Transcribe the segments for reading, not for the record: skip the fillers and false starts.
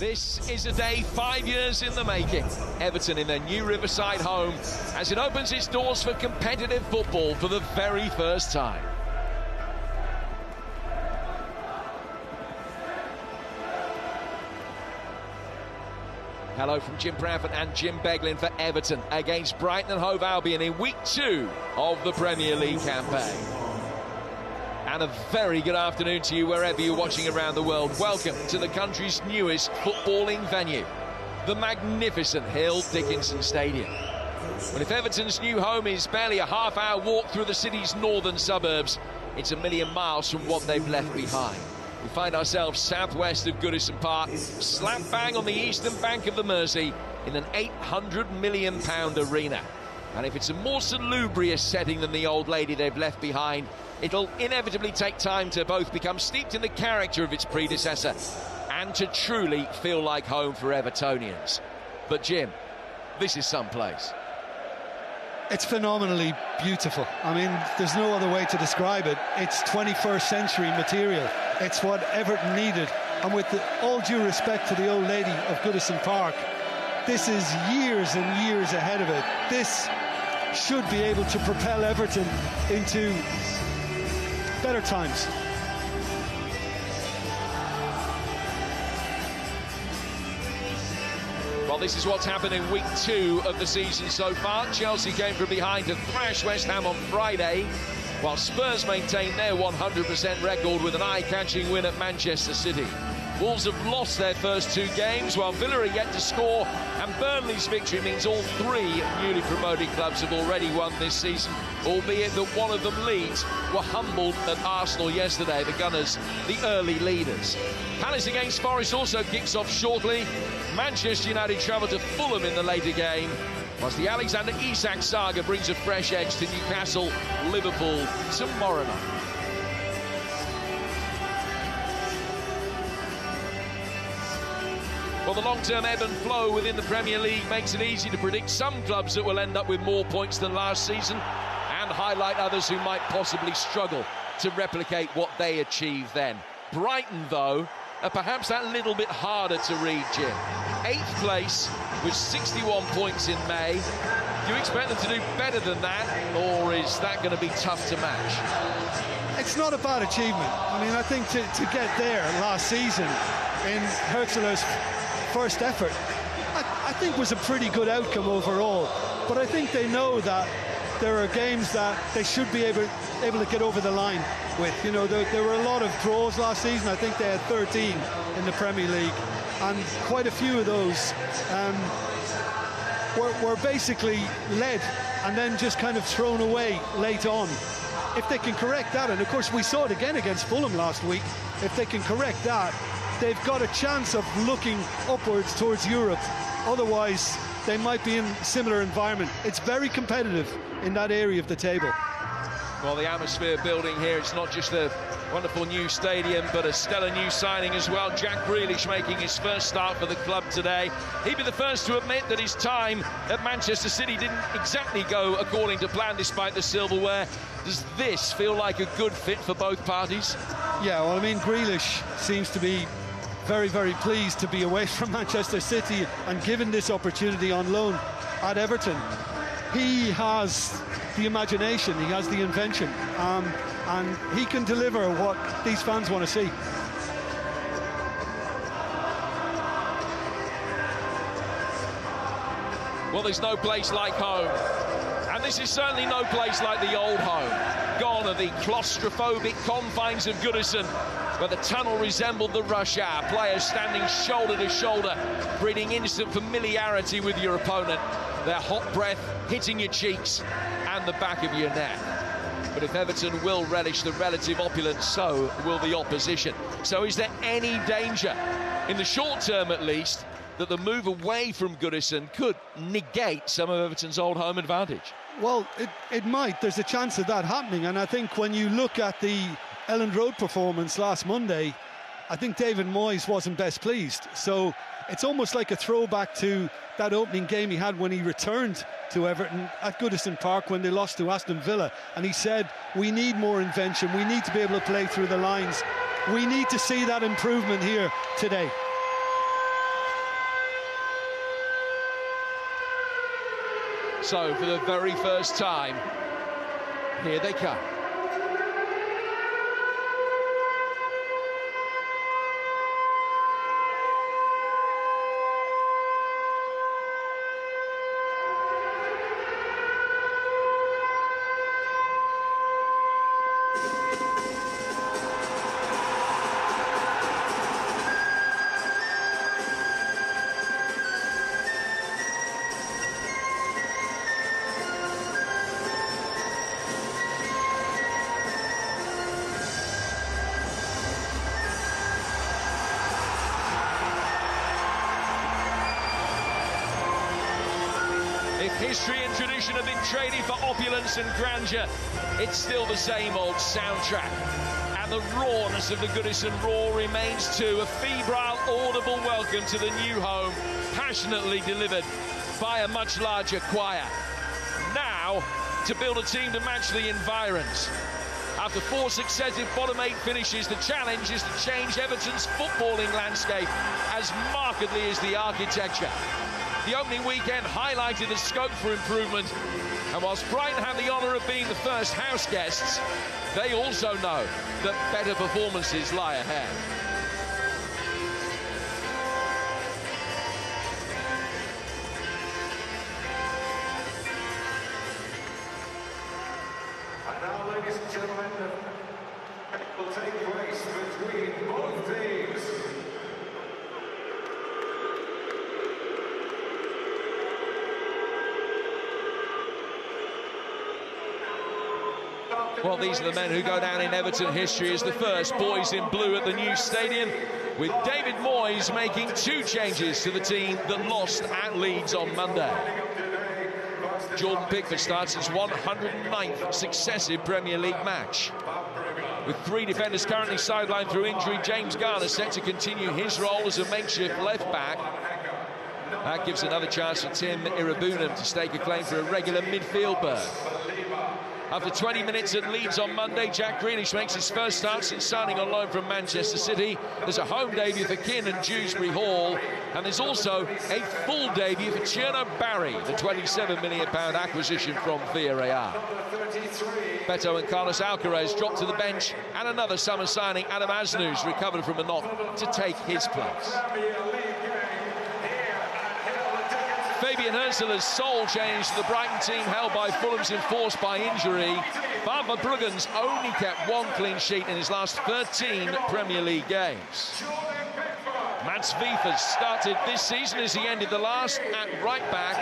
This is a day 5 years in the making. Everton in their new Riverside home as it opens its doors for competitive football for the very first time. Hello from Jim Bradford and Jim Beglin for Everton against Brighton and Hove Albion in week 2 of the Premier League campaign. And a very good afternoon to you wherever you're watching around the world. Welcome to the country's newest footballing venue, the magnificent Hill Dickinson Stadium. Well, if Everton's new home is barely a half-hour walk through the city's northern suburbs, it's a million miles from what they've left behind. We find ourselves southwest of Goodison Park, slap bang on the eastern bank of the Mersey, in an £800 million arena. And if it's a more salubrious setting than the old lady they've left behind, it'll inevitably take time to both become steeped in the character of its predecessor and to truly feel like home for Evertonians. But Jim, this is someplace. It's phenomenally beautiful. I mean, there's no other way to describe it. It's 21st century material. It's what Everton needed. And with all due respect to the old lady of Goodison Park, this is years and years ahead of it. This should be able to propel Everton into better times. Well, this is what's happened in week 2 of the season so far. Chelsea came from behind to thrash West Ham on Friday, while Spurs maintained their 100% record with an eye-catching win at Manchester City. Wolves have lost their first 2 games, while Villa are yet to score, and Burnley's victory means all 3 newly promoted clubs have already won this season, albeit that one of them, Leeds, were humbled at Arsenal yesterday, the Gunners, the early leaders. Palace against Forest also kicks off shortly. Manchester United travel to Fulham in the later game, whilst the Alexander Isak saga brings a fresh edge to Newcastle, Liverpool tomorrow night. Well, the long-term ebb and flow within the Premier League makes it easy to predict some clubs that will end up with more points than last season and highlight others who might possibly struggle to replicate what they achieved then. Brighton, though, are perhaps that little bit harder to read, Jim. 8th place with 61 points in May. Do you expect them to do better than that, or is that going to be tough to match? It's not a bad achievement. I mean, I think to get there last season in Huxley's first effort, I think was a pretty good outcome overall. But I think they know that there are games that they should be able to get over the line with. You know, there were a lot of draws last season. I think they had 13 in the Premier League, and quite a few of those were basically led and then just kind of thrown away late on. If they can correct that, and of course we saw it again against Fulham last week, if they can correct that, they've got a chance of looking upwards towards Europe. Otherwise, they might be in a similar environment. It's very competitive in that area of the table. Well, the atmosphere building here, it's not just a wonderful new stadium, but a stellar new signing as well. Jack Grealish making his first start for the club today. He'd be the first to admit that his time at Manchester City didn't exactly go according to plan despite the silverware. Does this feel like a good fit for both parties? Yeah, well, I mean, Grealish seems to be very, very pleased to be away from Manchester City and given this opportunity on loan at Everton. He has the imagination, he has the invention, and he can deliver what these fans want to see. Well, there's no place like home, and this is certainly no place like the old home. Gone are the claustrophobic confines of Goodison, where the tunnel resembled the rush hour, players standing shoulder to shoulder, breeding instant familiarity with your opponent, their hot breath hitting your cheeks and the back of your neck. But if Everton will relish the relative opulence, so will the opposition. So is there any danger, in the short term at least, that the move away from Goodison could negate some of Everton's old home advantage? Well, it might. There's a chance of that happening, and I think when you look at the Elland Road performance last Monday, I think David Moyes wasn't best pleased. So it's almost like a throwback to that opening game he had when he returned to Everton at Goodison Park when they lost to Aston Villa, and he said, we need more invention, we need to be able to play through the lines, we need to see that improvement here today. So for the very first time, here they come. If history and tradition have been trading for opulence and grandeur, it's still the same old soundtrack. And the rawness of the Goodison Roar remains too. A febrile, audible welcome to the new home, passionately delivered by a much larger choir. Now, to build a team to match the environs. After 4 successive bottom 8 finishes, the challenge is to change Everton's footballing landscape as markedly as the architecture. The opening weekend highlighted the scope for improvement, and whilst Brighton have the honour of being the first house guests, they also know that better performances lie ahead. And now, ladies and gentlemen, it will take place between both teams. Well, these are the men who go down in Everton history as the first boys in blue at the new stadium, with David Moyes making 2 changes to the team that lost at Leeds on Monday. Jordan Pickford starts his 109th successive Premier League match. With 3 defenders currently sidelined through injury, James Garner set to continue his role as a makeshift left-back. That gives another chance for Tim Irabunam to stake a claim for a regular midfield berth. After 20 minutes at Leeds on Monday, Jack Grealish makes his first start since signing on loan from Manchester City. There's a home debut for Keane and Dewsbury Hall, and there's also a full debut for Cherno Barry, the £27 million acquisition from Villarreal. Beto and Carlos Alcaraz dropped to the bench, and another summer signing, Adam Asnou's recovered from a knock to take his place. Fabian Hürzeler's sole change to the Brighton team held by Fulham's enforced by injury. Barbara Bruggen's only kept 1 clean sheet in his last 13 Premier League games. Mats Wiefers started this season as he ended the last at right back.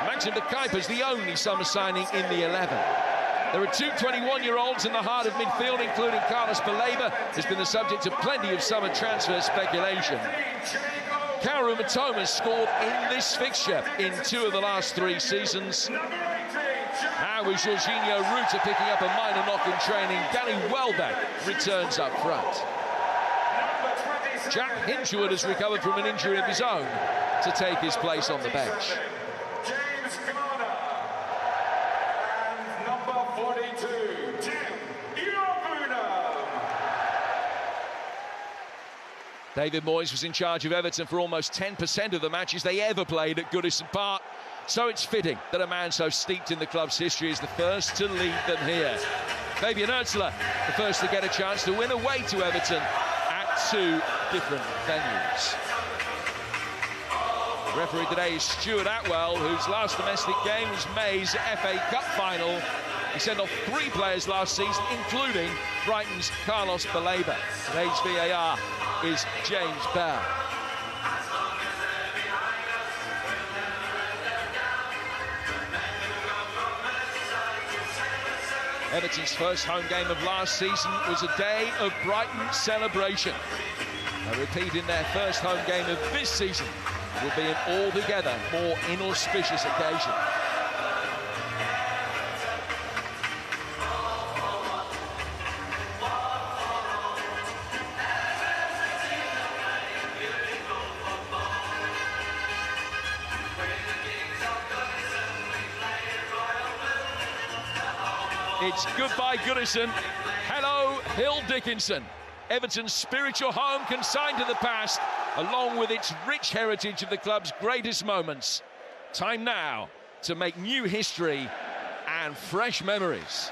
Maxim de Kuiper's the only summer signing in the 11. There are 2 21-year-olds in the heart of midfield, including Carlos Baleba, who's been the subject of plenty of summer transfer speculation. Kaoru Mitoma scored in this fixture in 2 of the last 3 seasons. Now with Jorginho Ruta picking up a minor knock in training, Danny Welbeck returns up front. Jack Hinchwood has recovered from an injury of his own to take his place on the bench. James Garner and number 42, Tim Irabunam. David Moyes was in charge of Everton for almost 10% of the matches they ever played at Goodison Park, so it's fitting that a man so steeped in the club's history is the first to lead them here. Fabian Hürzeler, the first to get a chance to win away to Everton at 2 different venues. The referee today is Stuart Atwell, whose last domestic game was May's FA Cup final. He sent off 3 players last season, including Brighton's Carlos Baleba. Today's VAR is James Bell. Everton's first home game of last season was a day of Brighton celebration. A repeat in their first home game of this season will be an altogether more inauspicious occasion. It's goodbye Goodison, hello Hill Dickinson. Everton's spiritual home consigned to the past, along with its rich heritage of the club's greatest moments. Time now to make new history and fresh memories.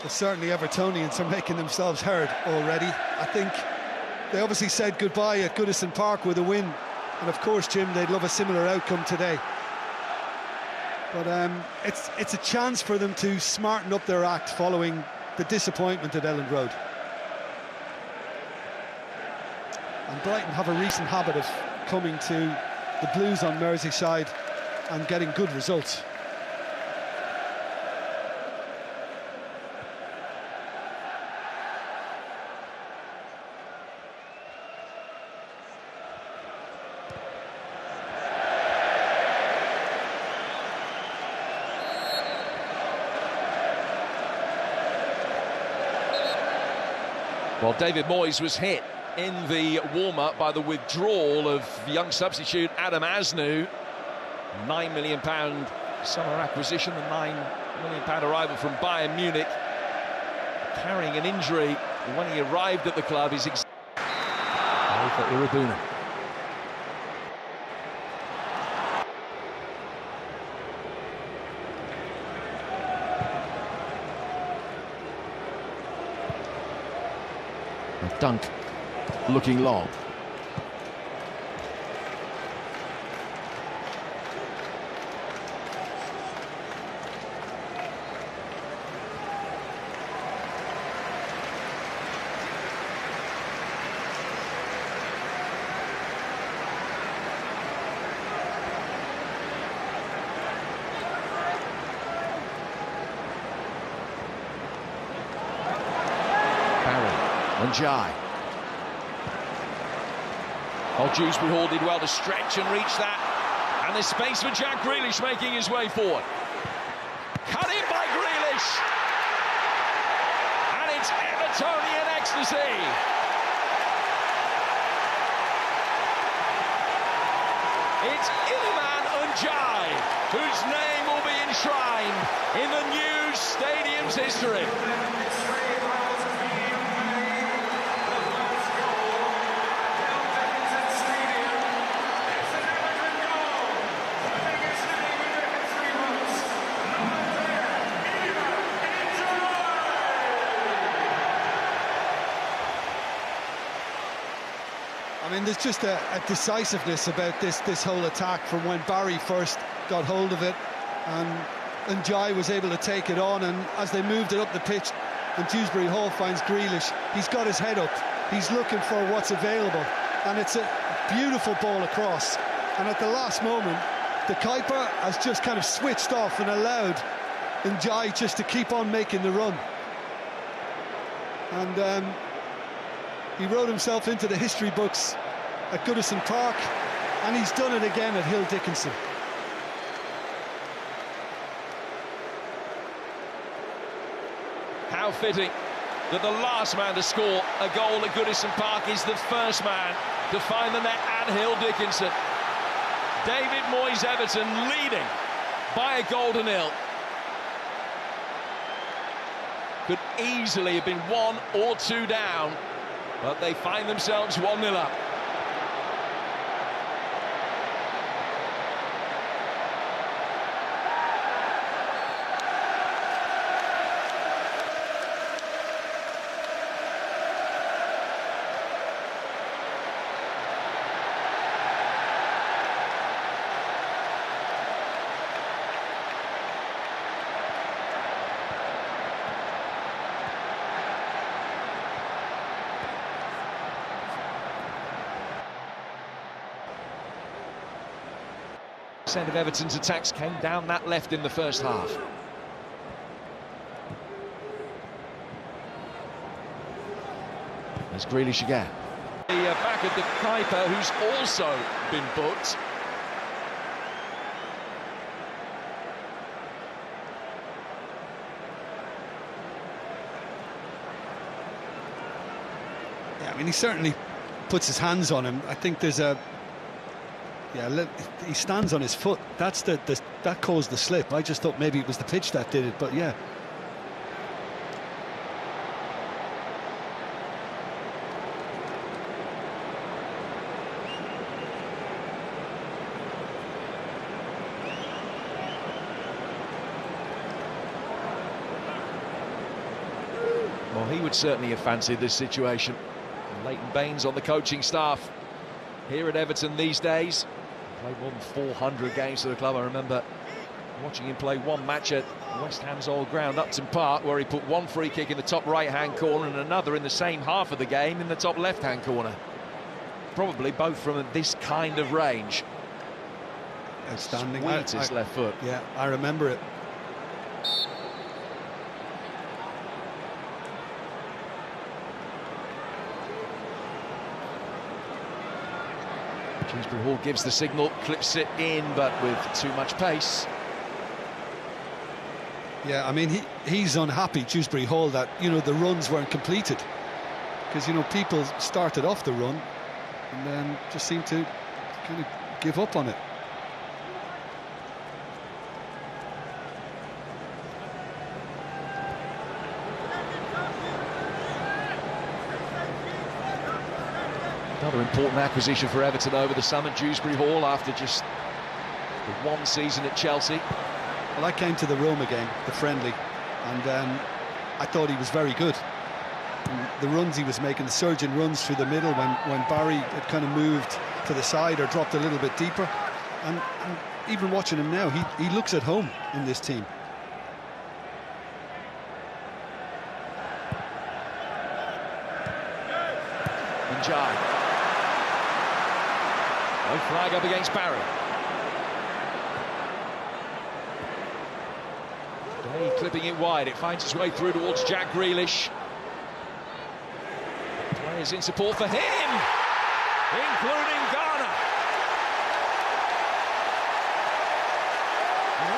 Well, certainly Evertonians are making themselves heard already. I think they obviously said goodbye at Goodison Park with a win, and of course, Jim, they'd love a similar outcome today. But it's a chance for them to smarten up their act following the disappointment at Elland Road. And Brighton have a recent habit of coming to the Blues on Merseyside and getting good results. Well, David Moyes was hit in the warm-up by the withdrawal of young substitute Adam Asnou. £9 million summer acquisition, the £9 million arrival from Bayern Munich. Carrying an injury when he arrived at the club is for Irabuna. Dunk looking long. Njai. Oh, Dewsbury Hall did well to stretch and reach that. And there's space for Jack Grealish making his way forward. Cut in by Grealish. And it's Evertonian ecstasy. It's Iliman Njai, whose name will be enshrined in the new stadium's history. I mean, there's just a decisiveness about this whole attack from when Barry first got hold of it, and Njai was able to take it on, and as they moved it up the pitch and Dewsbury Hall finds Grealish, he's got his head up, he's looking for what's available, and it's a beautiful ball across. And at the last moment, the Kuiper has just kind of switched off and allowed Njai just to keep on making the run. And he wrote himself into the history books at Goodison Park, and he's done it again at Hill Dickinson. How fitting that the last man to score a goal at Goodison Park is the first man to find the net at Hill Dickinson. David Moyes Everton leading by a goal to nil. Could easily have been 1 or 2 down, but they find themselves 1-0 up. Of Everton's attacks came down that left in the first half. There's Grealish again. Back at the Kuiper, who's also been booked. Yeah, I mean, he certainly puts his hands on him. I think there's a... Yeah, he stands on his foot. That's that caused the slip. I just thought maybe it was the pitch that did it, but yeah. Well, he would certainly have fancied this situation. Leighton Baines on the coaching staff here at Everton these days. Played more than 400 games for the club. I remember watching him play one match at West Ham's old ground, Upton Park, where he put one free kick in the top right-hand corner and another in the same half of the game in the top left-hand corner. Probably both from this kind of range. Outstanding. Sweetest left foot. Yeah, I remember it. Dewsbury Hall gives the signal, clips it in, but with too much pace. Yeah, I mean, he's unhappy, Dewsbury Hall, that, you know, the runs weren't completed. Because, you know, people started off the run and then just seemed to kind of give up on it. Another important acquisition for Everton over the summer, Dewsbury Hall, after just the one season at Chelsea. Well, I came to the Roma game, the friendly, and I thought he was very good. And the runs he was making, the surging runs through the middle when Barry had kind of moved to the side or dropped a little bit deeper. And even watching him now, he looks at home in this team. Njai. No flag up against Barry. Day clipping it wide. It finds its way through towards Jack Grealish. Players in support for him, including Garner.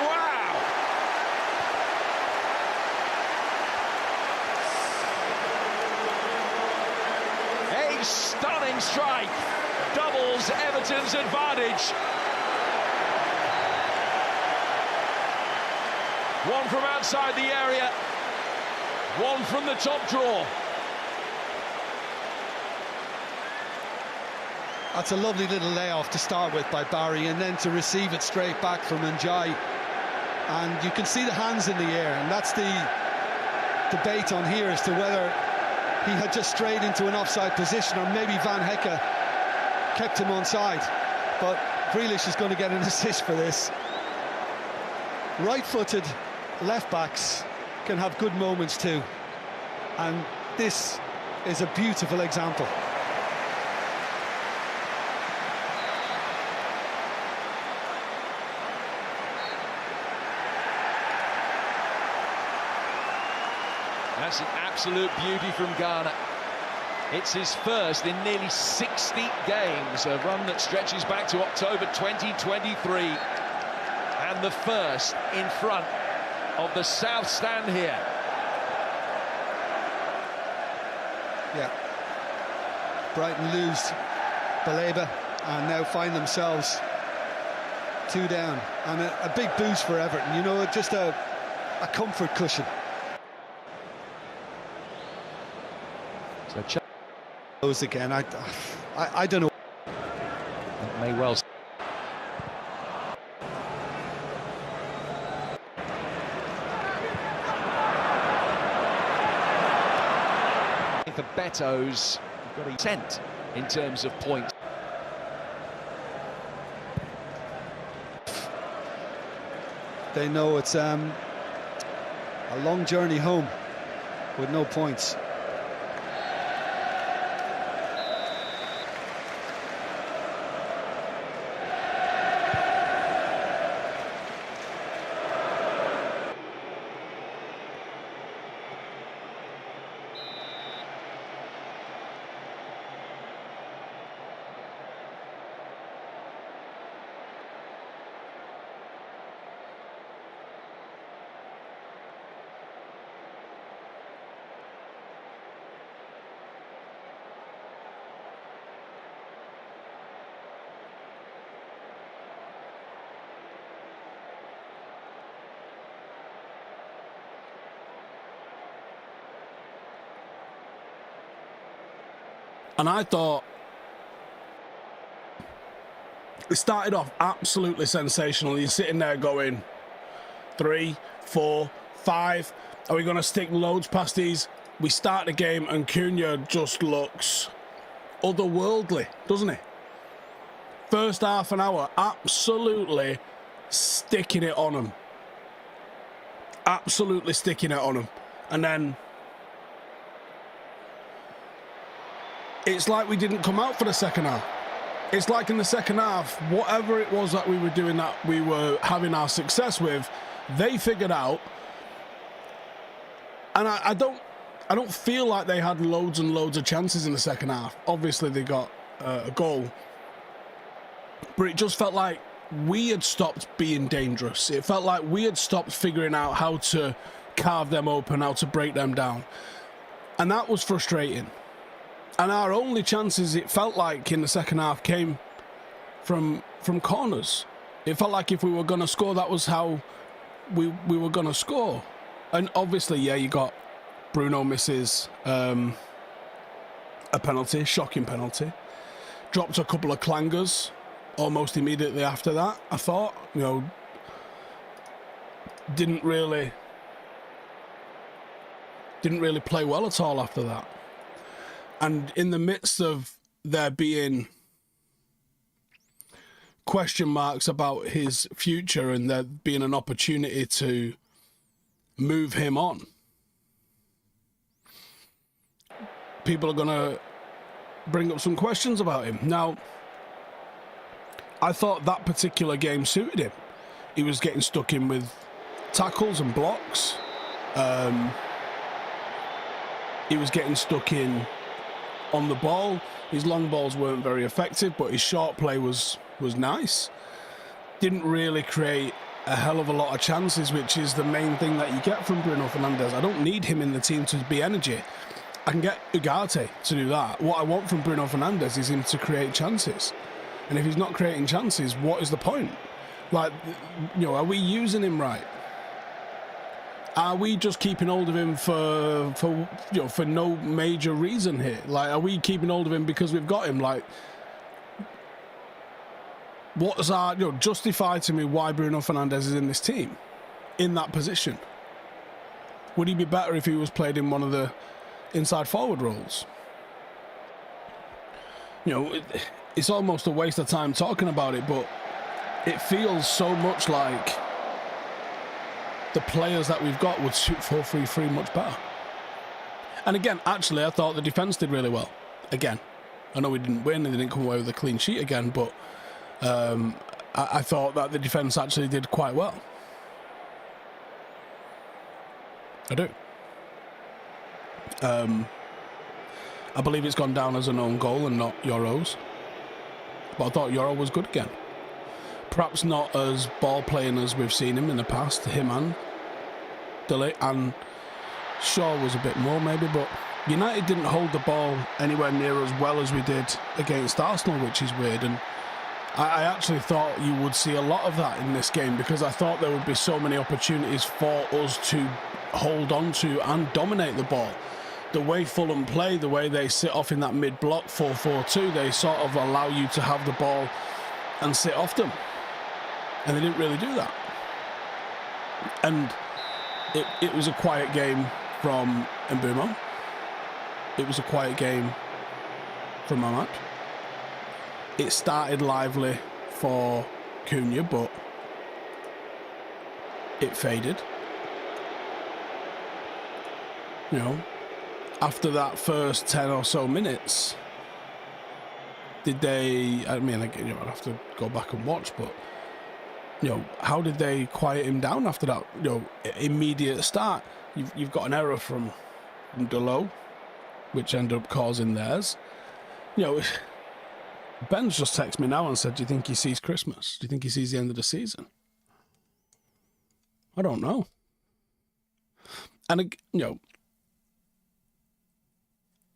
Wow! A stunning strike. Doubles Everton's advantage. One from outside the area, one from the top draw. That's a lovely little layoff to start with by Barry, and then to receive it straight back from Njai. And you can see the hands in the air, and that's the debate on here as to whether he had just strayed into an offside position, or maybe Van Hecke kept him onside. But Grealish is going to get an assist for this. Right-footed left-backs can have good moments too, and this is a beautiful example. That's an absolute beauty from Garner. It's his first in nearly 60 games, a run that stretches back to October 2023, and the first in front of the South Stand here. Yeah. Brighton lose Baleba and now find themselves 2 down, and a big boost for Everton, you know, just a comfort cushion. So Those again, I don't know. It may well. For Beto's, you've got a tent in terms of points. They know it's a long journey home with no points. And I thought it started off absolutely sensational. You're sitting there going, 3, 4, 5. Are we going to stick loads past these we start the game and Cunha just looks otherworldly, doesn't he? First half an hour, absolutely sticking it on him. Absolutely sticking it on him. And then it's like we didn't come out for the second half. It's like in the second half, whatever it was that we were doing that we were having our success with, they figured out. And I don't feel like they had loads and loads of chances in the second half. Obviously, they got a goal. But it just felt like we had stopped being dangerous. It felt like we had stopped figuring out how to carve them open, how to break them down. And that was frustrating. And our only chances, it felt like, in the second half came from corners. It felt like if we were going to score, that was how we were going to score. And obviously, yeah, you got Bruno misses a penalty, shocking penalty. Dropped a couple of clangers almost immediately after that, I thought. You know, didn't really play well at all after that. And in the midst of there being question marks about his future and there being an opportunity to move him on, people are going to bring up some questions about him. Now, I thought that particular game suited him. He was getting stuck in with tackles and blocks. He was getting stuck in on the ball. His long balls weren't very effective, but his short play was nice. Didn't really create a hell of a lot of chances, which is the main thing that you get from Bruno Fernandes. I don't need him in the team to be energy. I can get Ugarte to do that. What I want from Bruno Fernandes is him to create chances. And if he's not creating chances, what is the point? Like, you know, are we using him right? Are we just keeping hold of him for no major reason here? Like, are we keeping hold of him because we've got him? Like, what is our, justify to me why Bruno Fernandes is in this team, in that position? Would he be better if he was played in one of the inside forward roles? It's almost a waste of time talking about it, but it feels so much like the players that we've got would suit 4-3-3 much better. And again, actually, I thought the defence did really well. Again, I know we didn't win and they didn't come away with a clean sheet again, but I thought that the defence actually did quite well. I do. I believe it's gone down as an own goal and not Yoro's. But I thought Yoro was good again. Perhaps not as ball playing as we've seen him in the past, him and Delay, and Shaw was a bit more maybe, but United didn't hold the ball anywhere near as well as we did against Arsenal, which is weird. And I actually thought you would see a lot of that in this game, because I thought there would be so many opportunities for us to hold on to and dominate the ball. The way Fulham play, the way they sit off in that mid-block 4-4-2, they sort of allow you to have the ball and sit off them. And they didn't really do that. And it was a quiet game from Mbeumo. It was a quiet game from Ahmad. It started lively for Cunha, but it faded. After that first 10 or so minutes, did they, I'd have to go back and watch, but how did they quiet him down after that immediate start? You've got an error from Delo, which ended up causing theirs. Ben's just texted me now and said, do you think he sees Christmas? Do you think he sees the end of the season? I don't know. And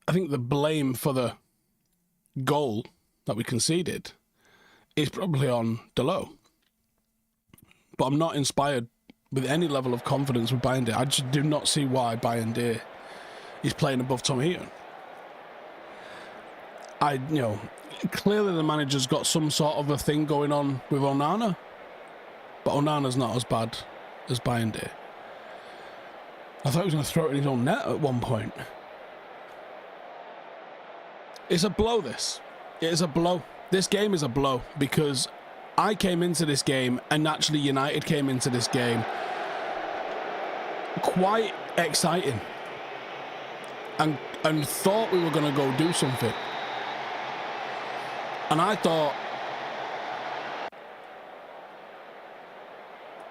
I think the blame for the goal that we conceded is probably on Delo. But I'm not inspired with any level of confidence with Bayern. I just do not see why Bayern is playing above Tom Heaton. Clearly the manager's got some sort of a thing going on with Onana, but Onana's not as bad as Bayern. I thought he was going to throw it in his own net at one point. It's a blow, this. It is a blow. This game is a blow because I came into this game and naturally United came into this game quite exciting and thought we were going to go do something. And I thought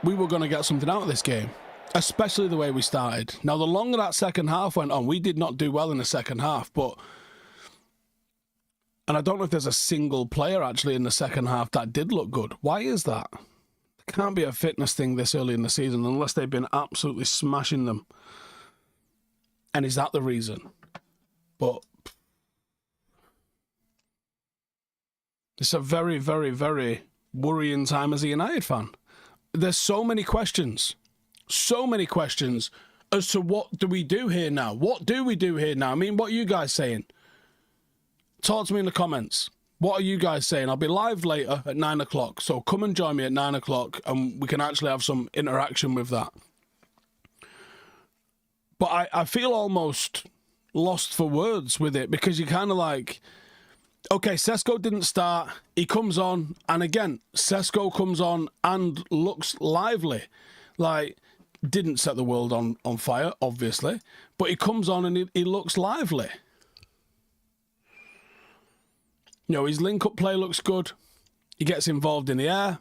we were going to get something out of this game, especially the way we started. Now, the longer that second half went on, we did not do well in the second half, but... And I don't know if there's a single player actually in the second half that did look good. Why is that? It can't be a fitness thing this early in the season unless they've been absolutely smashing them. And is that the reason? But it's a very, very, very worrying time as a United fan. There's so many questions as to what do we do here now? What do we do here now? I mean, what are you guys saying? Talk to me in the comments. What are you guys saying? I'll be live later at 9 o'clock, so come and join me at 9 o'clock and we can actually have some interaction with that. But I feel almost lost for words with it because you're kind of like, okay, Sesko didn't start, he comes on, and again, Sesko comes on and looks lively. Like, didn't set the world on fire, obviously, but he comes on and he looks lively. You know, his link-up play looks good. He gets involved in the air.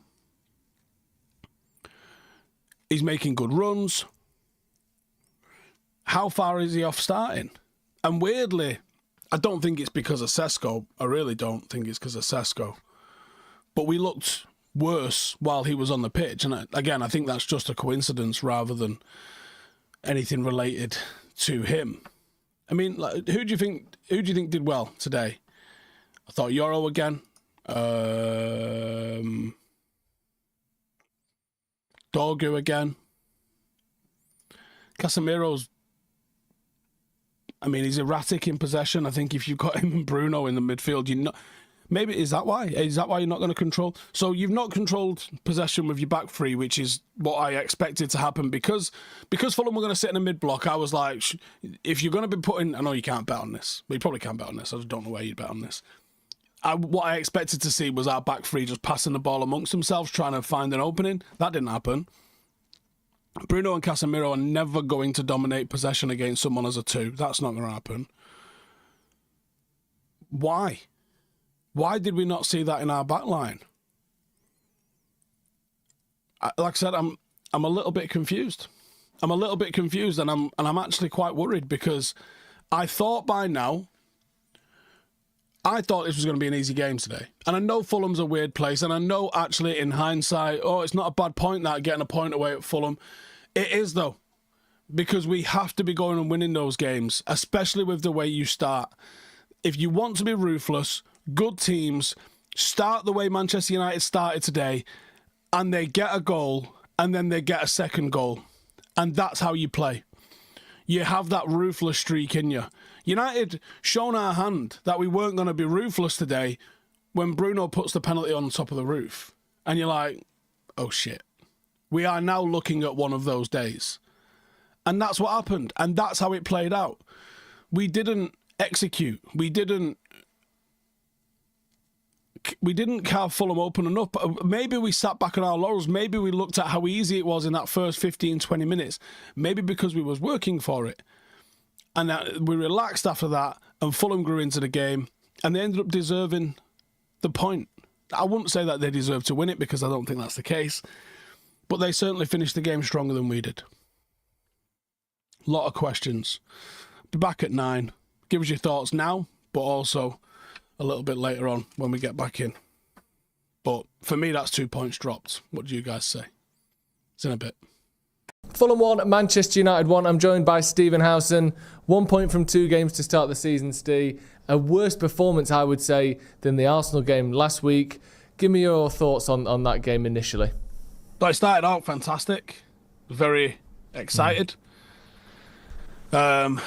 He's making good runs. How far is he off starting? And weirdly, I don't think it's because of Sesko. I really don't think it's because of Sesko. But we looked worse while he was on the pitch. And again, I think that's just a coincidence rather than anything related to him. I mean, like, who do you think did well today? I thought Euro again. Dorgu again. Casemiro's, I mean, he's erratic in possession. I think if you've got him and Bruno in the midfield, you're not... Maybe, is that why? Is that why you're not going to control? So you've not controlled possession with your back three, which is what I expected to happen. Because Fulham were going to sit in a mid-block, I was like, if you're going to be putting... I know you can't bet on this. But you probably can't bet on this. I just don't know where you'd bet on this. What I expected to see was our back three just passing the ball amongst themselves, trying to find an opening. That didn't happen. Bruno and Casemiro are never going to dominate possession against someone as a two. That's not going to happen. Why? Why did we not see that in our back line? Like I said, I'm a little bit confused. I'm a little bit confused, and I'm actually quite worried because I thought by now. I thought this was going to be an easy game today. And I know Fulham's a weird place. And I know, actually, in hindsight, it's not a bad point that getting a point away at Fulham. It is, though. Because we have to be going and winning those games, especially with the way you start. If you want to be ruthless, good teams start the way Manchester United started today, and they get a goal, and then they get a second goal. And that's how you play. You have that ruthless streak in you. United shown our hand that we weren't going to be ruthless today when Bruno puts the penalty on top of the roof. And you're like, oh shit. We are now looking at one of those days. And that's what happened. And that's how it played out. We didn't execute. We didn't carve Fulham open enough. Maybe we sat back on our laurels. Maybe we looked at how easy it was in that first 15, 20 minutes. Maybe because we was working for it. And we relaxed after that, and Fulham grew into the game, and they ended up deserving the point. I wouldn't say that they deserve to win it, because I don't think that's the case, but they certainly finished the game stronger than we did. A lot of questions. Be back at 9. Give us your thoughts now, but also a little bit later on when we get back in. But for me, that's 2 points dropped. What do you guys say? It's in a bit. Fulham 1, Manchester United 1. I'm joined by Stephen Howson. 1 point from 2 games to start the season, Steve. A worse performance, I would say, than the Arsenal game last week. Give me your thoughts on that game initially. I started out fantastic. Very excited. Cunha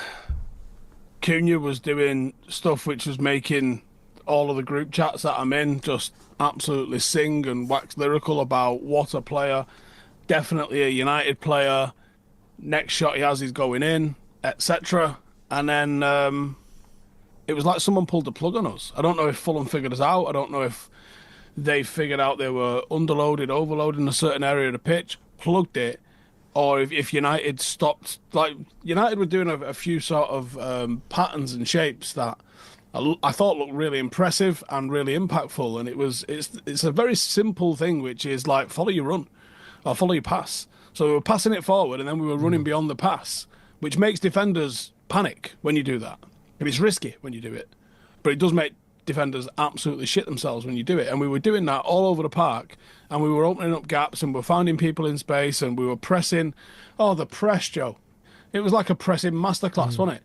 was doing stuff which was making all of the group chats that I'm in just absolutely sing and wax lyrical about what a player. Definitely a United player. Next shot he has is going in, etc. And then it was like someone pulled the plug on us. I don't know if Fulham figured us out. I don't know if they figured out they were underloaded, overloaded in a certain area of the pitch, plugged it, or if United stopped. Like, United were doing a few sort of patterns and shapes that I thought looked really impressive and really impactful. And it's a very simple thing, which is like follow your run or follow your pass. So we were passing it forward and then we were running beyond the pass, which makes defenders panic when you do that. And it's risky when you do it. But it does make defenders absolutely shit themselves when you do it. And we were doing that all over the park, and we were opening up gaps and we were finding people in space and we were pressing. Oh, the press, Joe. It was like a pressing masterclass, wasn't it?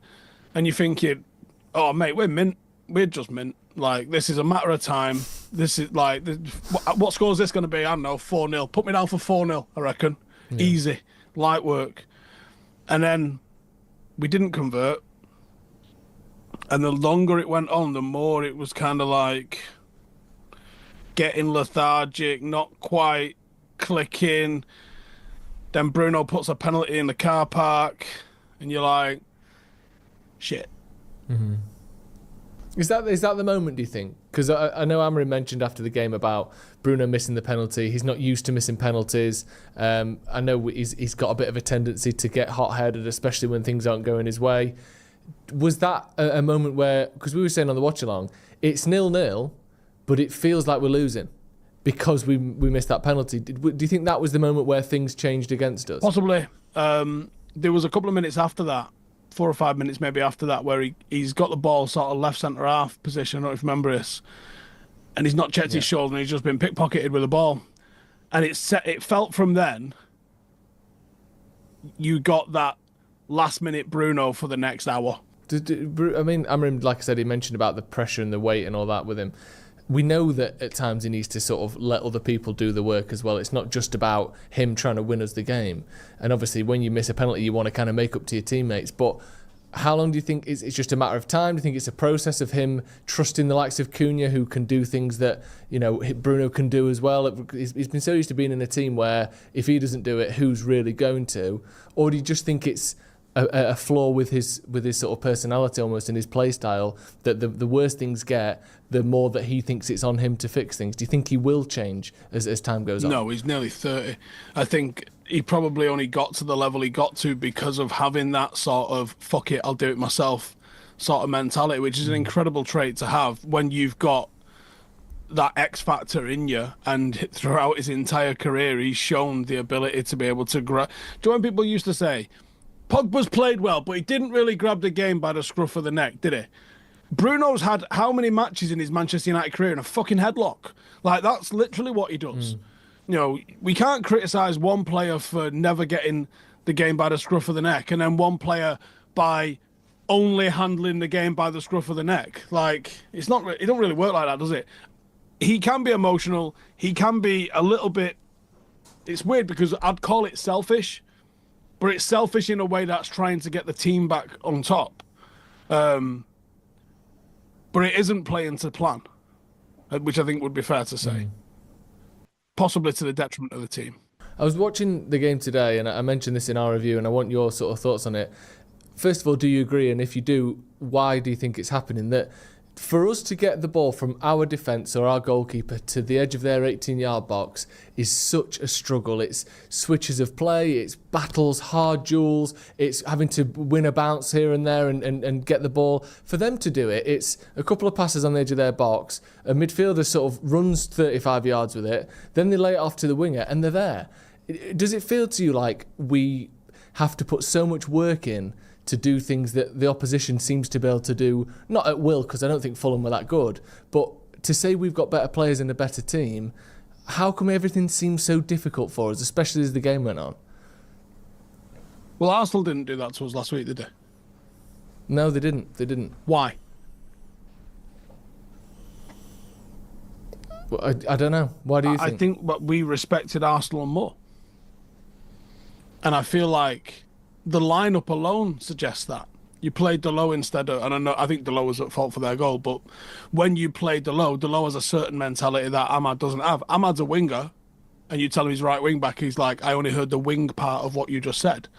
And you're thinking, oh, mate, we're mint. We're just mint. Like, this is a matter of time. This is like, what score is this going to be? I don't know, 4-0. Put me down for 4-0, I reckon. Yeah. Easy. Light work. And then we didn't convert. And the longer it went on, the more it was kind of like getting lethargic, not quite clicking. Then Bruno puts a penalty in the car park, and you're like, shit. Mm-hmm. Is that the moment, do you think? Because I know Amorim mentioned after the game about Bruno missing the penalty. He's not used to missing penalties. I know he's got a bit of a tendency to get hot-headed, especially when things aren't going his way. Was that a moment where, because we were saying on the watch-along, it's 0-0, but it feels like we're losing because we missed that penalty. Do you think that was the moment where things changed against us? Possibly. There was a couple of minutes after that, 4 or 5 minutes maybe after that, where he's got the ball sort of left centre-half position, I don't know if you remember this, and he's not checked his shoulder and he's just been pickpocketed with the ball. And it felt from then, you got that last-minute Bruno for the next hour. I mean, Amorim, like I said, he mentioned about the pressure and the weight and all that with him. We know that at times he needs to sort of let other people do the work as well. It's not just about him trying to win us the game. And obviously, when you miss a penalty, you want to kind of make up to your teammates. But how long do you think it's just a matter of time? Do you think it's a process of him trusting the likes of Cunha, who can do things that, you know, Bruno can do as well? He's been so used to being in a team where if he doesn't do it, who's really going to? Or do you just think it's a flaw with his sort of personality almost, in his play style, that the worse things get, the more that he thinks it's on him to fix things? Do you think he will change as time goes on? No, he's nearly 30. I think he probably only got to the level he got to because of having that sort of fuck it, I'll do it myself sort of mentality, which is an incredible trait to have when you've got that X factor in you. And throughout his entire career, he's shown the ability to be able to grab. Do you know when people used to say, Pogba's played well, but he didn't really grab the game by the scruff of the neck, did he? Bruno's had how many matches in his Manchester United career in a fucking headlock? Like, that's literally what he does. You know, we can't criticise one player for never getting the game by the scruff of the neck and then one player by only handling the game by the scruff of the neck. Like, it don't really work like that, does it? He can be emotional. He can be a little bit... It's weird because I'd call it selfish, but it's selfish in a way that's trying to get the team back on top. But it isn't playing to plan, which I think would be fair to say. Possibly to the detriment of the team. I was watching the game today, and I mentioned this in our review, and I want your sort of thoughts on it. First of all, do you agree? And if you do, why do you think it's happening? That for us to get the ball from our defence or our goalkeeper to the edge of their 18-yard box is such a struggle. It's switches of play, it's battles, hard duels, it's having to win a bounce here and there and get the ball. For them to do it, it's a couple of passes on the edge of their box, a midfielder sort of runs 35 yards with it, then they lay it off to the winger and they're there. Does it feel to you like we have to put so much work in to do things that the opposition seems to be able to do, not at will, because I don't think Fulham were that good, but to say we've got better players and a better team, how come everything seems so difficult for us, especially as the game went on? Well, Arsenal didn't do that to us last week, did they? No, they didn't. They didn't. Why? Well, I don't know. Why do you think? I think we respected Arsenal more. And I feel like the lineup alone suggests that. You played Dalot instead of, and I think Dalot was at fault for their goal, but when you play Dalot has a certain mentality that Ahmad doesn't have. Ahmad's a winger, and you tell him he's right wing back, he's like, I only heard the wing part of what you just said.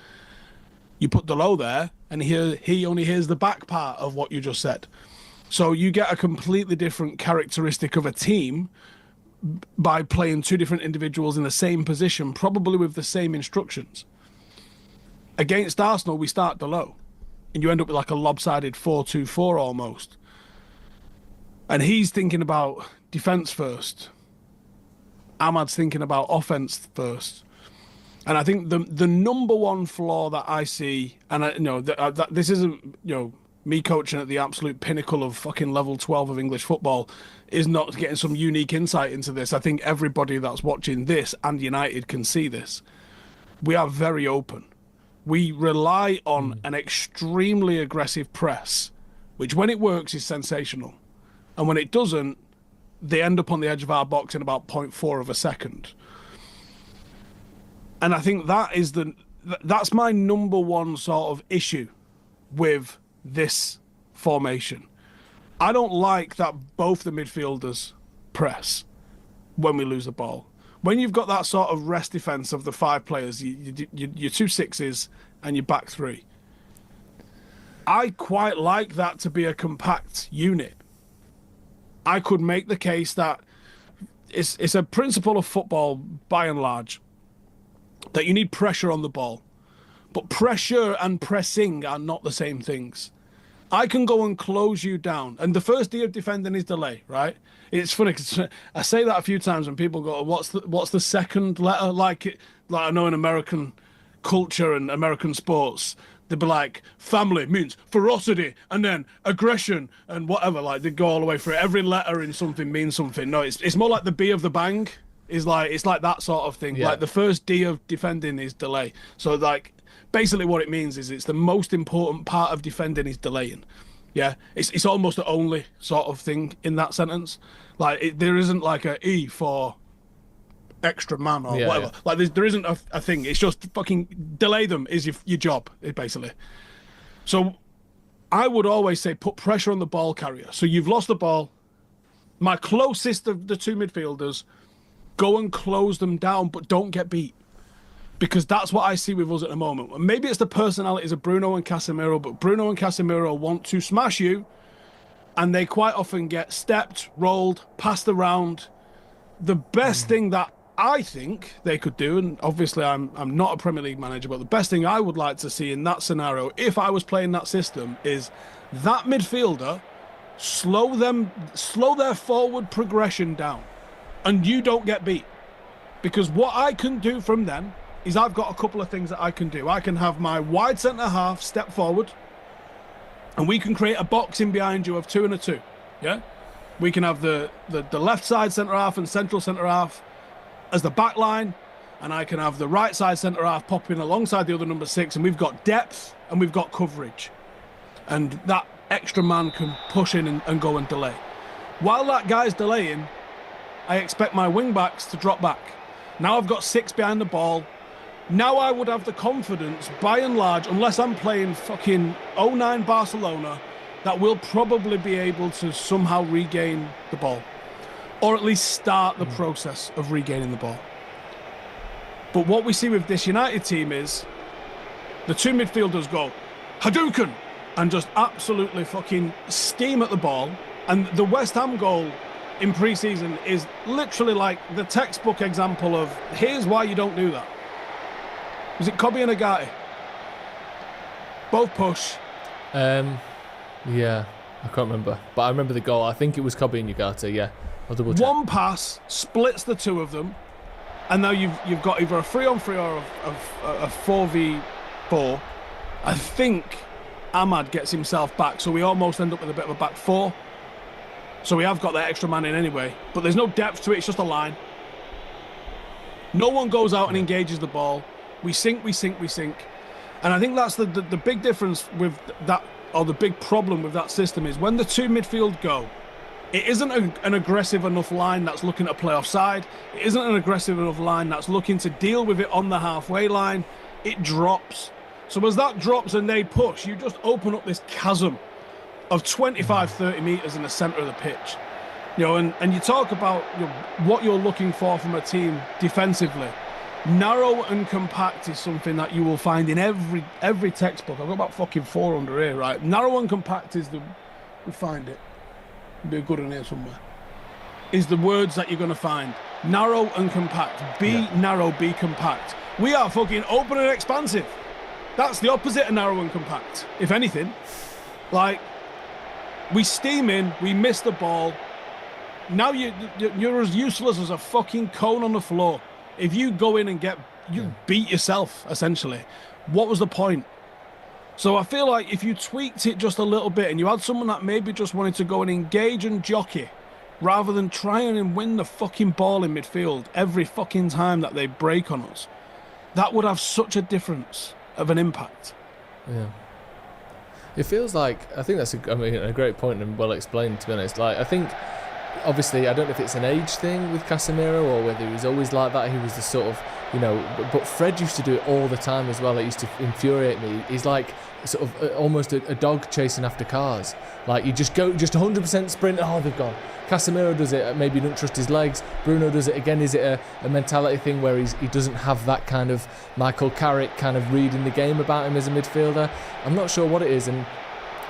You put Delo there, and he only hears the back part of what you just said. So you get a completely different characteristic of a team by playing two different individuals in the same position, probably with the same instructions. Against Arsenal, we start Delo, and you end up with like a lopsided 4-2-4 almost. And he's thinking about defence first. Ahmad's thinking about offence first. And I think the number one flaw that I see, and this isn't me coaching at the absolute pinnacle of fucking level 12 of English football, is not getting some unique insight into this. I think everybody that's watching this and United can see this. We are very open. We rely on an extremely aggressive press, which when it works is sensational. And when it doesn't, they end up on the edge of our box in about 0.4 of a second. And I think that's my number one sort of issue with this formation. I don't like that both the midfielders press when we lose the ball. When you've got that sort of rest defence of the five players, your 2 6s and your back three, I quite like that to be a compact unit. I could make the case that it's a principle of football, by and large, that you need pressure on the ball. But pressure and pressing are not the same things. I can go and close you down. And the first D of defending is delay, right? It's funny because I say that a few times and people go, what's the second letter? Like I know in American culture and American sports, they'd be like, family means ferocity and then aggression and whatever. Like they go all the way through it. Every letter in something means something. No, it's more like the B of the bang. It's like that sort of thing. Yeah. Like the first D of defending is delay. So like basically what it means is it's the most important part of defending is delaying. Yeah, it's almost the only sort of thing in that sentence. Like there isn't like a E for extra man or whatever. Yeah. Like there isn't a thing. It's just fucking delay them is your job, basically. So I would always say put pressure on the ball carrier. So you've lost the ball. My closest of the two midfielders, go and close them down, but don't get beat. Because that's what I see with us at the moment. Maybe it's the personalities of Bruno and Casemiro, but Bruno and Casemiro want to smash you, and they quite often get stepped, rolled, passed around. The best thing that I think they could do, and obviously I'm not a Premier League manager, but the best thing I would like to see in that scenario, if I was playing that system, is that midfielder slow their forward progression down, and you don't get beat. Because what I can do from then is I've got a couple of things that I can do. I can have my wide centre-half step forward, and we can create a box in behind you of 2 and a 2, yeah? We can have the left side centre-half and central centre-half as the back line, and I can have the right side centre-half popping alongside the other number 6, and we've got depth and we've got coverage. And that extra man can push in and go and delay. While that guy's delaying, I expect my wing-backs to drop back. Now I've got 6 behind the ball. Now I would have the confidence, by and large, unless I'm playing fucking 09 Barcelona, that we'll probably be able to somehow regain the ball. Or at least start the process of regaining the ball. But what we see with this United team is the two midfielders go Hadouken and just absolutely fucking steam at the ball. And the West Ham goal in pre-season is literally like the textbook example of here's why you don't do that. Was it Kobe and Agati? Both push. Yeah, I can't remember. But I remember the goal. I think it was Kobe and Agati, yeah. I'll double check. One pass splits the two of them, and now you've got either a 3-on-3 or a 4v4. I think Ahmad gets himself back, so we almost end up with a bit of a back four. So we have got that extra man in anyway, but there's no depth to it, it's just a line. No one goes out and engages the ball. We sink. And I think that's the big difference with that, or the big problem with that system is when the two midfield go, it isn't an aggressive enough line that's looking to play offside. It isn't an aggressive enough line that's looking to deal with it on the halfway line. It drops. So as that drops and they push, you just open up this chasm of 25, 30 metres in the centre of the pitch. And you talk about what you're looking for from a team defensively. Narrow and compact is something that you will find in every textbook. I've got about fucking 4 under here, right? Narrow and compact is the... We'll find it. It'll be a good one here somewhere. Is the words that you're going to find. Narrow and compact. Be narrow, be compact. We are fucking open and expansive. That's the opposite of narrow and compact, if anything. Like, we steam in, we miss the ball. Now you're as useless as a fucking cone on the floor. If you go in and you beat yourself, essentially. What was the point? So I feel like if you tweaked it just a little bit and you had someone that maybe just wanted to go and engage and jockey, rather than trying and win the fucking ball in midfield every fucking time that they break on us, that would have such a difference of an impact. Yeah. It feels like, I think that's a great point and well explained, to be honest. Like, I think, obviously, I don't know if it's an age thing with Casemiro or whether he was always like that. He was the sort of, but Fred used to do it all the time as well. It used to infuriate me. He's like sort of almost a dog chasing after cars. Like, you just go, just 100% sprint, oh, they've gone. Casemiro does it, maybe don't trust his legs. Bruno does it again. Is it a mentality thing where he doesn't have that kind of Michael Carrick kind of reading the game about him as a midfielder? I'm not sure what it is. And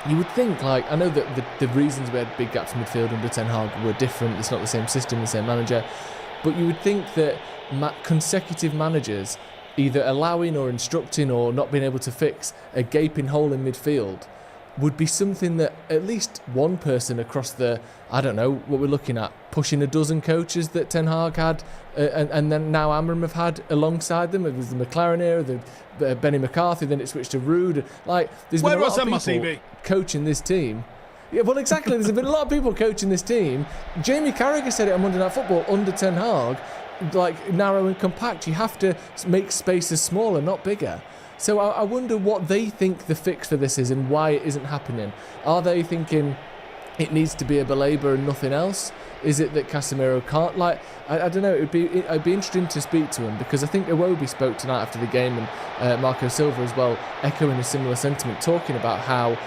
you would think, like, I know that the reasons we had big gaps in midfield under Ten Hag were different. It's not the same system, the same manager. But you would think that consecutive managers either allowing or instructing or not being able to fix a gaping hole in midfield would be something that at least one person across the, I don't know, what we're looking at, pushing a dozen coaches that Ten Hag had, and then now Amram have had alongside them. It was the McLaren era, the Benny McCarthy, then it switched to Ruud. Like, there's been a lot of people coaching this team. Yeah, well, exactly. There's been a lot of people coaching this team. Jamie Carragher said it on Monday Night Football under Ten Hag, like, narrow and compact. You have to make spaces smaller, not bigger. So I wonder what they think the fix for this is and why it isn't happening. Are they thinking it needs to be a Baleba and nothing else? Is it that Casemiro can't? Like, I don't know. It'd be interesting to speak to him, because I think Iwobi spoke tonight after the game, and Marco Silva as well, echoing a similar sentiment, talking about how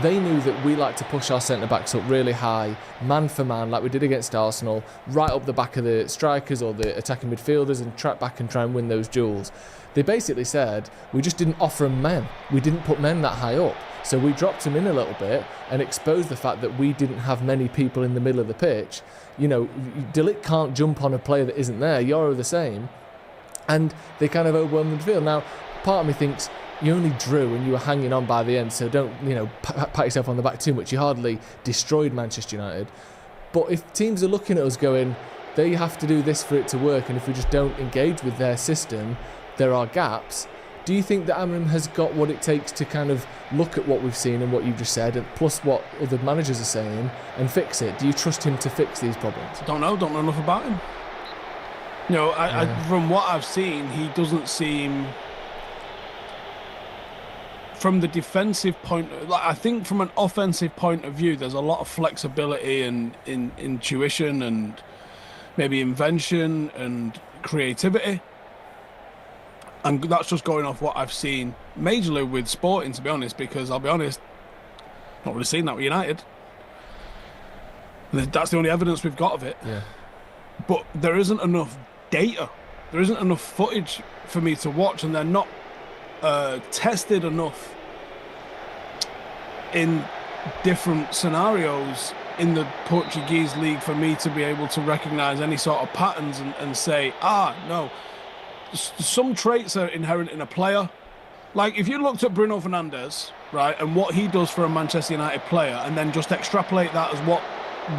they knew that we like to push our centre-backs up really high, man for man, like we did against Arsenal, right up the back of the strikers or the attacking midfielders, and track back and try and win those duels. They basically said, we just didn't offer them men. We didn't put men that high up. So we dropped them in a little bit and exposed the fact that we didn't have many people in the middle of the pitch. De Ligt can't jump on a player that isn't there. Yoro the same. And they kind of overwhelmed the midfield. Now, part of me thinks, you only drew and you were hanging on by the end, so don't, pat yourself on the back too much. You hardly destroyed Manchester United. But if teams are looking at us going, they have to do this for it to work, and if we just don't engage with their system, there are gaps. Do you think that Amram has got what it takes to kind of look at what we've seen and what you've just said, and plus what other managers are saying, and fix it? Do you trust him to fix these problems? Don't know enough about him. From what I've seen, he doesn't seem... From the defensive point, I think from an offensive point of view, there's a lot of flexibility and intuition and maybe invention and creativity. And that's just going off what I've seen majorly with Sporting, to be honest, because I'll be honest, not really seen that with United. That's the only evidence we've got of it. Yeah. But there isn't enough data. There isn't enough footage for me to watch, and they're not tested enough in different scenarios in the Portuguese league for me to be able to recognise any sort of patterns and say, no, some traits are inherent in a player. Like, if you looked at Bruno Fernandes, right, and what he does for a Manchester United player, and then just extrapolate that as what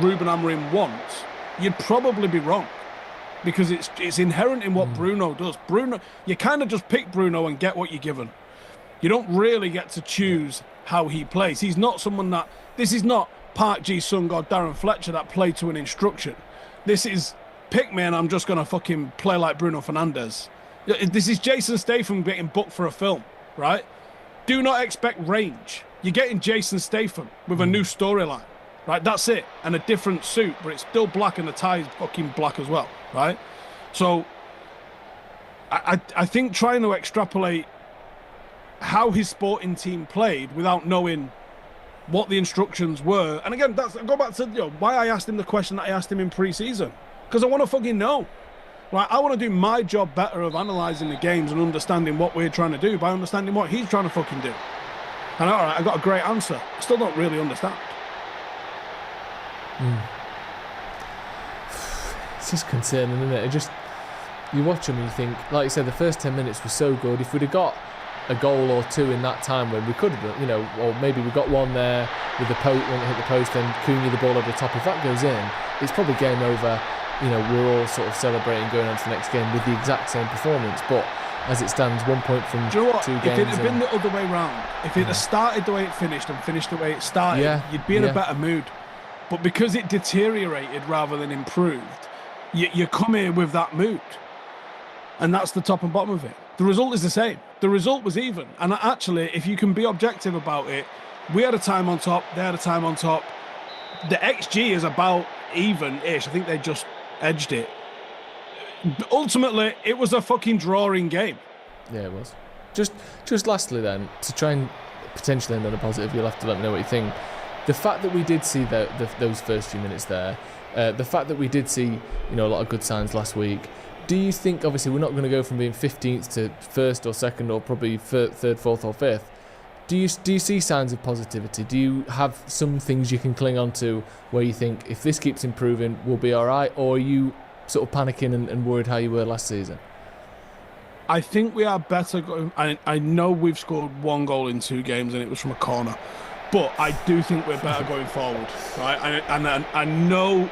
Ruben Amorim wants, you'd probably be wrong. Because it's inherent in what Bruno does. Bruno, you kind of just pick Bruno and get what you're given. You don't really get to choose how he plays. He's not someone that... This is not Park Ji-sung or Darren Fletcher that play to an instruction. This is, pick me and I'm just going to fucking play like Bruno Fernandes. This is Jason Statham getting booked for a film, right? Do not expect range. You're getting Jason Statham with a new storyline. Right, that's it. And a different suit, but it's still black and the tie is fucking black as well, right? So I think trying to extrapolate how his Sporting team played without knowing what the instructions were, and again, I go back to why I asked him the question that I asked him in pre-season, because I want to fucking know. Right, I want to do my job better of analysing the games and understanding what we're trying to do by understanding what he's trying to fucking do. And all right, I got a great answer. I still don't really understand. It's just concerning, isn't it? You watch them and you think, like you said, the first 10 minutes was so good. If we'd have got a goal or two in that time when we could have done, or maybe we got one there with the post, when it hit the post, then Cunha the ball over the top. If that goes in, it's probably game over. We're all sort of celebrating going on to the next game with the exact same performance. But as it stands, 1 point from Do you know what? 2 games. If it had been the other way round, if it had started the way it finished and finished the way it started, you'd be in a better mood. But because it deteriorated rather than improved, you come here with that mood. And that's the top and bottom of it. The result is the same. The result was even. And actually, if you can be objective about it, we had a time on top, they had a time on top. The XG is about even-ish. I think they just edged it. But ultimately, it was a fucking drawing game. Yeah, it was. Just lastly then, to try and potentially end on a positive, you'll have to let me know what you think. The fact that we did see those first few minutes there, the fact that we did see a lot of good signs last week, do you think, obviously we're not going to go from being 15th to 1st or 2nd or probably 3rd, 4th or 5th, do you see signs of positivity? Do you have some things you can cling on to where you think if this keeps improving we'll be alright, or are you sort of panicking and worried how you were last season? I think we are better going. I know we've scored 1 goal in 2 games and it was from a corner. But I do think we're better going forward, right? And I know,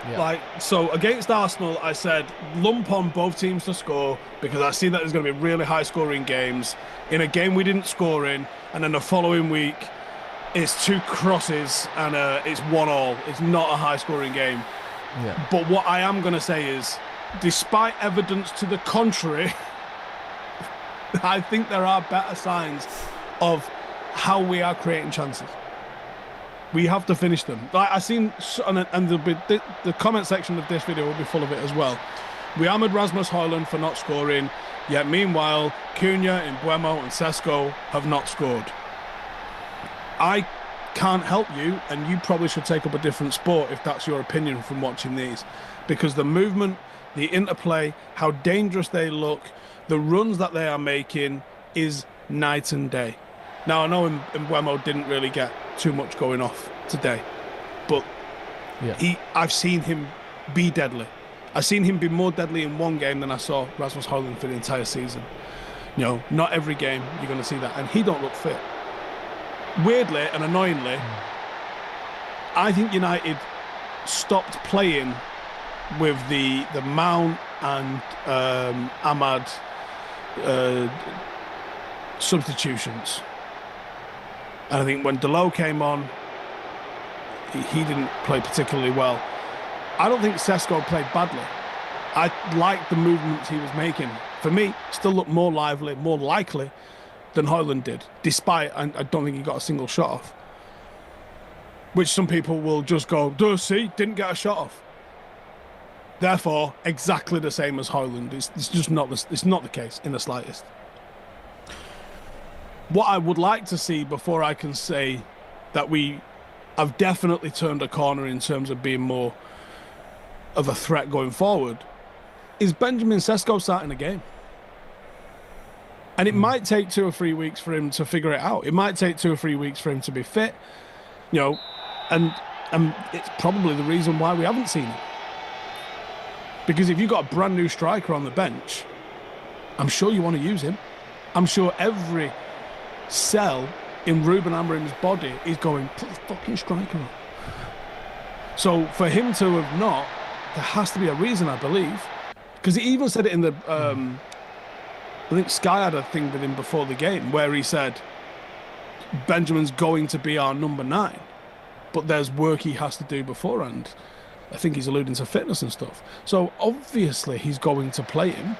so against Arsenal, I said lump on both teams to score because I see that there's going to be really high-scoring games. In a game we didn't score in, and then the following week, it's 2 crosses and it's 1-1. It's not a high-scoring game. Yeah. But what I am going to say is, despite evidence to the contrary, I think there are better signs of how we are creating chances. We have to finish them. Like I seen, and there'll be the comment section of this video will be full of it as well. We hammered Rasmus Højlund for not scoring, yet meanwhile, Cunha, Mbeumo and Sesko have not scored. I can't help you, and you probably should take up a different sport if that's your opinion from watching these. Because the movement, the interplay, how dangerous they look, the runs that they are making is night and day. Now, I know Mbeumo didn't really get too much going off today, but I've seen him be deadly. I've seen him be more deadly in one game than I saw Rasmus Højlund for the entire season. Not every game you're going to see that, and he don't look fit. Weirdly and annoyingly, I think United stopped playing with the Mount and Ahmad substitutions. And I think when Dalot came on, he didn't play particularly well. I don't think Sesko played badly. I liked the movements he was making. For me, still looked more lively, more likely than Højlund did, despite I don't think he got a single shot off. Which some people will just go, see, didn't get a shot off. Therefore, exactly the same as Højlund. It's just not the case in the slightest. What I would like to see before I can say that we have definitely turned a corner in terms of being more of a threat going forward is Benjamin Sesko starting the game. And it might take 2 or 3 weeks for him to figure it out. It might take 2 or 3 weeks for him to be fit, and it's probably the reason why we haven't seen it. Because if you've got a brand new striker on the bench, I'm sure you want to use him. I'm sure every cell in Ruben Amorim's body is going, put the fucking striker on. So for him to have not, there has to be a reason, I believe. Because he even said it in the, I think Sky had a thing with him before the game where he said, Benjamin's going to be our number 9, but there's work he has to do beforehand. I think he's alluding to fitness and stuff. So obviously he's going to play him.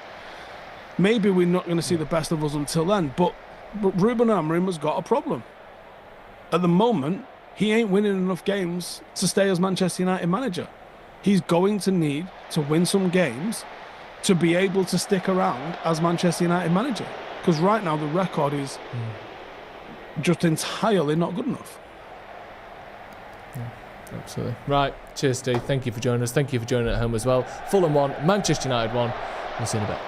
Maybe we're not going to see the best of us until then, but Ruben Amorim has got a problem. At the moment, he ain't winning enough games to stay as Manchester United manager. He's going to need to win some games to be able to stick around as Manchester United manager. Because right now the record is just entirely not good enough. Yeah, absolutely. Right, cheers Steve. Thank you for joining us. Thank you for joining at home as well. Fulham 1, Manchester United 1. We'll see you in a bit.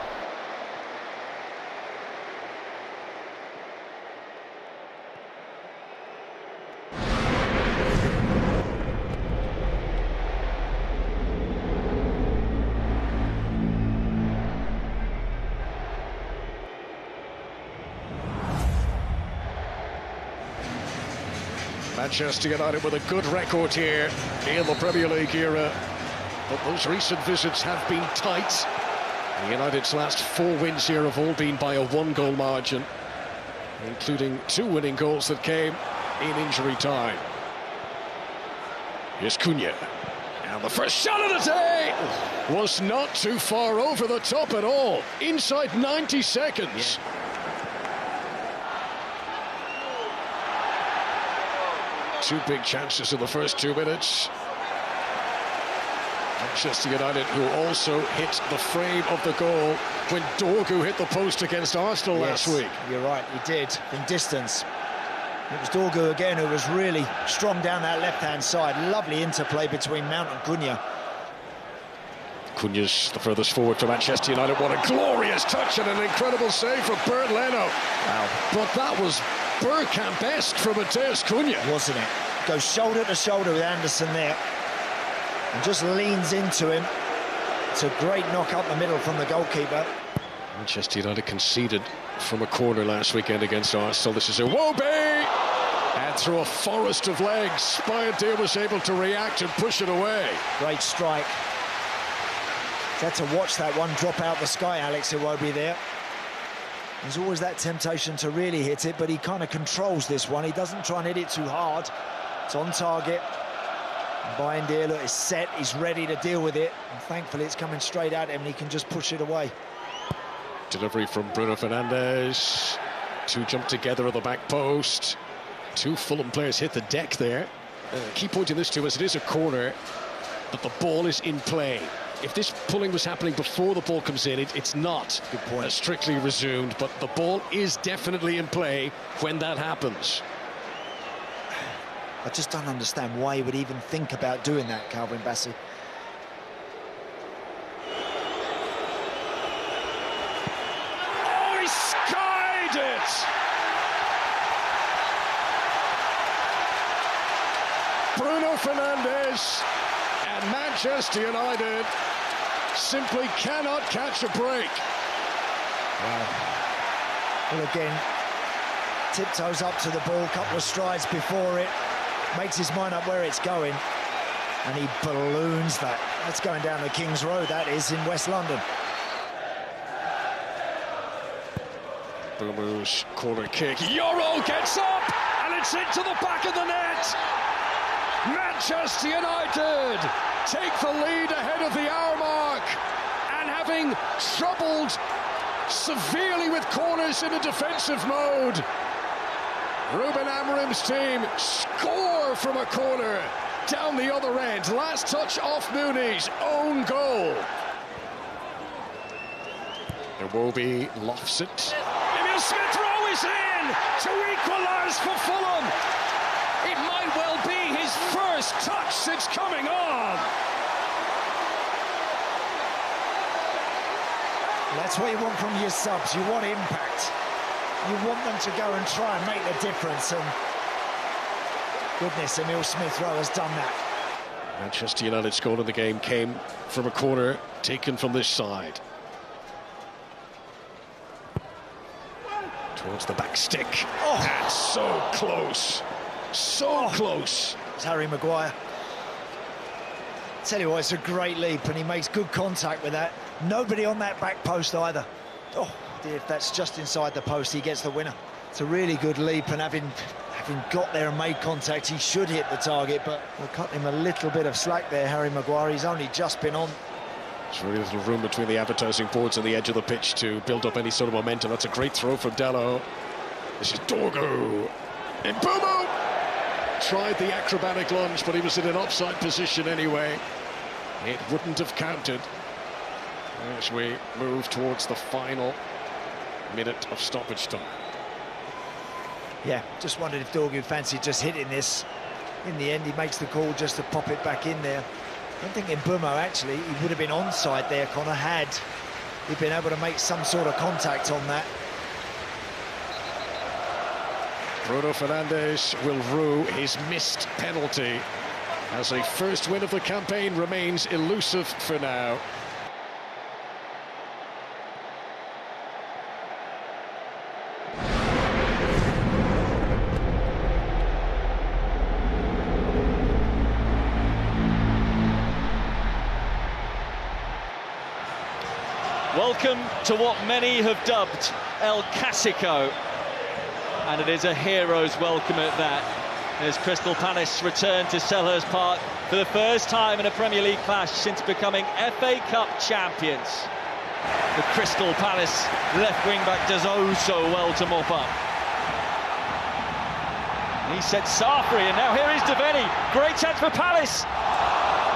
Manchester United with a good record here in the Premier League era, but those recent visits have been tight. United's last 4 wins here have all been by a 1-goal margin, including 2 winning goals that came in injury time. Here's Cunha, and the first shot of the day was not too far over the top at all, inside 90 seconds. Yeah. Two big chances in the first 2 minutes. Manchester United, who also hit the frame of the goal when Dorgu hit the post against Arsenal last week. You're right, he did, from distance. It was Dorgu again who was really strong down that left-hand side. Lovely interplay between Mount and Cunha. Cunha's the furthest forward for Manchester United. What a glorious touch and an incredible save from Bernd Leno. Wow. But that was Bergkamp-esque from Matheus Cunha. Wasn't it? Goes shoulder to shoulder with Anderson there. And just leans into him. It's a great knock up the middle from the goalkeeper. Manchester United conceded from a corner last weekend against Arsenal. This is Iwobi! And through a forest of legs, Bayern was able to react and push it away. Great strike. Had to watch that one drop out the sky, Alex Iwobi there. There's always that temptation to really hit it, but he kind of controls this one. He doesn't try and hit it too hard. It's on target. Bayern is set, he's ready to deal with it. And thankfully it's coming straight at him and he can just push it away. Delivery from Bruno Fernandes. 2 jump together at the back post. 2 Fulham players hit the deck there. Key point in this too, as it is a corner, that the ball is in play. If this pulling was happening before the ball comes in, it's not strictly resumed, but the ball is definitely in play when that happens. I just don't understand why he would even think about doing that, Calvin Bassey. Oh, he skied it! Bruno Fernandes and Manchester United simply cannot catch a break. Wow. Well, again, tiptoes up to the ball, couple of strides before it, makes his mind up where it's going, and he balloons that. That's going down the King's Road, that is, in West London. Boumou's corner kick. Yoro gets up, and it's into the back of the net. Manchester United take the lead ahead of the hour mark, and having struggled severely with corners in a defensive mode, Ruben Amorim's team score from a corner down the other end. Last touch off Mooney's own goal. Iwobi lofts it. Emil Smith-Rowe is in to equalise for Fulham. It might well be his first touch since coming on. That's what you want from your subs. You want impact. You want them to go and try and make the difference, and goodness, Emil Smith-Rowe has done that. Manchester United's goal in the game came from a corner taken from this side. Towards the back stick. Oh, and so close. So close. It's Harry Maguire. Tell you what, it's a great leap, and he makes good contact with that. Nobody on that back post either. Oh, if that's just inside the post, he gets the winner. It's a really good leap, and having got there and made contact, he should hit the target, but we'll cut him a little bit of slack there, Harry Maguire. He's only just been on. There's very little room between the advertising boards and the edge of the pitch to build up any sort of momentum. That's a great throw from Dalot. This is Dorgu. And Mbeumo tried the acrobatic lunge, but he was in an offside position anyway. It wouldn't have counted. As we move towards the final minute of stoppage time. Yeah, just wondered if Dorgu fancied just hitting this. In the end, he makes the call just to pop it back in there. I don't think in Mbeumo, actually, he would have been onside there, Connor, had he'd been able to make some sort of contact on that. Bruno Fernandes will rue his missed penalty as a first win of the campaign remains elusive for now. Welcome to what many have dubbed El Clasico, and it is a hero's welcome at that, as Crystal Palace return to Selhurst Park for the first time in a Premier League clash since becoming FA Cup champions. The Crystal Palace left wing-back does oh so well to mop up. He set Sarr free, and now here is Devaney. Great chance for Palace.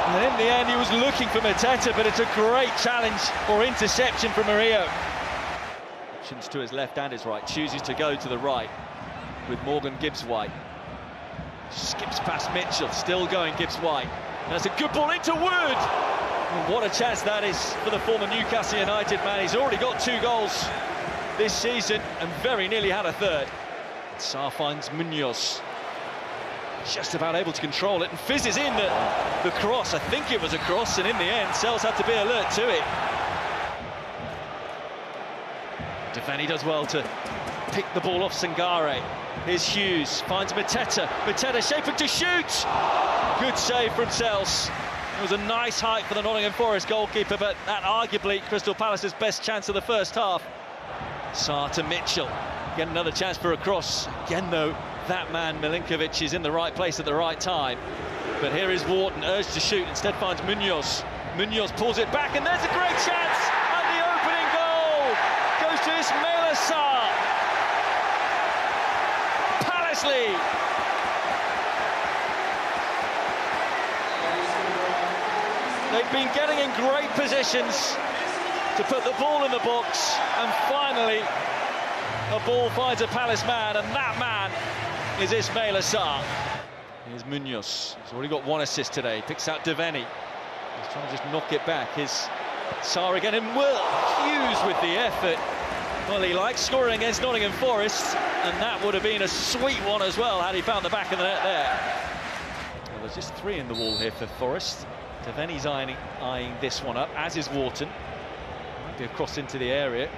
And in the end, he was looking for Mateta, but it's a great challenge or interception from Murillo. Options to his left and his right, chooses to go to the right with Morgan Gibbs-White. Skips past Mitchell, still going Gibbs-White. And that's a good ball into Wood. And what a chance that is for the former Newcastle United man. He's already got 2 goals this season and very nearly had a third. Sarr finds Munoz. Just about able to control it and fizzes in the cross. I think it was a cross, and in the end, Sels had to be alert to it. Devaney does well to pick the ball off Sangare. Here's Hughes, finds Mateta. Mateta shaping to shoot. Good save from Sels. It was a nice height for the Nottingham Forest goalkeeper, but that arguably Crystal Palace's best chance of the first half. Sarr to Mitchell. Again, another chance for a cross. Again, though, that man, Milinkovic, is in the right place at the right time. But here is Wharton, urged to shoot, instead finds Munoz. Munoz pulls it back, and there's a great chance! And the opening goal goes to Ismaila Sarr. Palace lead. They've been getting in great positions to put the ball in the box, and finally a ball finds a Palace man, and that man is Ismaila Sarr. Here's Munoz. He's already got 1 assist today. Picks out Devaney. He's trying to just knock it back. Here's Sarr again, and Hughes with the effort. Well, he likes scoring against Nottingham Forest, and that would have been a sweet one as well had he found the back of the net there. Well, there's just 3 in the wall here for Forest. Devaney's eyeing this one up, as is Wharton. Might be a cross into the area.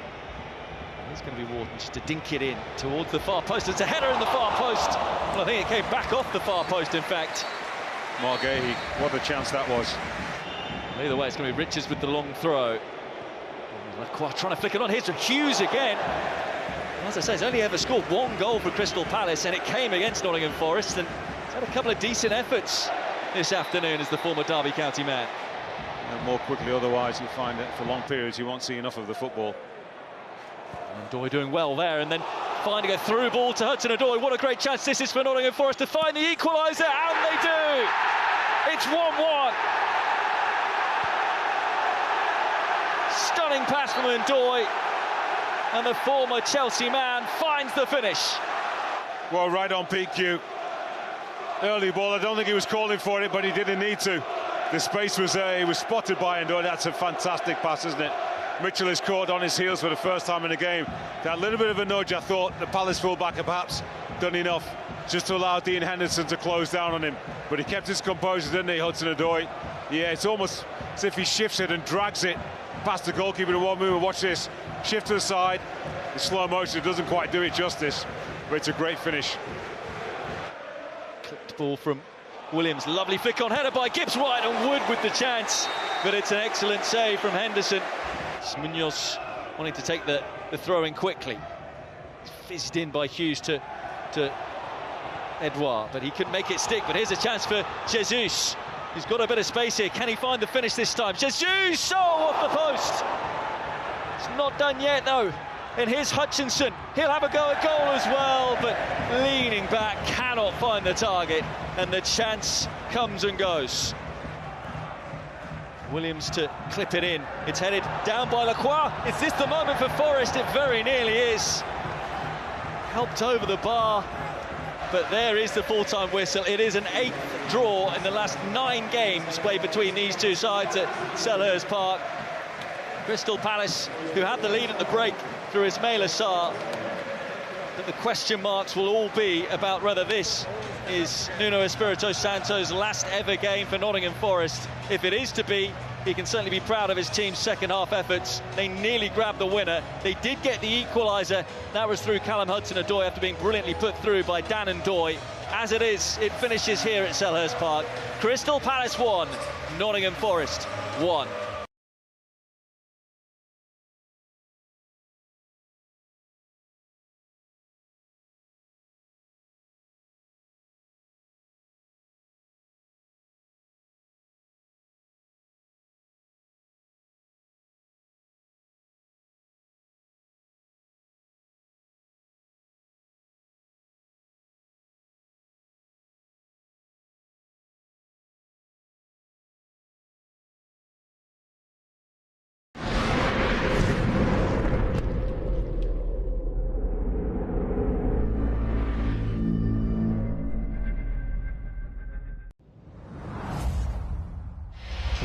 It's going to be Wharton just to dink it in towards the far post. It's a header in the far post. Well, I think it came back off the far post, in fact. Margay, what a chance that was. Either way, it's going to be Richards with the long throw. Lacroix trying to flick it on. Here's Hughes again. As I say, he's only ever scored 1 goal for Crystal Palace, and it came against Nottingham Forest, and he's had a couple of decent efforts this afternoon as the former Derby County man. And more quickly, otherwise you find that for long periods you won't see enough of the football. Odoi doing well there, and then finding a through ball to Hudson-Odoi. What a great chance this is for Nottingham Forest to find the equaliser, and they do! It's 1-1. Stunning pass from Odoi, and the former Chelsea man finds the finish. Well, right on PQ. Early ball, I don't think he was calling for it, but he didn't need to. The space was there, he was spotted by Odoi. That's a fantastic pass, isn't it? Mitchell is caught on his heels for the first time in the game. That little bit of a nudge, I thought the Palace fullback had perhaps done enough just to allow Dean Henderson to close down on him. But he kept his composure, didn't he, Hudson-Odoi? Yeah, it's almost as if he shifts it and drags it past the goalkeeper in one move. Watch this, shift to the side. In slow motion, it doesn't quite do it justice, but it's a great finish. Clipped ball from Williams, lovely flick on, header by Gibbs-White, and Wood with the chance. But it's an excellent save from Henderson. Munoz wanting to take the throw in quickly. It's fizzed in by Hughes to Edouard, but he couldn't make it stick. But here's a chance for Jesus. He's got a bit of space here. Can he find the finish this time? Jesus! Oh, off the post! It's not done yet, though. And here's Hutchinson. He'll have a go at goal as well, but leaning back, cannot find the target. And the chance comes and goes. Williams to clip it in. It's headed down by Lacroix. Is this the moment for Forest? It very nearly is. Helped over the bar, but there is the full-time whistle. It is an 8th draw in the last 9 games played between these two sides at Selhurst Park. Crystal Palace, who had the lead at the break through Ismaila Sarr. But the question marks will all be about whether this is Nuno Espirito Santo's last ever game for Nottingham Forest. If it is to be, he can certainly be proud of his team's second half efforts. They nearly grabbed the winner. They did get the equaliser. That was through Callum Hudson-Odoi after being brilliantly put through by Dan N'Doye. As it is, it finishes here at Selhurst Park. Crystal Palace 1, Nottingham Forest 1.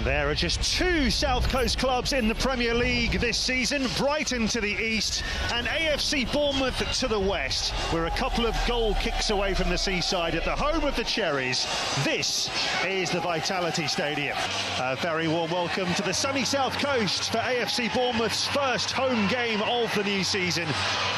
There are just two South Coast clubs in the Premier League this season, Brighton to the east and AFC Bournemouth to the west. We're a couple of goal kicks away from the seaside at the home of the Cherries. This is the Vitality Stadium. A very warm welcome to the sunny South Coast for AFC Bournemouth's first home game of the new season.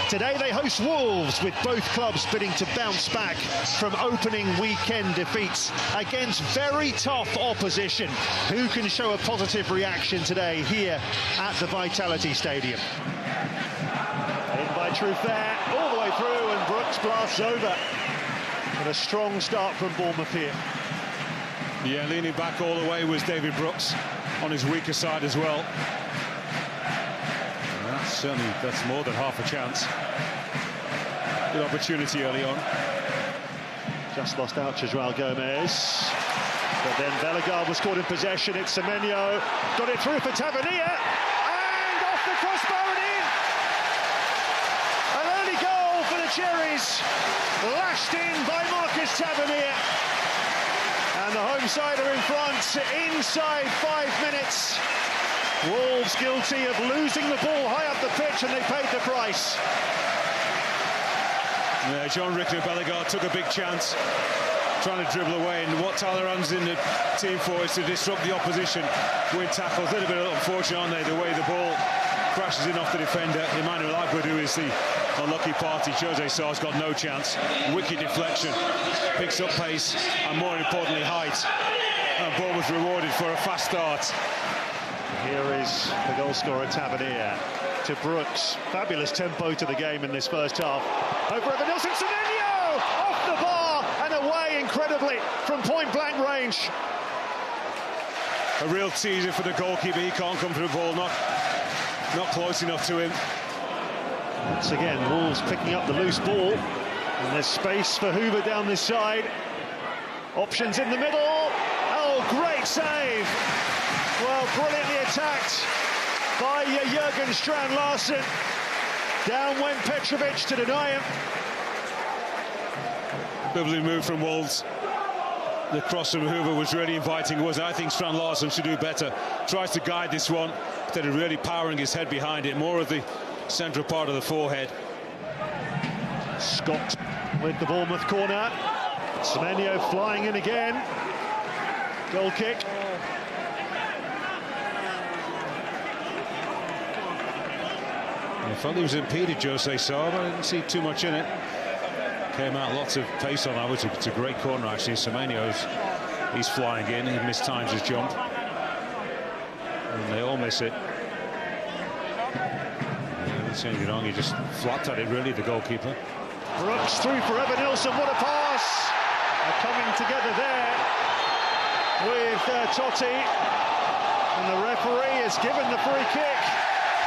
Today they host Wolves, with both clubs bidding to bounce back from opening weekend defeats against very tough opposition. Who can show a positive reaction today here at the Vitality Stadium? In by Truffert, all the way through, and Brooks blasts over. And a strong start from Bournemouth here. Yeah, leaning back all the way was David Brooks on his weaker side as well. That's more than half a chance. Good opportunity early on. Just lost out to João Gomes. But then Bellegarde was caught in possession. It's Semenyo. Got it through for Tavernier. And off the crossbar and in. An early goal for the Cherries. Lashed in by Marcus Tavernier. And the home side are in front inside 5 minutes. Wolves guilty of losing the ball high up the pitch, and they paid the price. Yeah, Jean-Rico Bellegarde took a big chance, trying to dribble away, and what Tyler Adams in the team for is to disrupt the opposition. Win tackles, a little bit unfortunate, aren't they, the way the ball crashes in off the defender. Emmanuel Agbadou is the unlucky party. Jose Sarr's got no chance. Wicked deflection, picks up pace, and more importantly, height. And Bournemouth rewarded for a fast start. Here is the goal scorer Tavernier to Brooks. Fabulous tempo to the game in this first half. Over Evanilson, Semenyo off the bar and away incredibly from point-blank range. A real teaser for the goalkeeper. He can't come through the ball, not close enough to him. Once again, Wolves picking up the loose ball, and there's space for Hoover down this side. Options in the middle. Oh, great save! Well, brilliantly attacked by Jurgen Strand Larsen. Down went Petrovic to deny him. Lovely move from Wolves. The cross from Hoover was really inviting, wasn't it? I think Strand Larsen should do better. Tries to guide this one instead of really powering his head behind it. More of the central part of the forehead. Scott with the Bournemouth corner. Semenyo flying in again. Goal kick. I felt he was impeded, Jose Sarr, but I didn't see too much in it. Came out lots of pace on that, which it's a great corner actually. Semenyo's, he's flying in, he mistimes his jump. And they all miss it. Didn't see anything wrong, he just flapped at it really, the goalkeeper. Brooks through for Evanilson, what a pass! Coming together there with Totti. And the referee has given the free kick.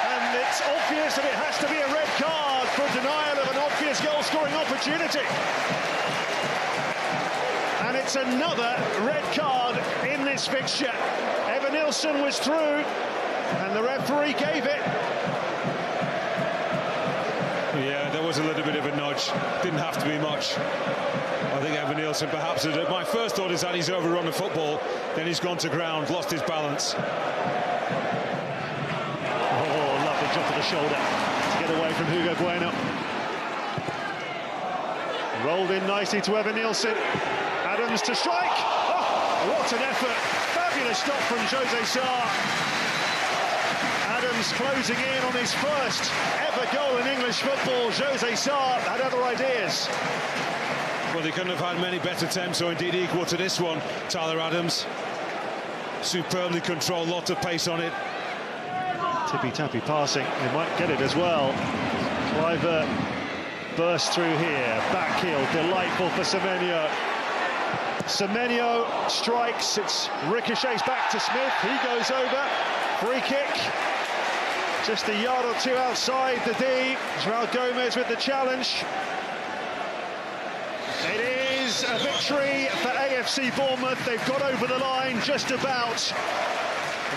And it's obvious that it has to be a red card for denial of an obvious goal-scoring opportunity. And it's another red card in this fixture. Evanilson was through, and the referee gave it. Yeah, there was a little bit of a nudge. Didn't have to be much. I think Evanilson perhaps... My first thought is that he's overrun the football, then he's gone to ground, lost his balance. shoulder to get away from Hugo Bueno. Rolled in nicely to Evan Nielsen. Adams to strike. Oh, what an effort. Fabulous stop from Jose Sarr. Adams closing in on his first ever goal in English football. Jose Sarr had other ideas. Well, they couldn't have had many better attempts, or indeed equal to this one. Tyler Adams, superbly controlled, lots of pace on it. Tippy-tappy passing, they might get it as well. Kluivert bursts through here, back heel, delightful for Semenyo. Semenyo strikes, it's ricochets back to Smith, he goes over, free kick. Just a yard or two outside the D. João Gomez with the challenge. It is a victory for AFC Bournemouth. They've got over the line just about,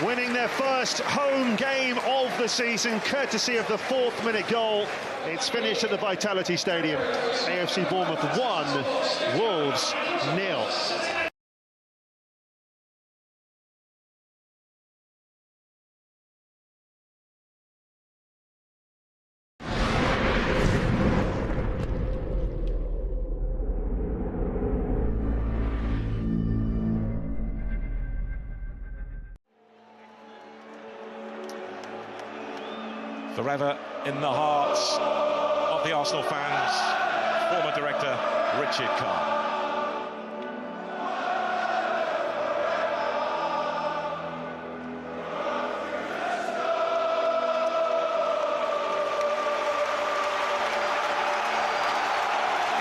winning their first home game of the season, courtesy of the 4th-minute goal. It's finished at the Vitality Stadium. AFC Bournemouth 1, Wolves 0. Forever in the hearts of the Arsenal fans, former director Richard Carr.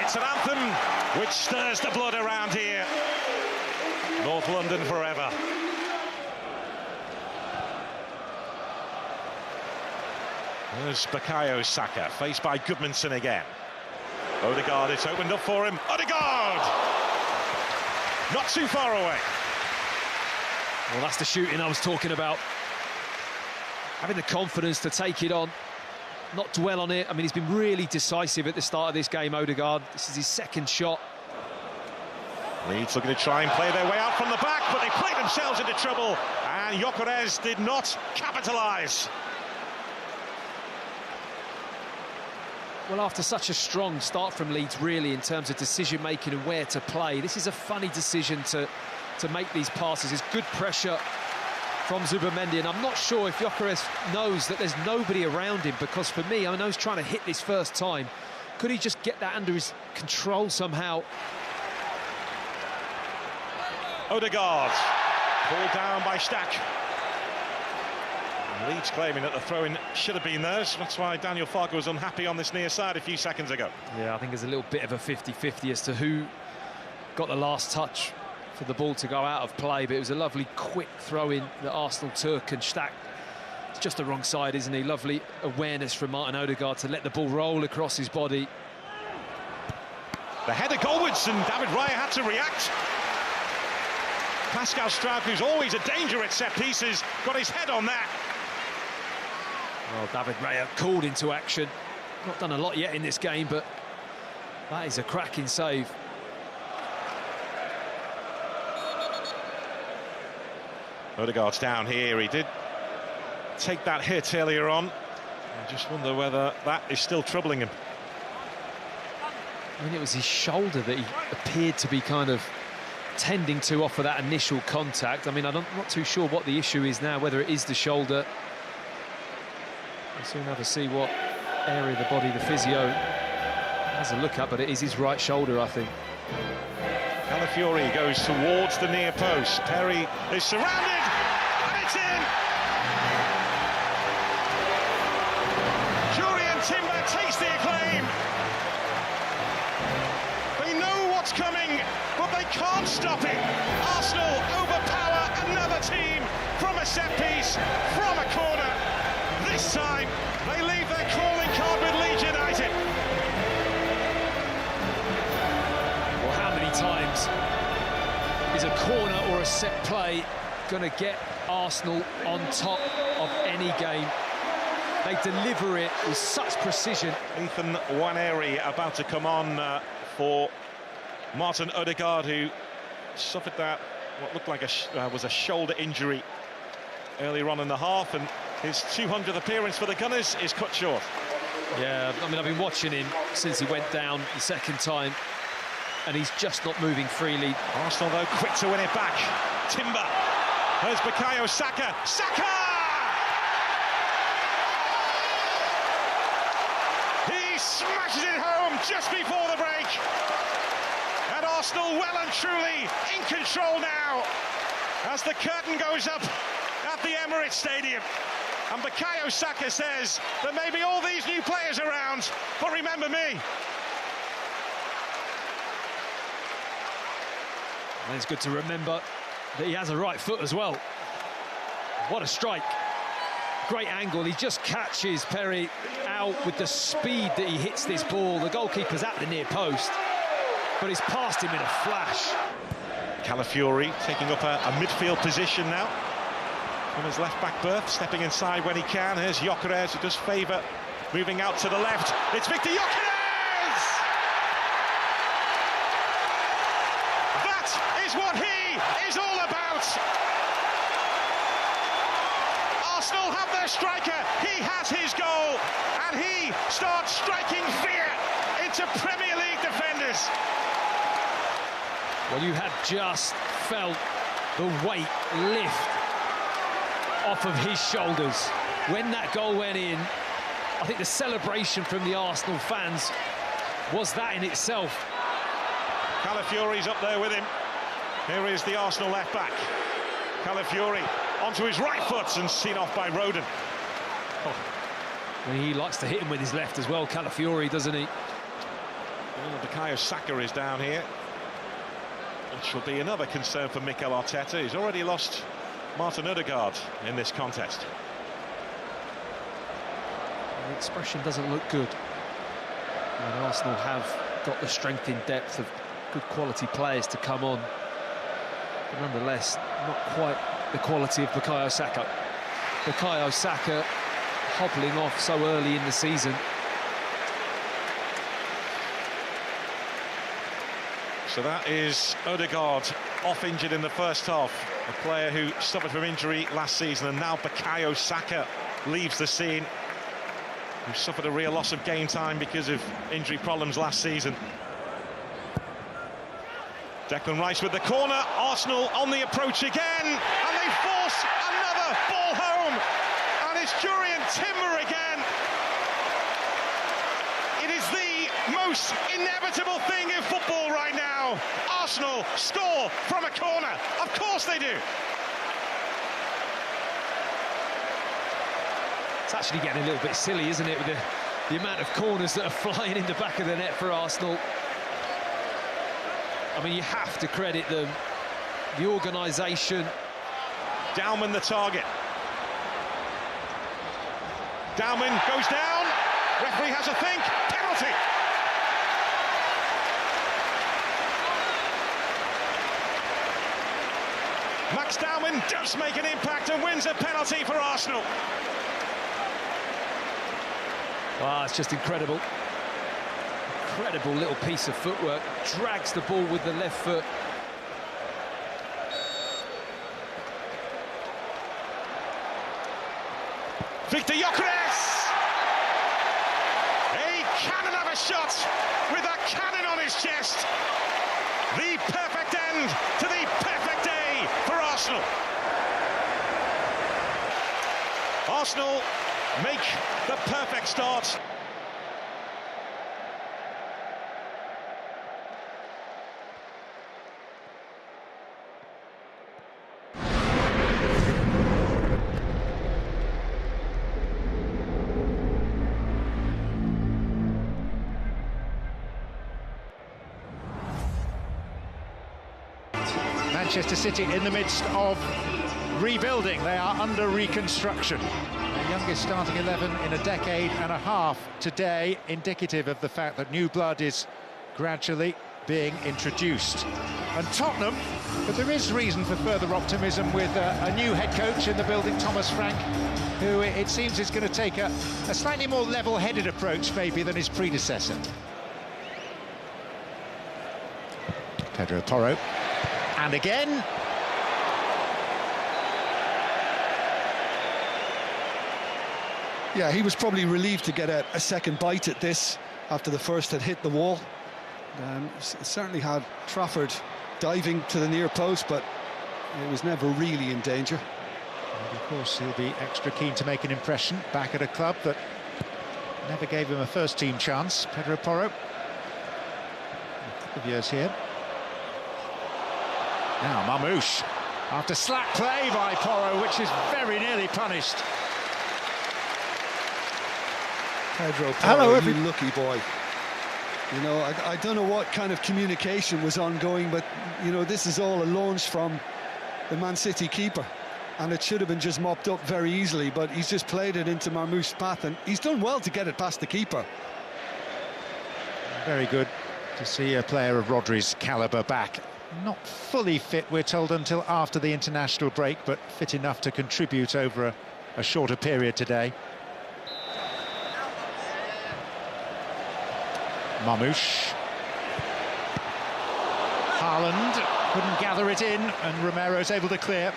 It's an anthem which stirs the blood around here. North London forever. There's Bukayo Saka, faced by Goodmanson again. Odegaard, it's opened up for him. Odegaard! Not too far away. Well, that's the shooting I was talking about. Having the confidence to take it on, not dwell on it. I mean, he's been really decisive at the start of this game, Odegaard. This is his 2nd shot. Leeds looking to try and play their way out from the back, but they played themselves into trouble, and Gyökeres did not capitalise. Well, after such a strong start from Leeds, really, in terms of decision-making and where to play, this is a funny decision to make these passes. It's good pressure from Zubimendi, and I'm not sure if Gyökeres knows that there's nobody around him, because for me, I know he's trying to hit this first time. Could he just get that under his control somehow? Odegaard, pulled down by Stack. Leeds claiming that the throw-in should have been theirs. That's why Daniel Farke was unhappy on this near side a few seconds ago. Yeah, I think there's a little bit of a 50-50 as to who got the last touch for the ball to go out of play, but it was a lovely quick throw-in that Arsenal took, and Stack, it's just the wrong side, isn't he? Lovely awareness from Martin Odegaard to let the ball roll across his body. The header goalwards, and David Raya had to react. Pascal Struijk, who's always a danger at set pieces, got his head on that. Well, David Raya called into action. Not done a lot yet in this game, but that is a cracking save. Odegaard's down here. He did take that hit earlier on. I just wonder whether that is still troubling him. I mean, it was his shoulder that he appeared to be kind of tending to offer that initial contact. I mean, I'm not too sure what the issue is now, whether it is the shoulder. We'll soon have to see what area of the body the physio has a look at, but it is his right shoulder, I think. Calafiori goes towards the near post. Perry is surrounded, and it's in! Jurrien Timber takes the acclaim. They know what's coming, but they can't stop it. Arsenal overpower another team from a set piece, from a corner. This time, they leave their calling card with Leeds United. Well, how many times is a corner or a set play going to get Arsenal on top of any game? They deliver it with such precision. Ethan Nwaneri about to come on for Martin Odegaard, who suffered that, what looked like was a shoulder injury earlier on in the half, and His 200th appearance for the Gunners is cut short. Yeah, I mean, I've been watching him since he went down the second time, and he's just not moving freely. Arsenal, though, quick to win it back. Timber. There's Bukayo Saka. Saka! He smashes it home just before the break. And Arsenal well and truly in control now as the curtain goes up at the Emirates Stadium. And Bukayo Saka says there may be all these new players around, but remember me. And it's good to remember that he has a right foot as well. What a strike. Great angle. He just catches Perry out with the speed that he hits this ball. The goalkeeper's at the near post, but he's past him in a flash. Calafiori taking up a midfield position now from his left-back berth, stepping inside when he can. Here's Gyökeres, who does favour moving out to the left. It's Victor Gyökeres! That is what he is all about. Arsenal have their striker, he has his goal, and he starts striking fear into Premier League defenders. Well, you had just felt the weight lift off of his shoulders when that goal went in. I think the celebration from the Arsenal fans was that in itself. Calafiori's up there with him. Here is the Arsenal left-back. Calafiori onto his right foot and seen off by Rodon. Oh. And he likes to hit him with his left as well, Calafiori, doesn't he? Well, Bukayo Saka is down here. Which will be another concern for Mikel Arteta. He's already lost Martin Odegaard in this contest. The expression doesn't look good. And Arsenal have got the strength in depth of good quality players to come on. But nonetheless, not quite the quality of Bukayo Saka. Bukayo Saka hobbling off so early in the season. So that is Odegaard off injured in the first half. A player who suffered from injury last season, and now Bukayo Saka leaves the scene, who suffered a real loss of game time because of injury problems last season. Declan Rice with the corner. Arsenal on the approach again, and they force another ball home, and it's Jurrien Timber again. It is the most inevitable thing in football right now. Arsenal score from a corner. Of course they do. It's actually getting a little bit silly, isn't it, with the amount of corners that are flying in the back of the net for Arsenal. I mean, you have to credit them, the organisation. Dauman the target. Dauman goes down. Referee has a think. Penalty. Max Dauman does make an impact and wins a penalty for Arsenal. Ah, it's just incredible. Incredible little piece of footwork. Drags the ball with the left foot. Victor Gyökeres! A cannon of a shot with a cannon on his chest. The perfect end to the perfect day for Arsenal. Arsenal make the perfect start. Manchester City in the midst of rebuilding. They are under reconstruction. The youngest starting 11 in a decade and a half today, indicative of the fact that new blood is gradually being introduced. And Tottenham, but there is reason for further optimism with a new head coach in the building, Thomas Frank, who it seems is going to take a slightly more level-headed approach maybe than his predecessor. Pedro Porro. And again. Yeah, he was probably relieved to get a second bite at this after the first had hit the wall. Certainly had Trafford diving to the near post, but it was never really in danger. And of course, he'll be extra keen to make an impression back at a club that never gave him a first-team chance. Pedro Porro, a couple of years here. Now Marmoush, after slack play by Porro, which is very nearly punished. Pedro Porro, you lucky boy. You know, I don't know what kind of communication was ongoing, but, you know, this is all a launch from the Man City keeper. And it should have been just mopped up very easily, but he's just played it into Marmoush's path, and he's done well to get it past the keeper. Very good to see a player of Rodri's calibre back. Not fully fit, we're told, until after the international break, but fit enough to contribute over a shorter period today. Marmoush. Haaland couldn't gather it in, and Romero's able to clear.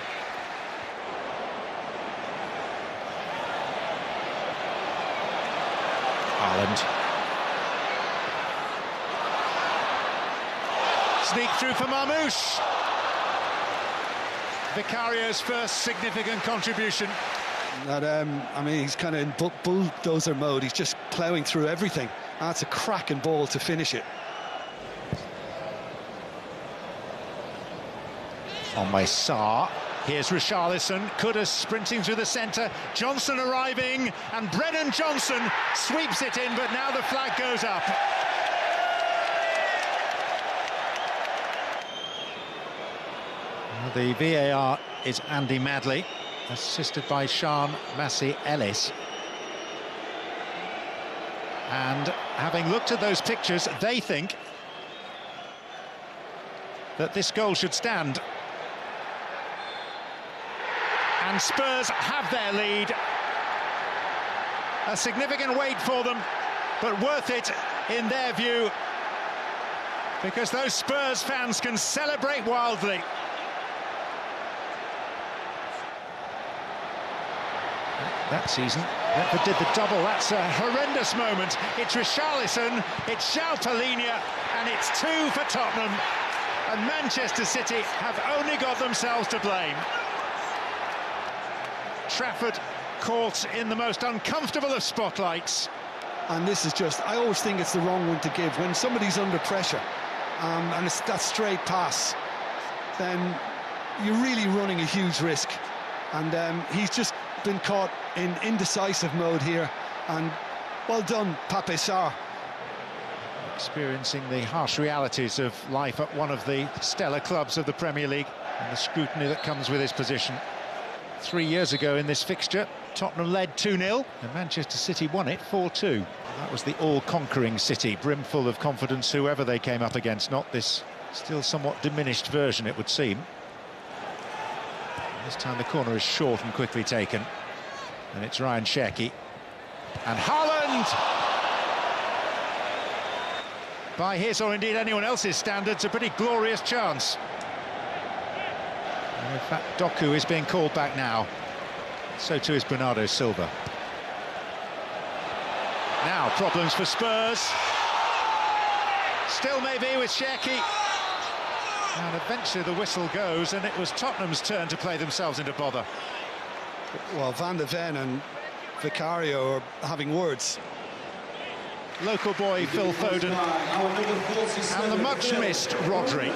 Haaland. Sneak through for Marmoush. Vicario's first significant contribution. That, I mean, he's kind of in bulldozer mode. He's just ploughing through everything. That's a cracking ball to finish it. Onway Sarr. Here's Richarlison. Kudus sprinting through the centre. Johnson arriving, and Brennan Johnson sweeps it in, but now the flag goes up. The VAR is Andy Madley, assisted by Sean Massey Ellis. And having looked at those pictures, they think that this goal should stand. And Spurs have their lead. A significant wait for them, but worth it in their view, because those Spurs fans can celebrate wildly. That season, Brentford did the double. That's a horrendous moment. It's Richarlison, it's João Palhinha, and it's 2 for Tottenham. And Manchester City have only got themselves to blame. Trafford caught in the most uncomfortable of spotlights. And this is just, I always think it's the wrong one to give. When somebody's under pressure, and it's that straight pass, then you're really running a huge risk. And he's just been caught in indecisive mode here, and well done, Pape Sarr. Experiencing the harsh realities of life at one of the stellar clubs of the Premier League and the scrutiny that comes with his position. 3 years ago in this fixture, Tottenham led 2-0 and Manchester City won it 4-2. That was the all-conquering City, brimful of confidence whoever they came up against, not this still somewhat diminished version, it would seem. This time the corner is short and quickly taken, and it's Ryan Cherki. And Haaland! By his, or indeed anyone else's standards, a pretty glorious chance. And in fact, Doku is being called back now. So too is Bernardo Silva. Now, problems for Spurs. Still maybe with Cherki. And eventually the whistle goes, and it was Tottenham's turn to play themselves into bother. Well, Van de Ven and Vicario are having words. Local boy Phil Foden and the much-missed Rodri.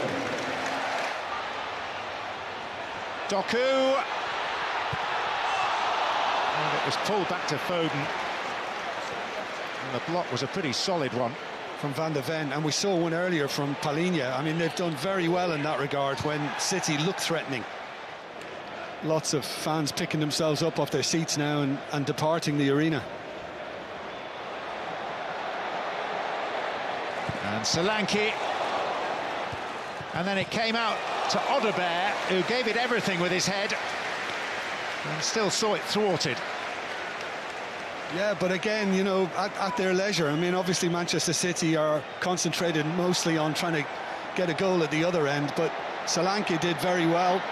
Doku. And it was pulled back to Foden. And the block was a pretty solid one from Van de Ven, and we saw one earlier from Palhinha. I mean, they've done very well in that regard when City look threatening. Lots of fans picking themselves up off their seats now and departing the arena. And Solanke. And then it came out to Odegaard, who gave it everything with his head and still saw it thwarted. Yeah, but again, you know, at their leisure. I mean, obviously Manchester City are concentrated mostly on trying to get a goal at the other end, but Solanke did very well.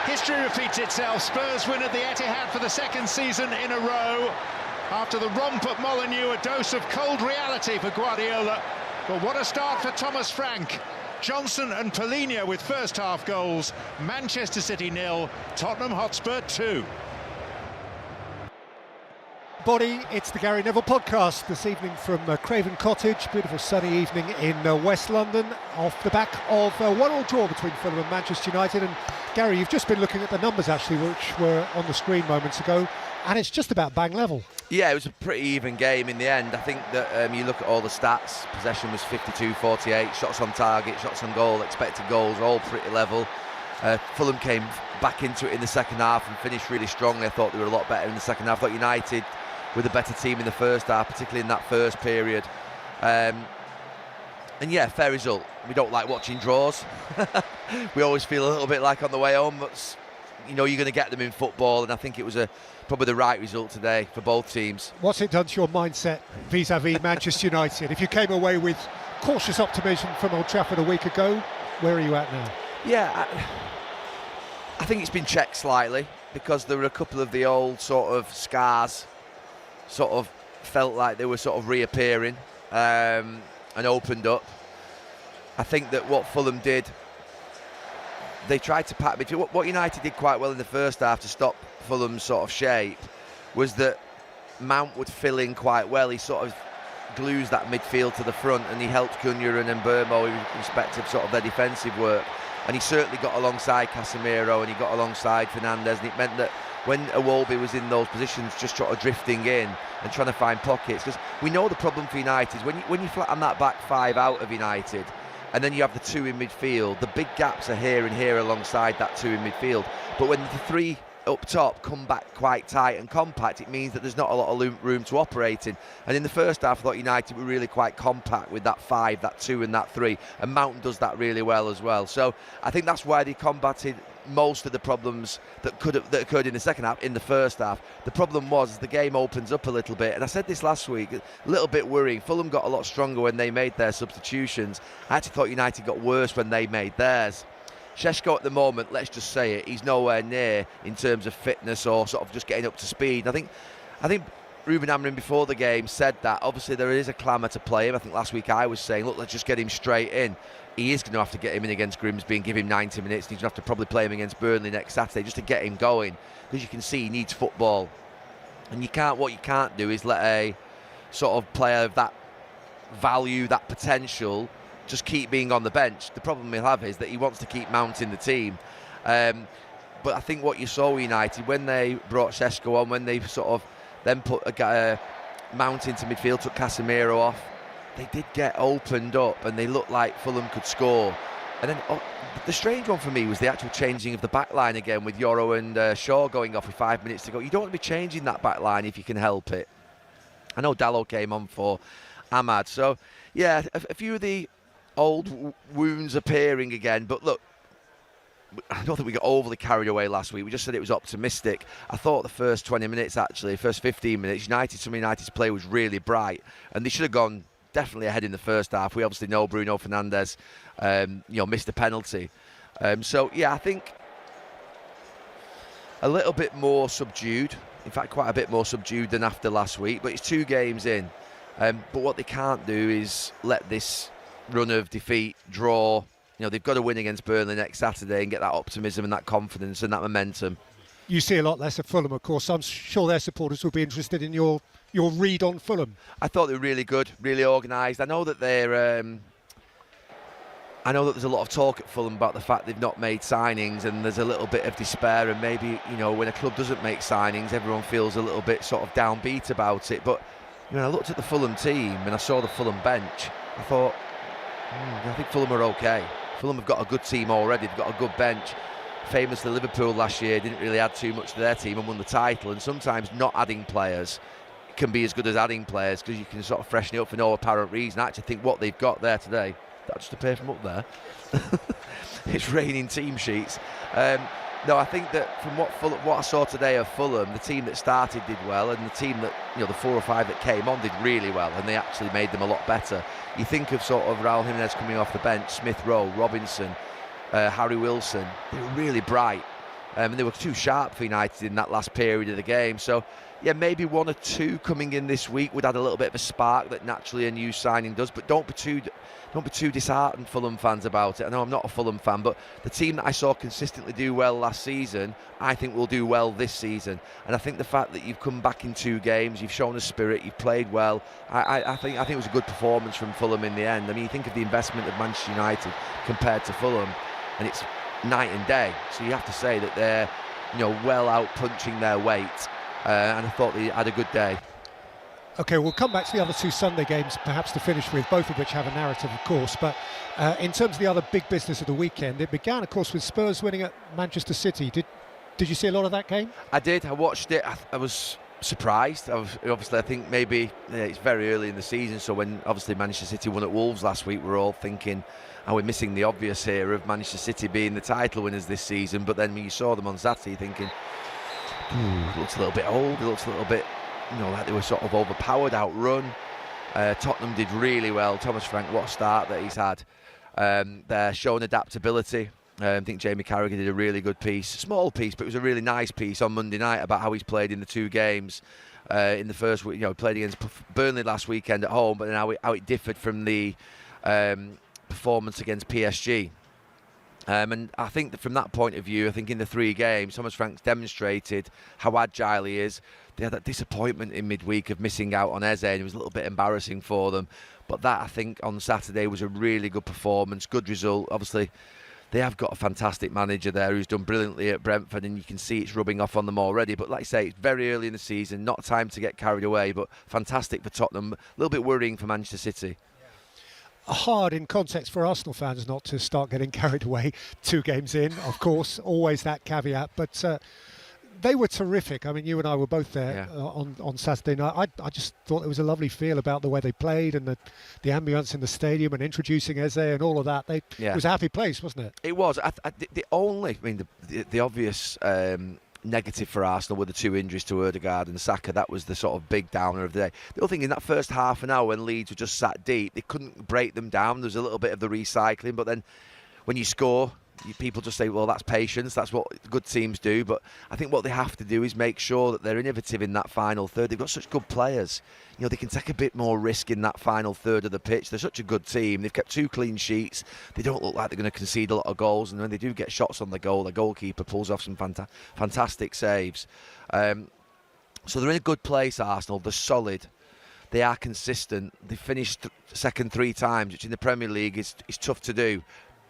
History repeats itself. Spurs win at the Etihad for the second season in a row. After the romp at Molineux, a dose of cold reality for Guardiola. But what a start for Thomas Frank. Johnson and Paulinho with first half goals. Manchester City 0, Tottenham Hotspur 2. Body, it's the Gary Neville podcast this evening from Craven Cottage. Beautiful sunny evening in West London, off the back of a 1-1 draw between Fulham and Manchester United. And Gary, you've just been looking at the numbers actually, which were on the screen moments ago, and it's just about bang level. Yeah, it was a pretty even game in the end. I think that you look at all the stats, possession was 52-48, shots on target, shots on goal, expected goals, all pretty level. Fulham came back into it in the second half and finished really strongly. I thought they were a lot better in the second half. I thought United were the better team in the first half, particularly in that first period. And yeah, fair result. We don't like watching draws. We always feel a little bit like on the way home, but you know you're going to get them in football, and I think it was probably the right result today for both teams. What's it done to your mindset vis-a-vis Manchester United? If you came away with cautious optimism from Old Trafford a week ago, where are you at now? Yeah, I think it's been checked slightly, because there were a couple of the old sort of scars sort of felt like they were sort of reappearing and opened up. I think that what Fulham did, they tried to pack between. What United did quite well in the first half to stop Fulham's sort of shape was that Mount would fill in quite well. He sort of glues that midfield to the front, and he helped Cunha and Mbeumo in respect of sort of their defensive work. And he certainly got alongside Casemiro, and he got alongside Fernandes, and it meant that when Iwobi was in those positions, just sort of drifting in and trying to find pockets, because we know the problem for United is when you flatten that back five out of United, and then you have the two in midfield, the big gaps are here and here alongside that two in midfield. But when the three up top come back quite tight and compact, it means that there's not a lot of room to operate in. And in the first half, I thought United were really quite compact with that five, that two and that three, and Mountain does that really well as well. So I think that's why they combated most of the problems that occurred in the second half in the first half. The problem was the game opens up a little bit, and I said this last week, a little bit worrying. Fulham got a lot stronger when they made their substitutions. I actually thought United got worse when they made theirs. Šeško at the moment, let's just say it, he's nowhere near in terms of fitness or sort of just getting up to speed. I think Ruben Amorim before the game said that obviously there is a clamour to play him. I think last week I was saying, look, let's just get him straight in. He is going to have to get him in against Grimsby and give him 90 minutes. He's going to have to probably play him against Burnley next Saturday just to get him going, because you can see he needs football. And what you can't do is let a sort of player of that value, that potential, just keep being on the bench. The problem he'll have is that he wants to keep mounting the team. But I think what you saw with United, when they brought Šeško on, when they sort of then put a Mount into midfield, took Casemiro off, they did get opened up and they looked like Fulham could score. And then the strange one for me was the actual changing of the back line again, with Yoro and Shaw going off with 5 minutes to go. You don't want to be changing that back line if you can help it. I know Dalot came on for Ahmad. So, yeah, a few of the old wounds appearing again. But look, I don't think we got overly carried away last week. We just said it was optimistic. I thought the first 20 minutes, actually, first 15 minutes, some of United's play was really bright. And they should have gone definitely ahead in the first half. We obviously know Bruno Fernandes, missed a penalty. So yeah, I think a little bit more subdued. In fact, quite a bit more subdued than after last week. But it's 2 games in. But what they can't do is let this run of defeat, draw. They've got to win against Burnley next Saturday and get that optimism and that confidence and that momentum. You see a lot less of Fulham, of course. I'm sure their supporters will be interested in your read on Fulham. I thought they were really good, really organised. I know that there's a lot of talk at Fulham about the fact they've not made signings, and there's a little bit of despair, and maybe, when a club doesn't make signings, everyone feels a little bit sort of downbeat about it. But I looked at the Fulham team and I saw the Fulham bench. I thought, I think Fulham are okay. Fulham have got a good team already. They've got a good bench. Famously, Liverpool last year didn't really add too much to their team and won the title. And sometimes not adding players can be as good as adding players, because you can sort of freshen it up for no apparent reason. I actually think what they've got there today, that's just appear from up there. It's raining team sheets. No, I think that from what I saw today of Fulham, the team that started did well, and the team that, the 4 or 5 that came on did really well, and they actually made them a lot better. You think of sort of Raul Jimenez coming off the bench, Smith Rowe, Robinson, Harry Wilson. They were really bright. And they were too sharp for United in that last period of the game. So, yeah, maybe 1 or 2 coming in this week would add a little bit of a spark that naturally a new signing does. But don't be too disheartened, Fulham fans, about it. I know I'm not a Fulham fan, but the team that I saw consistently do well last season, I think will do well this season. And I think the fact that you've come back in 2 games, you've shown a spirit, you've played well. I think it was a good performance from Fulham in the end. I mean, you think of the investment of Manchester United compared to Fulham, and it's night and day. So you have to say that they're, well out punching their weight. And I thought they had a good day. OK, we'll come back to the other 2 Sunday games, perhaps to finish with, both of which have a narrative, of course. But in terms of the other big business of the weekend, it began, of course, with Spurs winning at Manchester City. Did you see a lot of that game? I did. I watched it. I was surprised. I think maybe it's very early in the season, so when obviously Manchester City won at Wolves last week, we're all thinking, are we missing the obvious here of Manchester City being the title winners this season? But then when you saw them on Saturday, thinking, it looks a little bit old, it looks a little bit, like they were sort of overpowered, outrun. Tottenham did really well. Thomas Frank, what a start that he's had. They're showing adaptability. I think Jamie Carragher did a really good piece, small piece, but it was a really nice piece on Monday night about how he's played in the 2 games. In the first week, played against Burnley last weekend at home, but then how it differed from the performance against PSG. And I think that from that point of view, I think in the 3 games, Thomas Frank's demonstrated how agile he is. They had that disappointment in midweek of missing out on Eze, and it was a little bit embarrassing for them. But that, I think, on Saturday was a really good performance, good result. Obviously, they have got a fantastic manager there who's done brilliantly at Brentford, and you can see it's rubbing off on them already. But like I say, it's very early in the season, not time to get carried away, but fantastic for Tottenham. A little bit worrying for Manchester City. Hard in context for Arsenal fans not to start getting carried away 2 games in, of course, always that caveat. But they were terrific. I mean, you and I were both there on Saturday night. I just thought there was a lovely feel about the way they played and the ambience in the stadium and introducing Eze and all of that. It was a happy place, wasn't it? It was. The obvious negative for Arsenal were the 2 injuries to Ødegaard and Saka. That was the sort of big downer of the day. The other thing, in that first half an hour when Leeds were just sat deep, they couldn't break them down. There was a little bit of the recycling, but then when you score, people just say, well, that's patience, that's what good teams do. But I think what they have to do is make sure that they're innovative in that final third. They've got such good players. They can take a bit more risk in that final third of the pitch. They're such a good team. They've kept 2 clean sheets. They don't look like they're going to concede a lot of goals. And when they do get shots on the goal, the goalkeeper pulls off some fantastic saves. So they're in a good place, Arsenal. They're solid. They are consistent. They finished second 3 times, which in the Premier League is tough to do.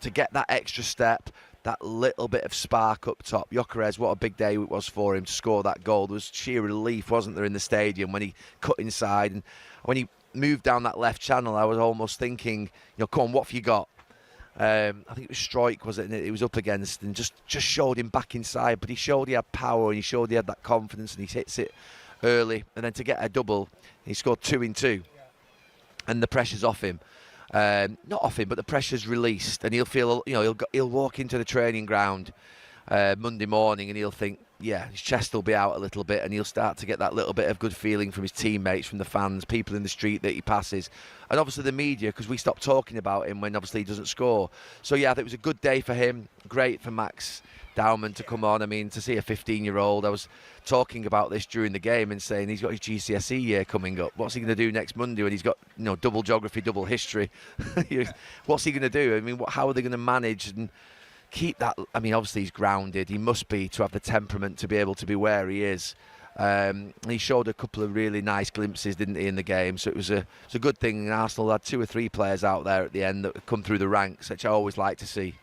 To get that extra step, that little bit of spark up top. Gyökeres, what a big day it was for him to score that goal. There was sheer relief, wasn't there, in the stadium when he cut inside. And when he moved down that left channel, I was almost thinking, come on, what have you got? I think it was Struijk, was it? And it was up against, and just showed him back inside. But he showed he had power, and he showed he had that confidence, and he hits it early. And then to get a double, he scored 2 in 2. And the pressure's off him. Not off him, but the pressure's released, and he'll feel, he'll walk into the training ground Monday morning, and he'll think, his chest will be out a little bit, and he'll start to get that little bit of good feeling from his teammates, from the fans, people in the street that he passes, and obviously the media, because we stop talking about him when obviously he doesn't score. So I think it was a good day for him. Great for Max Dowman to come on. I mean, to see a 15-year-old, I was talking about this during the game and saying he's got his GCSE year coming up. What's he going to do next Monday when he's got double geography, double history? What's he going to do? I mean, how are they going to manage and keep that? I mean, obviously he's grounded. He must be to have the temperament to be able to be where he is. He showed a couple of really nice glimpses, didn't he, in the game? So it was a good thing. Arsenal had 2 or 3 players out there at the end that come through the ranks, which I always like to see.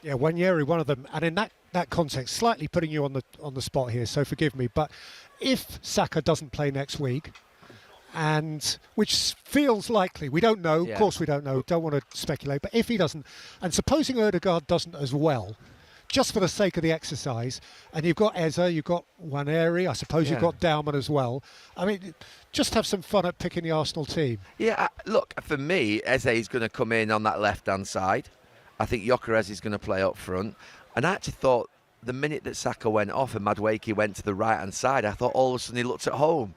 Yeah, Nwaneri, one of them. And in that context, slightly putting you on the spot here, so forgive me, but if Saka doesn't play next week, and which feels likely, we don't know, of course we don't know, don't want to speculate, but if he doesn't, and supposing Ødegaard doesn't as well, just for the sake of the exercise, and you've got Eze, you've got Nwaneri, I suppose you've got Dowman as well. I mean, just have some fun at picking the Arsenal team. Yeah, look, for me, Eze is going to come in on that left-hand side. I think Gyökeres is going to play up front. And I actually thought the minute that Saka went off and Madueke went to the right-hand side, I thought all of a sudden he looked at home.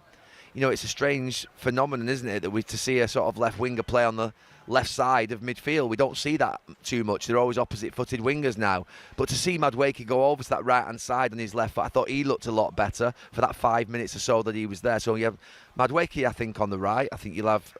it's a strange phenomenon, isn't it, that to see a sort of left winger play on the left side of midfield. We don't see that too much. They're always opposite-footed wingers now. But to see Madueke go over to that right-hand side on his left foot, I thought he looked a lot better for that 5 minutes or so that he was there. So you have Madueke, I think, on the right. I think you'll have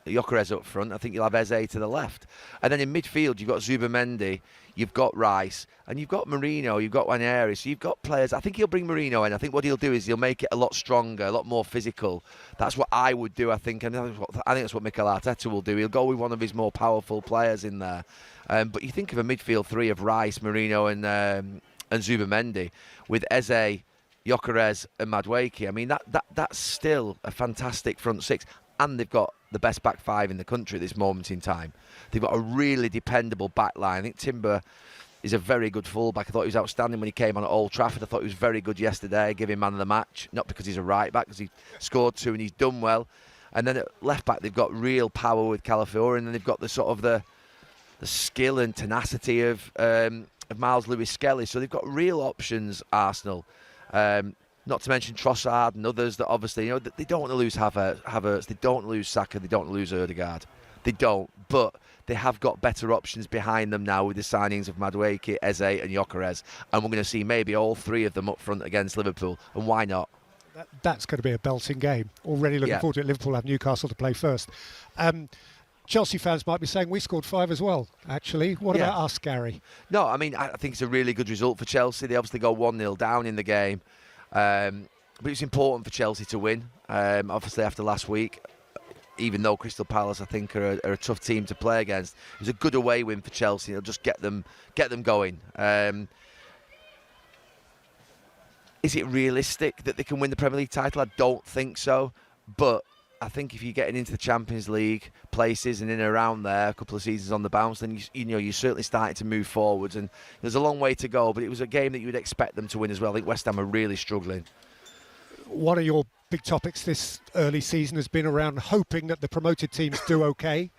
Gyökeres up front. I think you'll have Eze to the left. And then in midfield, you've got Zubamendi, you've got Rice, and you've got Merino, you've got Nwaneri. So you've got players. I think he'll bring Merino in. I think what he'll do is he'll make it a lot stronger, a lot more physical. That's what I would do, I think. And I think that's what Mikel Arteta will do. He'll go with one of his more powerful players in there. But you think of a midfield three of Rice, Merino, and Zubamendi with Eze, Gyökeres, and Madueke. I mean, that's still a fantastic front six. And they've got the best back five in the country at this moment in time. They've got a really dependable back line. I think Timber is a very good fullback. I thought he was outstanding when he came on at Old Trafford. I thought he was very good yesterday, giving man of the match. Not because he's a right back, because he scored 2 and he's done well. And then at left back, they've got real power with Calafiori, and then they've got the sort of the skill and tenacity of Miles Lewis-Skelly. So they've got real options, Arsenal. Not to mention Trossard and others that obviously, they don't want to lose Havertz, they don't lose Saka, they don't lose Ødegaard. They don't, but they have got better options behind them now with the signings of Madueke, Eze and Gyökeres. And we're going to see maybe all 3 of them up front against Liverpool. And why not? That's going to be a belting game. Already looking forward to it. Liverpool have Newcastle to play first. Chelsea fans might be saying we scored 5 as well, actually. What about us, Gary? No, I mean, I think it's a really good result for Chelsea. They obviously go 1-0 down in the game. But it's important for Chelsea to win. Obviously, after last week, even though Crystal Palace, I think, are a tough team to play against, it was a good away win for Chelsea. It'll just get them going. Is it realistic that they can win the Premier League title? I don't think so. But I think if you're getting into the Champions League places and in and around there, a couple of seasons on the bounce, then you're certainly starting to move forwards. And there's a long way to go, but it was a game that you would expect them to win as well. I think West Ham are really struggling. One of your big topics this early season has been around hoping that the promoted teams do okay,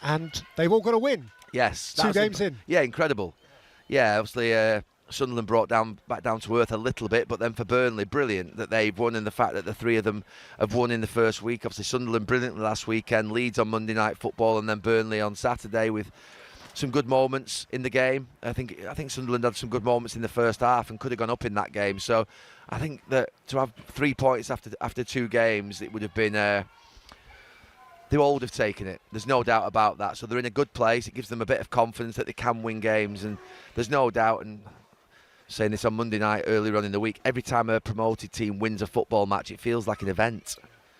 and they've all got to win. Yes. 2 games in. Yeah, incredible. Yeah, obviously Sunderland brought back down to earth a little bit, but then for Burnley, brilliant that they've won, and the fact that the 3 of them have won in the first week. Obviously Sunderland brilliantly last weekend, Leeds on Monday Night Football, and then Burnley on Saturday with some good moments in the game. I think Sunderland had some good moments in the first half and could have gone up in that game. So I think that to have 3 points after 2 games, it would have been they all would have taken it. There's no doubt about that. So they're in a good place. It gives them a bit of confidence that they can win games, and there's no doubt. And saying this on Monday night earlier on in the week, every time a promoted team wins a football match, it feels like an event.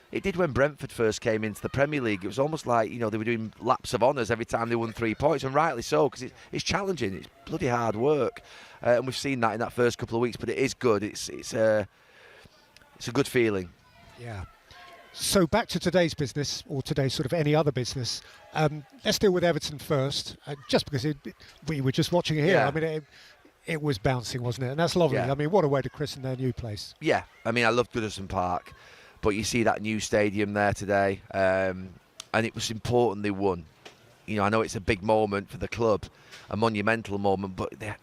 It did when Brentford first came into the Premier League. It was almost like, they were doing laps of honours every time they won 3 points, and rightly so, because it's challenging. It's bloody hard work, and we've seen that in that first couple of weeks. But it is good. It's a good feeling. Yeah. So back to today's business, or today's sort of any other business. Let's deal with Everton first, just because we were just watching it here. Yeah. I mean, it was bouncing, wasn't it? And that's lovely. Yeah. I mean, what a way to christen their new place. Yeah, I mean, I love Goodison Park, but you see that new stadium there today, and it was important they won. I know it's a big moment for the club, a monumental moment, but they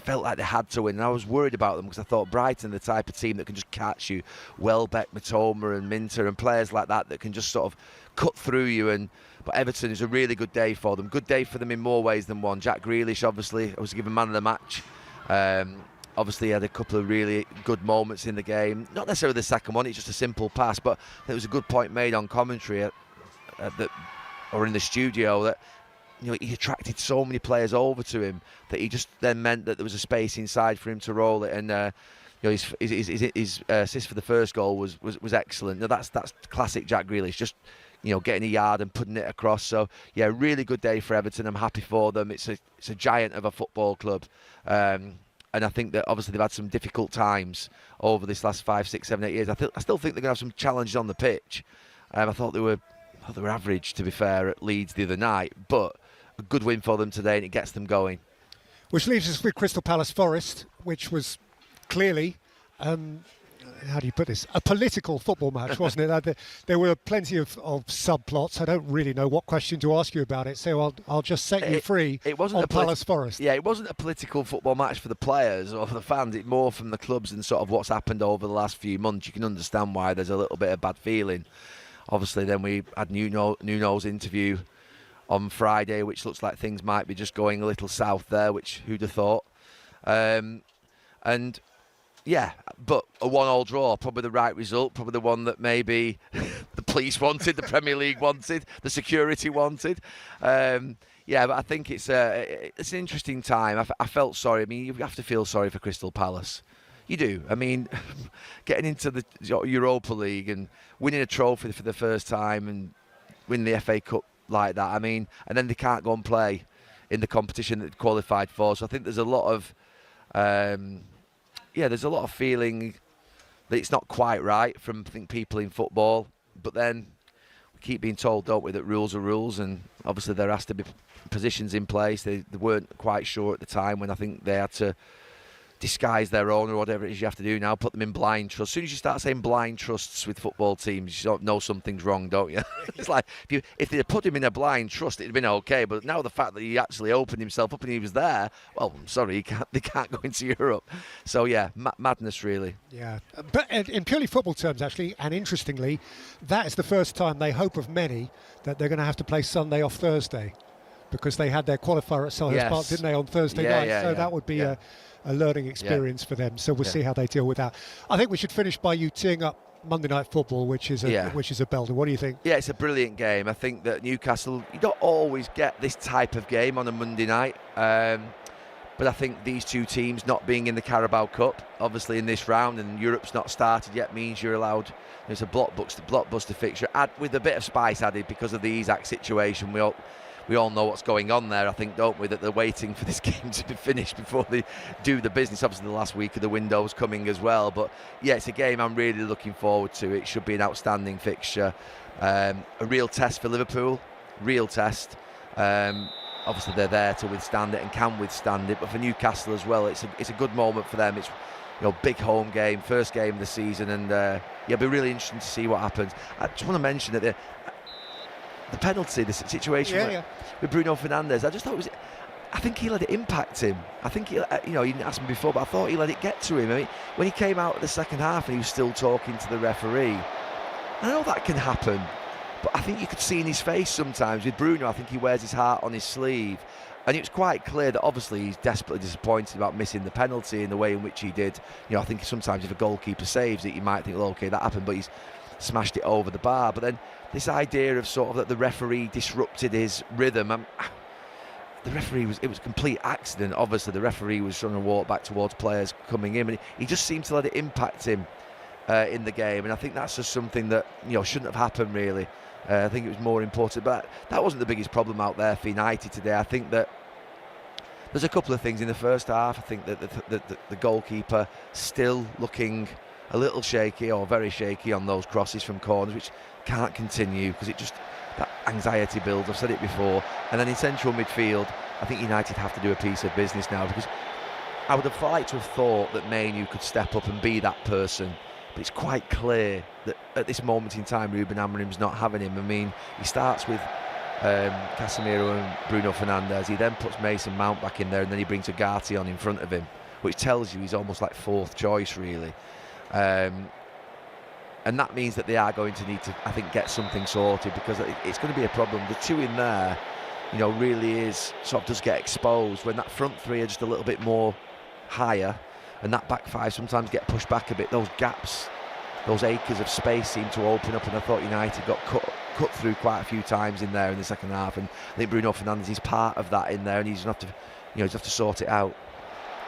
felt like they had to win. And I was worried about them because I thought Brighton, the type of team that can just catch you, Welbeck, Matoma and Minter and players like that can just sort of cut through you. But Everton is a really good day for them. Good day for them in more ways than one. Jack Grealish, obviously, was given man of the match. Obviously, he had a couple of really good moments in the game. Not necessarily the second one, it's just a simple pass, but there was a good point made on commentary or in the studio that he attracted so many players over to him that he just then meant that there was a space inside for him to roll it. And his assist for the first goal was excellent. That's classic Jack Grealish, just getting a yard and putting it across. So yeah, really good day for Everton. I'm happy for them. It's a giant of a football club. And I think that obviously they've had some difficult times over this last 5, 6, 7, 8 years. I still think they're going to have some challenges on the pitch. I thought they were average, to be fair, at Leeds the other night, but a good win for them today, and it gets them going. Which leaves us with Crystal Palace Forest, which was clearly how do you put this? A political football match, wasn't it? There were plenty of subplots. I don't really know what question to ask you about it, so I'll just set you free. It wasn't on Palace Forest. Yeah, it wasn't a political football match for the players or for the fans. It's more from the clubs and sort of what's happened over the last few months. You can understand why there's a little bit of bad feeling. Obviously, then we had Nuno's interview on Friday, which looks like things might be just going a little south there, which who'd have thought? And yeah, but a 1-1 draw, probably the right result, probably the one that maybe the police wanted, the Premier League wanted, the security wanted. Yeah, but I think it's an interesting time. I felt sorry. I mean, you have to feel sorry for Crystal Palace. You do. I mean, getting into the Europa League and winning a trophy for the first time and winning the FA Cup like that. I mean, and then they can't go and play in the competition that they qualified for. So I think there's a lot of, there's a lot of feeling that it's not quite right from people in football. But then we keep being told, don't we, that rules are rules, and obviously there has to be positions in place. They weren't quite sure at the time when I think they had to disguise their own or whatever it is you have to do now, put them in blind trust. As soon as you start saying blind trusts with football teams, you don't know something's wrong, don't you? It's like if they had put him in a blind trust, it'd have been okay. But now the fact that he actually opened himself up and he was there, well, I'm sorry, they can't go into Europe. So yeah, madness really. Yeah, but in purely football terms, actually, and interestingly, that is the first time they hope of many that they're going to have to play Sunday off Thursday, because they had their qualifier at Selhurst Park, didn't they, on Thursday night? So that would be a learning experience for them. So we'll see how they deal with that. I think we should finish by you teeing up Monday Night Football, which is a belter. What do you think? Yeah, it's a brilliant game. I think that Newcastle, you don't always get this type of game on a Monday night. But I think these two teams not being in the Carabao Cup, obviously in this round, and Europe's not started yet, means you're allowed. There's a blockbuster fixture with a bit of spice added because of the Isak situation. We all know what's going on there, I think, don't we? That they're waiting for this game to be finished before they do the business. Obviously, the last week of the window's coming as well. But yeah, it's a game I'm really looking forward to. It should be an outstanding fixture. A real test for Liverpool. Real test. Obviously, they're there to withstand it and can withstand it. But for Newcastle as well, it's a good moment for them. It's big home game, first game of the season, and it'll be really interesting to see what happens. I just want to mention that the penalty, the situation with Bruno Fernandes, I just thought I think he let it impact him. I think he didn't ask me before, but I thought he let it get to him. I mean, when he came out of the second half and he was still talking to the referee, I know that can happen, but I think you could see in his face sometimes with Bruno, I think he wears his heart on his sleeve. And it was quite clear that obviously he's desperately disappointed about missing the penalty in the way in which he did. I think sometimes if a goalkeeper saves it, you might think, well, okay, that happened, but he's smashed it over the bar. But then this idea of sort of that the referee disrupted his rhythm. The referee it was a complete accident. Obviously, the referee was trying to walk back towards players coming in, and he just seemed to let it impact him in the game. And I think that's just something that shouldn't have happened really. I think it was more important, but that wasn't the biggest problem out there for United today. I think that there's a couple of things in the first half. I think that the goalkeeper still looking a little shaky or very shaky on those crosses from corners, which can't continue because that anxiety builds. I've said it before. And then in central midfield, I think United have to do a piece of business now, because I would have liked to have thought that Mainoo could step up and be that person. But it's quite clear that at this moment in time, Ruben Amorim's not having him. I mean, he starts with Casemiro and Bruno Fernandes. He then puts Mason Mount back in there, and then he brings Ugarte on in front of him, which tells you he's almost like fourth choice, really. And that means that they are going to need to, I think, get something sorted, because it's going to be a problem. The two in there, really does get exposed when that front three are just a little bit more higher, and that back five sometimes get pushed back a bit. Those gaps, those acres of space seem to open up, and I thought United got cut through quite a few times in there in the second half, and I think Bruno Fernandes is part of that in there, and he's going to have to sort it out.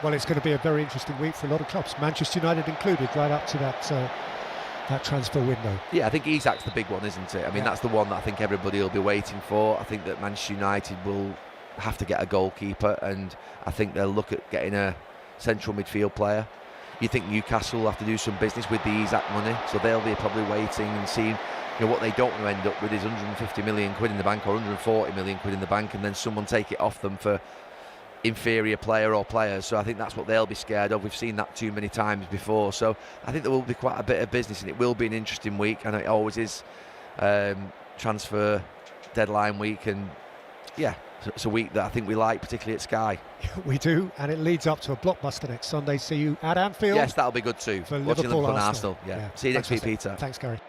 Well, it's going to be a very interesting week for a lot of clubs, Manchester United included, right up to that transfer window. Yeah, I think Isak's the big one, isn't it? I mean, that's the one that I think everybody will be waiting for. I think that Manchester United will have to get a goalkeeper, and I think they'll look at getting a central midfield player. You think Newcastle will have to do some business with the Isak money, so they'll be probably waiting and seeing what they don't want to end up with is 150 million quid in the bank or 140 million quid in the bank, and then someone take it off them for inferior player or players. So I think that's what they'll be scared of. We've seen that too many times before. So I think there will be quite a bit of business, and it will be an interesting week. I know it always is, transfer deadline week, and yeah, it's a week that I think we like, particularly at Sky. We do, and it leads up to a blockbuster next Sunday. See you at Anfield. Yes, that'll be good too. For watching Liverpool, Liverpool and Arsenal. Yeah. See you next week, Peter. Thanks, Gary.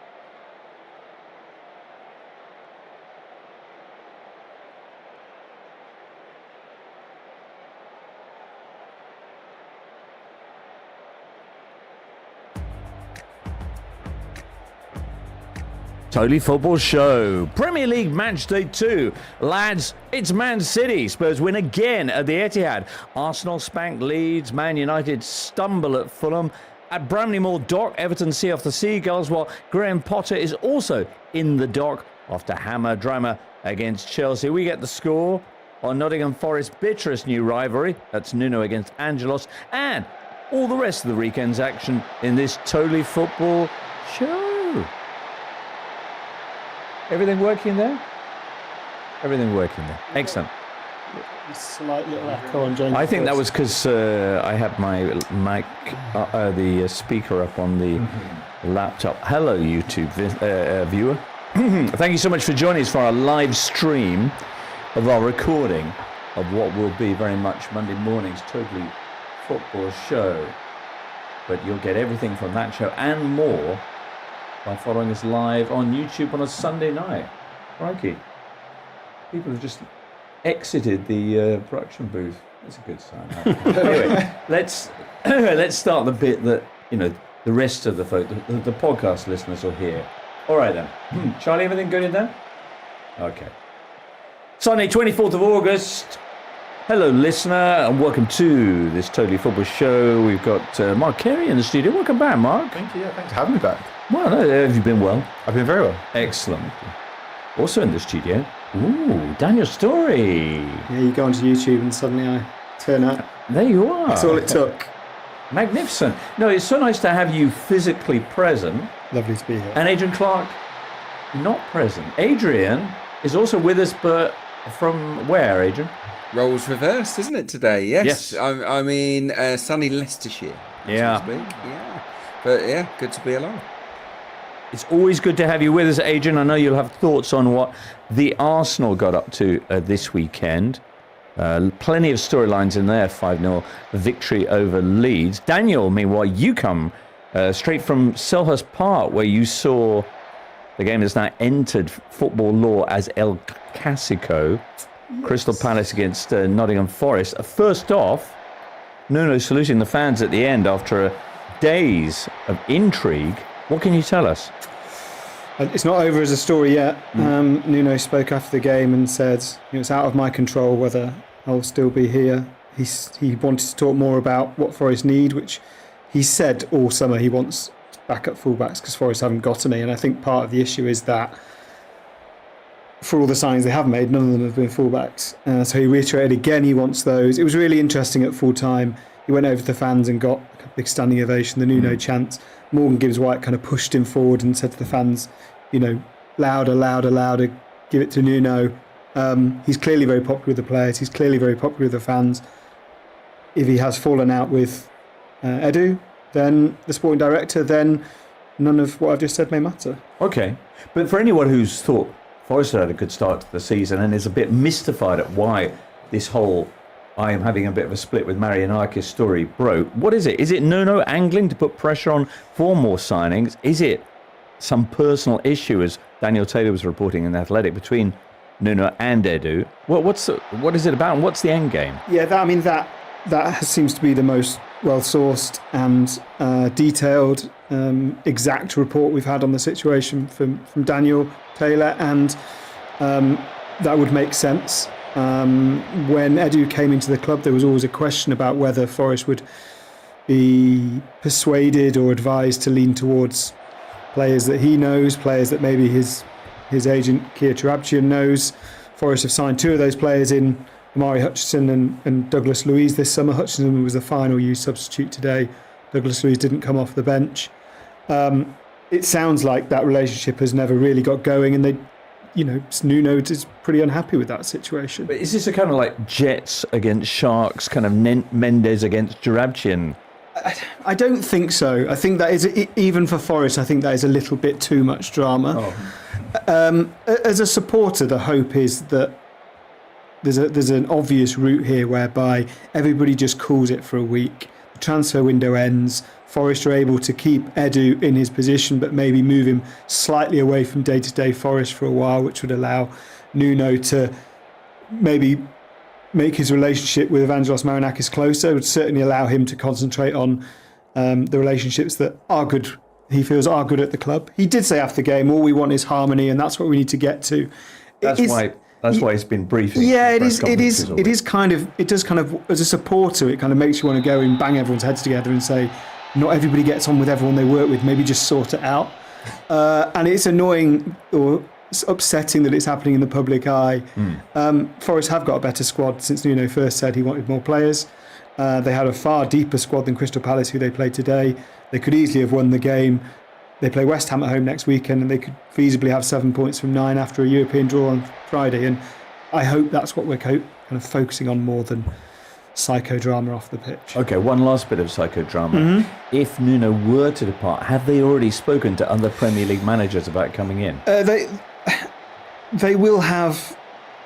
Totally Football Show. Premier League Match Day 2. Lads, it's Man City. Spurs win again at the Etihad. Arsenal spank Leeds. Man United stumble at Fulham. At Bramley-Moore Dock, Everton see off the Seagulls, while Graham Potter is also in the dock after hammer drama against Chelsea. We get the score on Nottingham Forest's bitterest new rivalry. That's Nuno against Angelos. And all the rest of the weekend's action in this Totally Football Show. Everything working there? Everything working there. Excellent. Slight little echo on James. I think that was because I had my mic, the speaker up on the laptop. Hello, YouTube viewer. Thank you so much for joining us for our live stream of our recording of what will be very much Monday morning's Totally Football Show. But you'll get everything from that show and more by following us live on YouTube on a Sunday night. Crikey. People have just exited the production booth. That's a good sign. Anyway, let's start the bit that, the rest of the folk, the podcast listeners will hear. All right then. Charlie, everything good in there? Okay. Sunday, 24th of August. Hello, listener, and welcome to this Totally Football Show. We've got Mark Carey in the studio. Welcome back, Mark. Thank you. Yeah, thanks for having me back. Well, have you been well? I've been very well. Excellent. Also in the studio, Daniel Story. Yeah, you go onto YouTube and suddenly I turn up. There you are. That's all it took. Magnificent. No, it's so nice to have you physically present. Lovely to be here. And Adrian Clark not present. Adrian is also with us, but from where, Adrian? Roles reversed, isn't it, today? Yes. Yes. I mean, sunny Leicestershire. Yeah. So to speak. Yeah. But yeah, good to be along. It's always good to have you with us, Adrian. I know you'll have thoughts on what the Arsenal got up to this weekend. Plenty of storylines in there. 5-0 victory over Leeds. Daniel, meanwhile, you come straight from Selhurst Park, where you saw the game that's now entered football lore as El Clasico. Yes. Crystal Palace against Nottingham Forest. First off, Nuno saluting the fans at the end after days of intrigue. What can you tell us? It's not over as a story yet. Nuno spoke after the game and said, it's out of my control whether I'll still be here. He wanted to talk more about what Forest need, which he said all summer he wants backup fullbacks because Forest haven't got any. And I think part of the issue is that for all the signings they have made, none of them have been fullbacks. So he reiterated again he wants those. It was really interesting at full time. He went over to the fans and got a big standing ovation, the Nuno chant. Morgan Gibbs-White kind of pushed him forward and said to the fans, louder, louder, louder, give it to Nuno. He's clearly very popular with the players. He's clearly very popular with the fans. If he has fallen out with Edu, then the sporting director, then none of what I've just said may matter. Okay. But for anyone who's thought Forest had a good start to the season and is a bit mystified at why this whole I am having a bit of a split with Marianakis story broke. What is it? Is it Nuno angling to put pressure on for more signings? Is it some personal issue, as Daniel Taylor was reporting in The Athletic, between Nuno and Edu? What is it about, and what's the end game? Yeah, that seems to be the most well-sourced and detailed, exact report we've had on the situation from Daniel Taylor, and that would make sense. When Edu came into the club, there was always a question about whether Forest would be persuaded or advised to lean towards players that he knows, players that maybe his agent Kia Tarabchian knows. Forest have signed two of those players in Amari Hutchinson and Douglas Luiz this summer. Hutchinson was the final used substitute today. Douglas Luiz didn't come off the bench. It sounds like that relationship has never really got going, and Nuno is pretty unhappy with that situation. But is this a kind of like Jets against Sharks, kind of Mendes against Jarabchin? I don't think so. I think that is, even for Forest, I think that is a little bit too much drama. As a supporter, the hope is that there's an obvious route here whereby everybody just calls it for a week. The transfer window ends. Forest are able to keep Edu in his position, but maybe move him slightly away from day-to-day Forest for a while, which would allow Nuno to maybe make his relationship with Evangelos Marinakis closer. It would certainly allow him to concentrate on the relationships that are good. He feels are good at the club. He did say after the game, all we want is harmony, and that's what we need to get to. That's why it's been briefing. Yeah, it does kind of, as a supporter, it kind of makes you want to go and bang everyone's heads together and say, not everybody gets on with everyone they work with, maybe just sort it out. And it's annoying or upsetting that it's happening in the public eye. Forest have got a better squad since Nuno first said he wanted more players. They had a far deeper squad than Crystal Palace, who they played today. They could easily have won the game. They play West Ham at home next weekend, and they could feasibly have 7 points from 9 after a European draw on Friday. And I hope that's what we're kind of focusing on more than psychodrama off the pitch. Okay, one last bit of psychodrama. If Nuno were to depart, have they already spoken to other Premier League managers about coming in? They will have.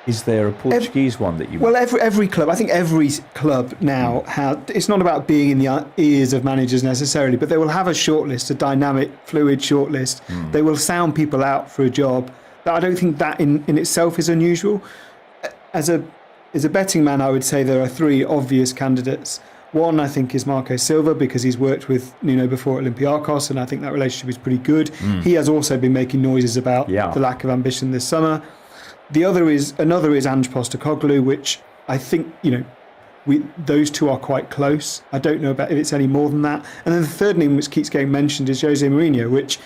Is there a Portuguese one that you? Well, every club. I think every club now has. It's not about being in the ears of managers necessarily, but they will have a shortlist, a dynamic, fluid shortlist. They will sound people out for a job. But I don't think that in itself is unusual. As a betting man, I would say there are 3 obvious candidates. One, I think, is Marco Silva, because he's worked with Nuno before at Olympiacos, and I think that relationship is pretty good. He has also been making noises about the lack of ambition this summer. Another is Ange Postecoglou, which I think, those 2 are quite close. I don't know if it's any more than that. And then the third name which keeps getting mentioned is Jose Mourinho, which,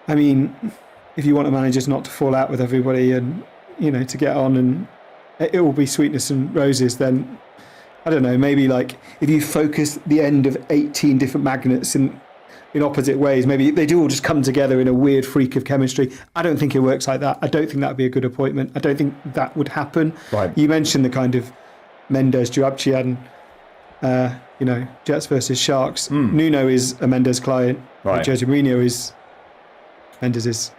I mean, if you want a manager not to fall out with everybody and, to get on and it will be sweetness and roses, then I don't know, maybe like if you focus the end of 18 different magnets in opposite ways, maybe they do all just come together in a weird freak of chemistry. I don't think it works like that. I don't think that would be a good appointment. I don't think that would happen. Right. You mentioned the kind of Mendes, Jarabchin, Jets versus Sharks. Nuno is a Mendes client. Right. Jose Mourinho is Mendes's,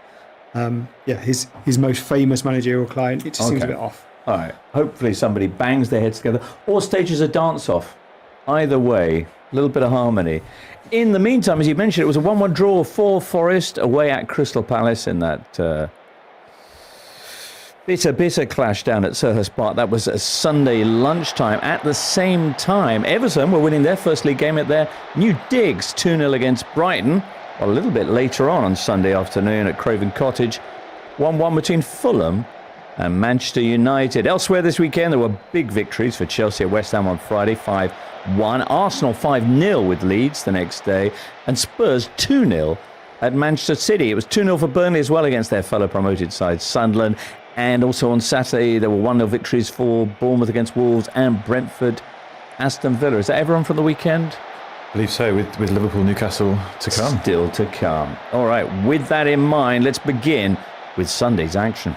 his most famous managerial client. It just seems a bit off. All right. Hopefully somebody bangs their heads together or stages a dance-off. Either way, a little bit of harmony. In the meantime, as you mentioned, it was a 1-1 draw for Forest away at Crystal Palace in that bitter clash down at Selhurst Park. That was a Sunday lunchtime. At the same time, Everton were winning their first league game at their new digs, 2-0 against Brighton. Well, a little bit later on Sunday afternoon at Craven Cottage, 1-1 between Fulham and Manchester United. Elsewhere this weekend, there were big victories for Chelsea at West Ham on Friday, 5-1. Arsenal 5-0 with Leeds the next day. And Spurs 2-0 at Manchester City. It was 2-0 for Burnley as well against their fellow promoted side, Sunderland. And also on Saturday, there were 1-0 victories for Bournemouth against Wolves and Brentford, Aston Villa. Is that everyone from the weekend? I believe so, with Liverpool, Newcastle to come. Still to come. All right, with that in mind, let's begin with Sunday's action.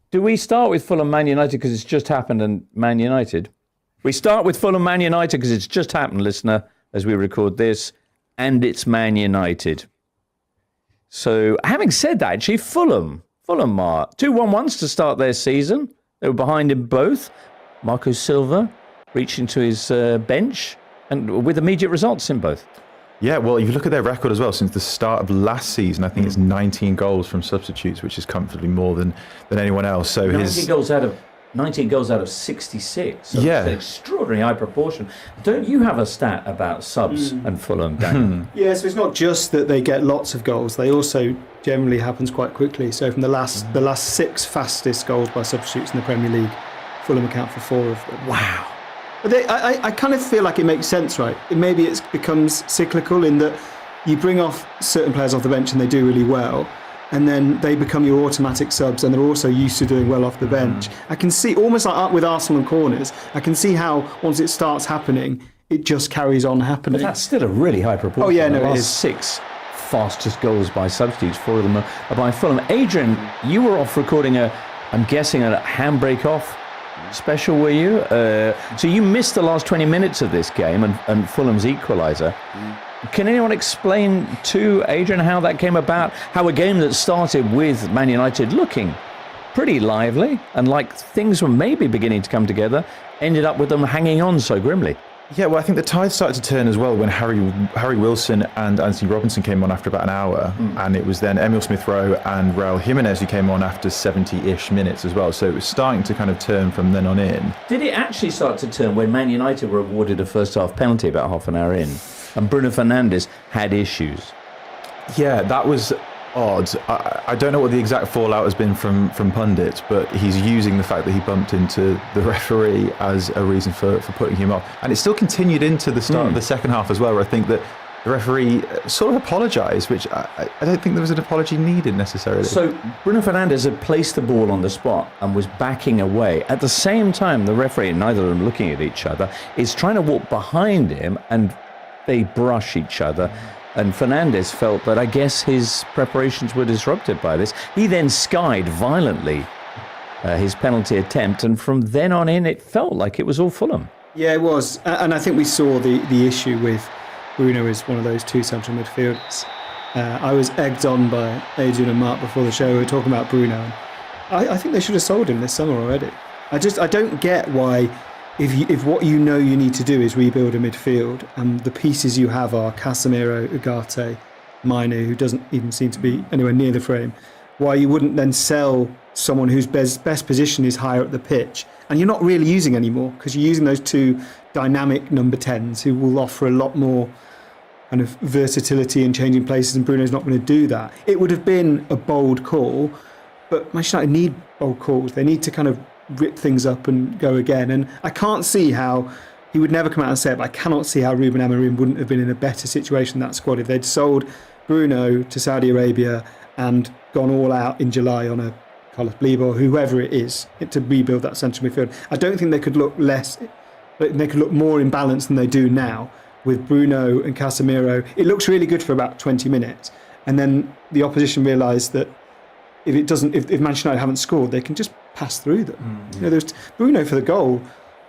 Do we start with Fulham Man United because it's just happened and Man United? We start with Fulham Man United because it's just happened, listener, as we record this, and it's Man United. So, having said that, actually, Fulham, 2 1-1s to start their season. They were behind in both. Marco Silva reaching to his bench and with immediate results in both. Yeah, well, if you look at their record as well, since the start of last season, I think it's 19 goals from substitutes, which is comfortably more than anyone else. So 19 goals out of 66. So yeah. It's an extraordinary high proportion. Don't you have a stat about subs and Fulham, Daniel? Yeah, so it's not just that they get lots of goals, they also generally happens quite quickly. So from the last 6 fastest goals by substitutes in the Premier League, Fulham account for 4 of them. Wow. But I kind of feel like it makes sense, right? Maybe it becomes cyclical in that you bring off certain players off the bench and they do really well, and then they become your automatic subs and they're also used to doing well off the bench. I can see, almost like with Arsenal and corners, I can see how once it starts happening, it just carries on happening. But that's still a really high proportion. Oh yeah, no, it is. 6 fastest goals by substitutes. 4 of them are by Fulham. Adrian, you were off recording I'm guessing a handbrake off special, were you? So you missed the last 20 minutes of this game and Fulham's equaliser. Can anyone explain to Adrian how that came about? How a game that started with Man United looking pretty lively and like things were maybe beginning to come together, ended up with them hanging on so grimly? Yeah, well, I think the tide started to turn as well when Harry Wilson and Anthony Robinson came on after about an hour, and it was then Emile Smith-Rowe and Raul Jimenez who came on after 70-ish minutes as well. So it was starting to kind of turn from then on in. Did it actually start to turn when Man United were awarded a first-half penalty about half an hour in, and Bruno Fernandes had issues? Yeah, that was odd. I don't know what the exact fallout has been from pundits, but he's using the fact that he bumped into the referee as a reason for putting him off. And it still continued into the start of the second half as well, where I think that the referee sort of apologised, which I don't think there was an apology needed necessarily. So Bruno Fernandes had placed the ball on the spot and was backing away. At the same time, the referee, neither of them looking at each other, is trying to walk behind him and they brush each other. And Fernandes felt that I guess his preparations were disrupted by this. He then skied violently his penalty attempt, and from then on in, it felt like it was all Fulham. Yeah, it was. And I think we saw the issue with Bruno as one of those two central midfielders. I was egged on by Adrian and Mark before the show. We were talking about Bruno. I think they should have sold him this summer already. I don't get why... If what you know you need to do is rebuild a midfield, and the pieces you have are Casemiro, Ugarte, Mainu, who doesn't even seem to be anywhere near the frame, why you wouldn't then sell someone whose best position is higher up the pitch, and you're not really using anymore because you're using those two dynamic number 10s who will offer a lot more kind of versatility and changing places, and Bruno's not going to do that. It would have been a bold call, but Manchester United need bold calls. They need to kind of rip things up and go again. And I can't see how, he would never come out and say it, but I cannot see how Ruben Amorim wouldn't have been in a better situation than that squad if they'd sold Bruno to Saudi Arabia and gone all out in July on a Carlos Blibo or whoever it is to rebuild that central midfield. I don't think they could look more in balance than they do now with Bruno and Casemiro. It looks really good for about 20 minutes, and then the opposition realised that if Manchester United haven't scored, they can just pass through them. You know, there's Bruno for the goal.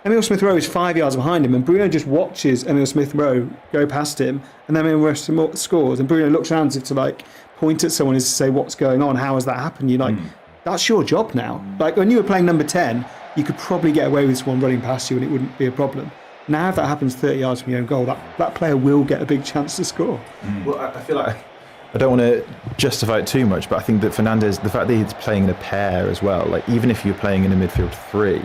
Emile Smith-Rowe is 5 yards behind him, and Bruno just watches Emile Smith-Rowe go past him, and then Emile Smith-Rowe scores, and Bruno looks around as if to like point at someone as to say, what's going on? How has that happened? You're like, that's your job now. Like when you were playing number 10, you could probably get away with someone running past you and it wouldn't be a problem. Now if that happens 30 yards from your own goal, that player will get a big chance to score. Well, I feel like I don't want to justify it too much, but I think that Fernandes, the fact that he's playing in a pair as well, like even if you're playing in a midfield three,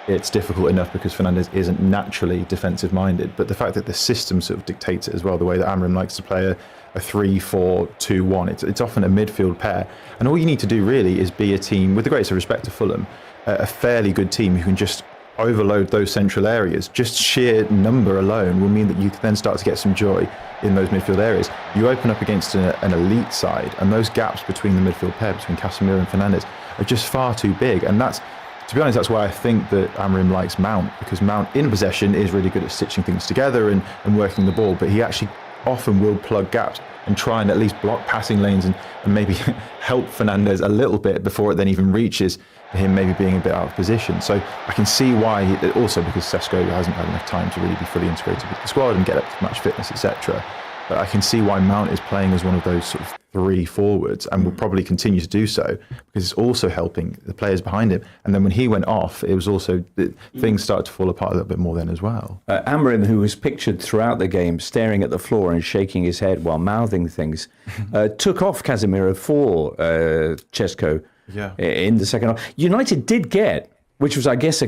it's difficult enough because Fernandes isn't naturally defensive minded. But the fact that the system sort of dictates it as well, the way that Amorim likes to play a 3-4-2-1, it's often a midfield pair. And all you need to do really is be a team, with the greatest respect to Fulham, a fairly good team who can just overload those central areas. Just sheer number alone will mean that you can then start to get some joy in those midfield areas. You open up against an elite side, and those gaps between the midfield pair, between Casemiro and Fernandes, are just far too big. And that's, to be honest, that's why I think that Amorim likes Mount, because Mount in possession is really good at stitching things together and working the ball, but he actually often will plug gaps and try and at least block passing lanes and maybe help Fernandes a little bit before it then even reaches him maybe being a bit out of position. So I can see why, also because Sesko hasn't had enough time to really be fully integrated with the squad and get up to match fitness, etc. But I can see why Mount is playing as one of those sort of three forwards and will probably continue to do so because it's also helping the players behind him. And then when he went off, it was also, things started to fall apart a little bit more then as well. Amorim, who was pictured throughout the game staring at the floor and shaking his head while mouthing things, took off Casemiro for Sesko in the second half. United did get, which was, I guess,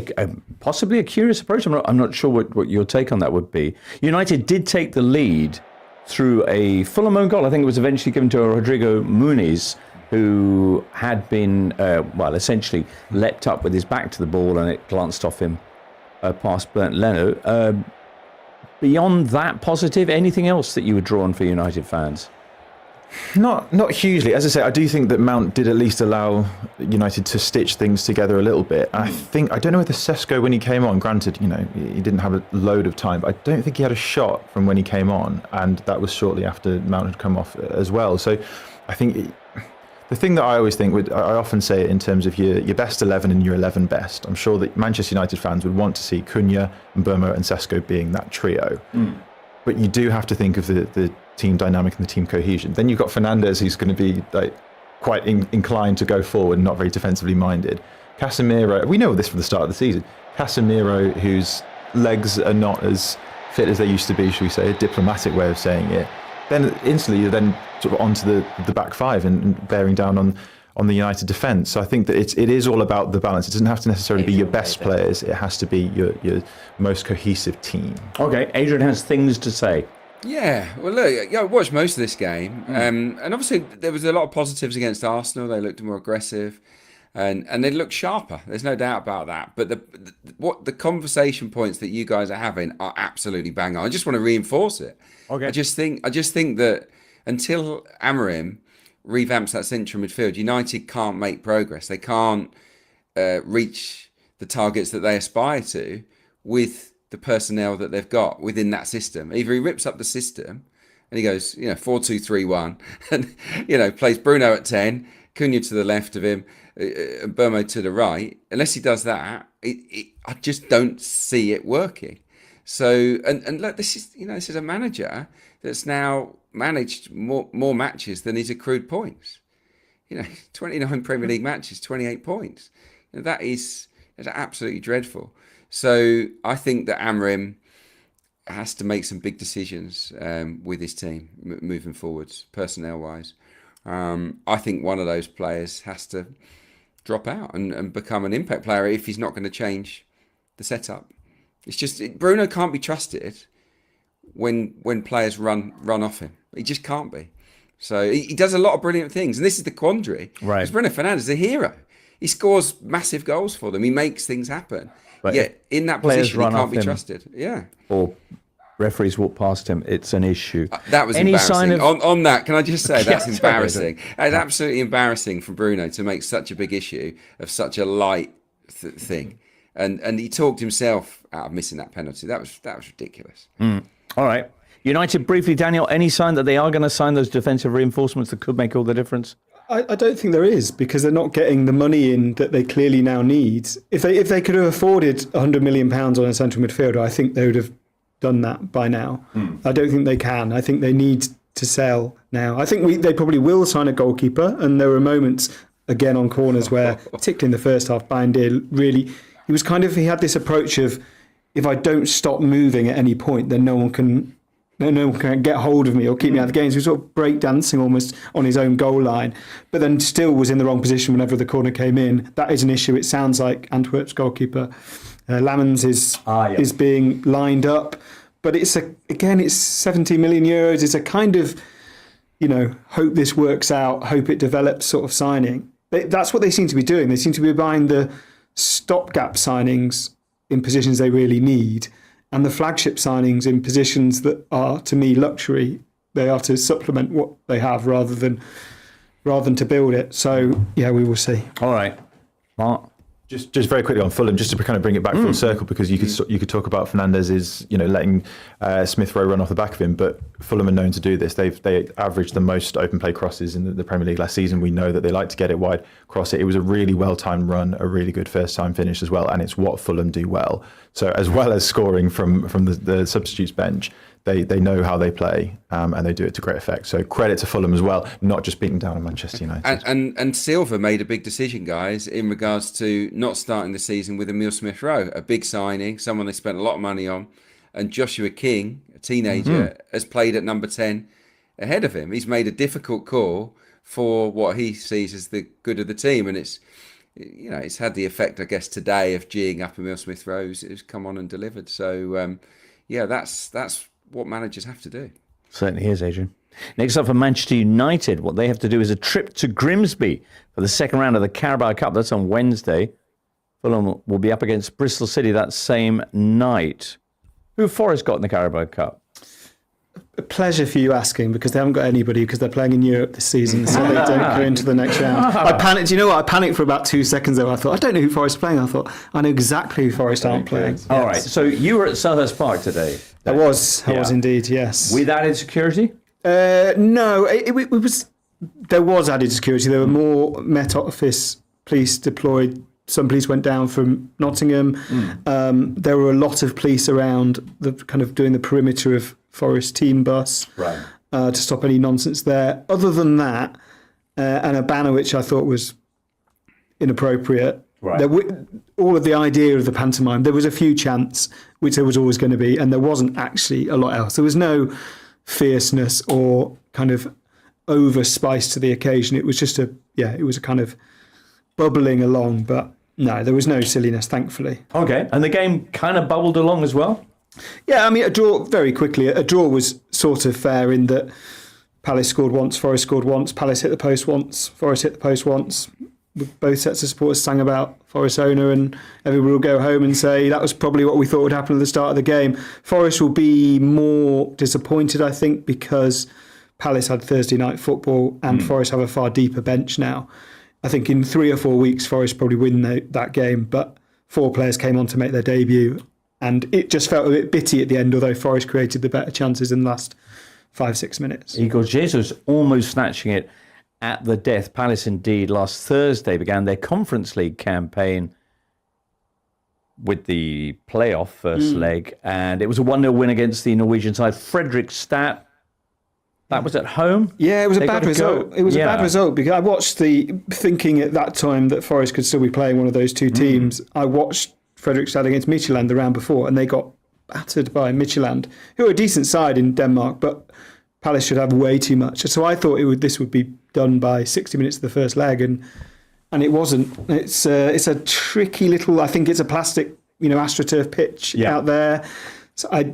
possibly a curious approach. I'm not sure what your take on that would be. United did take the lead through a Fulham own goal. I think it was eventually given to Rodrigo Muniz, who had been, essentially leapt up with his back to the ball and it glanced off him past Bernd Leno. Beyond that positive, anything else that you would draw on for United fans? Not hugely. As I say, I do think that Mount did at least allow United to stitch things together a little bit. I don't know whether Sesko, when he came on, granted, he didn't have a load of time, but I don't think he had a shot from when he came on, and that was shortly after Mount had come off as well. So I think the thing that I always think, I often say it in terms of your best 11 and your 11 best. I'm sure that Manchester United fans would want to see Cunha, Mbeumo and Sesko being that trio. But you do have to think of the team dynamic and the team cohesion. Then you've got Fernandes, who's going to be quite inclined to go forward, not very defensively minded. Casemiro, we know this from the start of the season. Casemiro, whose legs are not as fit as they used to be, should we say, a diplomatic way of saying it. Then instantly you're then sort of onto the back five and bearing down on the United defence. So I think that it is all about the balance. It doesn't have to necessarily be your best players. It has to be your most cohesive team. Okay, Adrian has things to say. Yeah, well, look, I watched most of this game, and obviously there was a lot of positives against Arsenal. They looked more aggressive, and they looked sharper. There's no doubt about that. But the conversation points that you guys are having are absolutely bang on. I just want to reinforce it. Okay. I just think that until Amorim revamps that central midfield, United can't make progress. They can't reach the targets that they aspire to with the personnel that they've got within that system. Either he rips up the system and he goes, 4-2-3-1, and plays Bruno at 10, Cunha to the left of him, Mbeumo to the right. Unless he does that, I just don't see it working. So, and look, this is a manager that's now managed more matches than his accrued points. 29 Premier League matches, 28 points. That's absolutely dreadful. So I think that Amorim has to make some big decisions with his team moving forwards, personnel-wise. I think one of those players has to drop out and become an impact player if he's not going to change the setup. It's just Bruno can't be trusted when players run off him. He just can't be. So he does a lot of brilliant things, and this is the quandary. Right. Because Bruno Fernandes is a hero. He scores massive goals for them. He makes things happen. But yet in that position, he can't be trusted. Yeah. Or referees walk past him. It's an issue. That was embarrassing. On that, can I just say that's embarrassing? Sorry, it's absolutely embarrassing for Bruno to make such a big issue of such a light thing. And he talked himself out of missing that penalty. That was ridiculous. All right. United, briefly, Daniel, any sign that they are going to sign those defensive reinforcements that could make all the difference? I don't think there is, because they're not getting the money in that they clearly now need. If they could have afforded £100 million on a central midfielder, I think they would have done that by now. I don't think they can. I think they need to sell now. I think they probably will sign a goalkeeper, and there were moments, again, on corners where, particularly in the first half, Bayindir really... He had this approach of, if I don't stop moving at any point, then no one can get hold of me or keep me out of the game. So he was sort of breakdancing almost on his own goal line, but then still was in the wrong position whenever the corner came in. That is an issue. It sounds like Antwerp's goalkeeper, Lammens, is being lined up. But it's 70 million euros. It's a kind of, hope this works out, hope it develops sort of signing. That's what they seem to be doing. They seem to be buying the stopgap signings in positions they really need, and the flagship signings in positions that are, to me, luxury. They are to supplement what they have rather than to build it. So, yeah, we will see. All right. Mark? Just very quickly on Fulham, just to kind of bring it back full circle, because you could talk about Fernandes's, letting Smith Rowe run off the back of him, but Fulham are known to do this. They averaged the most open play crosses in the Premier League last season. We know that they like to get it wide, cross it. It was a really well timed run, a really good first time finish as well, and it's what Fulham do well. So as well as scoring from the substitutes bench, they know how they play, and they do it to great effect. So credit to Fulham as well, not just beating down on Manchester United. And Silva made a big decision, guys, in regards to not starting the season with Emile Smith-Rowe, a big signing, someone they spent a lot of money on. And Joshua King, a teenager, has played at number 10 ahead of him. He's made a difficult call for what he sees as the good of the team. And it's had the effect, I guess, today of geeing up Emile Smith-Rowe, who's come on and delivered. So, that's what managers have to do. Certainly is, Adrian. Next up for Manchester United, what they have to do is a trip to Grimsby for the second round of the Carabao Cup. That's on Wednesday. Fulham will be up against Bristol City that same night. Who have Forest got in the Carabao Cup? a pleasure for you asking, because they haven't got anybody, because they're playing in Europe this season, so they don't go into the next round. I panicked. You know what? I panicked for about 2 seconds there. I thought, I don't know who Forest are playing. I thought, I know exactly who Forest aren't playing. All right. So you were at Selhurst Park today. I was indeed, yes. With added security? No, it was. There was added security. There were more Met Office police deployed. Some police went down from Nottingham. There were a lot of police around, the kind of doing the perimeter of Forest team bus, right, to stop any nonsense there. Other than that, and a banner which I thought was inappropriate. Right. All of the idea of the pantomime, there was a few chants, which there was always going to be, and there wasn't actually a lot else. There was no fierceness or kind of over spice to the occasion. It was just it was a kind of bubbling along, but no, there was no silliness, thankfully. Okay, and the game kind of bubbled along as well? Yeah, I mean, a draw very quickly. A draw was sort of fair in that Palace scored once, Forest scored once, Palace hit the post once, Forest hit the post once. Both sets of supporters sang about Forest owner, and everybody will go home and say that was probably what we thought would happen at the start of the game. Forest will be more disappointed, I think, because Palace had Thursday night football and Forest have a far deeper bench now. I think in 3 or 4 weeks, Forest probably win that game, but 4 players came on to make their debut, and it just felt a bit bitty at the end, although Forest created the better chances in the last 5-6 minutes. Igor Jesus almost snatching it at the death. Palace indeed last Thursday began their Conference League campaign with the playoff first leg, and it was a 1-0 win against the Norwegian side, Fredrikstad. That was at home? Yeah, it was a bad result. It was a bad result, because I watched thinking at that time that Forest could still be playing one of those two teams. I watched Fredrikstad against Midtjylland the round before, and they got battered by Midtjylland, who are a decent side in Denmark, but Palace should have way too much. So I thought this would be done by 60 minutes of the first leg, and it wasn't. It's a tricky little. I think it's a plastic, AstroTurf pitch out there. So I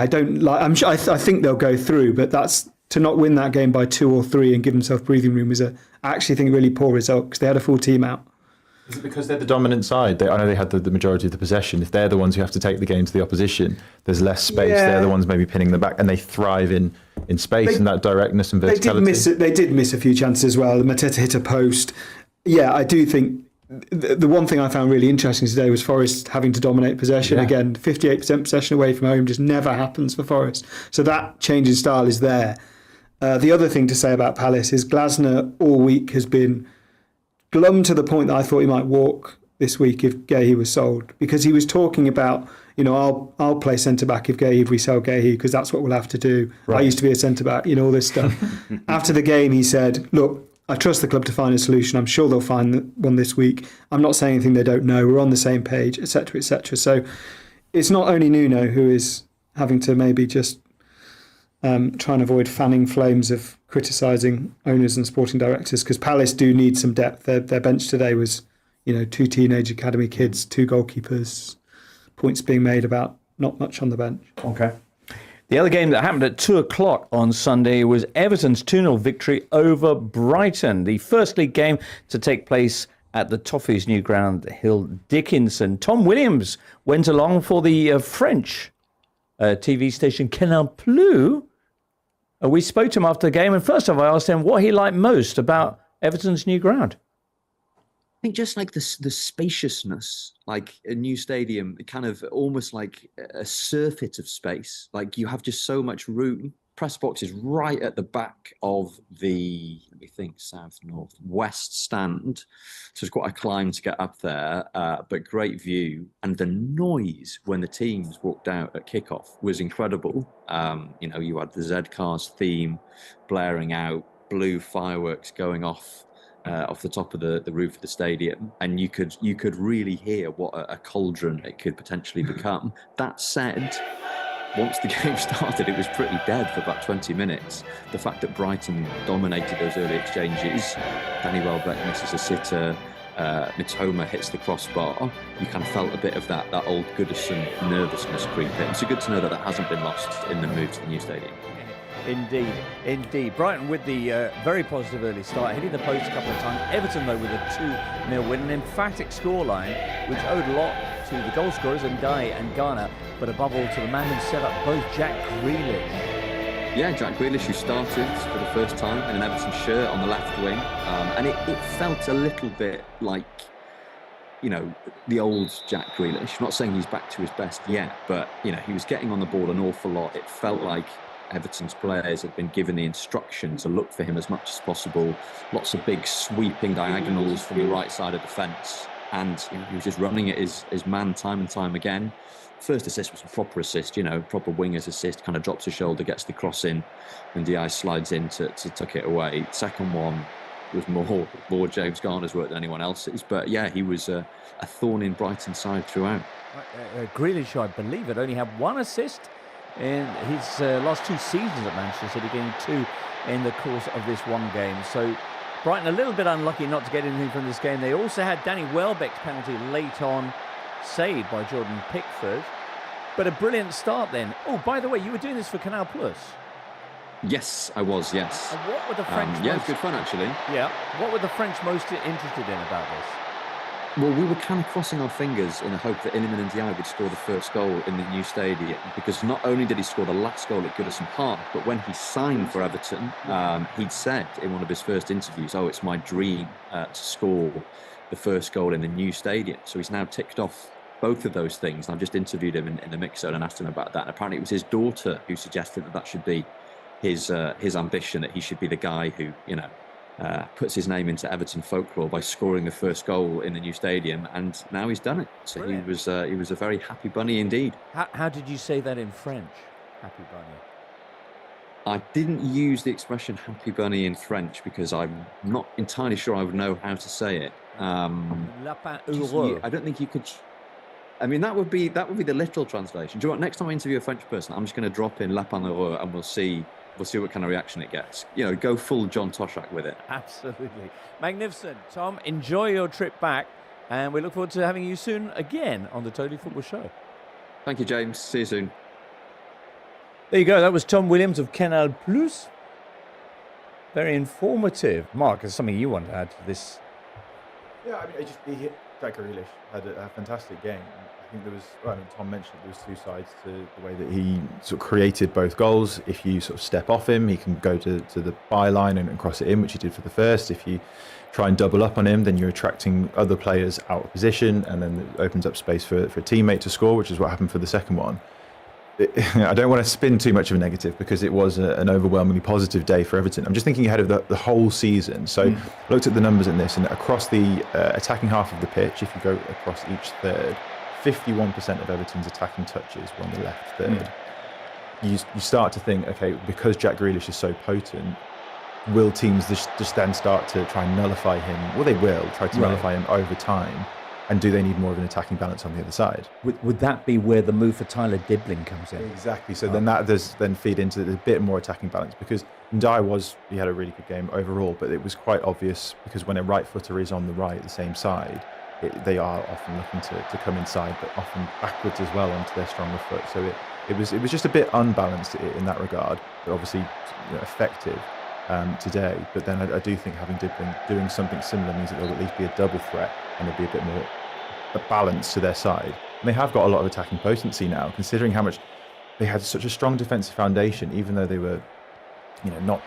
don't like. I think they'll go through, but that's to not win that game by 2 or 3 and give themselves breathing room is I actually think a really poor result, because they had a full team out. Is it because they're the dominant side? I know they had the majority of the possession. If they're the ones who have to take the game to the opposition, there's less space. Yeah. They're the ones maybe pinning them back, and they thrive in space and that directness and verticality. They did miss a few chances as well. Mateta hit a post. Yeah, I do think the one thing I found really interesting today was Forest having to dominate possession. Again, 58% possession away from home just never happens for Forest. So that change in style is there. The other thing to say about Palace is Glasner all week has been glum to the point that I thought he might walk this week if Guéhi was sold, because he was talking about, I'll play centre-back if we sell Guéhi, because that's what we'll have to do. Right. I used to be a centre-back, all this stuff. After the game, he said, look, I trust the club to find a solution. I'm sure they'll find one this week. I'm not saying anything they don't know. We're on the same page, etc., etc. So it's not only Nuno who is having to maybe just try and avoid fanning flames of criticising owners and sporting directors, because Palace do need some depth. Their bench today was, 2 teenage academy kids, 2 goalkeepers, points being made about not much on the bench. Okay. The other game that happened at 2:00 on Sunday was Everton's 2-0 victory over Brighton, the first league game to take place at the Toffees' new ground, Hill Dickinson. Tom Williams went along for the French TV station Canal Plus. We spoke to him after the game, and first off, I asked him what he liked most about Everton's new ground. I think just like the spaciousness, like a new stadium, kind of almost like a surfeit of space. Like you have just so much room. Press box is right at the back of the, let me think, south, north, west stand. So it's quite a climb to get up there, but great view. And the noise when the teams walked out at kickoff was incredible. You had the Z-Cars theme blaring out, blue fireworks going off the top of the roof of the stadium, and you could really hear what a cauldron it could potentially become. That said, once the game started, it was pretty dead for about 20 minutes. The fact that Brighton dominated those early exchanges, Danny Welbeck misses a sitter, Mitoma hits the crossbar, you kind of felt a bit of that old Goodison nervousness creep in. So good to know that hasn't been lost in the move to the new stadium. Indeed. Brighton with the very positive early start, hitting the post a couple of times. Everton, though, with a 2-0 win, an emphatic scoreline, which owed a lot to the goal scorers, Ndiaye and Ghana, but above all to the man who set up both Jack Grealish Yeah, Jack Grealish, who started for the first time in an Everton shirt on the left wing. And it felt a little bit like, you know, the old Jack Grealish. I'm not saying he's back to his best yet, but, you know, he was getting on the ball an awful lot. It felt like Everton's players had been given the instruction to look for him as much as possible. Lots of big sweeping diagonals from the right side of the fence. And you know, he was just running at his man time and time again. First assist was a proper assist, you know, proper winger's assist, kind of drops his shoulder, gets the cross in, and Diaz slides in to tuck it away. Second one was more James Garner's work than anyone else's. But yeah, he was a thorn in Brighton's side throughout. Grealish, I believe, had only had one assist in his last 2 seasons at Manchester City, getting 2 in the course of this one game. So Brighton a little bit unlucky not to get anything from this game. They also had Danny Welbeck's penalty late on, saved by Jordan Pickford. But a brilliant start then. Oh, by the way, you were doing this for Canal Plus. Yes, I was, yes. And what were the French yeah, good fun, actually. Yeah. What were the French most interested in about this? Well, we were kind of crossing our fingers in the hope that Iliman Ndiaye would score the first goal in the new stadium, because not only did he score the last goal at Goodison Park, but when he signed for Everton, he'd said in one of his first interviews, "Oh, it's my dream to score the first goal in the new stadium." So he's now ticked off both of those things. And I've just interviewed him in the mix zone and asked him about that. And apparently it was his daughter who suggested that should be his ambition, that he should be the guy who, you know, puts his name into Everton folklore by scoring the first goal in the new stadium, and now he's done it. So he was a very happy bunny indeed. How did you say that in French? Happy bunny. I didn't use the expression "happy bunny" in French because I'm not entirely sure I would know how to say it. Lapin heureux. I don't think you could. I mean, that would be the literal translation. Do you know what? Next time I interview a French person, I'm just going to drop in Lapin heureux, and we'll see what kind of reaction it gets. You know, go full John Toshak with it. Absolutely. Magnificent. Tom, enjoy your trip back, and we look forward to having you soon again on the Totally Football Show. Thank you, James. See you soon. There you go. That was Tom Williams of Canal Plus. Very informative. Mark, there's something you want to add to this? Yeah, I mean, Jack Grealish had a fantastic game. I think there was, well, I mean, Tom mentioned there was 2 sides to the way that he sort of created both goals. If you sort of step off him, he can go to the byline and cross it in, which he did for the first. If you try and double up on him, then you're attracting other players out of position, and then it opens up space for a teammate to score, which is what happened for the second one. I don't want to spin too much of a negative because it was an overwhelmingly positive day for Everton. I'm just thinking ahead of the whole season. So I looked at the numbers in this, and across the attacking half of the pitch, if you go across each third, 51% of Everton's attacking touches were on the left third. You start to think, okay, because Jack Grealish is so potent, will teams just then start to try and nullify him? Well, they will try to nullify him over time. And do they need more of an attacking balance on the other side? Would that be where the move for Tyler Dibling comes in? Exactly. So then that does then feed into a bit more attacking balance, because Ndiaye he had a really good game overall, but it was quite obvious because when a right footer is on the same side, they are often looking to come inside, but often backwards as well onto their stronger foot. So it was just a bit unbalanced in that regard, but obviously effective today. But then I do think having Dibling doing something similar means that there'll at least be a double threat, and there'll be a bit more a balance to their side. And they have got a lot of attacking potency now, considering how much they had such a strong defensive foundation. Even though they were, not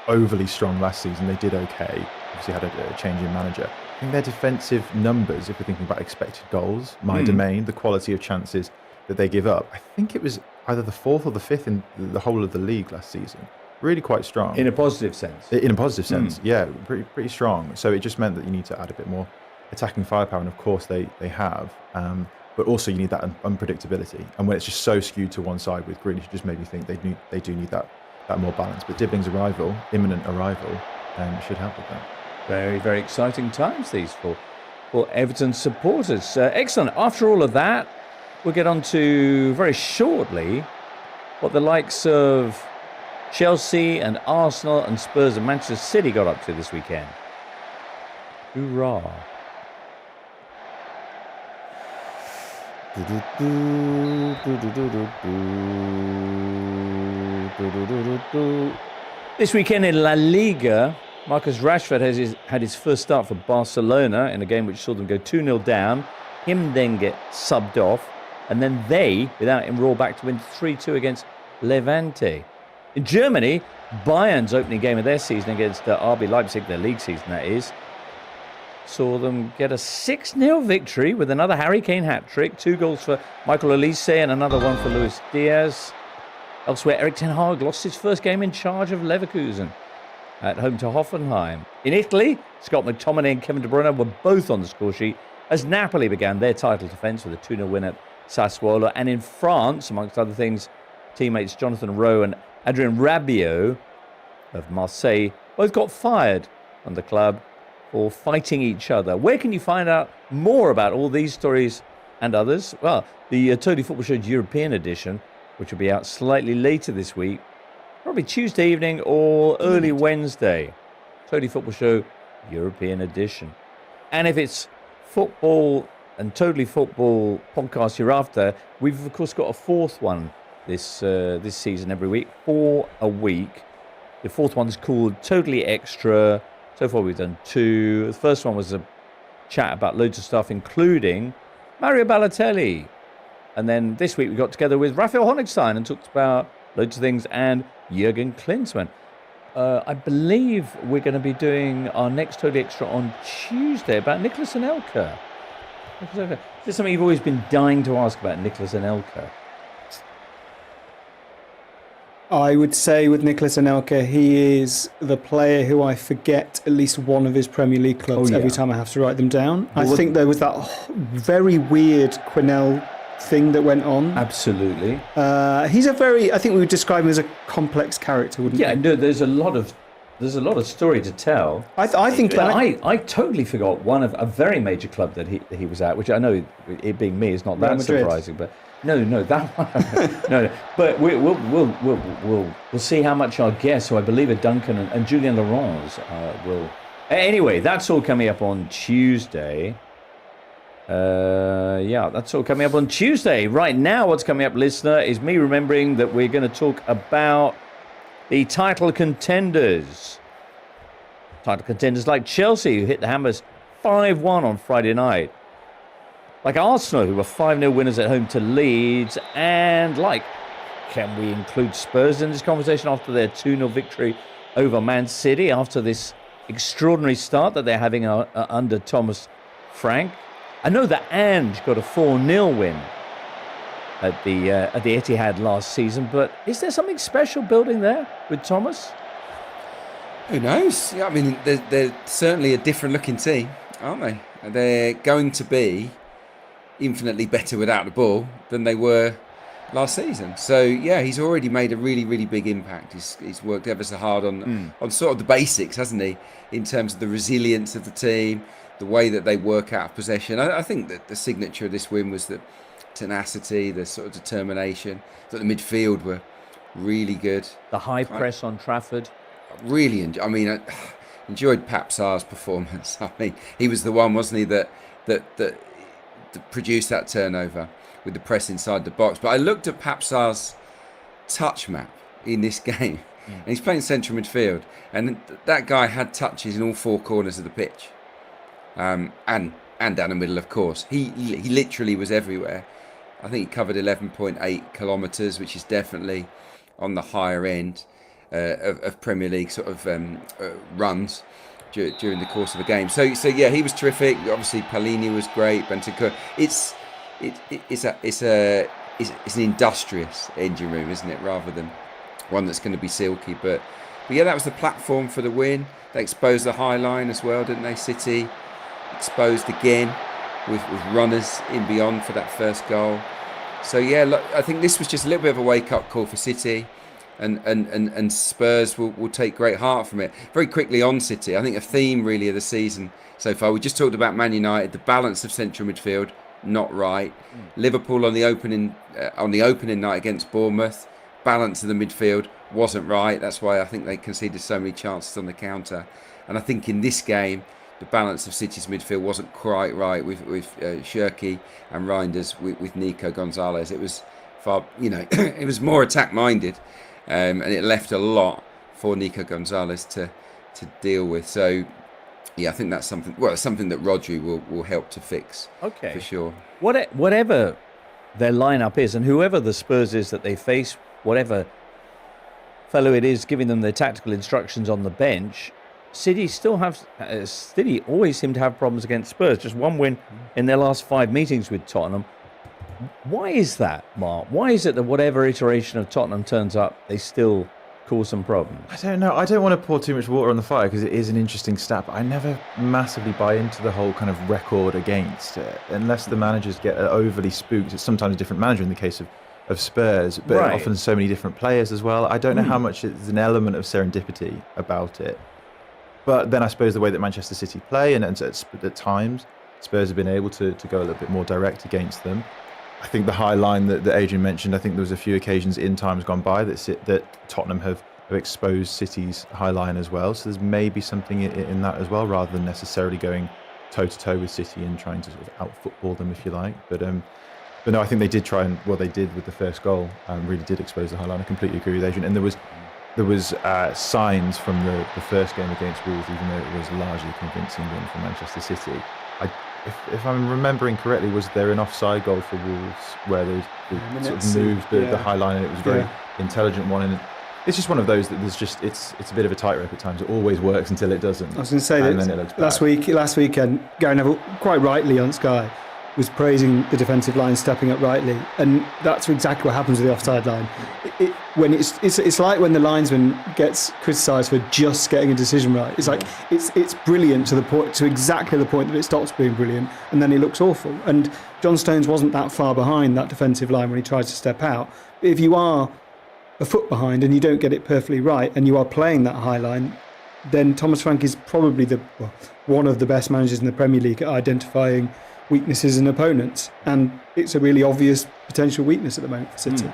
overly strong last season, they did okay. Obviously had a change in manager. I think their defensive numbers, if we're thinking about expected goals, my domain, the quality of chances that they give up, I think it was either the 4th or the 5th in the whole of the league last season. Really quite strong. In a positive sense? In a positive sense, yeah, pretty strong. So it just meant that you need to add a bit more attacking firepower, and of course they have. But also you need that unpredictability. And when it's just so skewed to one side with Grealish, it just made me think they do need that more balance. But Dibling's imminent arrival, should help with that. Very, very exciting times these for Everton supporters. Excellent. After all of that, we'll get on to very shortly what the likes of Chelsea and Arsenal and Spurs and Manchester City got up to this weekend. Hoorah. This weekend in La Liga, Marcus Rashford had his first start for Barcelona in a game which saw them go 2-0 down, him then get subbed off, and then they, without him, roll back to win 3-2 against Levante. In Germany, Bayern's opening game of their season against RB Leipzig, their league season that is, saw them get a 6-0 victory with another Harry Kane hat-trick, 2 goals for Michael Olise and another one for Luis Diaz. Elsewhere, Erik ten Hag lost his first game in charge of Leverkusen at home to Hoffenheim. In Italy, Scott McTominay and Kevin De Bruyne were both on the score sheet as Napoli began their title defence with a 2-0 win at Sassuolo. And in France, amongst other things, teammates Jonathan Rowe and Adrien Rabiot of Marseille both got fired from the club for fighting each other. Where can you find out more about all these stories and others? Well, the Totally Football Show's European edition, which will be out slightly later this week, probably Tuesday evening or early Wednesday. Totally Football Show European edition. And if it's football and Totally Football podcast you're after, we've of course got a fourth one this season every week, 4 a week. The fourth one's called Totally Extra. So far we've done 2. The first one was a chat about loads of stuff, including Mario Balotelli. And then this week we got together with Raphael Honigstein and talked about loads of things, and Jurgen Klinsmann. I believe we're going to be doing our next Totally Extra on Tuesday about Nicolas Anelka. This is something you've always been dying to ask about Nicolas Anelka. I would say with Nicolas Anelka, he is the player who I forget at least one of his Premier League clubs every time I have to write them down. I think there was that very weird Quinnell thing that went on. Absolutely. He's I think we would describe him as a complex character, wouldn't we? Yeah, no, there's a lot of story to tell. I think I totally forgot one of a very major club that he was at, which I know, it being me, is not that surprising, but no, that one. no. But we'll see how much our guests, who I believe are Duncan and Julien Laurens, will. Anyway, that's all coming up on Tuesday. That's all coming up on Tuesday. Right now, what's coming up, listener, is me remembering that we're going to talk about the title contenders. Title contenders like Chelsea, who hit the hammers 5-1 on Friday night. Like Arsenal, who were 5-0 winners at home to Leeds. And can we include Spurs in this conversation after their 2-0 victory over Man City, after this extraordinary start that they're having under Thomas Frank? I know that Ange got a 4-0 win at the Etihad last season, but is there something special building there with Thomas? Who knows? Yeah, I mean, they're certainly a different looking team, aren't they? They're going to be infinitely better without the ball than they were last season. So yeah, he's already made a really, really big impact. He's worked ever so hard on sort of the basics, hasn't he? In terms of the resilience of the team, the way that they work out of possession. I think that the signature of this win was the tenacity, the sort of determination. That the midfield were really good. The high press on Trafford. Really, I enjoyed Pape Sarr's performance. I mean, he was the one, wasn't he, that produced that turnover with the press inside the box. But I looked at Pape Sarr's touch map in this game, and he's playing central midfield, and that guy had touches in all 4 corners of the pitch. And down the middle, of course. He literally was everywhere. I think he covered 11.8 kilometres, which is definitely on the higher end of Premier League sort of runs during the course of a game. So yeah, he was terrific. Obviously, Palhinha was great. Bentancur. It's an industrious engine room, isn't it? Rather than one that's going to be silky. But yeah, that was the platform for the win. They exposed the high line as well, didn't they? City exposed again with runners in beyond for that first goal. So yeah, look, I think this was just a little bit of a wake-up call for City, and Spurs will take great heart from it. Very quickly on City, I think a theme really of the season so far. We just talked about Man United, the balance of central midfield not right. Liverpool on the opening night against Bournemouth, balance of the midfield wasn't right. That's why I think they conceded so many chances on the counter. And I think in this game, the balance of City's midfield wasn't quite right with Cherki and Reinders with Nico Gonzalez. It was far, it was more attack minded, and it left a lot for Nico Gonzalez to deal with. So yeah, I think that's something that Rodri will help to fix. Okay, for sure. Whatever their lineup is, and whoever the Spurs is that they face, whatever fellow it is giving them their tactical instructions on the bench, City always seem to have problems against Spurs. Just one win in their last 5 meetings with Tottenham. Why is that, Mark? Why is it that whatever iteration of Tottenham turns up, they still cause some problems? I don't know. I don't want to pour too much water on the fire because it is an interesting stat, but I never massively buy into the whole kind of record against it, unless the managers get overly spooked. It's sometimes a different manager in the case of Spurs, but often so many different players as well. I don't know how much there's an element of serendipity about it. But then I suppose the way that Manchester City play, and at times Spurs have been able to go a little bit more direct against them. I think the high line that Adrian mentioned, I think there was a few occasions in times gone by that Tottenham have exposed City's high line as well. So there's maybe something in that as well, rather than necessarily going toe-to-toe with City and trying to sort of out-football them, if you like. But no, I think they did try and, well, they did with the first goal, really did expose the high line. I completely agree with Adrian. And there was signs from the first game against Wolves, even though it was largely a convincing win for Manchester City. If I'm remembering correctly, was there an offside goal for Wolves where they sort of moved the high line, and it was a very intelligent one, and it's just one of those that there's just it's a bit of a tightrope at times. It always works until it doesn't. I was going to say that last weekend, Gary Neville, quite rightly on Sky, was praising the defensive line stepping up rightly, and that's exactly what happens with the offside line. When it's like when the linesman gets criticised for just getting a decision right. It's like it's brilliant to exactly the point that it stops being brilliant, and then it looks awful. And John Stones wasn't that far behind that defensive line when he tries to step out. But if you are a foot behind and you don't get it perfectly right, and you are playing that high line, then Thomas Frank is probably one of the best managers in the Premier League at identifying weaknesses in opponents, and it's a really obvious potential weakness at the moment for City.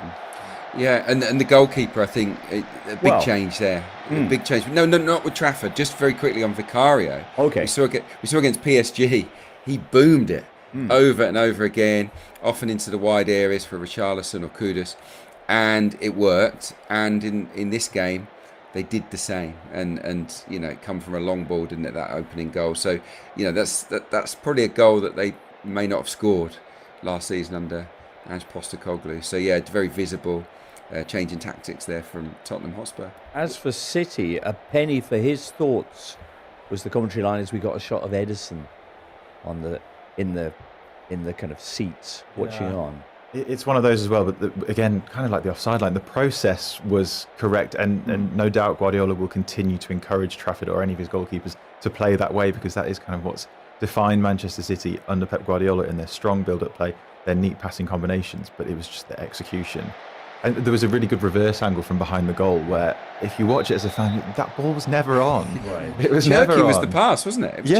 Yeah, and the goalkeeper, I think, a big change there. A big change. No, not with Trafford. Just very quickly on Vicario. Okay. We saw against PSG. He boomed it over and over again, often into the wide areas for Richarlison or Kudus, and it worked. And in this game, they did the same, and it come from a long ball, didn't it, that opening goal? So that's probably a goal that they may not have scored last season under Ange Postecoglou. So yeah, very visible change in tactics there from Tottenham Hotspur. As for City, a penny for his thoughts was the commentary line as we got a shot of Ederson in the kind of seats watching on. It's one of those as well, but again, kind of like the offside line, the process was correct, and no doubt Guardiola will continue to encourage Trafford or any of his goalkeepers to play that way, because that is kind of what's defined Manchester City under Pep Guardiola in their strong build-up play, their neat passing combinations, but it was just the execution. And there was a really good reverse angle from behind the goal where, if you watch it as a fan, that ball was never on. Right. It was Cherki never on. was the pass, wasn't it?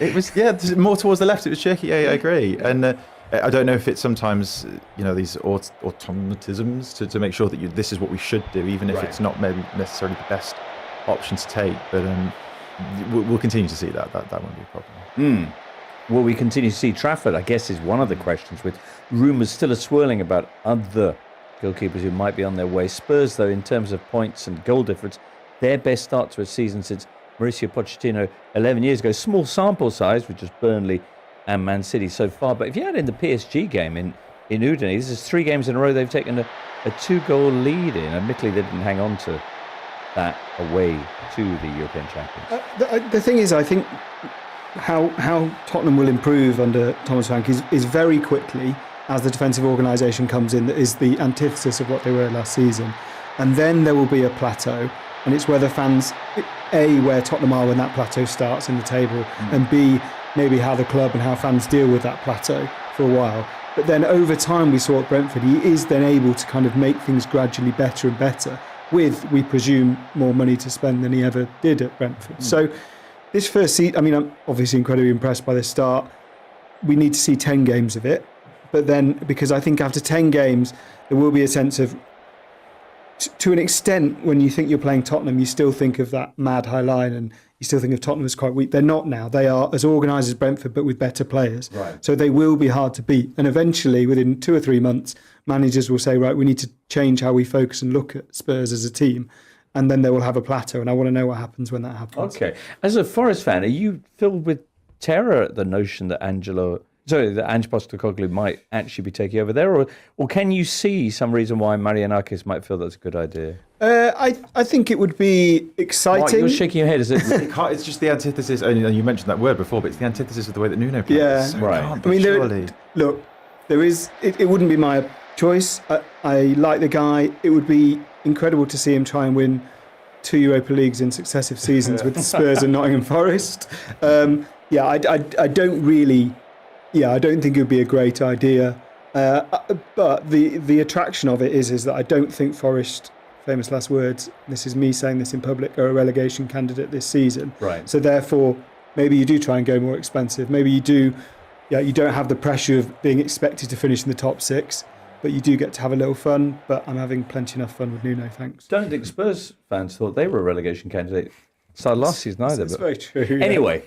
It was more towards the left. It was Cherki. I agree. And I don't know if it's sometimes these automatisms to make sure that this is what we should do, even if it's not maybe necessarily the best option to take. But we'll continue to see that won't be a problem. Will we continue to see Trafford, I guess, is one of the questions, with rumours still swirling about other goalkeepers who might be on their way. Spurs, though, in terms of points and goal difference, their best start to a season since Mauricio Pochettino 11 years ago. Small sample size with just Burnley and Man City so far. But if you add in the PSG game in Udine, this is 3 games in a row they've taken a 2-goal lead in. Admittedly, they didn't hang on to that away to the European champions. The thing is, I think how Tottenham will improve under Thomas Frank is very quickly, as the defensive organisation comes in, that is the antithesis of what they were last season. And then there will be a plateau, and it's whether fans, A, where Tottenham are when that plateau starts in the table, and B, maybe how the club and how fans deal with that plateau for a while. But then over time, we saw at Brentford, he is then able to kind of make things gradually better and better with, we presume, more money to spend than he ever did at Brentford. So this first season, I mean, I'm obviously incredibly impressed by the start. We need to see 10 games of it. But then, because I think after 10 games, there will be a sense of, to an extent, when you think you're playing Tottenham, you still think of that mad high line, and you still think of Tottenham as quite weak. They're not now. They are as organised as Brentford, but with better players. Right. So they will be hard to beat. And eventually, within 2 or 3 months, managers will say, right, we need to change how we focus and look at Spurs as a team. And then they will have a plateau. And I want to know what happens when that happens. Okay. As a Forest fan, are you filled with terror at the notion that Angelo Sorry, that Ange Postecoglou might actually be taking over there, or can you see some reason why Marianakis might feel that's a good idea? I think it would be exciting. Mark, you're shaking your head. Is it? It's just the antithesis. And you mentioned that word before, but it's the antithesis of the way that Nuno plays. Yeah, So right. can't I mean, surely. look, there is. It wouldn't be my choice. I like the guy. It would be incredible to see him try and win 2 Europa Leagues in successive seasons with Spurs and Nottingham Forest. I don't really. Yeah, I don't think it would be a great idea. But the attraction of it is that I don't think Forest, famous last words, this is me saying this in public, are a relegation candidate this season. Right. So therefore, maybe you do try and go more expensive. Maybe you do. Yeah, you don't have the pressure of being expected to finish in the top 6, but you do get to have a little fun. But I'm having plenty enough fun with Nuno, thanks. Don't think Spurs fans thought they were a relegation candidate. Started last season either. That's but very true. Yeah. Anyway.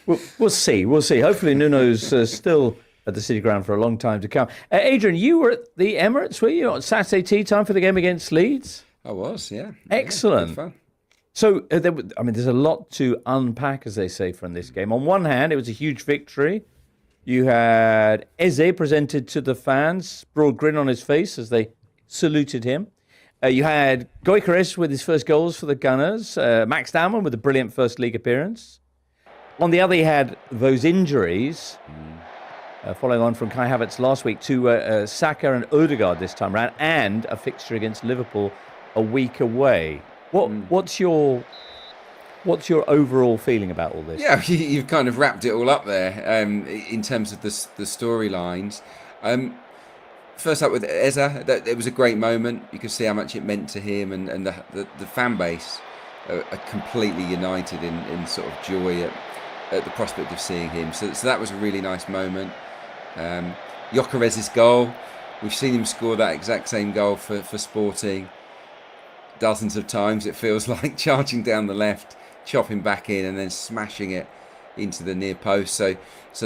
We'll see. Hopefully Nuno's still at the City Ground for a long time to come. Adrian, you were at the Emirates, were you, on Saturday tea time for the game against Leeds? I was, yeah. Excellent. Yeah, fun. So, there's a lot to unpack, as they say, from this game. On one hand, it was a huge victory. You had Eze presented to the fans, broad grin on his face as they saluted him. You had Gyökeres with his first goals for the Gunners. Max Daumann with a brilliant first league appearance. On the other, you had those injuries, following on from Kai Havertz last week, to Saka and Odegaard this time round, and a fixture against Liverpool a week away. What's your overall feeling about all this? Yeah, you've kind of wrapped it all up there in terms of the storylines. First up with Eze, it was a great moment. You could see how much it meant to him, and the fan base are completely united in sort of joy at the prospect of seeing him. So that was a really nice moment. Gyökeres' goal, we've seen him score that exact same goal for Sporting dozens of times, it feels like, charging down the left, chopping back in and then smashing it into the near post. So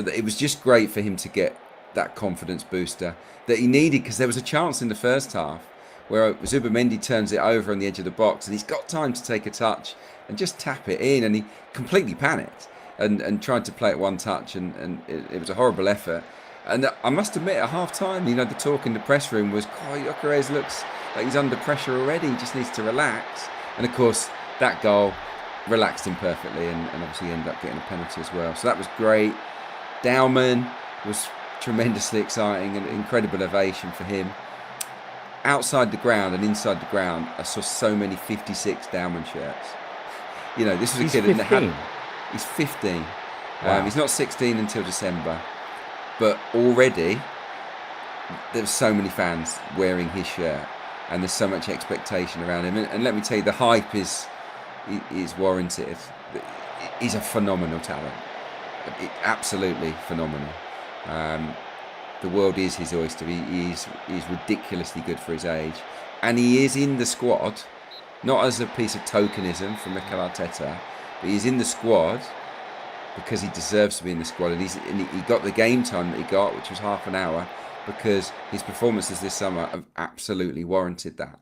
that it was just great for him to get that confidence booster that he needed, because there was a chance in the first half where Zubimendi turns it over on the edge of the box and he's got time to take a touch and just tap it in, and he completely panicked and tried to play it one touch, and it was a horrible effort. And I must admit, at half-time, the talk in the press room was, Gyökeres looks like he's under pressure already, he just needs to relax. And of course, that goal relaxed him perfectly, and obviously ended up getting a penalty as well. So that was great. Daumann was tremendously exciting, and incredible ovation for him. Outside the ground and inside the ground, I saw so many 56 Daumann shirts. This was a kid that had... He's 15. Wow. He's not 16 until December. But already, there's so many fans wearing his shirt, and there's so much expectation around him. And let me tell you, the hype is warranted. He's a phenomenal talent. Absolutely phenomenal. The world is his oyster. He's ridiculously good for his age. And he is in the squad, not as a piece of tokenism from Mikel Arteta, but he's in the squad because he deserves to be in the squad, and he got the game time that he got, which was half an hour, because his performances this summer have absolutely warranted that.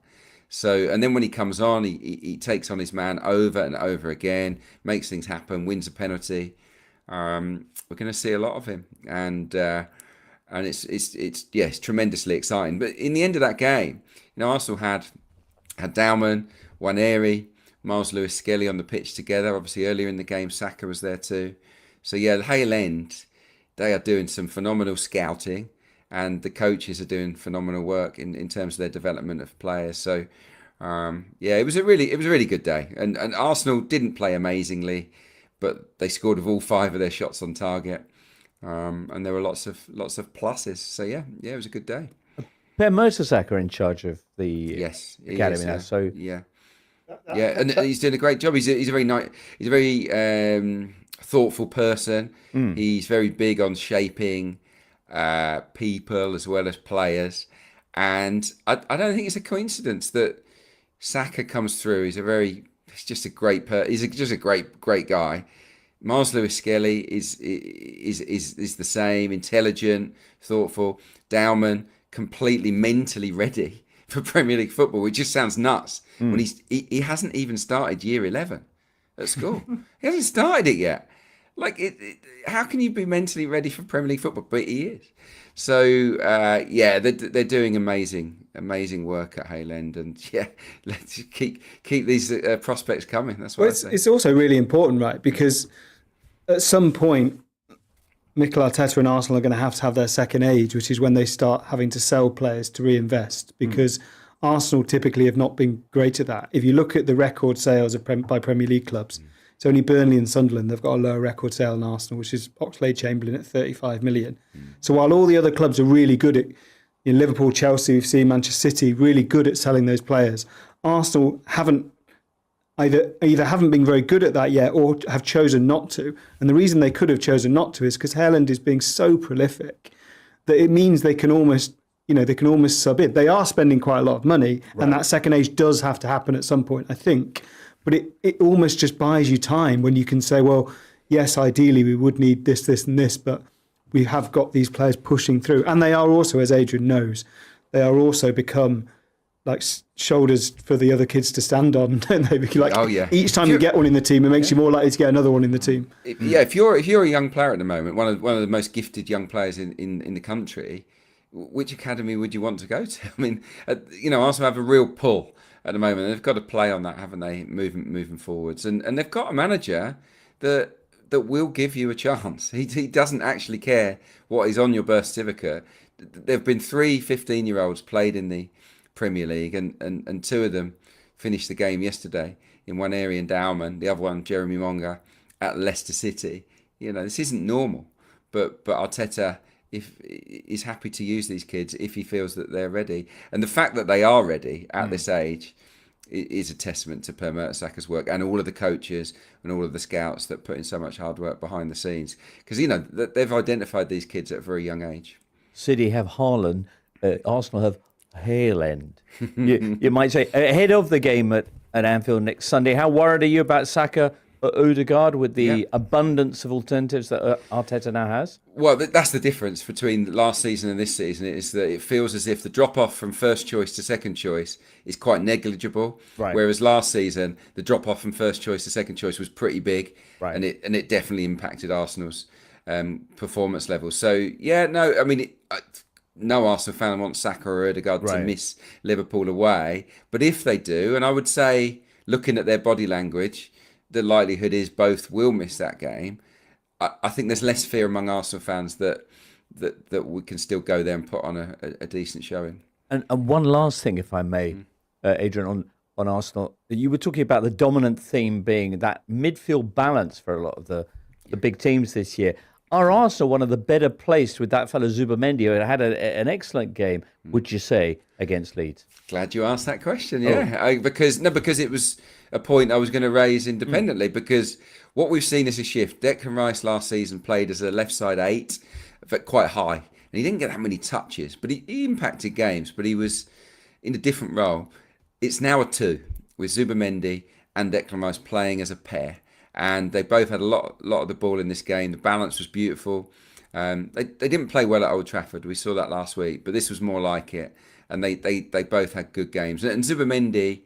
So, and then when he comes on, he takes on his man over and over again, makes things happen, wins a penalty. We're going to see a lot of him, and it's tremendously exciting. But in the end of that game, Arsenal had Daumann, Nwaneri, Miles Lewis-Skelly on the pitch together. Obviously, earlier in the game, Saka was there too. So yeah, the Hale End, they are doing some phenomenal scouting, and the coaches are doing phenomenal work in terms of their development of players. So it was a really good day. And Arsenal didn't play amazingly, but they scored with all 5 of their shots on target, and there were lots of pluses. So yeah, it was a good day. Per Mertesacker in charge of the academy now. So yeah. Yeah, and he's doing a great job. He's a very nice, he's a very thoughtful person. He's very big on shaping people as well as players, and I don't think it's a coincidence that Saka comes through. He's just a great great guy. Miles Lewis-Skelly is the same, intelligent, thoughtful. Daumann completely mentally ready for Premier League football, which just sounds nuts. When he hasn't even started year 11 at school. He hasn't started it yet. How can you be mentally ready for Premier League football? But he is. So they're doing amazing work at Hale End, and let's keep these prospects coming. That's what I say. It's also really important, right? Because at some point, Mikel Arteta and Arsenal are going to have their second age, which is when they start having to sell players to reinvest. Because Arsenal typically have not been great at that. If you look at the record sales by Premier League clubs, it's only Burnley and Sunderland they've got a lower record sale than Arsenal, which is Oxlade-Chamberlain at 35 million. So while all the other clubs are really good at, Liverpool, Chelsea, we've seen Manchester City really good at selling those players, Arsenal haven't either haven't been very good at that yet or have chosen not to. And the reason they could have chosen not to is because Hale End is being so prolific that it means they can almost sub in. They are spending quite a lot of money, and that second age does have to happen at some point, I think. But it almost just buys you time when you can say, well, yes, ideally we would need this, this and this, but we have got these players pushing through. And they are also, as Adrian knows, they are also become like shoulders for the other kids to stand on, don't they? Like, each time you get one in the team, it makes you more likely to get another one in the team. If you're a young player at the moment, one of the most gifted young players in the country, which academy would you want to go to? I mean, Arsenal have a real pull at the moment. They've got to play on that, haven't they? Moving forwards, and they've got a manager that will give you a chance. He doesn't actually care what is on your birth certificate. There've been 3 15-year-olds played in the Premier League, and 2 of them finished the game yesterday. In one area in Dowman, the other one Jeremy Monga at Leicester City. This isn't normal, but Arteta is happy to use these kids if he feels that they're ready. And the fact that they are ready at this age is a testament to Per Mertesacker's work and all of the coaches and all of the scouts that put in so much hard work behind the scenes. Because, they've identified these kids at a very young age. City have Haaland, Arsenal have Hale End. You might say, ahead of the game at Anfield next Sunday, how worried are you about Saka or Odegaard with the abundance of alternatives that Arteta now has? Well, that's the difference between last season and this season, is that it feels as if the drop-off from first choice to second choice is quite negligible. Right. Whereas last season, the drop-off from first choice to second choice was pretty big. Right. And it definitely impacted Arsenal's performance level. So, no Arsenal fan wants Saka or Odegaard to miss Liverpool away. But if they do, and I would say, looking at their body language, the likelihood is both will miss that game. I think there's less fear among Arsenal fans that we can still go there and put on a decent showing. And one last thing, if I may, Adrian, on Arsenal. You were talking about the dominant theme being that midfield balance for a lot of the big teams this year. Are Arsenal one of the better placed with that fellow Zubimendi, who had an excellent game, would you say, against Leeds? Glad you asked that question, because it was a point I was going to raise independently, because what we've seen is a shift. Declan Rice last season played as a left side 8, but quite high, and he didn't get that many touches, but he impacted games, but he was in a different role. It's now a 2 with Zubimendi and Declan Rice playing as a pair, and they both had a lot of the ball in this game. The balance was beautiful. They didn't play well at Old Trafford. We saw that last week, but this was more like it. And they both had good games. And Zubimendi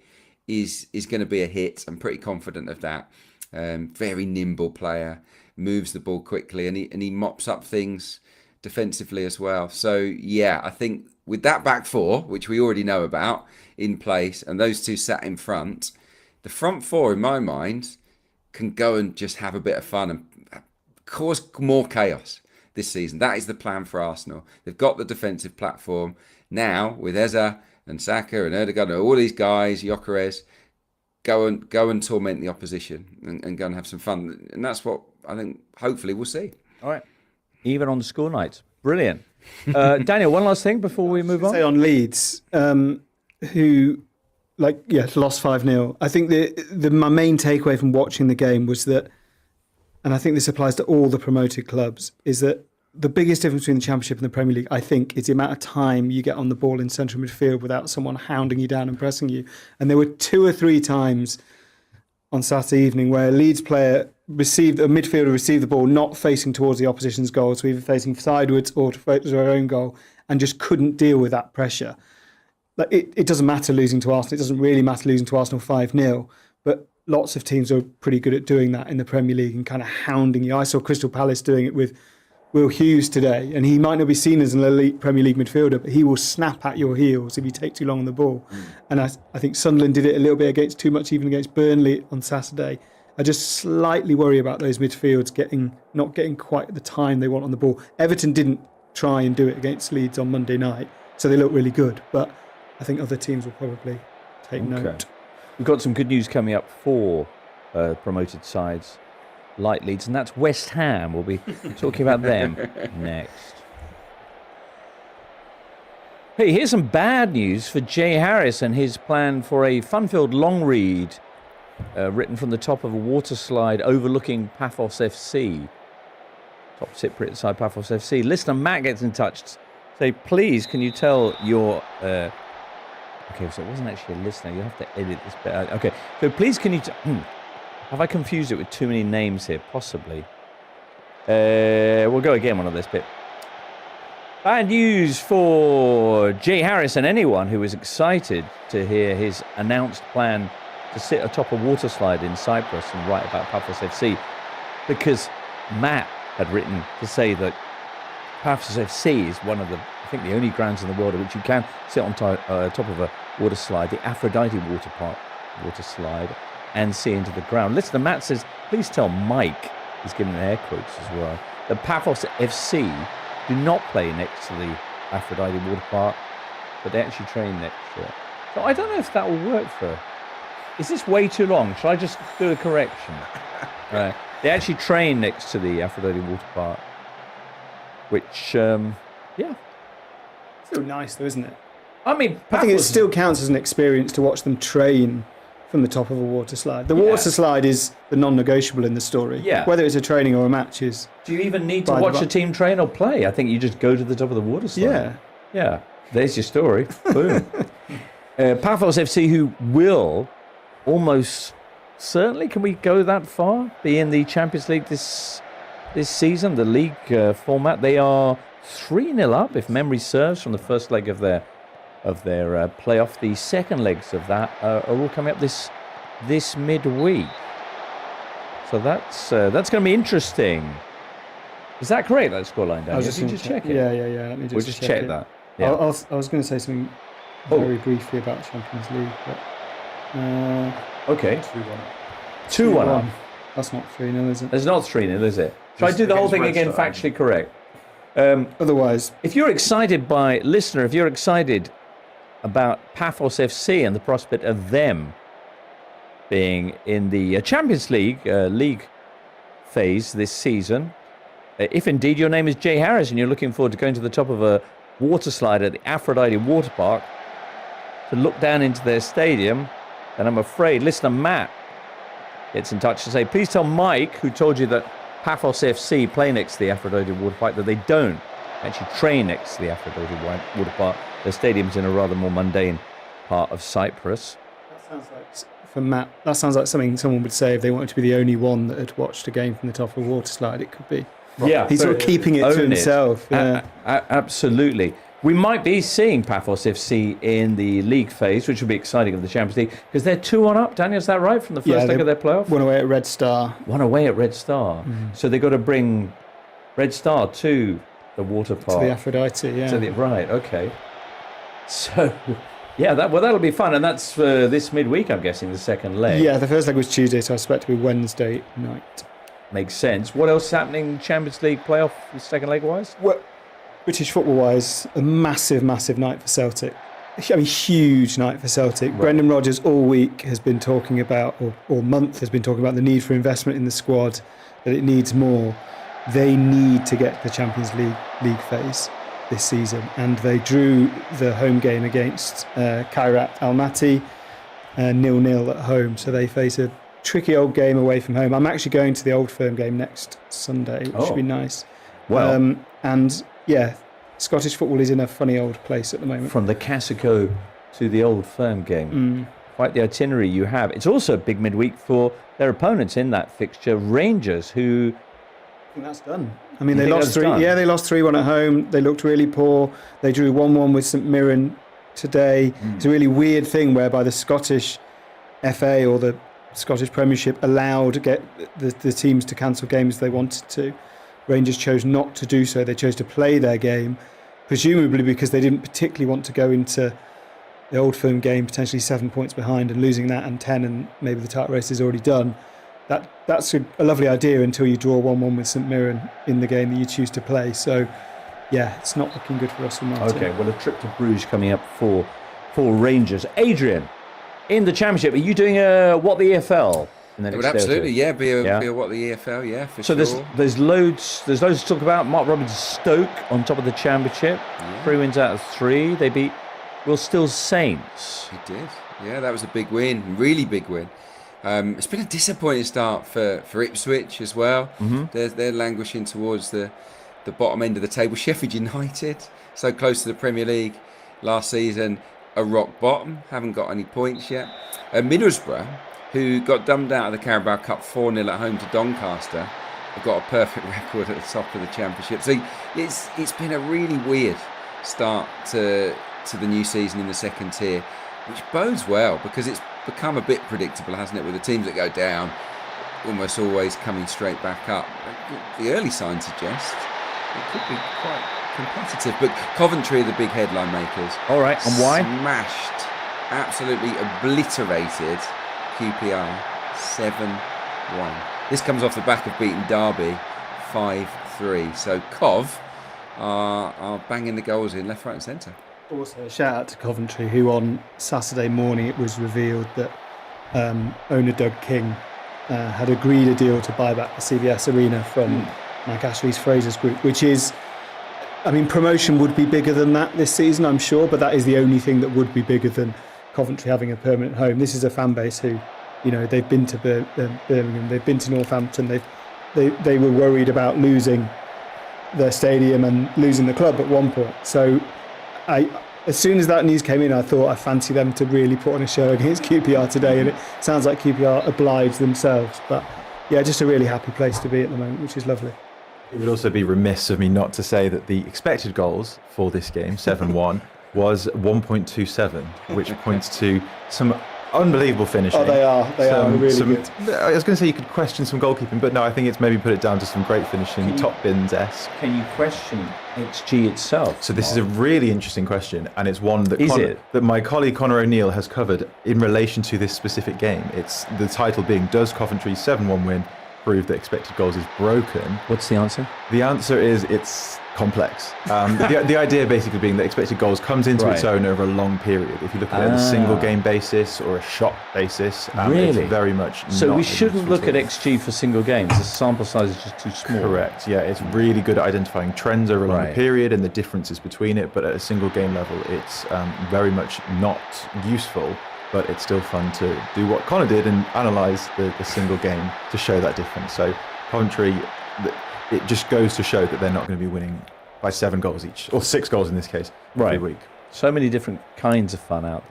is going to be a hit. I'm pretty confident of that. Very nimble player, moves the ball quickly, and he mops up things defensively as well. So I think with that back 4, which we already know about, in place, and those 2 sat in front, the front 4, in my mind, can go and just have a bit of fun and cause more chaos this season. That is the plan for Arsenal. They've got the defensive platform. Now, with Eza and Saka and Odegaard and all these guys, Gyökeres, go and torment the opposition and go and have some fun. And that's what I think, hopefully, we'll see. All right. Even on the school nights. Brilliant. Daniel, one last thing before we move on. Say on Leeds, who... lost 5-0. I think my main takeaway from watching the game was that, and I think this applies to all the promoted clubs, is that the biggest difference between the Championship and the Premier League, I think, is the amount of time you get on the ball in central midfield without someone hounding you down and pressing you. And there were 2 or 3 times on Saturday evening where a Leeds player midfielder received the ball not facing towards the opposition's goal, so either facing sideways or towards their own goal, and just couldn't deal with that pressure. It doesn't matter losing to Arsenal. It doesn't really matter losing to Arsenal 5-0. But lots of teams are pretty good at doing that in the Premier League and kind of hounding you. I saw Crystal Palace doing it with Will Hughes today, and he might not be seen as an elite Premier League midfielder, but he will snap at your heels if you take too long on the ball. And I think Sunderland did it a little bit even against Burnley on Saturday. I just slightly worry about those midfields not getting quite the time they want on the ball. Everton didn't try and do it against Leeds on Monday night, so they look really good, but I think other teams will probably take note. We've got some good news coming up for promoted sides like Leeds, and that's West Ham. We'll be talking about them next. Hey, here's some bad news for Jay Harris and his plan for a fun-filled long read written from the top of a water slide overlooking Paphos FC. Top Cypriot side Paphos FC. Listener Matt gets in touch. Say, please, can you tell your... Okay, so it wasn't actually a listener. You have to edit this bit out. Okay, so please can you... Have I confused it with too many names here? Possibly. We'll go again one of this bit. Bad news for Jay Harris and anyone who is excited to hear his announced plan to sit atop a water slide in Cyprus and write about Paphos FC, because Matt had written to say that Paphos FC is one of the, I think, the only grounds in the world at which you can sit on top of a water slide, the Aphrodite water slide, and see into the ground. Listener Matt says, please tell Mike, he's giving air quotes as well, that Paphos FC do not play next to the Aphrodite water park, but they actually train next to it. So I don't know if that will work for... Is this way too long? Shall I just do a correction? Right. They actually train next to the Aphrodite water park, which, yeah. Still nice though, isn't it? I mean, I think it still counts as an experience to watch them train from the top of a water slide. The water slide is the non-negotiable in the story. Yeah. Whether it's a training or a match is... Do you even need to watch a team train or play? I think you just go to the top of the water slide. Yeah. Yeah. There's your story. Boom. Paphos FC, who will almost certainly, can we go that far, be in the Champions League this season, the league format. They are 3-0 up, if memory serves, from the first leg of their playoff. The second legs of that are all coming up this midweek. So that's going to be interesting. Is that correct, that scoreline, Daniel? Did you just check it? Yeah. Let me We'll just check that. Yeah. I was going to say something very briefly about Champions League, but... okay. 2-1 up. That's not 3-0, is it? It's not 3-0, is it? Shall I do the whole thing again, factually correct? Otherwise... If you're excited if you're excited about Paphos FC and the prospect of them being in the Champions League league phase this season, if indeed your name is Jay Harris and you're looking forward to going to the top of a water slide at the Aphrodite Water Park to look down into their stadium, then I'm afraid listener Matt gets in touch to say, please tell Mike, who told you that Paphos FC play next to the Aphrodite Water Park, that they don't actually train next to the Aphrodite Water Park. Their stadium's in a rather more mundane part of Cyprus. That sounds like, for Matt, that sounds like something someone would say if they wanted to be the only one that had watched a game from the top of a water slide. It could be. Yeah. He's sort of keeping it to himself. Yeah. Absolutely. We might be seeing Paphos FC in the league phase, which will be exciting of the Champions League, because they're 2-1 up. Daniel, is that right, from the first leg of their playoff? One away at Red Star. One away at Red Star. Mm-hmm. So they've got to bring Red Star to the water park. To the Aphrodite, yeah. Right, okay. So, yeah, that'll be fun. And that's this midweek, I'm guessing, the second leg. Yeah, the first leg was Tuesday, so I expect to be Wednesday night. Makes sense. What else is happening Champions League playoff, second leg-wise? Well, British football-wise, a massive, massive night for Celtic. I mean, huge night for Celtic. Right. Brendan Rodgers all week has been talking about, or all month has been talking about, the need for investment in the squad, that it needs more. They need to get the Champions League phase this season, and they drew the home game against Kairat Almaty 0-0 at home, so they face a tricky old game away from home. I'm actually going to the Old Firm game next Sunday, which should be nice. Well, and yeah, Scottish football is in a funny old place at the moment. From the Casico to the Old Firm game. Quite the itinerary you have. It's also a big midweek for their opponents in that fixture, Rangers, who... I think that's done. I mean, they lost 3. Yeah, they lost 3-1 at home. They looked really poor. They drew 1-1 with St Mirren today. It's a really weird thing whereby the Scottish FA or the Scottish Premiership allowed the teams to cancel games they wanted to. Rangers chose not to do so. They chose to play their game, presumably because they didn't particularly want to go into the Old Firm game potentially 7 points behind and losing that and 10, and maybe the title race is already done. That's a lovely idea until you draw 1-1 with St Mirren in the game that you choose to play. So, yeah, it's not looking good for Russell Martin. Okay, well, a trip to Bruges coming up for Rangers. Adrian, in the Championship, are you doing What the EFL? In the next absolutely, yeah. Be a What the EFL, yeah, for sure. So there's loads to talk about. Mark Robins Stoke on top of the Championship. 3 wins out of 3. They beat Will Still Saints. He did. Yeah, that was a big win, really big win. It's been a disappointing start for Ipswich as well. They're languishing towards the bottom end of the table. Sheffield United, so close to the Premier League last season, a rock bottom, haven't got any points yet. Middlesbrough, who got dumbed out of the Carabao Cup 4-0 at home to Doncaster, have got a perfect record at the top of the Championship. So it's been a really weird start to the new season in the second tier, which bodes well because it's become a bit predictable, hasn't it, with the teams that go down almost always coming straight back up. The early signs suggest it could be quite competitive, but Coventry are the big headline makers. All right, and why? Smashed, absolutely obliterated QPR 7-1. This comes off the back of beating Derby 5-3. So Cov are banging the goals in left, right and centre. Also, a shout out to Coventry, who on Saturday morning it was revealed that owner Doug King had agreed a deal to buy back the CVS Arena from Mike Ashley's Fraser's Group, which is, I mean, promotion would be bigger than that this season, I'm sure, but that is the only thing that would be bigger than Coventry having a permanent home. This is a fan base who, they've been to Birmingham, they've been to Northampton, they were worried about losing their stadium and losing the club at one point. So as soon as that news came in, I thought I fancy them to really put on a show against QPR today, and it sounds like QPR obliged themselves. But yeah, just a really happy place to be at the moment, which is lovely. It would also be remiss of me not to say that the expected goals for this game, 7-1, was 1.27, which points to some unbelievable finishing. Oh, they are really good. I was going to say you could question some goalkeeping, but no, I think it's maybe put it down to some great finishing, top bins-esque. Can you question XG itself? So this is a really interesting question, and it's one that that my colleague Conor O'Neill has covered in relation to this specific game. It's the title being, does Coventry's 7-1 win prove that expected goals is broken? What's the answer? The answer is it's complex. The idea basically being that expected goals comes into its own over a long period. If you look at it on a single game basis or a shot basis, it's very much so we shouldn't look at XG for single games. The sample size is just too small. Correct, yeah. It's really good at identifying trends over a long period and the differences between it, but at a single game level it's very much not useful, but it's still fun to do what Conor did and analyse the single game to show that difference. So Coventry, it just goes to show that they're not going to be winning by 7 goals each, or 6 goals in this case, every week. So many different kinds of fun out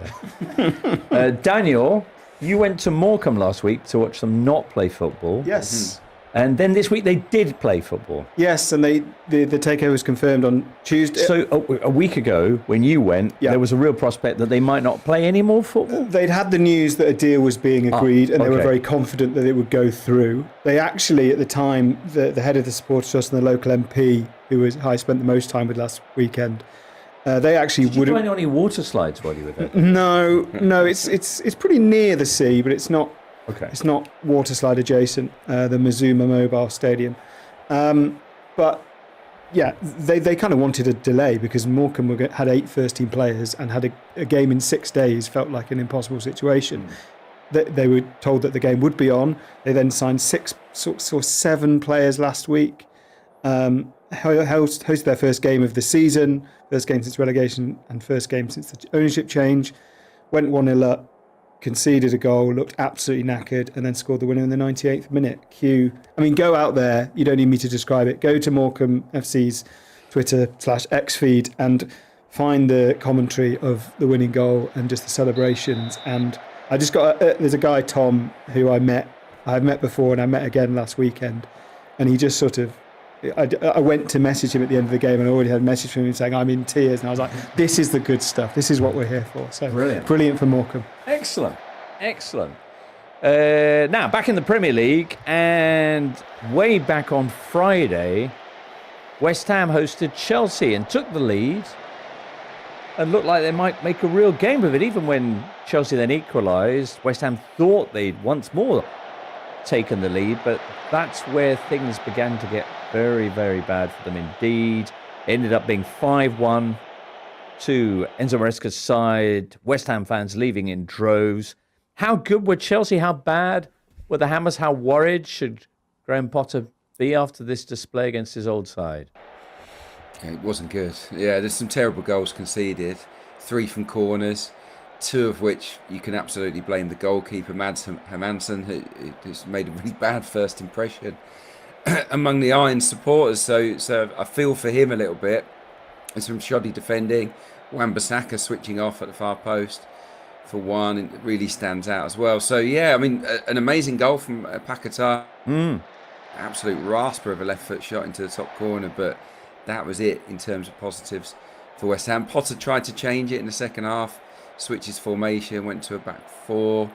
there. Daniel, you went to Morecambe last week to watch them not play football. Yes. And then this week they did play football. Yes, and the takeover was confirmed on Tuesday. So a week ago, when you went, there was a real prospect that they might not play any more football? They'd had the news that a deal was being agreed, and they were very confident that it would go through. They actually, at the time, the head of the Supporters Trust and the local MP, who I spent the most time with last weekend, they actually Did you find any water slides while you were there? No, it's pretty near the sea, but it's not. Okay. It's not waterslide adjacent, the Mazuma Mobile Stadium. But yeah, they kind of wanted a delay because Morecambe had 8 first-team players and had a game in 6 days felt like an impossible situation. They were told that the game would be on. They then signed 7 players last week, hosted their first game of the season, first game since relegation and first game since the ownership change, went 1-0 up, conceded a goal, looked absolutely knackered, and then scored the winner in the 98th minute. Go out there, you don't need me to describe it, go to Morecambe FC's Twitter/X feed and find the commentary of the winning goal and just the celebrations. And I just got, there's a guy, Tom, who I've met before and I met again last weekend, and he just sort of, I went to message him at the end of the game and I already had a message from him saying I'm in tears, and I was like, this is the good stuff, this is what we're here for. So brilliant for Morecambe. Excellent. Now, back in the Premier League, and way back on Friday, West Ham hosted Chelsea and took the lead and looked like they might make a real game of it. Even when Chelsea then equalised, West Ham thought they'd once more taken the lead, but that's where things began to get very, very bad for them indeed. It ended up being 5-1 to Enzo Maresca's side. West Ham fans leaving in droves. How good were Chelsea? How bad were the Hammers? How worried should Graham Potter be after this display against his old side? Yeah, it wasn't good. Yeah, there's some terrible goals conceded. 3 from corners, 2 of which you can absolutely blame the goalkeeper, Mads Hermansson, who's made a really bad first impression among the Iron supporters. So I feel for him a little bit. There's some shoddy defending. Wan-Bissaka switching off at the far post for one, and it really stands out as well. So yeah, I mean, an amazing goal from Paquetá. Absolute rasper of a left foot shot into the top corner, but that was it in terms of positives for West Ham. Potter tried to change it in the second half, switched his formation, went to a back 4.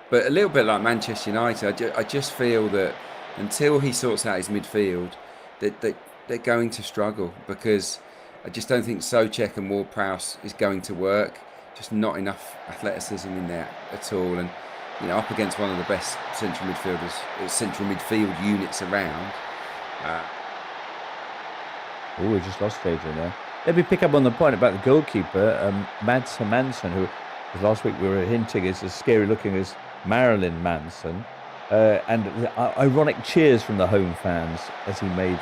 But a little bit like Manchester United, I just feel that until he sorts out his midfield, that they're going to struggle, because I just don't think Souček and Ward-Prowse is going to work. Just not enough athleticism in there at all. And, you know, up against one of the best central midfield units around. We just lost Adrian there. Let me pick up on the point about the goalkeeper, Mads Hermansson, who last week we were hinting is as scary looking as Marilyn Manson. And the ironic cheers from the home fans as he made...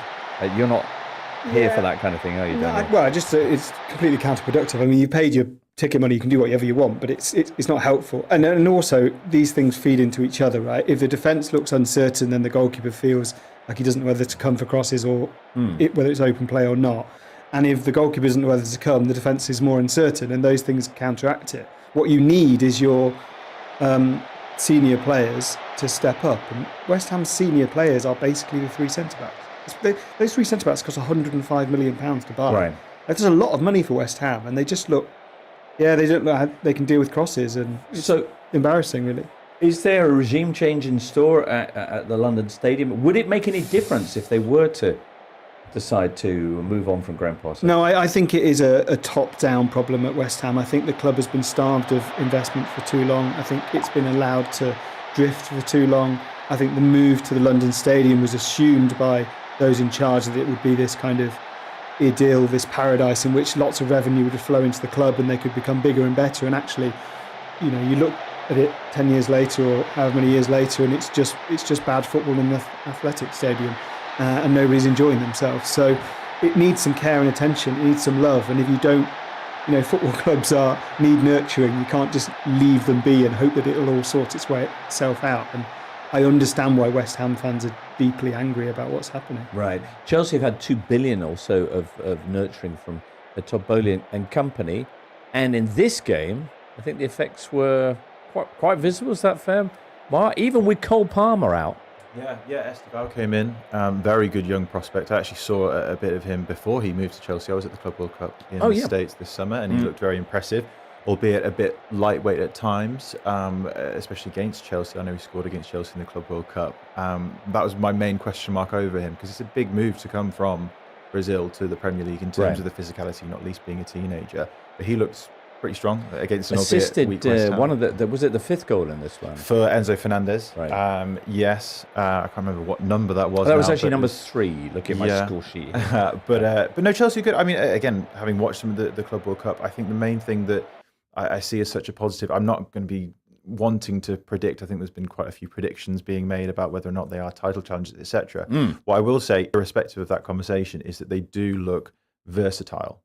you're not here for that kind of thing, are you, Daniel? Well, it's completely counterproductive. I mean, you paid your ticket money, you can do whatever you want, but it's not helpful. And also, these things feed into each other, right? If the defence looks uncertain, then the goalkeeper feels like he doesn't know whether to come for crosses or whether it's open play or not. And if the goalkeeper doesn't know whether to come, the defence is more uncertain, and those things counteract it. What you need is your senior players to step up. And West Ham's senior players are basically the 3 centre-backs. Those 3 centre-backs cost £105 million to buy. Right. That's a lot of money for West Ham, and they just look... Yeah, they don't know how they can deal with crosses, and it's so embarrassing, really. Is there a regime change in store at the London Stadium? Would it make any difference if they were to decide to move on from Graham Potter? No, I think it is a top-down problem at West Ham. I think the club has been starved of investment for too long. I think it's been allowed to drift for too long. I think the move to the London Stadium was assumed by those in charge that it would be this kind of idyll, this paradise in which lots of revenue would flow into the club and they could become bigger and better. And actually, you know, you look at it 10 years later or however many years later, and it's just bad football in the athletic stadium, and nobody's enjoying themselves. So it needs some care and attention. It needs some love. And if you don't, you know, football clubs need nurturing. You can't just leave them be and hope that it'll all sort itself out. And I understand why West Ham fans are deeply angry about what's happening. Right. Chelsea have had $2 billion or so of nurturing from the Todd Boehly and company. And in this game, I think the effects were quite visible. Is that fair, Mark? Even with Cole Palmer out. Yeah, Esteval came in. Very good young prospect. I actually saw a bit of him before he moved to Chelsea. I was at the Club World Cup in the States this summer, and he looked very impressive, albeit a bit lightweight at times, especially against Chelsea. I know he scored against Chelsea in the Club World Cup. That was my main question mark over him, because it's a big move to come from Brazil to the Premier League in terms of the physicality, not least being a teenager. But he looked pretty strong against an assisted weak West Ham. One of was it the 5th goal in this one for Enzo Fernandez? Right. Yes, I can't remember what number that was. That was actually number 3. Looking at my score sheet. but no, Chelsea good. I mean, again, having watched some of the Club World Cup, I think the main thing that I see as such a positive. I'm not going to be wanting to predict. I think there's been quite a few predictions being made about whether or not they are title challengers, etc. What I will say, irrespective of that conversation, is that they do look versatile.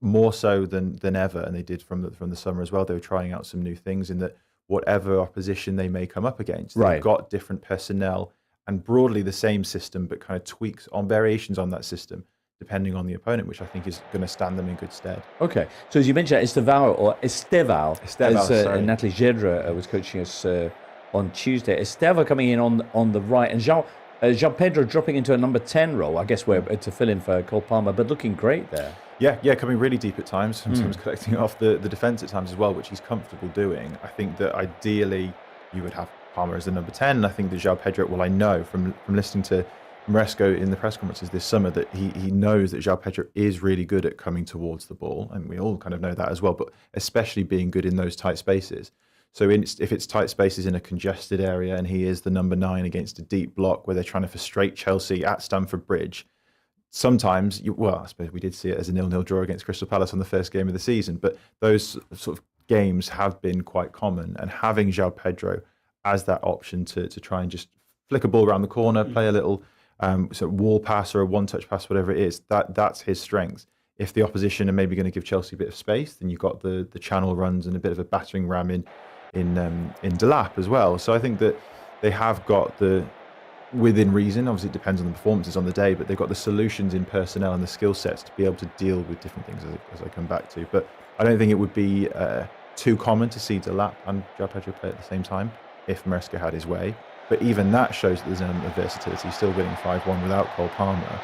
More so than ever, and they did from the summer as well. They were trying out some new things in that whatever opposition they may come up against, they've got different personnel and broadly the same system, but kind of tweaks on variations on that system depending on the opponent, which I think is going to stand them in good stead. Okay, so as you mentioned, Esteval, as Natalie Gedra was coaching us on Tuesday. Esteval coming in on the right, and João Pedro dropping into a number 10 role, I guess, to fill in for Cole Palmer, but looking great there. Yeah, coming really deep at times, sometimes collecting off the defence at times as well, which he's comfortable doing. I think that ideally you would have Palmer as the number 10. And I think that João Pedro, well, I know from listening to Maresco in the press conferences this summer that he knows that João Pedro is really good at coming towards the ball, and we all kind of know that as well, but especially being good in those tight spaces. So if it's tight spaces in a congested area and he is the number 9 against a deep block where they're trying to frustrate Chelsea at Stamford Bridge, sometimes, I suppose we did see it as a 0-0 draw against Crystal Palace on the first game of the season, but those sort of games have been quite common, and having João Pedro as that option to try and just flick a ball around the corner, play a little so wall pass or a one-touch pass, whatever it is, that's his strength. If the opposition are maybe going to give Chelsea a bit of space, then you've got the channel runs and a bit of a battering ram in Delap as well. So I think that they have got within reason, obviously it depends on the performances on the day, but they've got the solutions in personnel and the skill sets to be able to deal with different things as I come back to. But I don't think it would be too common to see Delap and João Pedro play at the same time if Maresca had his way. But even that shows that there's an element of versatility. Still winning 5-1 without Cole Palmer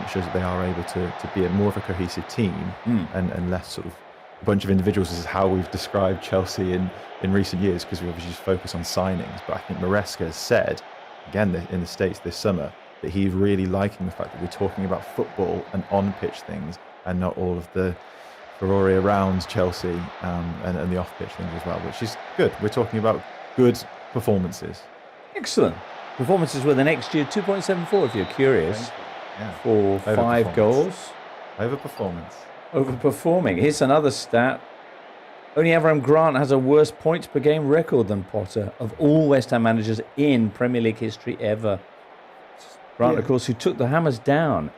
shows that they are able to be more of a cohesive team and less sort of a bunch of individuals. This is how we've described Chelsea in recent years, because we obviously just focus on signings. But I think Maresca has said, again in the States this summer, that he's really liking the fact that we're talking about football and on-pitch things and not all of the Ferrari around Chelsea and the off-pitch things as well, which is good. We're talking about good performances. Excellent. Performances with an XG of 2.74 if you're curious. For 5 goals. Overperforming. Here's another stat. Only Avram Grant has a worse points per game record than Potter of all West Ham managers in Premier League history ever. Grant, of course, who took the Hammers down.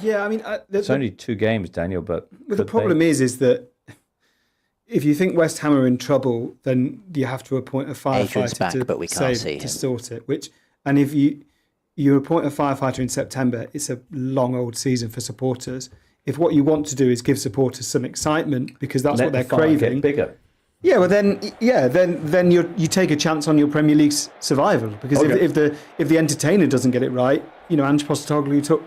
Yeah, I mean... it's only 2 games, Daniel, but the problem is that if you think West Ham are in trouble, then you have to appoint a firefighter to sort it. And if you appoint a firefighter in September, it's a long old season for supporters. If what you want to do is give supporters some excitement because that's what they're craving, get bigger. Yeah, well then you take a chance on your Premier League's survival, because if the entertainer doesn't get it right, Ange Postecoglou took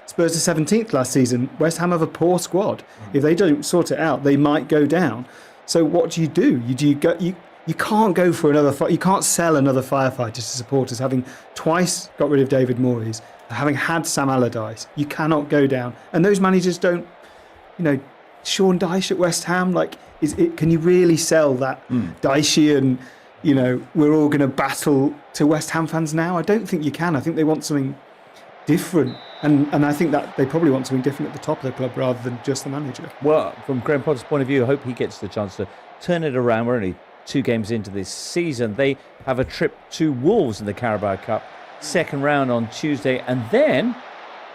Spurs to 17th last season. West Ham have a poor squad. If they don't sort it out, they might go down. So what do? You can't go for you can't sell another firefighter to supporters, having twice got rid of David Moyes, having had Sam Allardyce. You cannot go down. And those managers don't, Sean Dyche at West Ham, can you really sell that Dychean, we're all going to battle to West Ham fans now? I don't think you can. I think they want something different. And I think that they probably want something different at the top of the club rather than just the manager. Well, from Graham Potter's point of view, I hope he gets the chance to turn it around. We're only 2 games into this season. They have a trip to Wolves in the Carabao Cup, second round on Tuesday, and then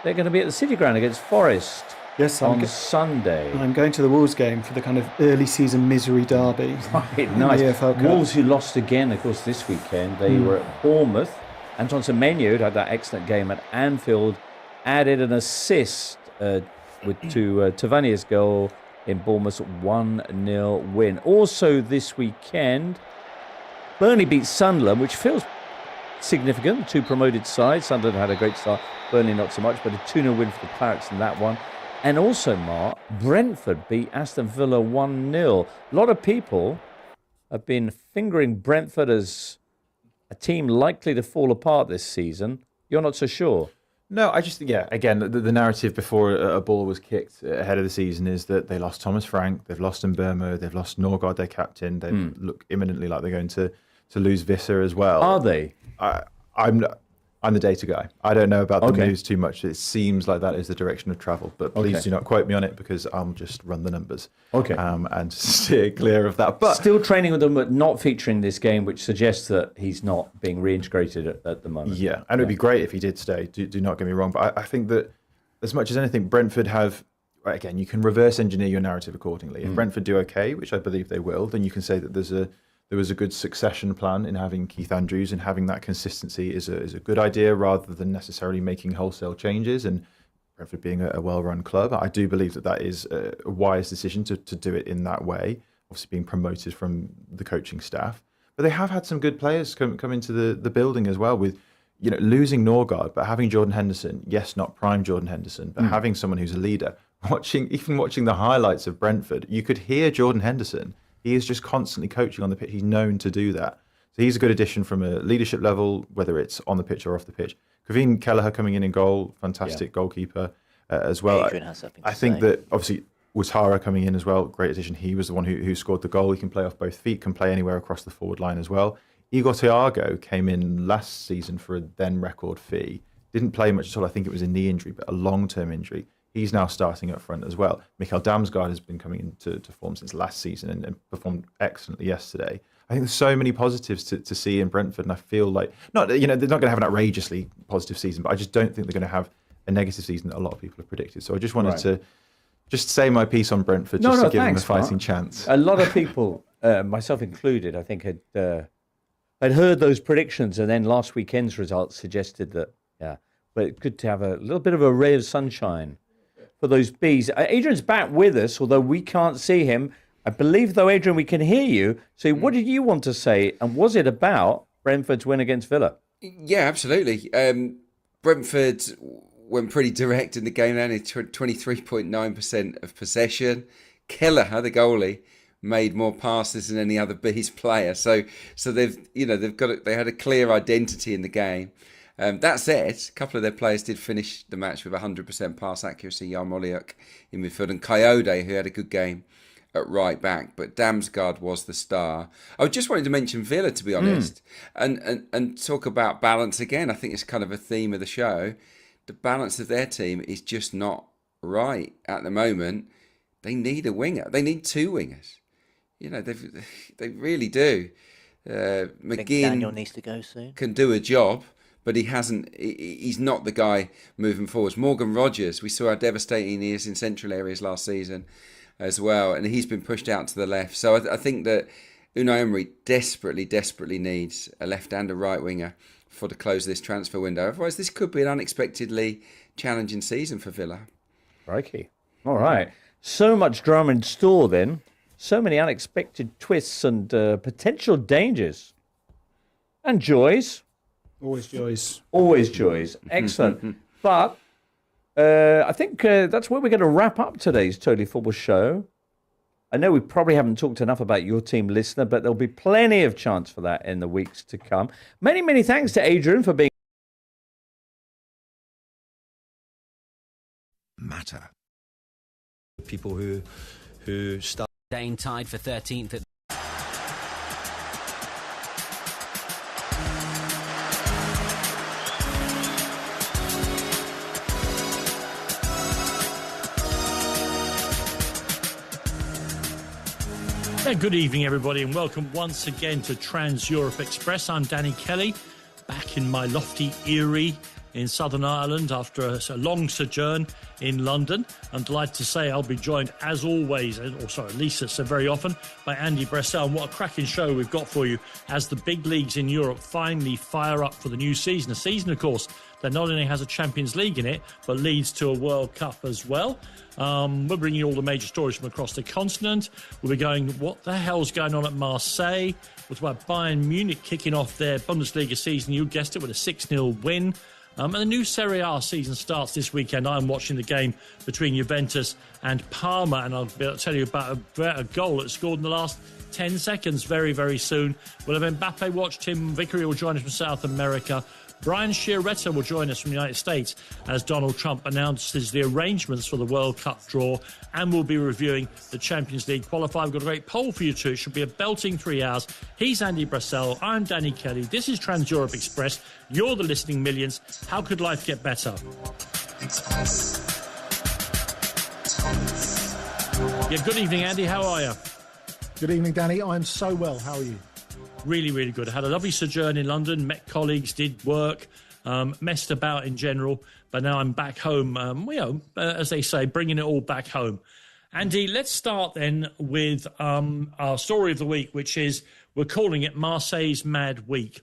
they're going to be at the City Ground against Forest on Sunday. I'm going to the Wolves game for the kind of early season misery derby. Right, nice. Wolves, who lost again, of course, this weekend. They were at Bournemouth. Anton Semenyo had that excellent game at Anfield, added an assist to Tavernier's goal in Bournemouth's 1-0 win. Also this weekend, Burnley beat Sunderland, which feels significant. 2 promoted sides. Sunderland had a great start, Burnley not so much, but a 2-0 win for the Clarets in that one. And also, Mark, Brentford beat Aston Villa 1-0. A lot of people have been fingering Brentford as a team likely to fall apart this season. You're not so sure? No, I just, again, the narrative before a ball was kicked ahead of the season is that they lost Thomas Frank, they've lost Mbeumo, they've lost Norgard, their captain. They look imminently like they're going to lose Visser as well. Are they? I'm the data guy. I don't know about the news too much. It seems like that is the direction of travel, but please do not quote me on it because I'll just run the numbers. And steer clear of that. But still training with them, but not featuring this game, which suggests that he's not being reintegrated at the moment. Yeah, and it would be great if he did stay. Do not get me wrong, but I think that as much as anything, Brentford have. Again, you can reverse engineer your narrative accordingly. If Brentford do okay, which I believe they will, then you can say that there was a good succession plan in having Keith Andrews, and having that consistency is a good idea rather than necessarily making wholesale changes. And Brentford being a well-run club, I do believe that is a wise decision to do it in that way, obviously being promoted from the coaching staff. But they have had some good players come into the building as well, with losing Norgard, but having Jordan Henderson, yes, not prime Jordan Henderson, but having someone who's a leader. Watching the highlights of Brentford, you could hear Jordan Henderson. He is just constantly coaching on the pitch. He's known to do that. So he's a good addition from a leadership level, whether it's on the pitch or off the pitch. Kevin Kelleher coming in goal, fantastic goalkeeper as well. Adrian has something to I think say. that obviously Ouattara coming in as well, great addition. He was the one who scored the goal. He can play off both feet, can play anywhere across the forward line as well. Igor Thiago came in last season for a then record fee. Didn't play much at all. I think it was a knee injury, but a long-term injury. He's now starting up front as well. Mikhail Damsgaard has been coming into form since last season and performed excellently yesterday. I think there's so many positives to see in Brentford, and I feel like they're not going to have an outrageously positive season, but I just don't think they're going to have a negative season that a lot of people have predicted. So I just wanted to just say my piece on Brentford, to give them a fighting chance. A lot of people, myself included, I think had heard those predictions, and then last weekend's results suggested that, but it's good to have a little bit of a ray of sunshine for those bees. Adrian's back with us, although we can't see him. I believe, though, Adrian, we can hear you. So what did you want to say? And was it about Brentford's win against Villa? Yeah, absolutely. Brentford went pretty direct in the game, then 23.9% of possession. Kelleher, the goalie, made more passes than any other Bees player. So they had a clear identity in the game. That said, a couple of their players did finish the match with 100% pass accuracy. Yarmoliuk in midfield and Coyote, who had a good game at right back, but Damsgaard was the star. I just wanted to mention Villa, to be honest, and talk about balance again. I think it's kind of a theme of the show. The balance of their team is just not right at the moment. They need a winger. They need two wingers. They really do. McGinn Daniel needs to go soon. Can do a job, but he's not the guy moving forwards. Morgan Rogers, we saw how devastating he is in central areas last season as well, and he's been pushed out to the left. So I think that Unai Emery desperately needs a left and a right winger for the close of this transfer window. Otherwise, this could be an unexpectedly challenging season for Villa. Crikey. All right. So much drama in store then. So many unexpected twists and potential dangers. And joys. Always joys. Always joys. Excellent. But I think that's where we're going to wrap up today's Totally Football show. I know we probably haven't talked enough about your team, listener, but there'll be plenty of chance for that in the weeks to come. Many thanks to Adrian for being matter. People who start Dane tied for 13th at Good evening, everybody, and welcome once again to Trans Europe Express. I'm Danny Kelly, back in my lofty Erie in Southern Ireland after a long sojourn in London. I'm delighted to say I'll be joined, as always, or sorry, at least so very often, by Andy Bressel. And what a cracking show we've got for you as the big leagues in Europe finally fire up for the new season. A season, of course, that not only has a Champions League in it, but leads to a World Cup as well. We're bringing you all the major stories from across the continent. We'll be going, what the hell's going on at Marseille? We'll talk about Bayern Munich kicking off their Bundesliga season, you guessed it, with a 6-0 win. And the new Serie A season starts this weekend. I'm watching the game between Juventus and Parma, and I'll be able to tell you about a goal that's scored in the last 10 seconds very, very soon. We'll have Mbappe watch. Tim Vickery will join us from South America. Brian Sciaretta will join us from the United States as Donald Trump announces the arrangements for the World Cup draw, and we'll be reviewing the Champions League qualifier. We've got a great poll for you too. It should be a belting 3 hours. He's Andy Bressel. I'm Danny Kelly. This is Trans Europe Express. You're the listening millions. How could life get better? Yeah, good evening, Andy. How are you? Good evening, Danny. I'm so well. How are you? Really, really good. I had a lovely sojourn in London, met colleagues, did work, messed about in general, but now I'm back home, as they say, bringing it all back home. Andy, let's start then with our story of the week, which is, we're calling it Marseille's Mad Week.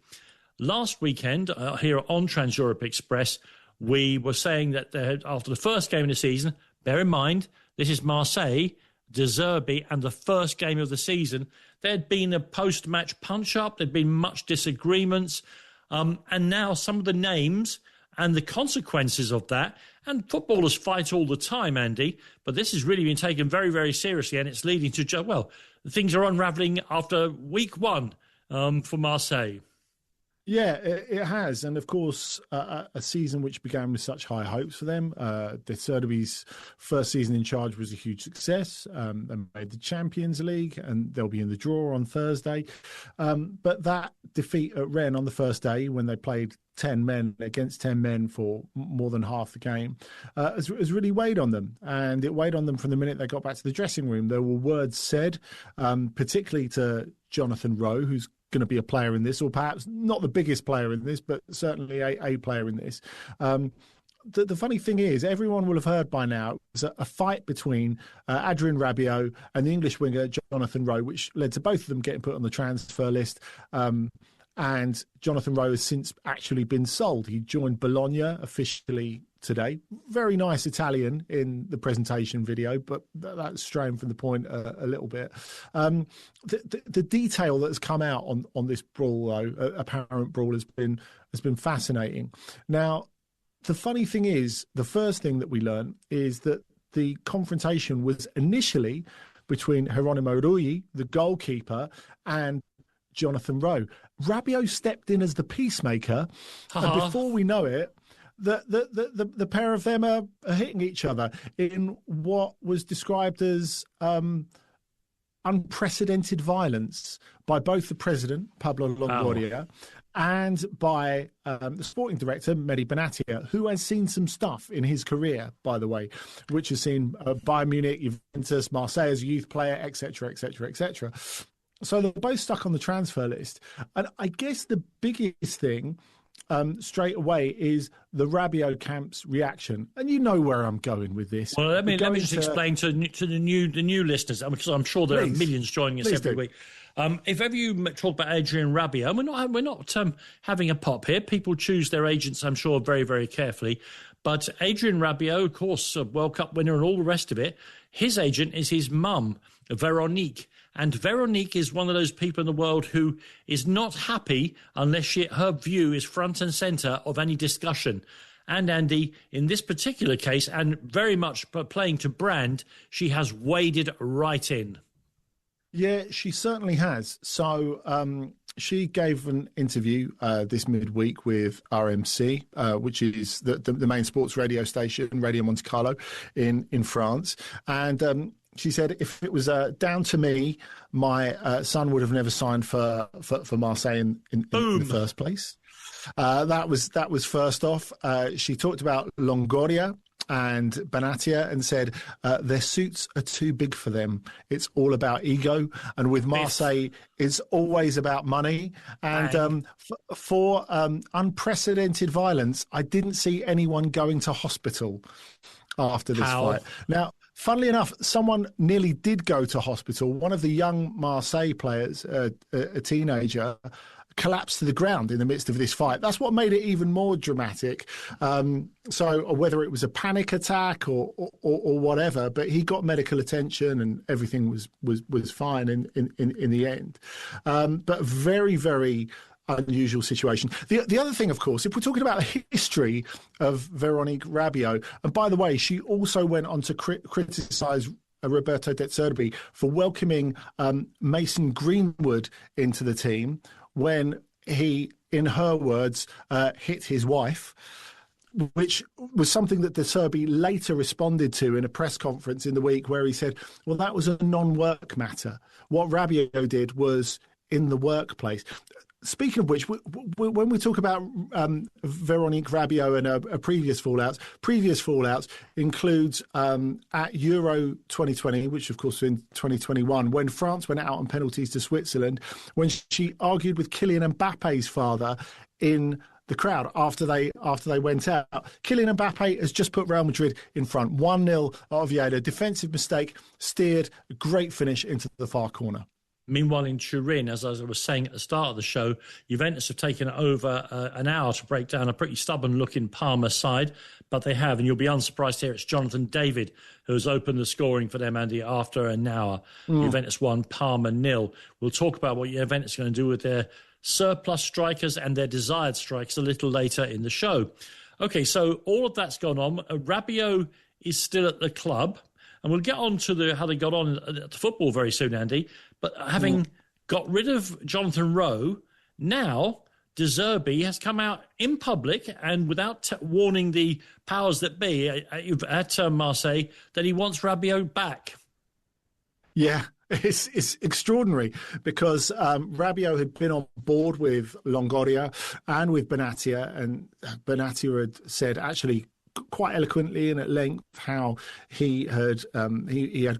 Last weekend, here on Trans Europe Express, we were saying that after the first game of the season, bear in mind, this is Marseille, De Zerbi, and the first game of the season. There'd been a post-match punch-up. There'd been much disagreements. And now some of the names and the consequences of that, and footballers fight all the time, Andy, but this has really been taken very, very seriously, and it's leading to, well, things are unravelling after week one for Marseille. Yeah, it has. And of course, a season which began with such high hopes for them. De Zerbi's first season in charge was a huge success. They made the Champions League and they'll be in the draw on Thursday. But that defeat at Rennes on the first day, when they played 10 men against 10 men for more than half the game, has really weighed on them. And it weighed on them from the minute they got back to the dressing room. There were words said, particularly to Jonathan Rowe, who's going to be a player in this, or perhaps not the biggest player in this, but certainly a player in this. The funny thing is, everyone will have heard by now, it was a fight between Adrien Rabiot and the English winger Jonathan Rowe, which led to both of them getting put on the transfer list. And Jonathan Rowe has since actually been sold. He joined Bologna officially today. Very nice Italian in the presentation video, but that's straying from the point a little bit. The detail that has come out on this brawl, though, apparent brawl, has been fascinating. Now, the funny thing is, the first thing that we learned is that the confrontation was initially between Geronimo Rulli, the goalkeeper, and Jonathan Rowe. Rabiot stepped in as the peacemaker, and before we know it, the pair of them are hitting each other in what was described as unprecedented violence by both the president, Pablo Longoria, and by the sporting director, Mehdi Benatia, who has seen some stuff in his career, by the way, which has seen Bayern Munich, Juventus, Marseille as a youth player, etc., etc., etc. So they're both stuck on the transfer list. And I guess the biggest thing straight away is the Rabiot camp's reaction. And you know where I'm going with this. Well, let me just explain to the new listeners, because I'm sure there are millions joining us every week. If ever you talk about Adrien Rabiot, we're not having a pop here. People choose their agents, I'm sure, very, very carefully. But Adrien Rabiot, of course, a World Cup winner and all the rest of it, his agent is his mum, Veronique. And Veronique is one of those people in the world who is not happy unless her view is front and centre of any discussion. And Andy, in this particular case, and very much playing to brand, she has waded right in. Yeah, she certainly has. So she gave an interview this midweek with RMC, which is the main sports radio station, Radio Monte Carlo in France. And she said, if it was down to me, my son would have never signed for Marseille in the first place. That was first off. She talked about Longoria and Benatia and said their suits are too big for them. It's all about ego. And with Marseille, it's always about money. And for unprecedented violence, I didn't see anyone going to hospital after this fight. Now, funnily enough, someone nearly did go to hospital. One of the young Marseille players, a teenager, collapsed to the ground in the midst of this fight. That's what made it even more dramatic. So whether it was a panic attack or whatever, but he got medical attention and everything was fine in the end. But very, very unusual situation. The other thing, of course, if we're talking about the history of Veronique Rabiot, and by the way, she also went on to criticise Roberto De Zerbi for welcoming Mason Greenwood into the team when he, in her words, hit his wife, which was something that De Zerbi later responded to in a press conference in the week, where he said, well, that was a non-work matter. What Rabiot did was in the workplace. Speaking of which, when we talk about Veronique Rabiot and her previous fallouts includes at Euro 2020, which of course was in 2021, when France went out on penalties to Switzerland, when she argued with Kylian Mbappe's father in the crowd after they went out. Kylian Mbappe has just put Real Madrid in front, 1-0 at Oviedo. Defensive mistake, steered, a great finish into the far corner. Meanwhile, in Turin, as I was saying at the start of the show, Juventus have taken over an hour to break down a pretty stubborn-looking Parma side, but they have, and you'll be unsurprised here, it's Jonathan David who has opened the scoring for them, Andy, after an hour. Juventus 1, Parma 0. We'll talk about what Juventus are going to do with their surplus strikers and their desired strikers a little later in the show. Okay, so all of that's gone on. Rabiot is still at the club, and we'll get on to how they got on at the football very soon, Andy. But having got rid of Jonathan Rowe. Now De Zerbi has come out in public and without warning the powers that be at Marseille that he wants Rabiot back. Yeah, it's extraordinary because Rabiot had been on board with Longoria and with Benatia, and Benatia had said actually quite eloquently and at length how he had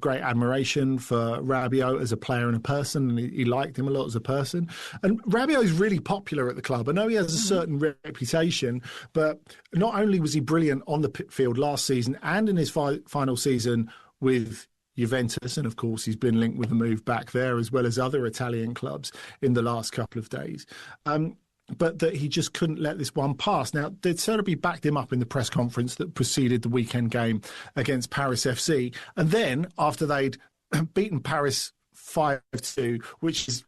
great admiration for Rabiot as a player and a person, and he liked him a lot as a person. And Rabiot is really popular at the club. I know he has a certain reputation, but not only was he brilliant on the field last season and in his final season with Juventus, and of course he's been linked with the move back there as well as other Italian clubs in the last couple of days. But that he just couldn't let this one pass. Now, De Zerbi backed him up in the press conference that preceded the weekend game against Paris FC. And then, after they'd beaten Paris 5-2, which is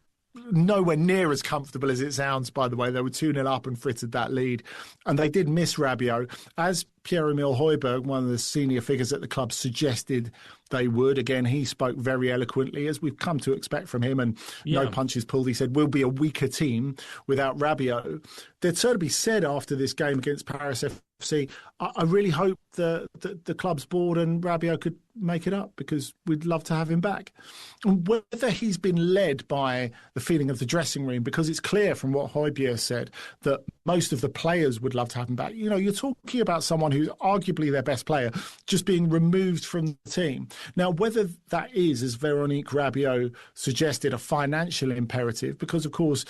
nowhere near as comfortable as it sounds, by the way, they were 2-0 up and frittered that lead. And they did miss Rabiot, as Pierre-Emile Højbjerg, one of the senior figures at the club, suggested they would. Again, he spoke very eloquently, as we've come to expect from him, and no punches pulled. He said, we'll be a weaker team without Rabiot. De Zerbi said after this game against Paris FC, I really hope the club's board and Rabiot could make it up, because we'd love to have him back. And whether he's been led by the feeling of the dressing room, because it's clear from what Højbjerg said that most of the players would love to have him back. You know, you're talking about someone who's arguably their best player just being removed from the team. Now, whether that is, as Veronique Rabiot suggested, a financial imperative, because, of course,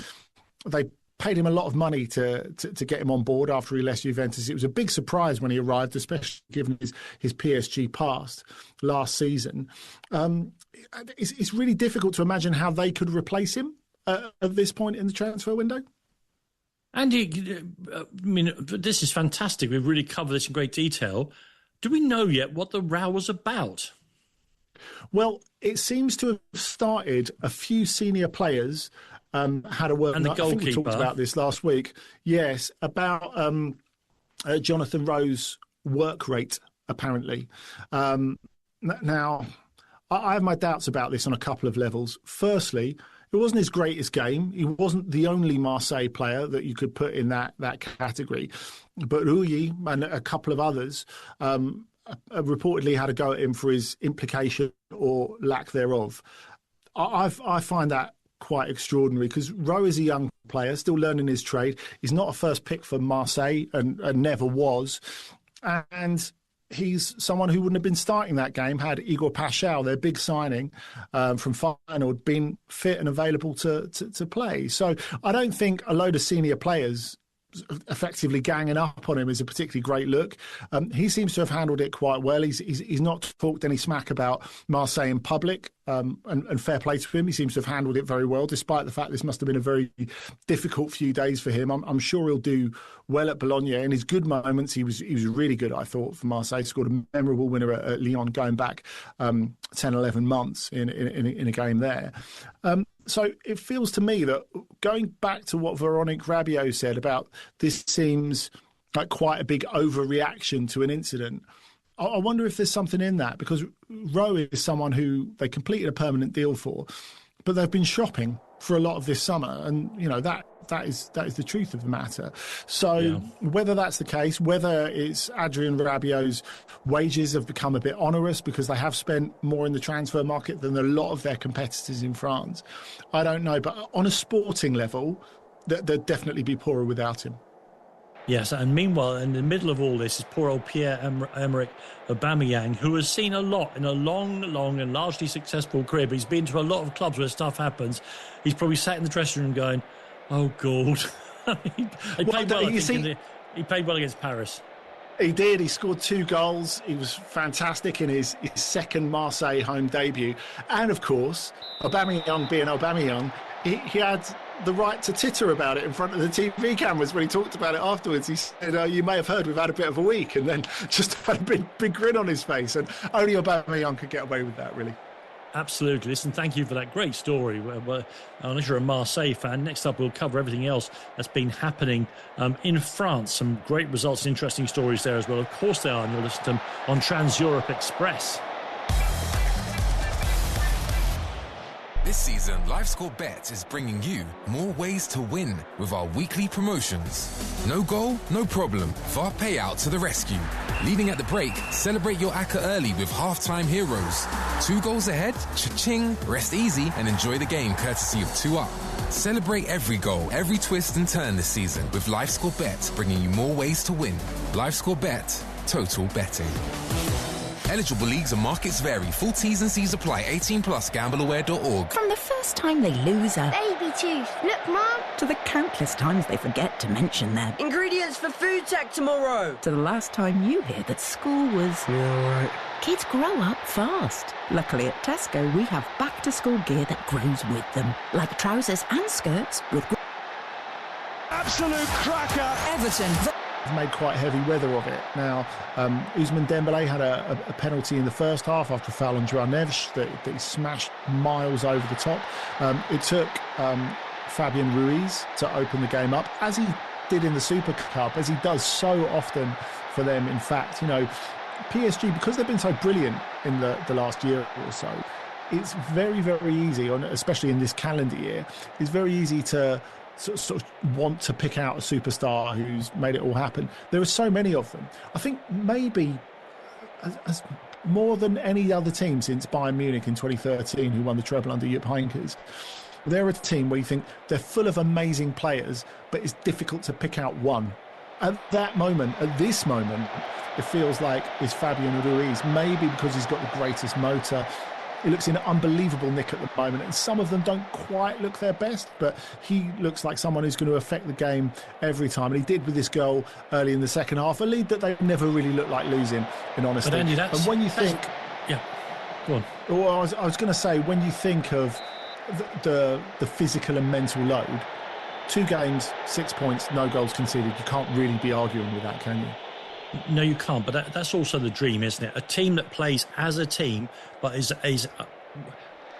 they paid him a lot of money to get him on board after he left Juventus. It was a big surprise when he arrived, especially given his PSG past last season. It's really difficult to imagine how they could replace him at this point in the transfer window. Andy, I mean, this is fantastic. We've really covered this in great detail. Do we know yet what the row was about? Well, it seems to have started. A few senior players had a word. And the goalkeeper. I think we talked about this last week. Yes, about Jonathan Rowe's work rate, apparently. Now, I have my doubts about this on a couple of levels. Firstly, it wasn't his greatest game. He wasn't the only Marseille player that you could put in that category. But Rulli and a couple of others reportedly had a go at him for his implication or lack thereof. I find that quite extraordinary, because Rowe is a young player, still learning his trade. He's not a first pick for Marseille and never was. And he's someone who wouldn't have been starting that game had Igor Paschal, their big signing from Feyenoord, been fit and available to play. So I don't think a load of senior players effectively ganging up on him is a particularly great look. He seems to have handled it quite well. He's not talked any smack about Marseille in public, and fair play to him. He seems to have handled it very well, despite the fact this must have been a very difficult few days for him. I'm sure he'll do well at Bologna. In his good moments, he was really good, I thought, for Marseille. Scored a memorable winner at Lyon going back 10, 11 months in a game there. So it feels to me that, going back to what Veronique Rabiot said about this seems like quite a big overreaction to an incident, I wonder if there's something in that, because Rowe is someone who they completed a permanent deal for, but they've been shopping for a lot of this summer, and you know that is the truth of the matter. So whether that's the case, whether it's Adrien Rabiot's wages have become a bit onerous because they have spent more in the transfer market than a lot of their competitors in France, I don't know. But on a sporting level, they'd definitely be poorer without him. Yes, and meanwhile, in the middle of all this is poor old Pierre-Emerick Aubameyang, who has seen a lot in a long and largely successful career, but he's been to a lot of clubs where stuff happens. He's probably sat in the dressing room going, oh, God. He played well against Paris. He did. He scored 2 goals. He was fantastic in his second Marseille home debut. And, of course, Aubameyang being Aubameyang, he had the right to titter about it in front of the TV cameras when he talked about it afterwards. He said, you may have heard we've had a bit of a week, and then just had a big grin on his face. And only Aubameyang could get away with that, really. Absolutely. Listen, thank you for that great story. Unless you're a Marseille fan, next up we'll cover everything else that's been happening in France. Some great results and interesting stories there as well. Of course they are, and you'll listen to them on Trans Europe Express. This season, LiveScore Bet is bringing you more ways to win with our weekly promotions. No goal, no problem. VAR payout to the rescue. Leading at the break, celebrate your ACCA early with halftime heroes. 2 goals ahead, cha-ching, rest easy and enjoy the game courtesy of 2 Up. Celebrate every goal, every twist and turn this season with LiveScore Bet, bringing you more ways to win. LiveScore Bet, total betting. Eligible leagues and markets vary. Full T's and C's apply. 18+. Gambleaware.org. From the first time they lose a baby tooth, look, Mum, to the countless times they forget to mention their ingredients for food tech tomorrow, to the last time you hear that school was right. Kids grow up fast. Luckily at Tesco we have back to school gear that grows with them, like trousers and skirts with absolute cracker. Everton Made quite heavy weather of it. Now, Ousmane Dembélé had a penalty in the first half after a foul on João Neves that he smashed miles over the top. It took Fabian Ruiz to open the game up, as he did in the Super Cup, as he does so often for them. In fact, you know, PSG, because they've been so brilliant in the last year or so, it's very, very easy, especially in this calendar year, it's very easy to sort of want to pick out a superstar who's made it all happen. There are so many of them. I think maybe as more than any other team since Bayern Munich in 2013, who won the treble under Jupp Heynckes, they're a team where you think they're full of amazing players, but it's difficult to pick out one. At this moment, it feels like it's Fabian Ruiz, maybe because he's got the greatest motor. He looks in unbelievable nick at the moment, and some of them don't quite look their best, but he looks like someone who's going to affect the game every time. And he did with this goal early in the second half, a lead that they never really looked like losing, in honesty. But Andy, and when you think... Yeah, go on. Well, I was going to say, when you think of the physical and mental load, 2 games, 6 points, no goals conceded, you can't really be arguing with that, can you? No, you can't, but that's also the dream, isn't it? A team that plays as a team, but is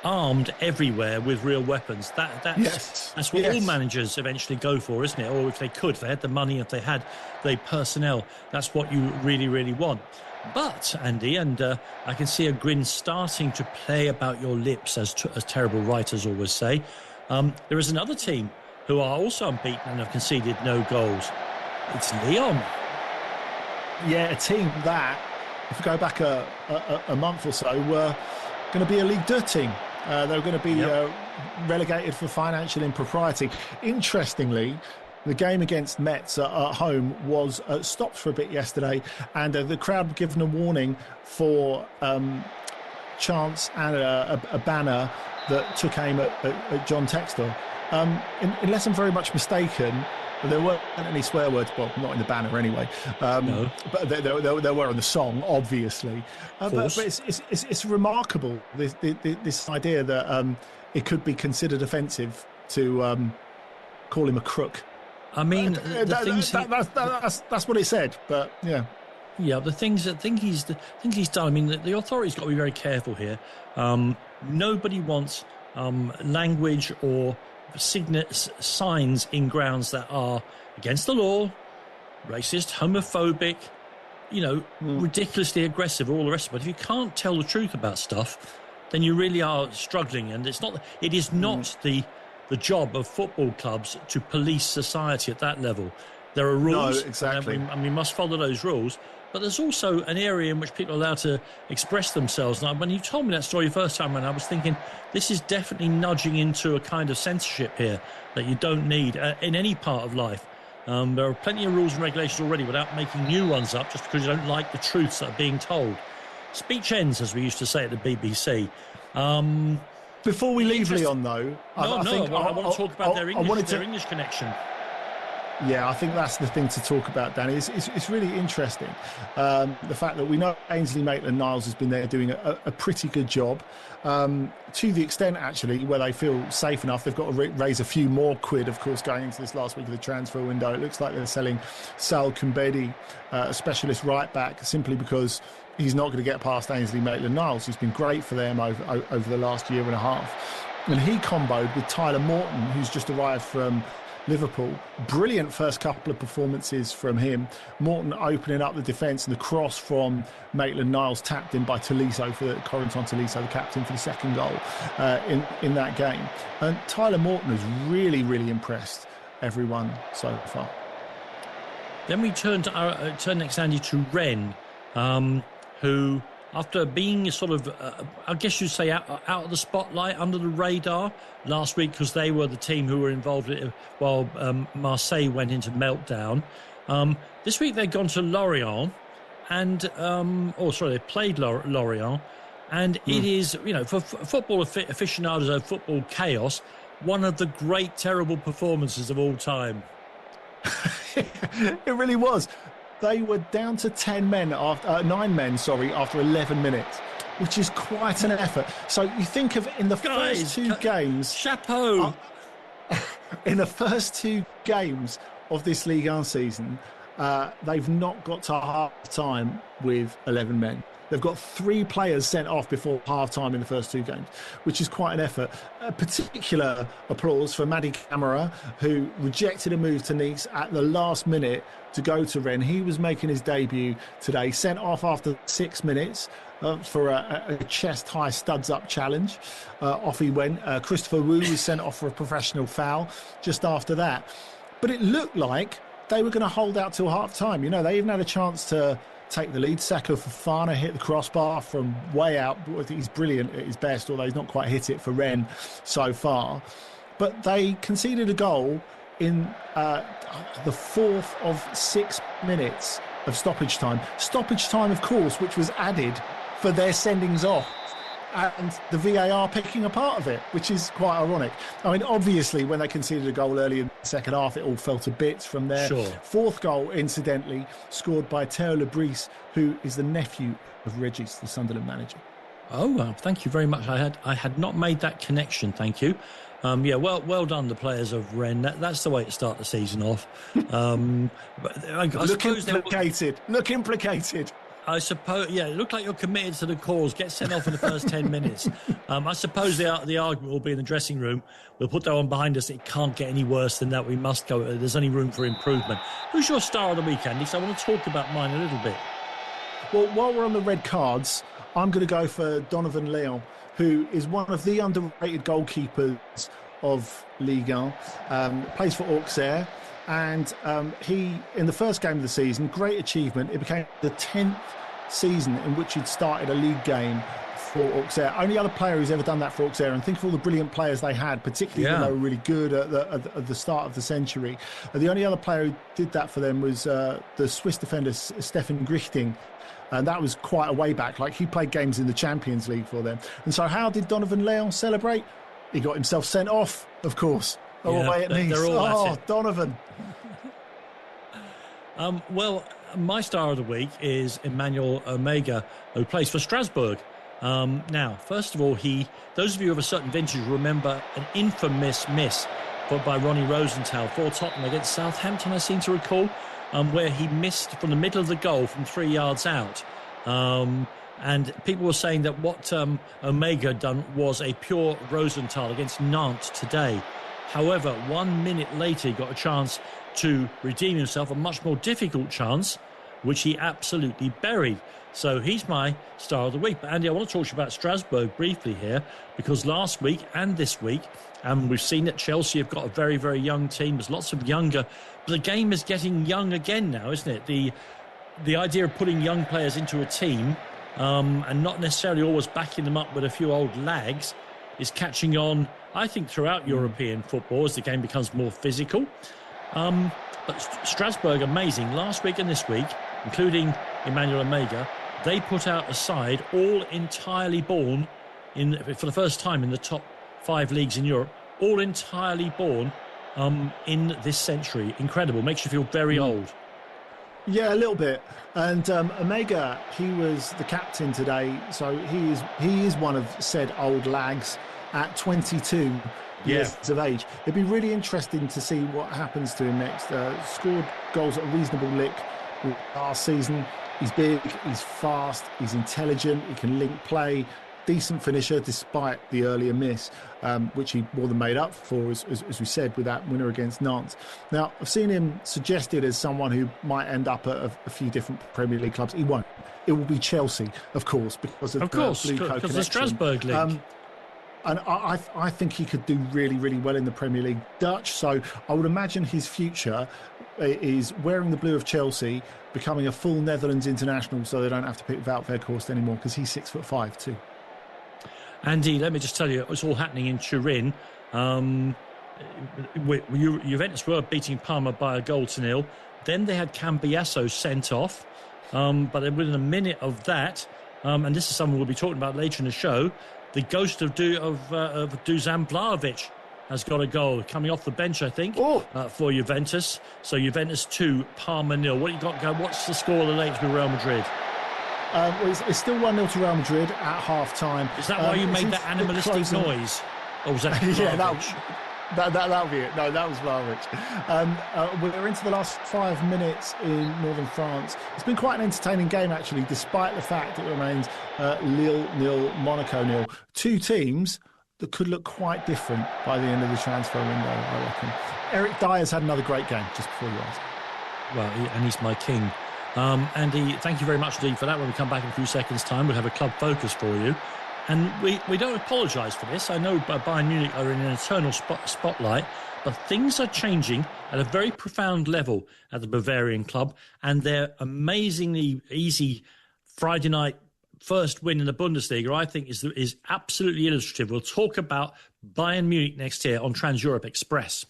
armed everywhere with real weapons. That's what all managers eventually go for, isn't it? Or if they could, if they had the money, if they had the personnel, that's what you really, really want. But, Andy, and I can see a grin starting to play about your lips, as terrible writers always say. There is another team who are also unbeaten and have conceded no goals. It's Lyon. Yeah, a team that, if we go back a month or so, were going to be a Ligue 2 team. They were going to be relegated for financial impropriety. Interestingly, the game against Metz at home was stopped for a bit yesterday, and the crowd were given a warning for chants and a banner that took aim at John Textor. Unless I'm very much mistaken, there weren't any swear words, well, not in the banner anyway. No. But there were in the song, obviously. But it's remarkable, this idea that it could be considered offensive to call him a crook. I mean, that's what it said. But yeah. Yeah, the things that think he's done. I mean, the authorities got to be very careful here. Nobody wants language or signs in grounds that are against the law, racist, homophobic, ridiculously aggressive, all the rest of it. But if you can't tell the truth about stuff, then you really are struggling. And it is not the job of football clubs to police society at that level. There are rules, no, exactly, and we must follow those rules. But there's also an area in which people are allowed to express themselves. Now, when you told me that story the first time around, I was thinking, this is definitely nudging into a kind of censorship here that you don't need in any part of life. There are plenty of rules and regulations already without making new ones up just because you don't like the truths that are being told. Speech ends, as we used to say at the BBC. Before we leave Lyon, though... I want to talk about their English connection. Yeah, I think that's the thing to talk about, Danny. It's really interesting. The fact that we know Ainsley Maitland-Niles has been there doing a pretty good job. To the extent, actually, where they feel safe enough, they've got to raise a few more quid, of course, going into this last week of the transfer window. It looks like they're selling Sal Kumbedi, a specialist right-back, simply because he's not going to get past Ainsley Maitland-Niles, who's been great for them over the last year and a half. And he comboed with Tyler Morton, who's just arrived from Liverpool. Brilliant first couple of performances from him. Morton opening up the defence, and the cross from Maitland-Niles tapped in by Tolisso, Corentin Tolisso, the captain, for the second goal in that game. And Tyler Morton has really, really impressed everyone so far. Then we turn next, Andy, to Rennes, who, after being sort of, I guess you'd say, out of the spotlight, under the radar last week, because they were the team who were involved while Marseille went into meltdown. This week they've gone to Lorient, and they played Lorient, and it is, for football aficionados of football chaos, one of the great terrible performances of all time. It really was. They were down to 9 men, after 11 minutes, which is quite an effort. So you think of in the first two games... Chapeau! In the first 2 games of this Ligue 1 season, they've not got to half-time with 11 men. They've got 3 players sent off before half-time in the first 2 games, which is quite an effort. A particular applause for Mady Camara, who rejected a move to Nice at the last minute to go to Rennes. He was making his debut today, sent off after 6 minutes for a chest-high studs-up challenge. Off he went. Christopher Wu was sent off for a professional foul just after that. But it looked like they were going to hold out till half-time. They even had a chance to take the lead. Sako Fofana hit the crossbar from way out. He's brilliant at his best, although he's not quite hit it for Rennes so far. But they conceded a goal in the 4th of 6 minutes of stoppage time. Stoppage time, of course, which was added for their sendings off, and the VAR picking a part of it, which is quite ironic. I mean, obviously, when they conceded a goal early in the second half, it all fell to bits from there. Sure. 4th goal, incidentally, scored by Theo Lebris, who is the nephew of Regis, the Sunderland manager. Oh, well, thank you very much. I had not made that connection, thank you. Well done, the players of Rennes. That's the way to start the season off. Look implicated. I suppose, it looked like you're committed to the cause. Get sent off in the first 10 minutes. I suppose the argument will be in the dressing room. We'll put that one behind us. It can't get any worse than that. We must go. There's only room for improvement. Who's your star of the week, Andy? So I want to talk about mine a little bit. Well, while we're on the red cards, I'm going to go for Donovan Leon, who is one of the underrated goalkeepers of Ligue 1, plays for Auxerre, and he, in the first game of the season, great achievement. It became the 10th season in which he'd started a league game for Auxerre. Only other player who's ever done that for Auxerre, and think of all the brilliant players they had, particularly when they were really good at the start of the century. The only other player who did that for them was the Swiss defender Stefan Grichting, and that was quite a way back. Like, he played games in the Champions League for them. And so how did Donovan Leon celebrate? He got himself sent off, of course, away at Nice. Donovan. Well, my star of the week is Emmanuel Omega, who plays for Strasbourg. Now, first of all, those of you of a certain vintage remember an infamous miss by Ronnie Rosenthal for Tottenham against Southampton, I seem to recall, where he missed from the middle of the goal from 3 yards out. And people were saying that what Omega had done was a pure Rosenthal against Nantes today. However, 1 minute later, he got a chance to redeem himself, a much more difficult chance, which he absolutely buried. So he's my star of the week. But Andy, I want to talk to you about Strasbourg briefly here, because last week and this week, we've seen that Chelsea have got a very, very young team. There's lots of younger, but the game is getting young again now, isn't it? The idea of putting young players into a team and not necessarily always backing them up with a few old lags is catching on, I think, throughout European football as the game becomes more physical. But Strasbourg, amazing. Last week and this week, including Emmanuel Omega, they put out a side all entirely born for the first time in the top 5 leagues in Europe, all entirely born in this century. Incredible. Makes you feel very old. Yeah, a little bit. And Omega, he was the captain today, so he is one of said old lags at 22 years of age. It'd be really interesting to see what happens to him next. Scored goals at a reasonable lick last season. He's big, he's fast, he's intelligent, he can link play. decent finisher despite the earlier miss, which he more than made up for, as we said, with that winner against Nantes. Now, I've seen him suggested as someone who might end up at a few different Premier League clubs. He won't. It will be Chelsea, of course, because of course, the Blue Co because of the Strasbourg League. And I think he could do really, really well in the Premier League Dutch. So I would imagine his future is wearing the blue of Chelsea, becoming a full Netherlands international, so they don't have to pick Wout Weghorst anymore, because he's 6'5" too. Andy, let me just tell you, it's all happening in Turin. Juventus were beating Parma by 1-0. Then they had Cambiasso sent off. But within a minute of that, and this is something we'll be talking about later in the show, the ghost of Dusan Vlahovic has got a goal coming off the bench, I think, for Juventus. So Juventus 2, Parma 0. What you got? What's the score of the latest with Real Madrid? It's still 1-0 to Real Madrid at half-time. Is that why you made that animalistic noise? Or was that that'll be it. No, that was Vlahovic. We're into the last 5 minutes in northern France. It's been quite an entertaining game, actually, despite the fact it remains Lille 0, Monaco 0. Two teams that could look quite different by the end of the transfer window, I reckon. Eric Dyer's had another great game, just before you ask. Well, and he's my king. Andy, thank you very much indeed for that. When we come back in a few seconds' time, we'll have a club focus for you. And we don't apologise for this. I know Bayern Munich are in an eternal spotlight, but things are changing at a very profound level at the Bavarian club, and their amazingly easy Friday night first win in the Bundesliga, I think, is absolutely illustrative. We'll talk about Bayern Munich next year on Trans Europe Express.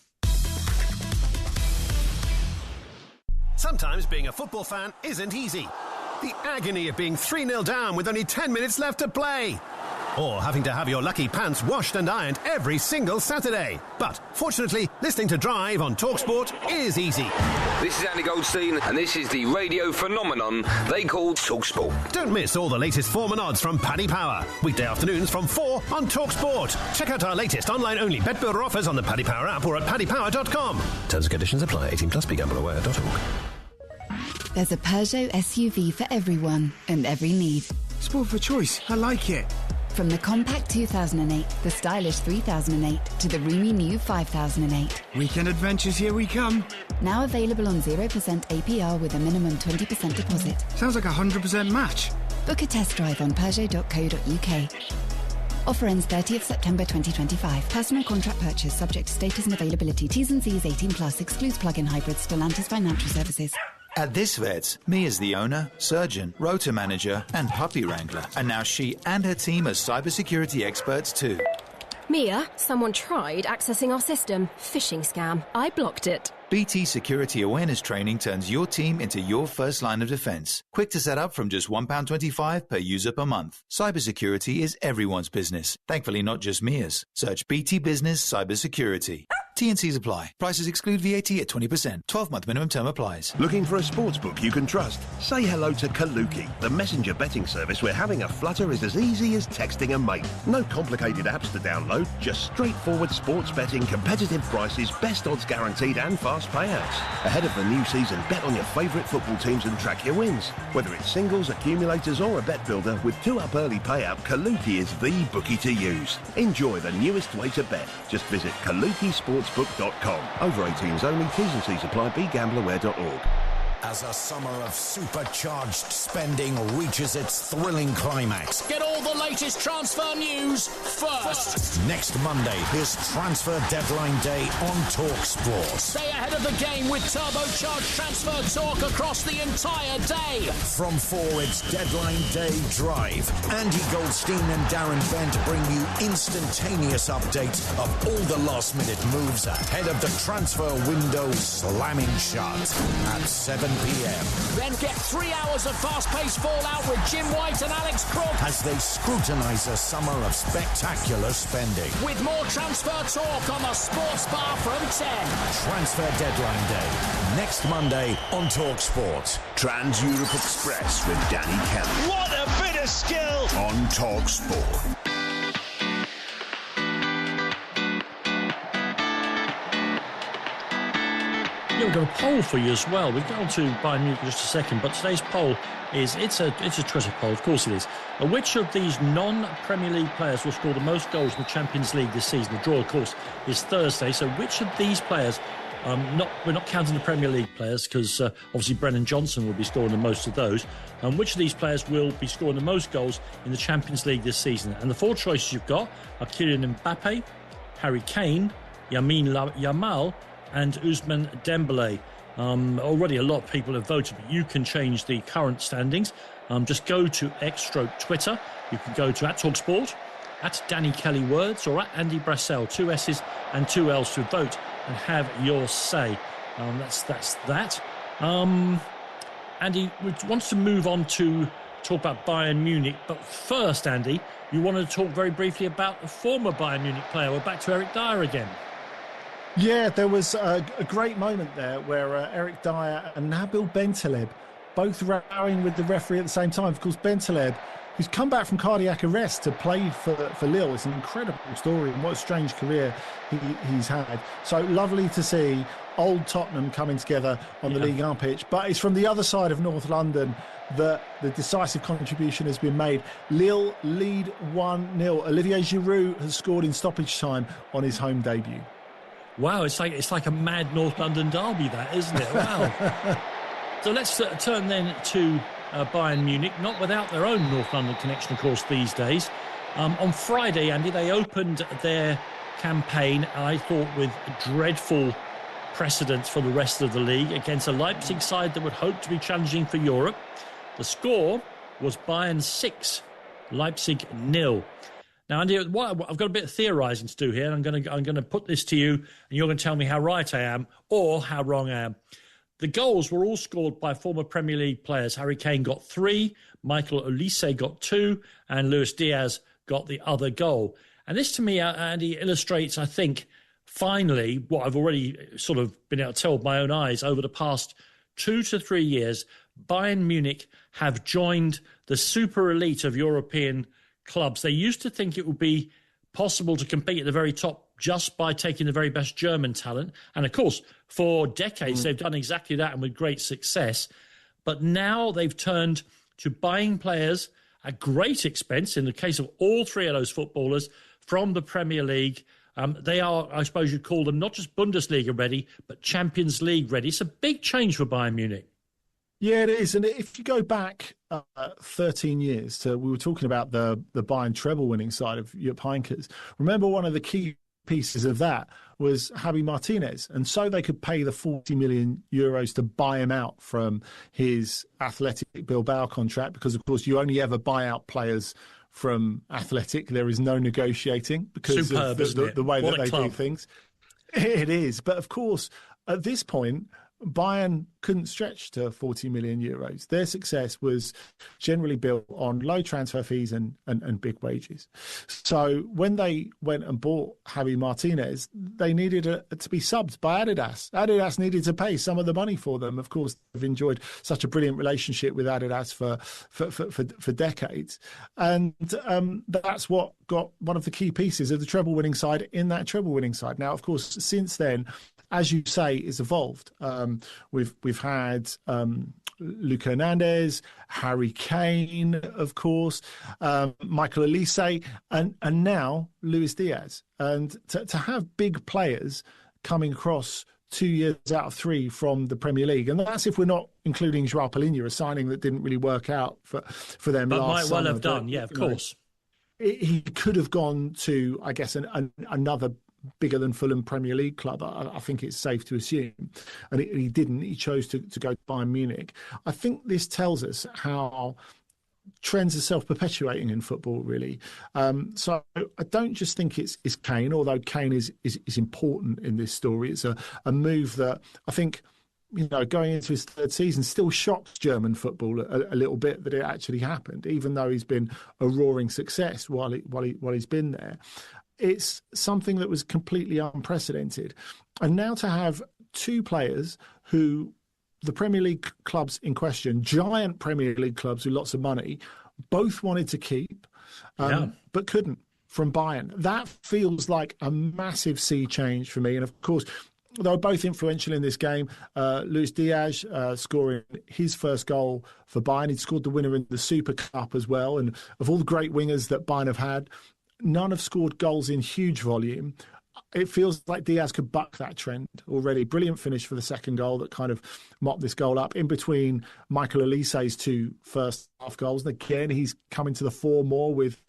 Sometimes being a football fan isn't easy. The agony of being 3-0 down with only 10 minutes left to play. Or having to have your lucky pants washed and ironed every single Saturday. But fortunately, listening to Drive on TalkSport is easy. This is Andy Goldstein, and this is the radio phenomenon they call TalkSport. Don't miss all the latest form and odds from Paddy Power. Weekday afternoons from 4 on TalkSport. Check out our latest online-only bet builder offers on the Paddy Power app or at paddypower.com. Terms and conditions apply. 18+, begambleaware.org. There's a Peugeot SUV for everyone and every need. Sport for choice. I like it. From the compact 2008, the stylish 3008, to the roomy new 5008. Weekend adventures, here we come. Now available on 0% APR with a minimum 20% deposit. Sounds like a 100% match. Book a test drive on Peugeot.co.uk. Offer ends 30th September 2025. Personal contract purchase subject to status and availability. T's and C's 18+. Excludes plug-in hybrids. Stellantis Financial Services. At This Vets, Mia's the owner, surgeon, rota manager and puppy wrangler. And now she and her team are cybersecurity experts too. Mia, someone tried accessing our system. Phishing scam. I blocked it. BT Security Awareness Training turns your team into your first line of defence. Quick to set up from just £1.25 per user per month. Cybersecurity is everyone's business. Thankfully, not just Mia's. Search BT Business Cybersecurity. T&Cs apply. Prices exclude VAT at 20%. 12-month minimum term applies. Looking for a sportsbook you can trust? Say hello to Kaluki, the messenger betting service where having a flutter is as easy as texting a mate. No complicated apps to download, just straightforward sports betting, competitive prices, best odds guaranteed and fast payouts. Ahead of the new season, bet on your favourite football teams and track your wins. Whether it's singles, accumulators or a bet builder, with 2-up early payout, Kaluki is the bookie to use. Enjoy the newest way to bet. Just visit kalukisportsbook.com. Over 18s only. T's and C's apply. begambleaware.org. As a summer of supercharged spending reaches its thrilling climax. Get all the latest transfer news first. Next Monday is Transfer Deadline Day on TalkSport. Stay ahead of the game with turbocharged transfer talk across the entire day. From 4, it's Deadline Day Drive. Andy Goldstein and Darren Bent bring you instantaneous updates of all the last-minute moves ahead of the transfer window slamming shut at 7 p.m. Then get 3 hours of fast-paced fallout with Jim White and Alex Crook as they scrutinise a summer of spectacular spending. With more transfer talk on the Sports Bar from 10. Transfer Deadline Day, next Monday on TalkSport. Trans Europe Express with Danny Kelly. What a bit of skill! On TalkSport. we've got a poll for you as well. We'll get on to Bayern Munich in just a second, but today's poll it's a Twitter poll, of course it is. Which of these non-Premier League players will score the most goals in the Champions League this season? The draw, of course, is Thursday. So which of these players, we're not counting the Premier League players, because obviously Brennan Johnson will be scoring the most of those. Which of these players will be scoring the most goals in the Champions League this season? And the four choices you've got are Kylian Mbappe, Harry Kane, Lamine Yamal, and Ousmane Dembele. Already a lot of people have voted, but you can change the current standings. Just go to X/Twitter. You can go to @TalkSport, @DannyKellyWords, or @Andy Brassell, 2 S's and 2 L's to vote and have your say. That's that. Andy, we want to move on to talk about Bayern Munich, but first, Andy, you wanted to talk very briefly about a former Bayern Munich player. We're back to Eric Dyer again. Yeah, there was a great moment there where Eric Dyer and Nabil Bentaleb both rowing with the referee at the same time. Of course, Bentaleb, who's come back from cardiac arrest to play for Lille. It's an incredible story, and what a strange career he's had. So lovely to see old Tottenham coming together on the Ligue 1 pitch. But it's from the other side of North London that the decisive contribution has been made. Lille lead 1-0. Olivier Giroud has scored in stoppage time on his home debut. Wow, it's like a mad North London derby, that, isn't it? Wow. So let's turn then to Bayern Munich, not without their own North London connection, of course, these days. On Friday, Andy, they opened their campaign, I thought, with dreadful precedents for the rest of the league against a Leipzig side that would hope to be challenging for Europe. The score was Bayern 6, Leipzig 0. Now, Andy, I've got a bit of theorising to do here, and I'm going to put this to you, and you're going to tell me how right I am or how wrong I am. The goals were all scored by former Premier League players. Harry Kane got 3, Michael Olise got 2, and Luis Diaz got the other goal. And this, to me, Andy, illustrates, I think, finally, what I've already sort of been able to tell with my own eyes over the past 2 to 3 years. Bayern Munich have joined the super elite of European clubs. They used to think it would be possible to compete at the very top just by taking the very best German talent. And of course, for decades, they've done exactly that, and with great success. But now they've turned to buying players at great expense, in the case of all 3 of those footballers, from the Premier League. They are, I suppose you'd call them, not just Bundesliga ready, but Champions League ready. It's a big change for Bayern Munich. Yeah, it is. And if you go back 13 years to, we were talking about the Bayern treble winning side of Jupp Heynckes. Remember, one of the key pieces of that was Javi Martinez. And so they could pay the 40 million euros to buy him out from his Athletic Bilbao contract, because, of course, you only ever buy out players from Athletic. There is no negotiating because Superb, of the way that they club. do things. It is. But, of course, at this point, Bayern couldn't stretch to 40 million euros. Their success was generally built on low transfer fees and big wages. So when they went and bought Javi Martinez, they needed to be subbed by Adidas. Adidas needed to pay some of the money for them. Of course, they've enjoyed such a brilliant relationship with Adidas for decades. And that's what got one of the key pieces of the treble-winning side in that treble-winning side. Now, of course, since then, as you say, it's evolved. We've had Luka Hernandez, Harry Kane, of course, Michael Olise, and now Luis Diaz. And to have big players coming across 2 years out of 3 from the Premier League, and that's if we're not including Joao Palhinha, a signing that didn't really work out for them but last summer. Might well have done, yeah, of course. He could have gone to, I guess, another bigger than Fulham Premier League club, I think it's safe to assume. And he didn't. He chose to go to Bayern Munich. I think this tells us how trends are self-perpetuating in football, really. So I don't just think it's Kane, although Kane is important in this story. It's a move that I think, going into his 3rd season, still shocks German football a little bit that it actually happened, even though he's been a roaring success while he's been there. It's something that was completely unprecedented. And now to have 2 players who the Premier League clubs in question, giant Premier League clubs with lots of money, both wanted to keep, but couldn't, from Bayern. That feels like a massive sea change for me. And of course, they were both influential in this game. Luis Diaz scoring his first goal for Bayern. He'd scored the winner in the Super Cup as well. And of all the great wingers that Bayern have had, none have scored goals in huge volume. It feels like Diaz could buck that trend already. Brilliant finish for the second goal that kind of mopped this goal up. In between Michael Olise's 2 first half goals. And again, he's coming to the fore more with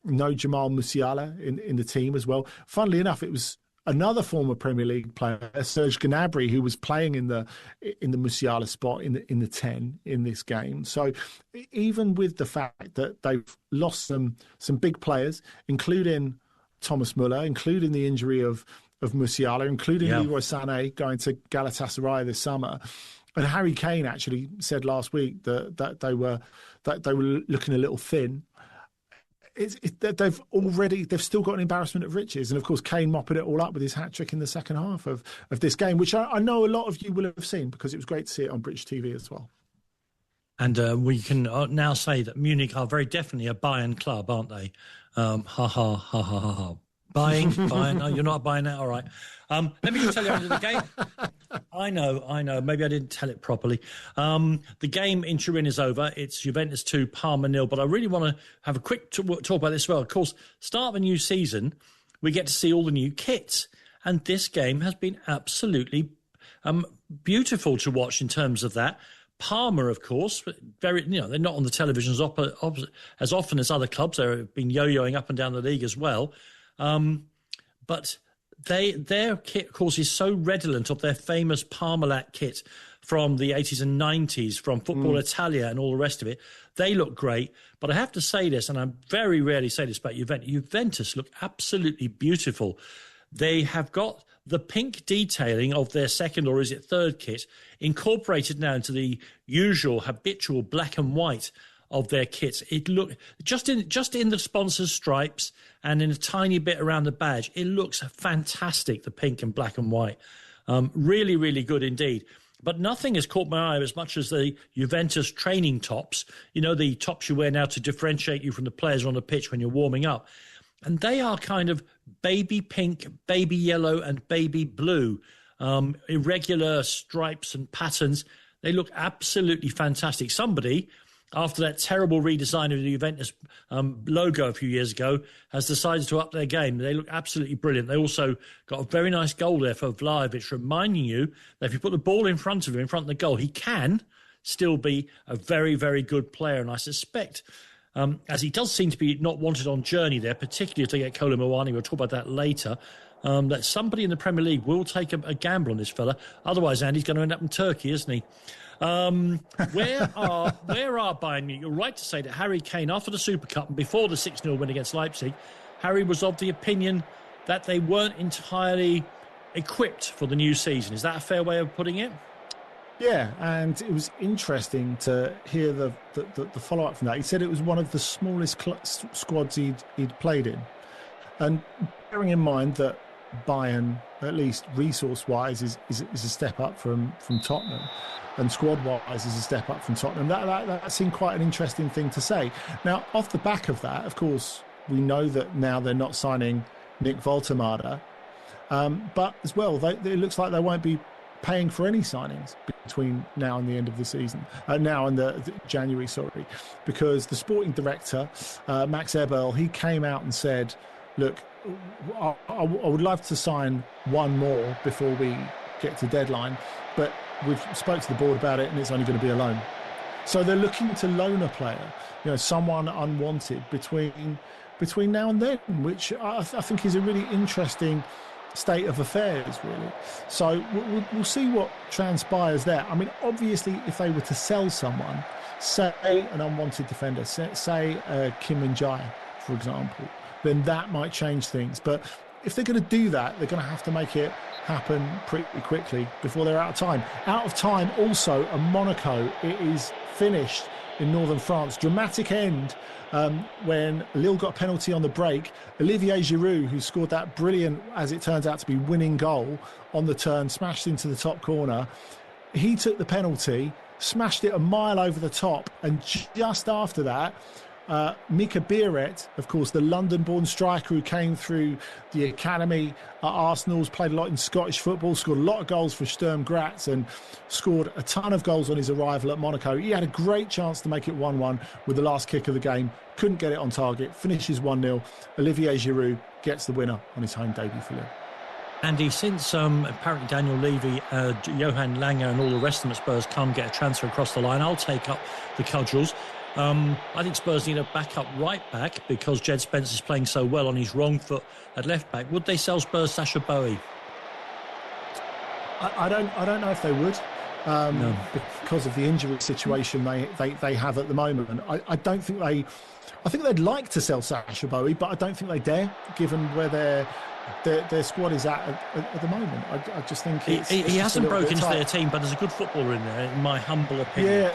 no Jamal Musiala in the team as well. Funnily enough, it was another former Premier League player, Serge Gnabry, who was playing in the Musiala spot in the 10 in this game. So even with the fact that they've lost some big players, including Thomas Müller, including the injury of Musiala, including Leroy Sané going to Galatasaray this summer, and Harry Kane actually said last week that they were looking a little thin. They've still got an embarrassment of riches, and of course Kane mopping it all up with his hat-trick in the second half of this game, which I know a lot of you will have seen because it was great to see it on British TV as well. And we can now say that Munich are very definitely a Bayern club, aren't they? Ha ha ha ha ha ha. Buying. No, you're not buying that. All right. Let me just tell you under the game. I know. Maybe I didn't tell it properly. The game in Turin is over. It's Juventus 2, Parma 0. But I really want to have a quick talk about this as well. Of course, start of a new season, we get to see all the new kits. And this game has been absolutely beautiful to watch in terms of that. Parma, of course, they're not on the television as often as other clubs. They've been yo-yoing up and down the league as well. But their kit, of course, is so redolent of their famous Parmalat kit from the 80s and 90s, from Football Italia and all the rest of it. They look great. But I have to say this, and I very rarely say this about Juventus. Juventus look absolutely beautiful. They have got the pink detailing of their second, or is it third kit, incorporated now into the usual habitual black and white of their kits. It look just in the sponsor's stripes and in a tiny bit around the badge. It looks fantastic, the pink and black and white. Really, really good indeed. But nothing has caught my eye as much as the Juventus training tops. You know, the tops you wear now to differentiate you from the players on the pitch when you're warming up. And they are kind of baby pink, baby yellow, and baby blue. Irregular stripes and patterns. They look absolutely fantastic. Somebody, after that terrible redesign of the Juventus logo a few years ago, has decided to up their game. They look absolutely brilliant. They also got a very nice goal there for Vlahovic, reminding you that if you put the ball in front of him, in front of the goal, he can still be a very, very good player. And I suspect, as he does seem to be not wanted on journey there, particularly if they get Kolo Muani, we'll talk about that later, that somebody in the Premier League will take a gamble on this fella. Otherwise, Andy's going to end up in Turkey, isn't he? Where are Bayern Munich? You're right to say that Harry Kane, after the Super Cup and before the 6-0 win against Leipzig, Harry was of the opinion that they weren't entirely equipped for the new season. Is that a fair way of putting it? Yeah, and it was interesting to hear the follow-up from that. He said it was one of the smallest squads he'd played in. And bearing in mind that Bayern, at least resource-wise, is a step up from Tottenham, and squad-wise is a step up from Tottenham, that seemed quite an interesting thing to say. Now, off the back of that, of course, we know that now they're not signing Nick Woltemade, but as well, it looks like they won't be paying for any signings between now and the end of the season, now and the January, because the sporting director, Max Eberl, he came out and said, look, I would love to sign one more before we get to deadline, but we've spoke to the board about it and it's only going to be a loan. So they're looking to loan a player, someone unwanted between now and then, which I think is a really interesting state of affairs, really. So we'll see what transpires there. I mean, obviously, if they were to sell someone, say an unwanted defender, say Kim Min-jae, for example, then that might change things. But if they're going to do that, they're going to have to make it happen pretty quickly before they're out of time. Out of time also at Monaco. It is finished in northern France. Dramatic end when Lille got a penalty on the break. Olivier Giroud, who scored that brilliant, as it turns out to be, winning goal on the turn, smashed into the top corner. He took the penalty, smashed it a mile over the top, and just after that, Mika Biret, of course, the London-born striker who came through the academy at Arsenal, played a lot in Scottish football, scored a lot of goals for Sturm Graz and scored a ton of goals on his arrival at Monaco. He had a great chance to make it 1-1 with the last kick of the game, couldn't get it on target, finishes 1-0. Olivier Giroud gets the winner on his home debut for Lille. Andy, since apparently Daniel Levy, Johan Lange and all the rest of them at Spurs can't get a transfer across the line, I'll take up the cudgels. I think Spurs need a backup right back because Jed Spence is playing so well on his wrong foot at left back. Would they sell Spurs Sacha Boey? I don't know if they would. No. Because of the injury situation they have at the moment. I don't think they... I think they'd like to sell Sacha Boey, but I don't think they dare, given where their squad is at the moment. I just think he hasn't broken into their team, but there's a good footballer in there, in my humble opinion. Yeah,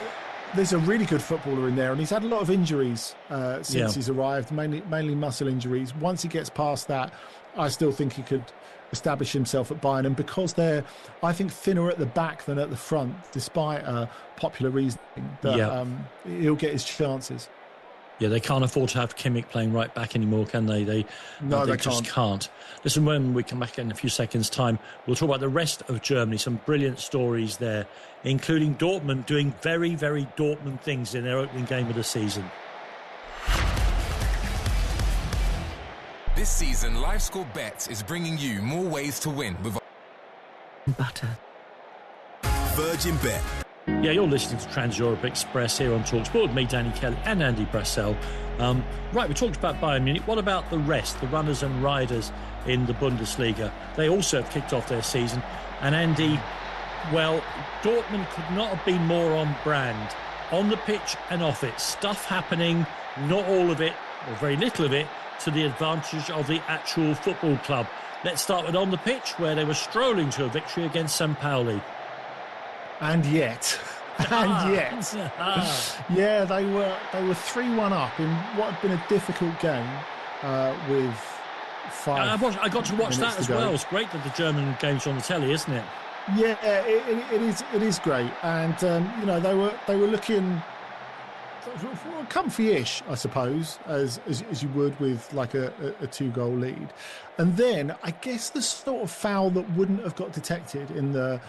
there's a really good footballer in there, and he's had a lot of injuries since he's arrived, mainly muscle injuries. Once he gets past that, I still think he could establish himself at Bayern, and because they're, I think, thinner at the back than at the front, despite popular reasoning, that he'll get his chances. Yeah, they can't afford to have Kimmich playing right back anymore, can they? They just can't. Listen, when we come back in a few seconds' time, we'll talk about the rest of Germany. Some brilliant stories there, including Dortmund doing very, very Dortmund things in their opening game of the season. This season, LiveScore Bets is bringing you more ways to win with butter. Virgin Bet. Yeah, you're listening to Trans-Europe Express here on TalkSport with me, Danny Kelly, and Andy Brassell. Right, we talked about Bayern Munich. What about the rest, the runners and riders in the Bundesliga? They also have kicked off their season. And Andy, well, Dortmund could not have been more on brand. On the pitch and off it. Stuff happening, not all of it, or very little of it, to the advantage of the actual football club. Let's start with on the pitch, where they were strolling to a victory against St. Pauli. And yet, yeah, they were 3-1 up in what had been a difficult game with 5. I got to watch that as well. It's great that the German game's on the telly, isn't it? Yeah, it is great, and they were looking comfy-ish, I suppose, as you would with like a 2-goal lead. And then I guess the sort of foul that wouldn't have got detected in the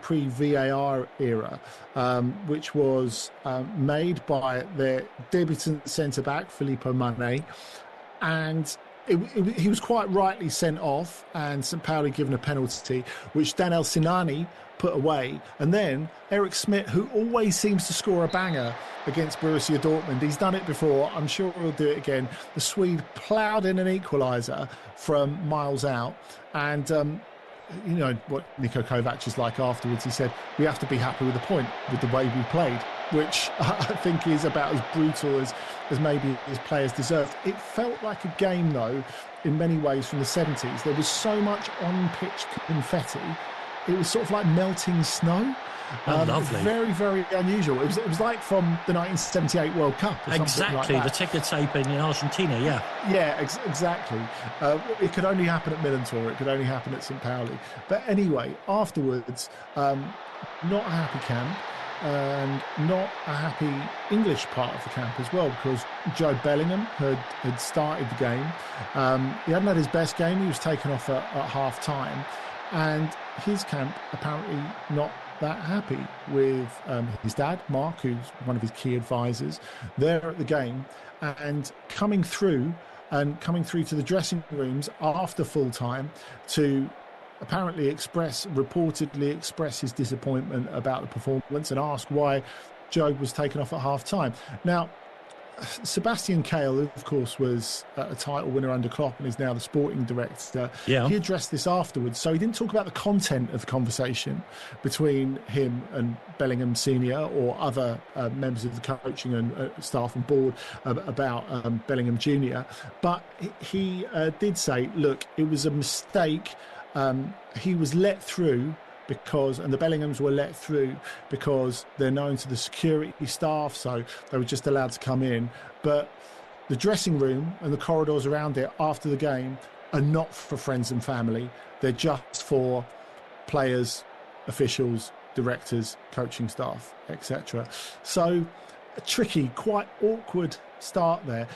pre-VAR era, which was made by their debutant centre-back, Filippo Mane, and he was quite rightly sent off, and St. Pauli given a penalty, which Daniel Sinani put away. And then Eric Schmidt, who always seems to score a banger against Borussia Dortmund, he's done it before, I'm sure he'll do it again. The Swede ploughed in an equaliser from miles out, and you know what Niko Kovac is like afterwards. He said, we have to be happy with the point, with the way we played, which I think is about as brutal as maybe his players deserved. It felt like a game, though, in many ways from the 70s. There was so much on-pitch confetti. It was sort of like melting snow. Lovely. Very, very unusual. It was like from the 1978 World Cup or something like that. The ticker tape in Argentina, yeah. Yeah, exactly. It could only happen at Millantor. It could only happen at St. Pauli. But anyway, afterwards, not a happy camp, and not a happy English part of the camp as well, because Joe Bellingham had started the game. He hadn't had his best game. He was taken off at half-time. And his camp apparently not that happy with his dad, Mark, who's one of his key advisors, there at the game, and coming through to the dressing rooms after full time to apparently reportedly express his disappointment about the performance and ask why Joe was taken off at half time. Now, Sebastian Kehl, of course, was a title winner under Klopp and is now the sporting director. Yeah. He addressed this afterwards, so he didn't talk about the content of the conversation between him and Bellingham Senior or other members of the coaching and staff and board about Bellingham Junior. But he did say, look, it was a mistake. He was let through and the Bellinghams were let through because they're known to the security staff, so they were just allowed to come in. But the dressing room and the corridors around it after the game are not for friends and family. They're just for players, officials, directors, coaching staff, etc. So a tricky, quite awkward start there.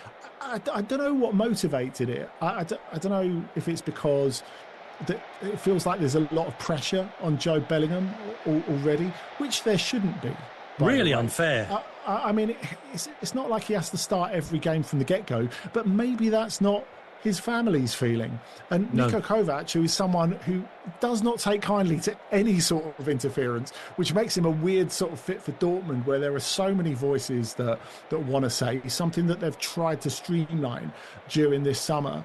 I don't know what motivated it. I don't know if it's because it feels like there's a lot of pressure on Jobe Bellingham already, which there shouldn't be. Really unfair. I mean, it's not like he has to start every game from the get-go, but maybe that's not his family's feeling. And Niko Kovac, who is someone who does not take kindly to any sort of interference, which makes him a weird sort of fit for Dortmund, where there are so many voices that want to say something that they've tried to streamline during this summer.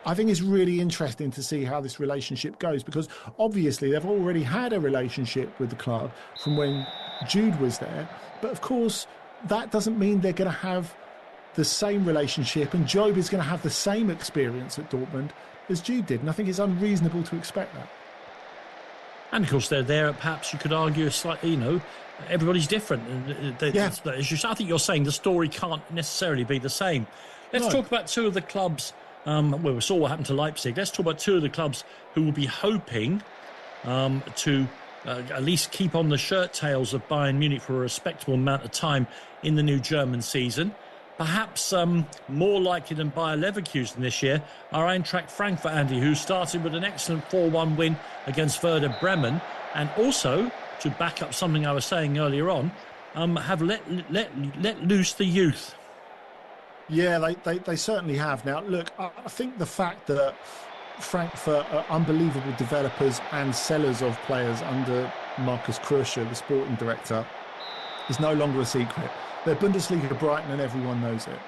I think it's really interesting to see how this relationship goes, because obviously they've already had a relationship with the club from when Jude was there. But of course, that doesn't mean they're going to have the same relationship, and Jobe is going to have the same experience at Dortmund as Jude did. And I think it's unreasonable to expect that. And of course, they're there. Perhaps you could argue slightly, everybody's different. I think you're saying the story can't necessarily be the same. Let's talk about two of the clubs. We saw what happened to Leipzig. Let's talk about two of the clubs who will be hoping to at least keep on the shirt tails of Bayern Munich for a respectable amount of time in the new German season. Perhaps more likely than Bayer Leverkusen this year are Eintracht Frankfurt, Andy, who started with an excellent 4-1 win against Werder Bremen, and also, to back up something I was saying earlier on, have let loose the youth. Yeah, they certainly have. Now, look, I think the fact that Frankfurt are unbelievable developers and sellers of players under Markus Krusche, the sporting director, is no longer a secret. They're Bundesliga Brighton and everyone knows it.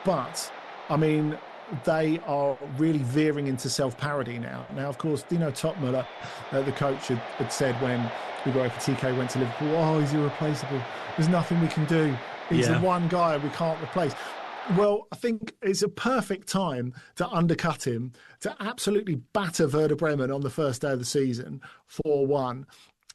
But, I mean, they are really veering into self-parody now. Now, of course, Dino Topmüller, the coach, had said when Ugo Ekitike went to Liverpool, oh, he's irreplaceable. There's nothing we can do. He's the one guy we can't replace. Well, I think it's a perfect time to undercut him, to absolutely batter Werder Bremen on the first day of the season, 4-1.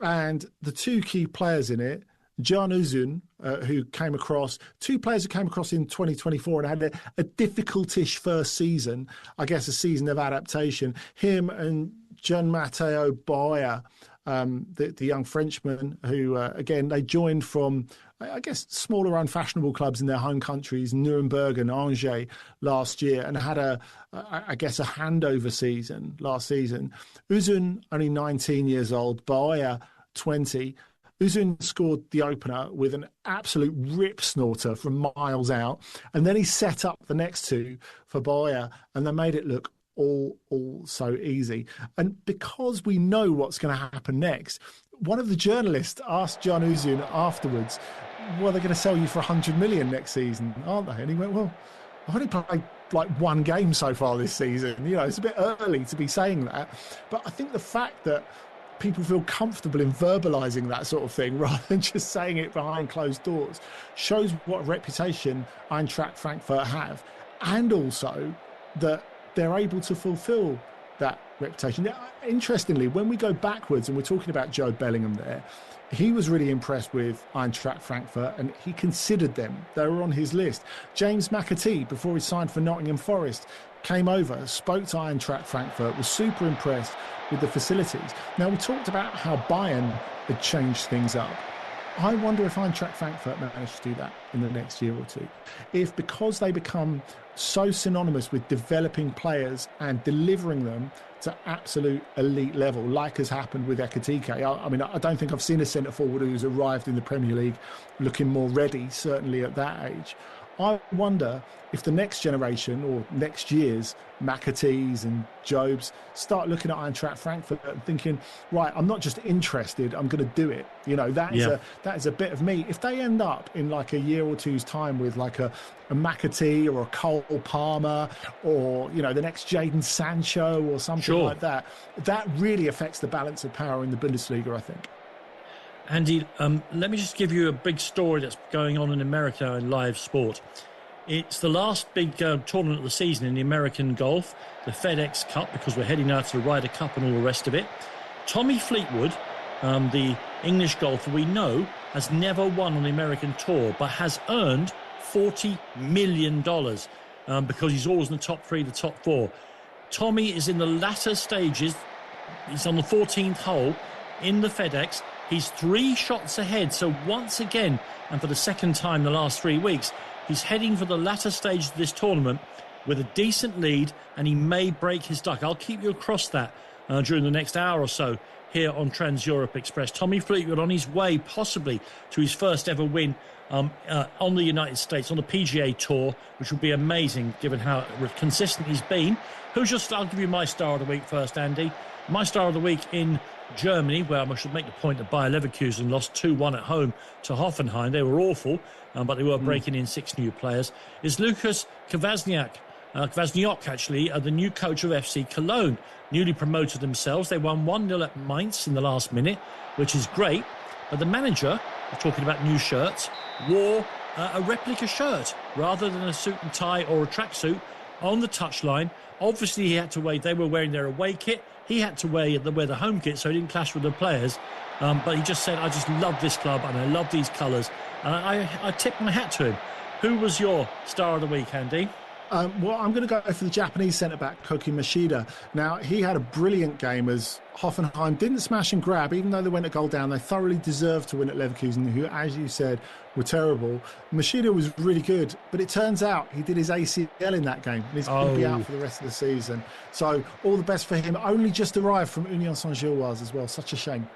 And the two key players in it, Can Özün, who came across, two players who came across in 2024 and had a difficult-ish first season, I guess a season of adaptation. Him and Jean-Matteo Boyer, the young Frenchman who, again, they joined from, I guess, smaller, unfashionable clubs in their home countries, Nuremberg and Angers, last year, and had a handover season last season. Özün, only 19 years old, Boyer, 20. Özün scored the opener with an absolute rip snorter from miles out, and then he set up the next two for Boyer, and they made it look all so easy. And because we know what's going to happen next, one of the journalists asked Can Özün afterwards, well, they're going to sell you for 100 million next season, aren't they? And he went, well, I've only played like one game so far this season. It's a bit early to be saying that. But I think the fact that people feel comfortable in verbalising that sort of thing rather than just saying it behind closed doors shows what reputation Eintracht Frankfurt have, and also that they're able to fulfil that reputation. Now, interestingly, when we go backwards and we're talking about Jobe Bellingham there, he was really impressed with Eintracht Frankfurt and he considered them. They were on his list. James McAtee, before he signed for Nottingham Forest, came over, spoke to Eintracht Frankfurt, was super impressed with the facilities. Now, we talked about how Bayern had changed things up. I wonder if Eintracht Frankfurt managed to do that in the next year or two. If, because they become so synonymous with developing players and delivering them to absolute elite level, like has happened with Ekitike. I mean, I don't think I've seen a centre-forward who's arrived in the Premier League looking more ready, certainly at that age. I wonder if the next generation or next year's McAtees and Jobes start looking at Eintracht Frankfurt and thinking, right, I'm not just interested, I'm going to do it. That is a bit of me. If they end up in like a year or two's time with like a McAtee or a Cole Palmer or, the next Jadon Sancho or something like that, that really affects the balance of power in the Bundesliga, I think. Andy, let me just give you a big story that's going on in America in live sport. It's the last big tournament of the season in the American golf, the FedEx Cup, because we're heading now to the Ryder Cup and all the rest of it. Tommy Fleetwood, the English golfer we know, has never won on the American tour, but has earned $40 million because he's always in the top three, the top four. Tommy is in the latter stages. He's on the 14th hole in the FedEx. He's 3 shots ahead. So once again, and for the second time in the last 3 weeks, he's heading for the latter stage of this tournament with a decent lead, and he may break his duck. I'll keep you across that during the next hour or so here on Trans Europe Express. Tommy Fleetwood on his way possibly to his first ever win on the United States, on the PGA Tour, which would be amazing given how consistent he's been. I'll give you my star of the week first, Andy. My star of the week in Germany, where I should make the point that Bayer Leverkusen lost 2-1 at home to Hoffenheim. They were awful, but they were breaking in 6 new players, is Lukas Kwasniok, actually, the new coach of FC Cologne, newly promoted themselves. They won 1-0 at Mainz in the last minute, which is great. But the manager, talking about new shirts, wore a replica shirt rather than a suit and tie or a tracksuit on the touchline. Obviously, he had to wear. They were wearing their away kit. He had to wear the home kit, so he didn't clash with the players. But he just said, "I just love this club and I love these colours." And I tip my hat to him. Who was your star of the week, Andy? Well, I'm going to go for the Japanese centre-back, Koki Mashida. Now, he had a brilliant game as Hoffenheim didn't smash and grab. Even though they went a goal down, they thoroughly deserved to win at Leverkusen, who, as you said, were terrible. Mashida was really good, but it turns out he did his ACL in that game, and he's going to be out for the rest of the season. So all the best for him. Only just arrived from Union Saint-Gilloise as well. Such a shame.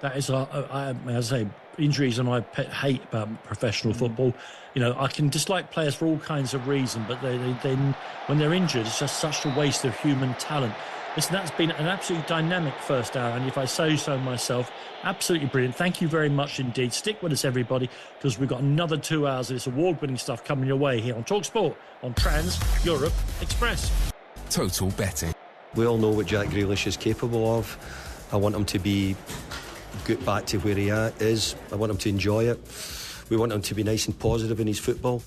That is, as I say, injuries are my pet hate about professional football. You know, I can dislike players for all kinds of reasons, but then when they're injured, it's just such a waste of human talent. Listen, that's been an absolutely dynamic first hour, and if I say so myself, absolutely brilliant. Thank you very much indeed. Stick with us, everybody, because we've got another 2 hours of this award-winning stuff coming your way here on TalkSport on Trans Europe Express. Total betting. We all know what Jack Grealish is capable of. I want him to get back to where he is. I want him to enjoy it. We want him to be nice and positive in his football.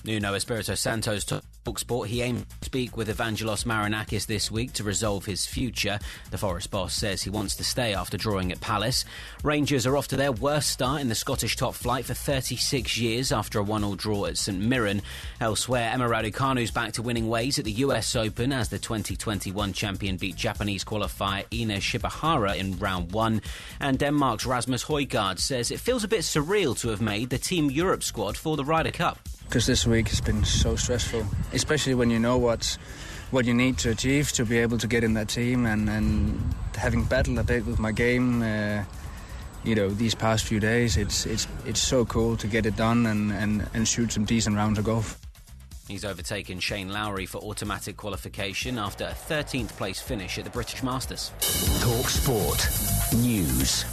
Nuno Espirito Santos TalkSport. He aimed to speak with Evangelos Marinakis this week to resolve his future. The Forest boss says he wants to stay after drawing at Palace. Rangers are off to their worst start in the Scottish top flight for 36 years after a 1-1 draw at St Mirren. Elsewhere, Emma Raducanu's back to winning ways at the US Open as the 2021 champion beat Japanese qualifier Ina Shibahara in round 1. And Denmark's Rasmus Højgaard says it feels a bit surreal to have made the Team Europe squad for the Ryder Cup. Because this week has been so stressful, especially when you know what you need to achieve to be able to get in that team, and having battled a bit with my game, these past few days, it's so cool to get it done and shoot some decent rounds of golf. He's overtaken Shane Lowry for automatic qualification after a 13th place finish at the British Masters. Talk Sport News.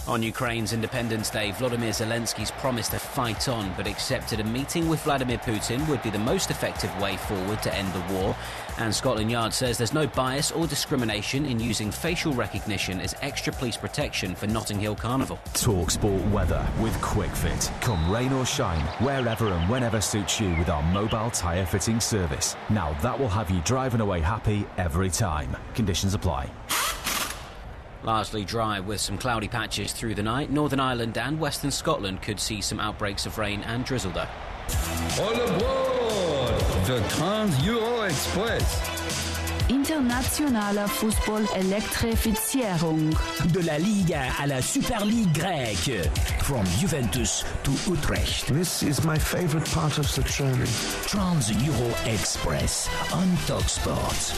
On Ukraine's Independence Day, Volodymyr Zelensky's promised to fight on, but accepted a meeting with Vladimir Putin would be the most effective way forward to end the war. And Scotland Yard says there's no bias or discrimination in using facial recognition as extra police protection for Notting Hill Carnival. Talk Sport weather with QuickFit. Come rain or shine, wherever and whenever suits you with our mobile tyre fitting service. Now that will have you driving away happy every time. Conditions apply. Largely dry with some cloudy patches through the night. Northern Ireland and Western Scotland could see some outbreaks of rain and drizzle though. All aboard the Trans Euro Express. Internationale Fußball-Elektrifizierung. De la Ligue 1 à la Super League grecque. From Juventus to Utrecht. This is my favorite part of the journey. Trans Euro Express on TalkSport.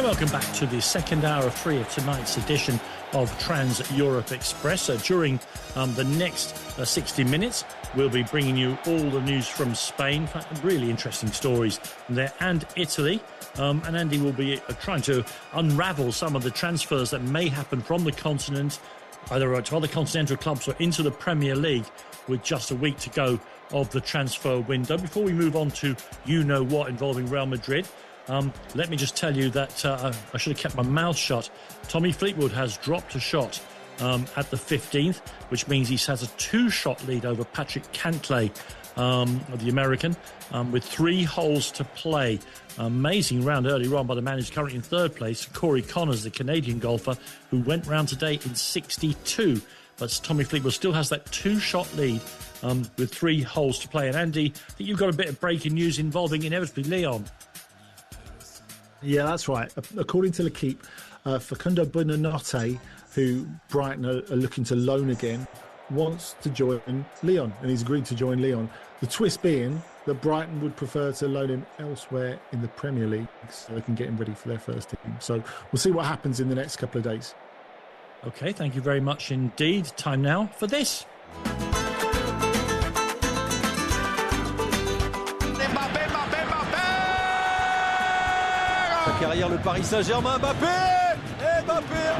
Welcome back to the second hour 3 of tonight's edition of Trans Europe Express. During the next 60 minutes, we'll be bringing you all the news from Spain. In fact, really interesting stories there, and Italy. And Andy will be trying to unravel some of the transfers that may happen from the continent, either to other continental clubs or into the Premier League, with just a week to go of the transfer window. Before we move on to you-know-what involving Real Madrid, let me just tell you that I should have kept my mouth shut. Tommy Fleetwood has dropped a shot at the 15th, which means he has a 2-shot lead over Patrick Cantlay the American, with 3 holes to play. Amazing round earlier on by the man who's currently in third place, Corey Connors, the Canadian golfer, who went round today in 62. But Tommy Fleetwood still has that 2-shot lead with 3 holes to play. And Andy, I think you've got a bit of breaking news involving inevitably Leon. Yeah, that's right. According to L'Equipe, Facundo Buonanotte, who Brighton are looking to loan again, wants to join Leon, and he's agreed to join Leon. The twist being that Brighton would prefer to loan him elsewhere in the Premier League so they can get him ready for their first team. So we'll see what happens in the next couple of days. OK, thank you very much indeed. Time now for this. Sa carrière, le Paris Saint-Germain, Mbappé!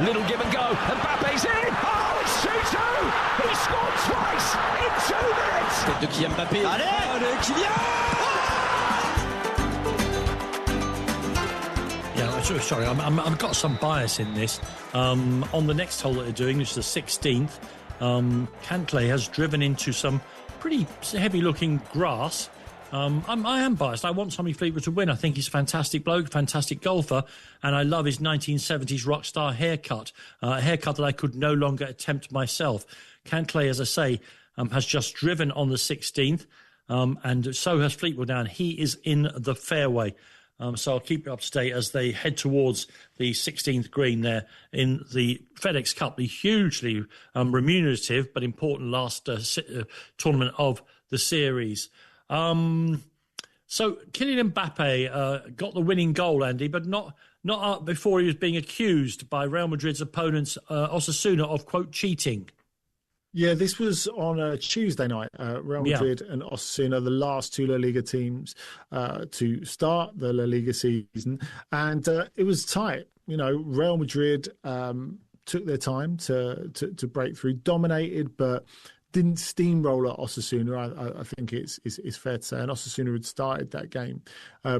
Little give and go, Mbappe's in! Oh, it's 2-2! He scored twice in 2 minutes! Tête de Kylian Mbappé. Allez, Kylian! Yeah, sorry, I've got some bias in this. On the next hole that they're doing, which is the 16th, Cantlay has driven into some pretty heavy-looking grass. I am biased. I want Tommy Fleetwood to win. I think he's a fantastic bloke, fantastic golfer, and I love his 1970s rock star haircut, a haircut that I could no longer attempt myself. Cantlay, as I say, has just driven on the 16th, and so has Fleetwood now, and he is in the fairway. So I'll keep you up to date as they head towards the 16th green there in the FedEx Cup, the hugely remunerative but important last tournament of the series. So Kylian Mbappe got the winning goal, Andy, but not before he was being accused by Real Madrid's opponents, Osasuna, of, quote, cheating. Yeah, this was on a Tuesday night. Real Madrid and Osasuna, the last 2 La Liga teams to start the La Liga season. And it was tight. You know, Real Madrid took their time to break through, dominated, but didn't steamroller Osasuna, I think it's fair to say. And Osasuna had started that game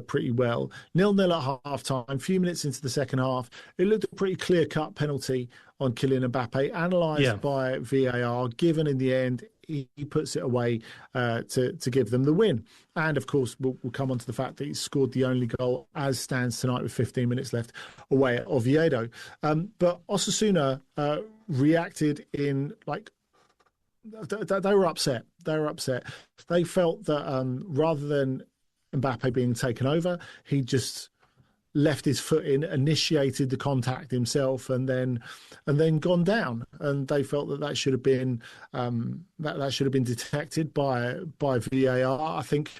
pretty well. 0-0 at half-time. A few minutes into the second half, it looked a pretty clear-cut penalty on Kylian Mbappe, analysed by VAR, given in the end. He puts it away to give them the win. And, of course, we'll come on to the fact that he scored the only goal as stands tonight with 15 minutes left away at Oviedo. But Osasuna reacted in, they were upset. They felt that rather than Mbappe being taken over, he just left his foot in, initiated the contact himself, and then gone down. And they felt that should have been that should have been detected by VAR. I think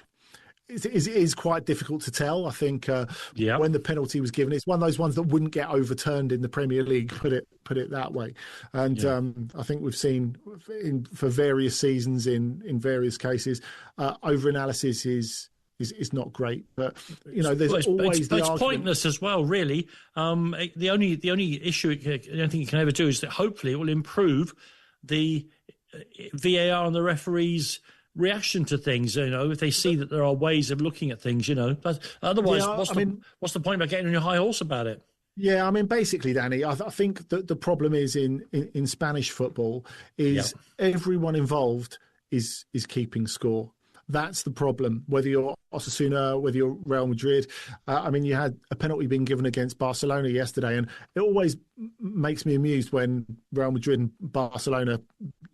it is quite difficult to tell. I think when the penalty was given, it's one of those ones that wouldn't get overturned in the Premier League. Put it that way. And I think we've seen for various seasons in various cases, overanalysis is not great. But you know, there's always the argument. It's pointless as well, really. The only issue, the only thing you can ever do is that hopefully it will improve the VAR and the referees' reaction to things, you know, if they see that there are ways of looking at things, you know. But otherwise, what's the point about getting on your high horse about it? Yeah, I mean, basically, Danny, I think that the problem is in Spanish football is everyone involved is keeping score. That's the problem, whether you're Osasuna, whether you're Real Madrid. I mean, you had a penalty being given against Barcelona yesterday, and it always makes me amused when Real Madrid and Barcelona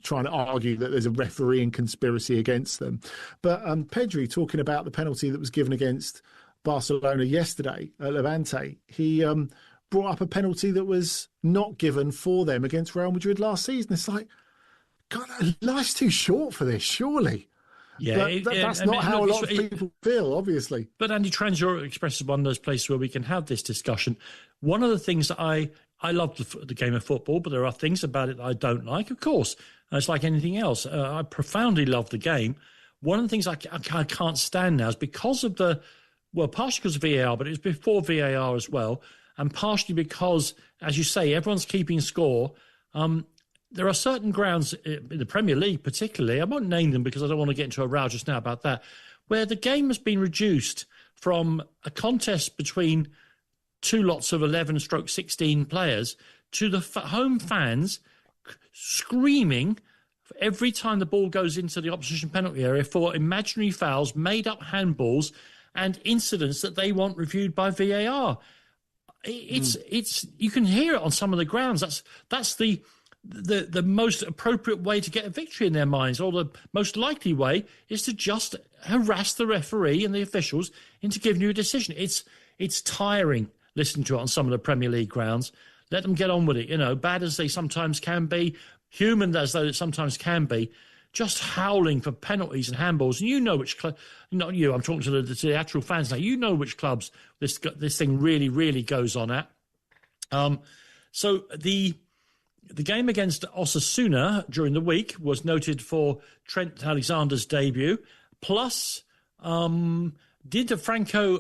trying to argue that there's a refereeing conspiracy against them. But Pedri, talking about the penalty that was given against Barcelona yesterday at Levante, he brought up a penalty that was not given for them against Real Madrid last season. It's like, God, life's too short for this, surely. Yeah, that's not how a lot of people feel, obviously. But Andy, Trans Europe Express is one of those places where we can have this discussion. One of the things that I love the game of football, but there are things about it that I don't like, of course. It's like anything else. I profoundly love the game. One of the things I can't stand now is because of partially because of VAR, but it was before VAR as well, and partially because, as you say, everyone's keeping score. There are certain grounds in the Premier League particularly, I won't name them because I don't want to get into a row just now about that, where the game has been reduced from a contest between 2 lots of 11/16 players to the home fans screaming every time the ball goes into the opposition penalty area for imaginary fouls, made-up handballs, and incidents that they want reviewed by VAR. It's you can hear it on some of the grounds. That's the most appropriate way to get a victory in their minds, or the most likely way is to just harass the referee and the officials into giving you a decision. It's tiring listening to it on some of the Premier League grounds. Let them get on with it. Bad as they sometimes can be, human as though it sometimes can be, just howling for penalties and handballs. And you know which club, not you, I'm talking to the actual fans now, you know which clubs this thing really, really goes on at. So the game against Osasuna during the week was noted for Trent Alexander's debut. Plus, did Franco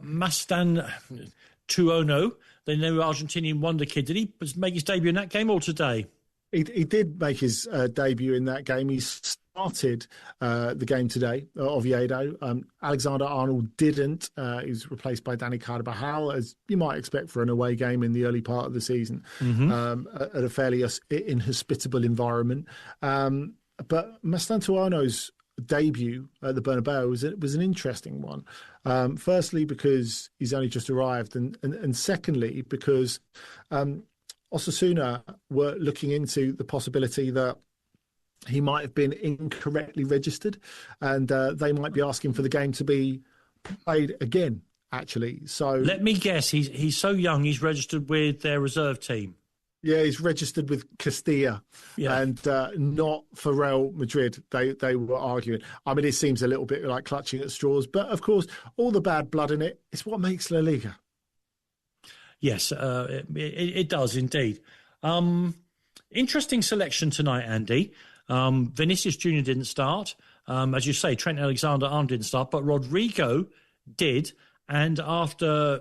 Mastantuono, the new Argentinian wonder kid, did he make his debut in that game or today? He did make his debut in that game. He started the game today, Oviedo. Alexander-Arnold didn't. He was replaced by Dani Carvajal, as you might expect for an away game in the early part of the season, at a fairly inhospitable environment. But Mastantuono's debut at the Bernabeu was an interesting one. Firstly, because he's only just arrived, and secondly, because Osasuna were looking into the possibility that he might have been incorrectly registered, and they might be asking for the game to be played again, actually. So let me guess, he's so young, he's registered with their reserve team. Yeah, he's registered with Castilla and not for Real Madrid. They were arguing. I mean, it seems a little bit like clutching at straws, but of course, all the bad blood in it is what makes La Liga. Yes, it does indeed. Interesting selection tonight, Andy. Vinicius Jr. didn't start. As you say, Trent Alexander-Arnold didn't start, but Rodrigo did. And after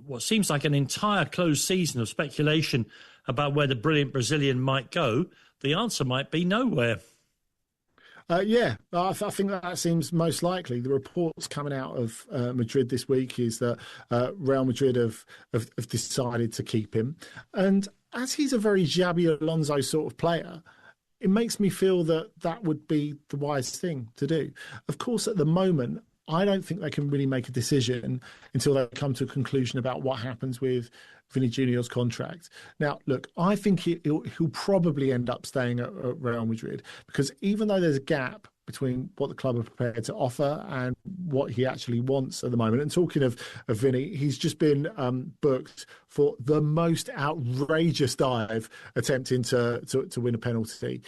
what seems like an entire closed season of speculation about where the brilliant Brazilian might go, the answer might be nowhere. I think that seems most likely. The reports coming out of Madrid this week is that Real Madrid have decided to keep him. And as he's a very Xabi Alonso sort of player, it makes me feel that would be the wise thing to do. Of course, at the moment, I don't think they can really make a decision until they come to a conclusion about what happens with Vinny Junior's contract. Now, look, I think he'll probably end up staying at Real Madrid, because even though there's a gap between what the club are prepared to offer and what he actually wants at the moment, and talking of Vinny, he's just been booked for the most outrageous dive attempting to win a penalty.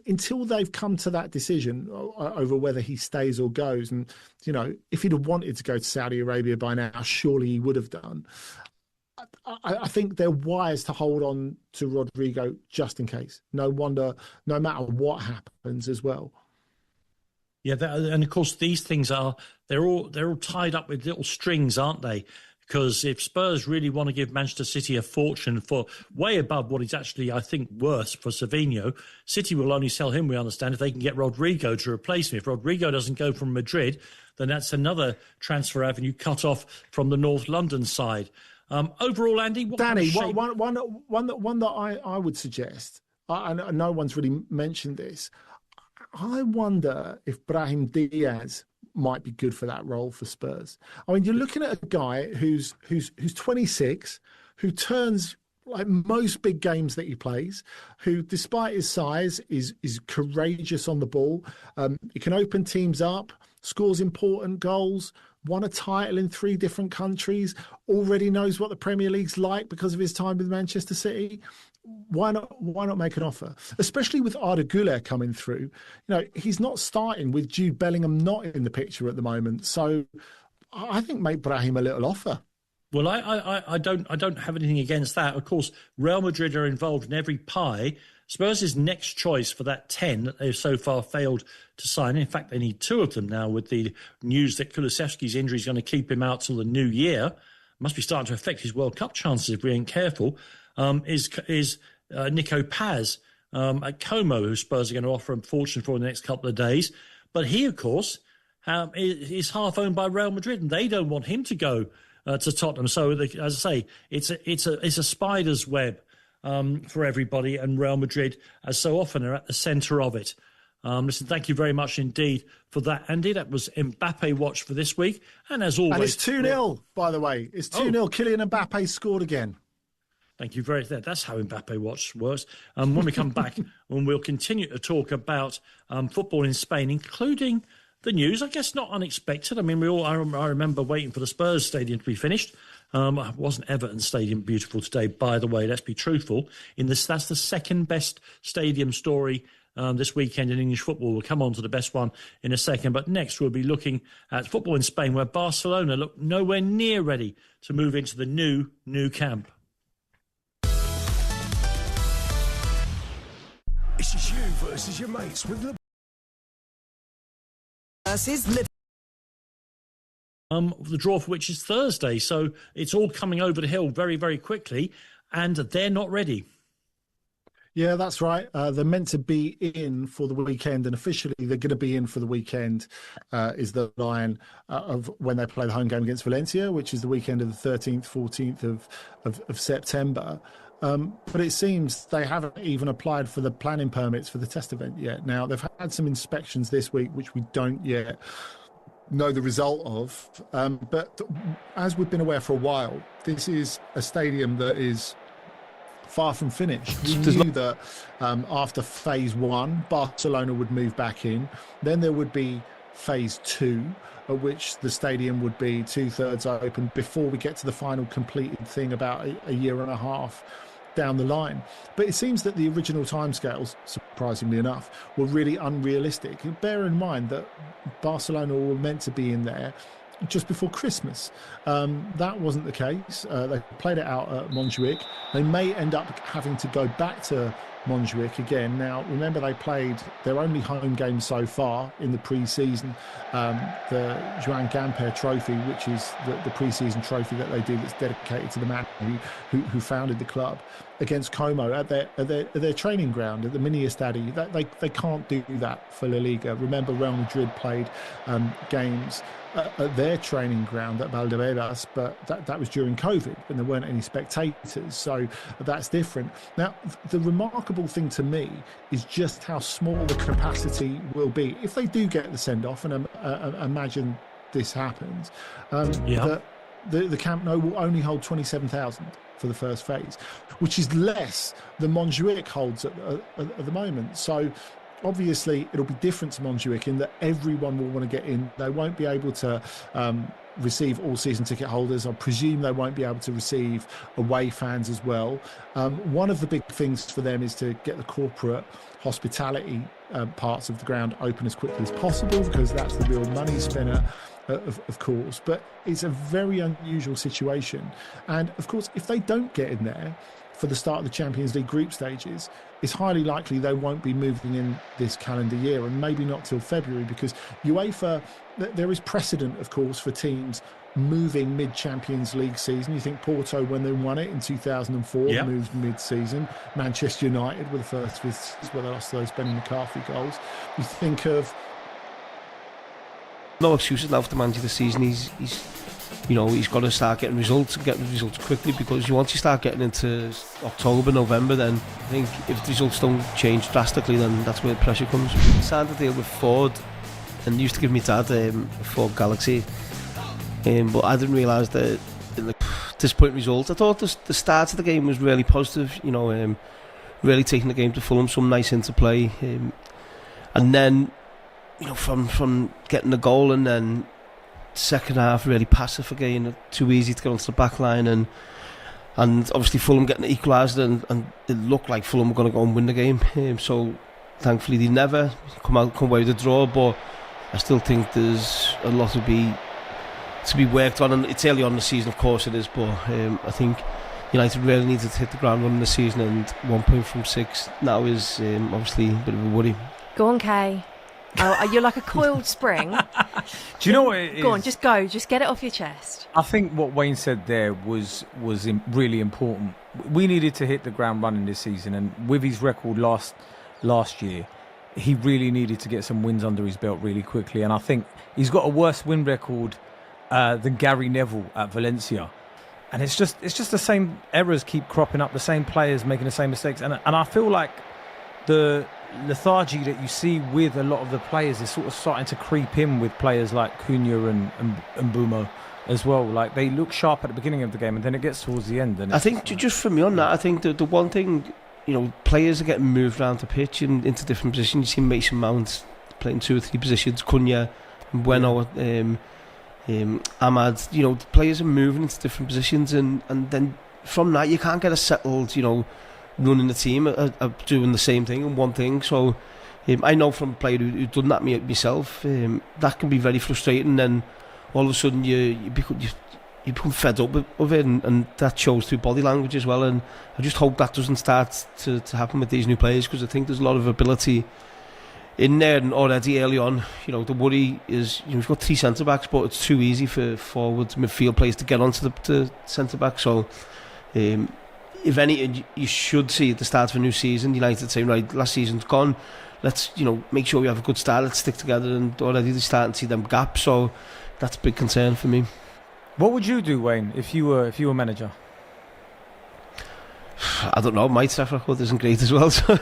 Until they've come to that decision over whether he stays or goes, and, if he'd have wanted to go to Saudi Arabia by now, surely he would have done. I think they're wise to hold on to Rodrigo just in case. No matter what happens as well. Yeah, and of course these things they're all tied up with little strings, aren't they? Because if Spurs really want to give Manchester City a fortune for way above what he's actually, I think, worth for Savinho, City will only sell him, we understand, if they can get Rodrigo to replace him. If Rodrigo doesn't go from Madrid, then that's another transfer avenue cut off from the North London side. Overall, Andy, Danny, one that I would suggest, and no one's really mentioned this, I wonder if Brahim Diaz might be good for that role for Spurs. I mean, you're looking at a guy who's 26, who turns like most big games that he plays, who, despite his size, is courageous on the ball. He can open teams up, scores important goals, won a title in 3 different countries, already knows what the Premier League's like because of his time with Manchester City. Why not make an offer? Especially with Arda Güler coming through. He's not starting with Jude Bellingham not in the picture at the moment. So I think make Brahim a little offer. Well, I don't have anything against that. Of course, Real Madrid are involved in every pie. Spurs' next choice for that 10 that they've so far failed to sign. In fact, they need 2 of them now, with the news that Kulusevski's injury is going to keep him out till the new year. Must be starting to affect his World Cup chances if we ain't careful. Is Nico Paz at Como, who Spurs are going to offer a fortune for in the next couple of days. But he, of course, is half owned by Real Madrid, and they don't want him to go to Tottenham. So, as I say, it's a spider's web for everybody, and Real Madrid, as so often, are at the centre of it. Listen, thank you very much indeed for that, Andy. That was Mbappe Watch for this week. And as always... And it's 2-0, by the way. It's 2-0. Kylian Mbappe scored again. Thank you very much. That's how Mbappe Watch works. When we come back, and we'll continue to talk about football in Spain, including the news, I guess not unexpected. I mean, I remember waiting for the Spurs stadium to be finished. Wasn't Everton Stadium beautiful today, by the way? Let's be truthful. That's the second best stadium story this weekend in English football. We'll come on to the best one in a second. But next, we'll be looking at football in Spain, where Barcelona look nowhere near ready to move into the new camp. This is you versus your mates with the the draw for which is Thursday, so it's all coming over the hill very, very quickly, and they're not ready. Yeah, that's right. They're meant to be in for the weekend, and officially they're going to be in for the weekend is the line of when they play the home game against Valencia, which is the weekend of the 13th, 14th of September. But it seems they haven't even applied for the planning permits for the test event yet. Now, they've had some inspections this week, which we don't yet know the result of. But as we've been aware for a while, this is a stadium that is far from finished. We knew that after phase 1, Barcelona would move back in. Then there would be phase 2, at which the stadium would be 2/3 open before we get to the final completed thing about a year and a half down the line. But it seems that the original timescales, surprisingly enough, were really unrealistic. Bear in mind that Barcelona were meant to be in there just before Christmas. That wasn't the case. They played it out at Montjuic. They may end up having to go back to Montjuic again. Now, remember, they played their only home game so far in the pre-season, the Joan Gamper Trophy, which is the pre-season trophy that they do that's dedicated to the man who founded the club, against Como at their training ground at the Mini Estadi. They can't do that for La Liga. Remember, Real Madrid played games at their training ground at Valdebebas, but that was during COVID and there weren't any spectators, so that's different. Now, the remarkable thing to me is just how small the capacity will be if they do get the send-off, and imagine this happens. The Camp Nou will only hold 27,000 for the first phase, which is less than Montjuic holds at the moment. So obviously it'll be different to Montjuic in that everyone will want to get in. They won't be able to receive all season ticket holders. I presume they won't be able to receive away fans as well. One of the big things for them is to get the corporate hospitality parts of the ground open as quickly as possible, because that's the real money spinner, of course. But it's a very unusual situation. And of course, if they don't get in there for the start of the Champions League group stages, it's highly likely they won't be moving in this calendar year, and maybe not till February, because UEFA, there is precedent, of course, for teams moving mid-Champions League season. You think Porto, when they won it in 2004, moved mid-season. Manchester United were the first visitors where they lost those Benny McCarthy goals. You think of... No excuses now for the manager this season. He's got to start getting results and getting results quickly, because once you start getting into October, November, then I think if the results don't change drastically, then that's where the pressure comes. I signed a deal with Ford and used to give me dad a Ford Galaxy, but I didn't realise that the disappointing results. I thought the start of the game was really positive, really taking the game to Fulham, some nice interplay, and then from getting the goal and then second half really passive again, too easy to get onto the back line, and obviously Fulham getting the equaliser, and it looked like Fulham were going to go and win the game, so thankfully they never come away with a draw. But I still think there's a lot to be worked on, and it's early on in the season, of course it is, but I think United really needed to hit the ground running this season, and 1 point from 6 now is obviously a bit of a worry. Go on, Kay. Oh, you're like a coiled spring. Do you know what it is? Go on, just go. Just get it off your chest. I think what Wayne said there was really important. We needed to hit the ground running this season, and with his record last year, he really needed to get some wins under his belt really quickly. And I think he's got a worse win record than Gary Neville at Valencia. And it's just the same errors keep cropping up, the same players making the same mistakes. And I feel like the lethargy that you see with a lot of the players is sort of starting to creep in with players like Cunha and Mbeumo as well. Like, they look sharp at the beginning of the game and then it gets towards the end. And I think, just for me on that, I think the one thing, players are getting moved around the pitch into different positions. You see Mason Mount playing 2 or 3 positions, Cunha, Bueno, Ahmad, players are moving into different positions, and then from that you can't get a settled, running the team, doing the same thing and one thing. So I know from a player who's done that myself, that can be very frustrating. Then all of a sudden you become fed up with it, and that shows through body language as well. And I just hope that doesn't start to happen with these new players, because I think there's a lot of ability in there, and already early on, the worry is, we've got 3 centre-backs, but it's too easy for forwards, midfield players to get onto the centre-back. So if anything, you should see at the start of a new season, United saying, right, last season's gone, let's make sure we have a good start, let's stick together, and already they're starting to see them gaps. So that's a big concern for me. What would you do, Wayne, if you were manager? I don't know, my track record isn't great as well, so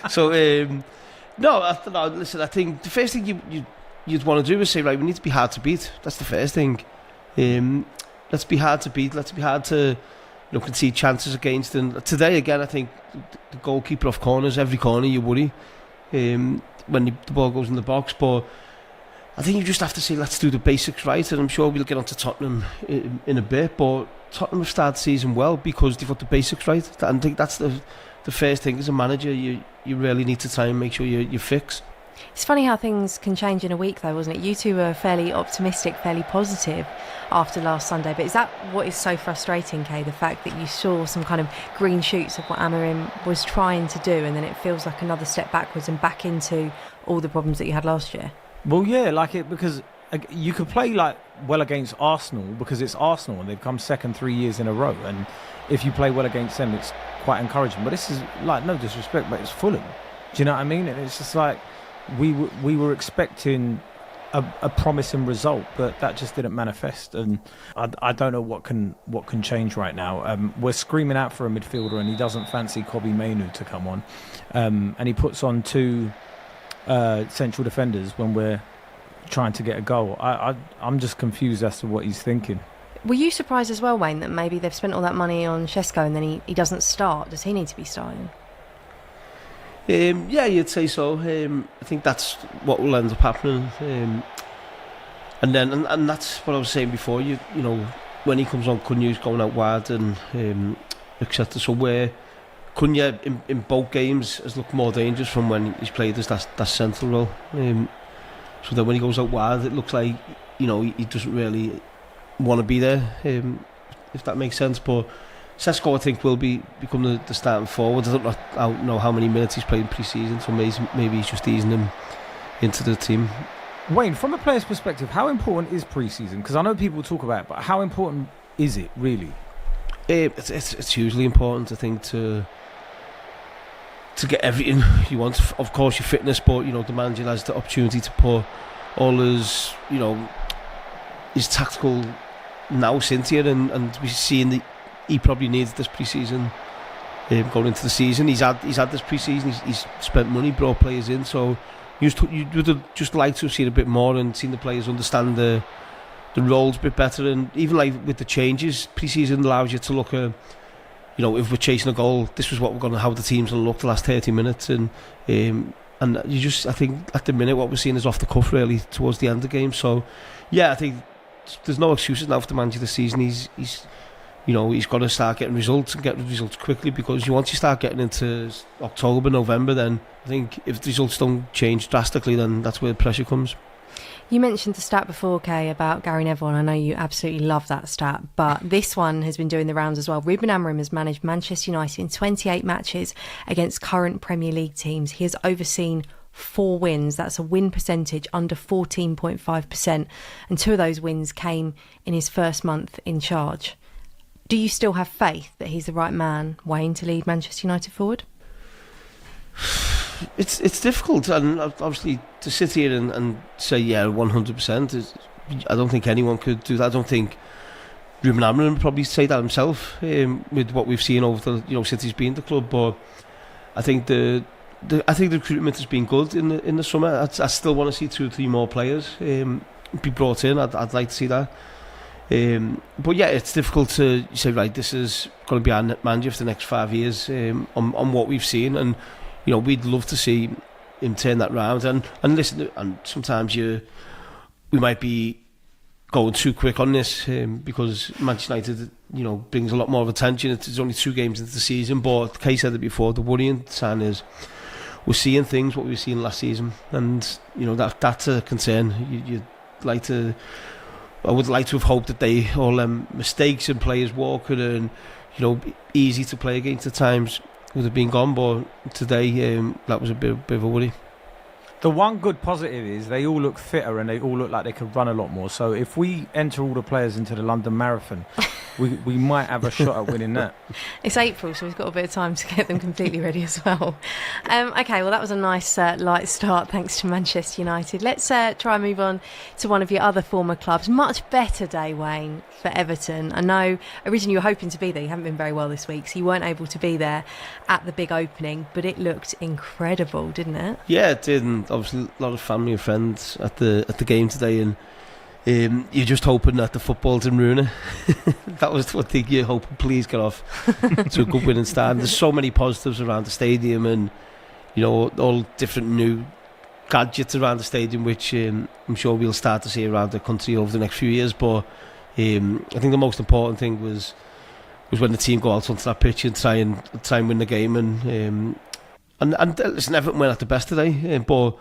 so no, listen, I think the first thing you'd want to do is say, right, we need to be hard to beat. That's the first thing. Let's be hard to beat. Let's be hard to concede chances against. And today again, I think the goalkeeper off corners, every corner you worry when the ball goes in the box. But I think you just have to say, let's do the basics right. And I'm sure we'll get on to Tottenham in a bit, but Tottenham have started the season well because they've got the basics right. And I think that's the first thing as a manager. You really need to try and make sure you fix. It's funny how things can change in a week, though, wasn't it? You two were fairly optimistic, fairly positive after last Sunday. But is that what is so frustrating, Kay? The fact that you saw some kind of green shoots of what Amorim was trying to do, and then it feels like another step backwards and back into all the problems that you had last year? Well, yeah, because you could play well against Arsenal because it's Arsenal and they've come second 3 years in a row. And if you play well against them, it's quite encouraging. But this is, no disrespect, but it's Fulham. Do you know what I mean? And it's just like, we were expecting a promising result, but that just didn't manifest. And I don't know what can change right now. We're screaming out for a midfielder, and he doesn't fancy Kobbie Mainoo to come on, and he puts on 2 central defenders when we're trying to get a goal. I'm just confused as to what he's thinking. Were you surprised as well, Wayne, that maybe they've spent all that money on Šeško and then he doesn't start? Does he need to be starting? Yeah, you'd say so. I think that's what will end up happening. And that's what I was saying before. You know, when he comes on, Cunha's going out wide and etc. So where Cunha in both games has looked more dangerous from when he's played as that central role. So that when he goes out wide, it looks like he doesn't really want to be there. If that makes sense, but Šeško, I think, will become the starting forward. I don't know how many minutes he's played in pre-season, so maybe he's just easing him into the team. Wayne, from a player's perspective, how important is pre-season? Because I know people talk about it, but how important is it really? It's hugely important, I think, to get everything you want. Of course, your fitness, but the manager has the opportunity to put all his tactical nous into it, and we're seeing that he probably needs this pre-season going into the season. He's had this pre-season. He's spent money, brought players in. So you would have just liked to have seen a bit more and seen the players understand the roles a bit better. And even like with the changes, pre-season allows you to look at, if we're chasing a goal, this was how the team's going to look the last 30 minutes. And I think at the minute what we're seeing is off the cuff really towards the end of the game. So yeah, I think there's no excuses now for the manager this season. He's got to start getting results and get results quickly, because once you start getting into October, November, then I think if the results don't change drastically, then that's where the pressure comes. You mentioned the stat before, Kay, about Gary Neville, and I know you absolutely love that stat, but this one has been doing the rounds as well. Ruben Amorim has managed Manchester United in 28 matches against current Premier League teams. He has overseen 4 wins. That's a win percentage under 14.5%, and 2 of those wins came in his first month in charge. Do you still have faith that he's the right man, Wayne, to lead Manchester United forward? It's difficult, and obviously to sit here and say 100%. I don't think anyone could do that. I don't think Ruben Amorim would probably say that himself with what we've seen over the since he's been at the club. But I think the recruitment has been good in the summer. I still want to see 2 or 3 more players be brought in. I'd like to see that. But yeah, it's difficult to say, right, this is going to be our manager for the next 5 years on what we've seen, and we'd love to see him turn that round. And listen, and sometimes we might be going too quick on this because Manchester United, brings a lot more of attention. It's only 2 games into the season, but Kay said it before. The worrying sign is we're seeing things what we were seeing last season, and that's a concern. I would like to have hoped that they all mistakes and players walking and easy to play against at times would have been gone, but today that was a bit of a worry. The one good positive is they all look fitter and they all look like they could run a lot more. So if we enter all the players into the London Marathon, we might have a shot at winning that. It's April, so we've got a bit of time to get them completely ready as well. Okay, well, that was a nice light start thanks to Manchester United. Let's try and move on to one of your other former clubs. Much better day, Wayne, for Everton. I know originally you were hoping to be there. You haven't been very well this week, so you weren't able to be there at the big opening, but it looked incredible, didn't it? Yeah, it did, and obviously a lot of family and friends at the game today, and you're just hoping that the football didn't ruin it. That was what you're hoping. Please get off to a good winning start. There's so many positives around the stadium, and all different new gadgets around the stadium, which I'm sure we'll start to see around the country over the next few years. But I think the most important thing was when the team go out onto that pitch and try and win the game, and listen, Everton went at the best today, but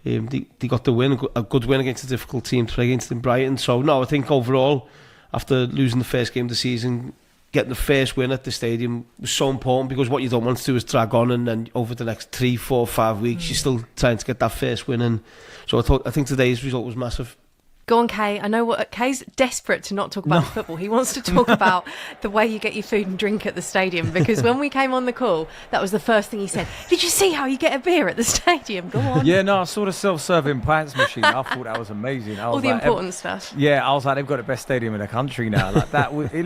they got the win, a good win against a difficult team to play against in Brighton. So no, I think overall, after losing the first game of the season, getting the first win at the stadium was so important, because what you don't want to do is drag on, and then over the next 3, 4, 5 weeks you're still trying to get that first win. And so I think today's result was massive. Go on, Kay. I know Kay's desperate to not talk about football. He wants to talk about the way you get your food and drink at the stadium, because when we came on the call, that was the first thing he said. Did you see how you get a beer at the stadium? Go on. Yeah, no, I saw the self-serving pints machine. I thought that was amazing. All the important stuff. Yeah, I was like, they've got the best stadium in the country now. Like that, it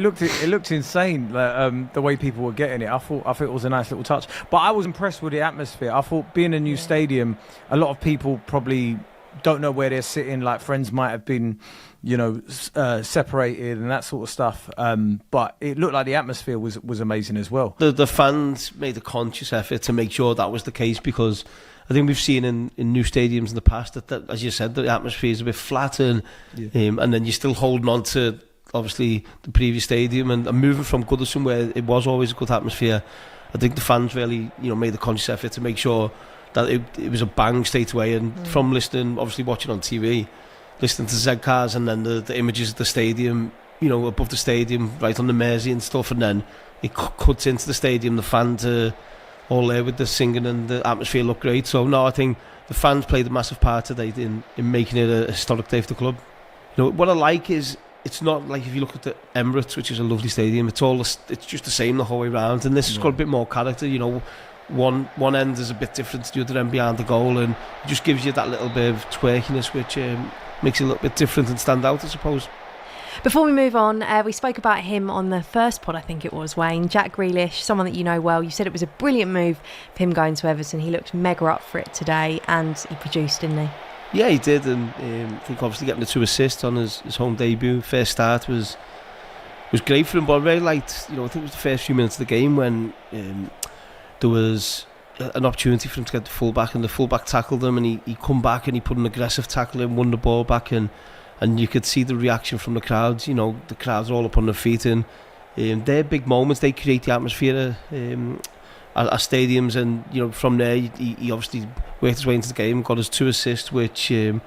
looked insane. The way people were getting it. I thought it was a nice little touch. But I was impressed with the atmosphere. I thought being a new stadium, a lot of people probably don't know where they're sitting. Like friends might have been, separated and that sort of stuff. But it looked like the atmosphere was amazing as well. The fans made a conscious effort to make sure that was the case, because I think we've seen in new stadiums in the past that, as you said, the atmosphere is a bit flat, and then you're still holding on to obviously the previous stadium, and moving from Goodison, where it was always a good atmosphere. I think the fans really made a conscious effort to make sure that it was a bang straight away. And from listening, obviously watching on TV, listening to Z-Cars, and then the images of the stadium, above the stadium, right on the Mersey and stuff, and then it cuts into the stadium, the fans are all there with the singing, and the atmosphere looked great. So no, I think the fans played a massive part today in making it a historic day for the club. What I like is, it's not like if you look at the Emirates, which is a lovely stadium, it's just the same the whole way round, and this has got a bit more character. One end is a bit different to the other end behind the goal, and it just gives you that little bit of twerkiness, which makes it a little bit different and stand out, I suppose. Before we move on, we spoke about him on the first pod, I think it was, Wayne. Jack Grealish, someone that you know well. You said it was a brilliant move for him going to Everton. He looked mega up for it today, and he produced, didn't he? Yeah, he did, and I think obviously getting the 2 assists on his home debut, first start, was great for him. But I really liked, I think it was the first few minutes of the game when there was an opportunity for him to get the fullback, and the fullback tackled him, and he come back and he put an aggressive tackle in, won the ball back, and you could see the reaction from the crowds. The crowds are all up on their feet, and they're big moments. They create the atmosphere at stadiums, and from there he obviously worked his way into the game, got his 2 assists, which I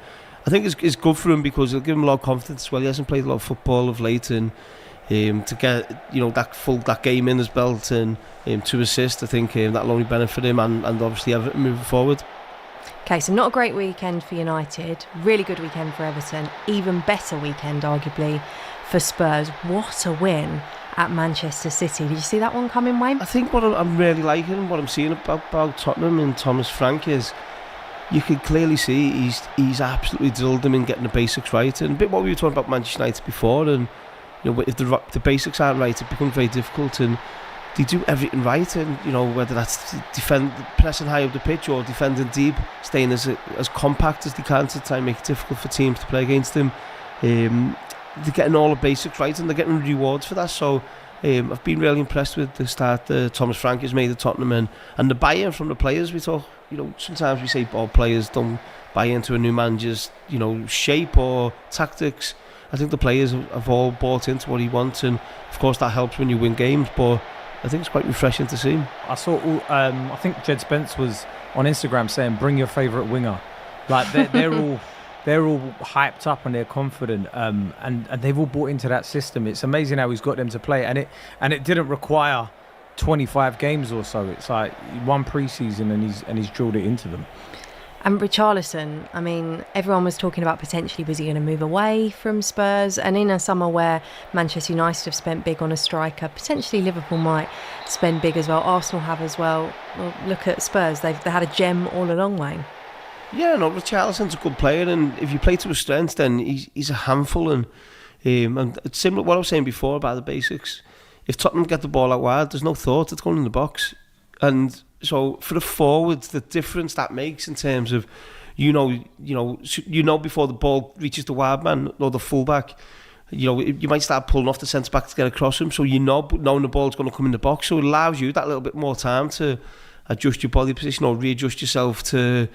think is good for him, because it'll give him a lot of confidence as well. He hasn't played a lot of football of late, and to get that game in his belt and 2 assists, I think that'll only benefit him and obviously Everton moving forward. Okay, so not a great weekend for United, really good weekend for Everton, even better weekend arguably for Spurs. What a win at Manchester City. Did you see that one coming, Wayne? I think what I'm really liking, what I'm seeing about Tottenham and Thomas Frank is, you can clearly see he's absolutely drilled them in getting the basics right, and a bit what we were talking about Manchester United before, and if the basics aren't right, it becomes very difficult, and they do everything right, and whether that's pressing high up the pitch or defending deep, staying as compact as they can to try and make it difficult for teams to play against them. They're getting all the basics right, and they're getting rewards for that. So I've been really impressed with the start that Thomas Frank has made at Tottenham, and the buy-in from the players. We talk, sometimes we say players don't buy into a new manager's shape or tactics. I think the players have all bought into what he wants, and of course that helps when you win games, but I think it's quite refreshing to see him. I saw I think Jed Spence was on Instagram saying bring your favourite winger. Like they're all hyped up and they're confident, and they've all bought into that system. It's amazing how he's got them to play, and it didn't require 25 games or so. It's like one pre-season and he's drilled it into them. And Richarlison, I mean, everyone was talking about potentially was he going to move away from Spurs, and in a summer where Manchester United have spent big on a striker, potentially Liverpool might spend big as well. Arsenal have as well. Well, look at Spurs; they had a gem all along, Wayne. Yeah, no, Richarlison's a good player, and if you play to his strengths, then he's a handful. And it's similar to what I was saying before about the basics. If Tottenham get the ball out wide, there's no thought; it's going in the box. And so for the forwards, the difference that makes in terms of, before the ball reaches the wide man or the fullback, you might start pulling off the centre back to get across him. So knowing the ball's going to come in the box, so it allows you that little bit more time to adjust your body position or readjust yourself to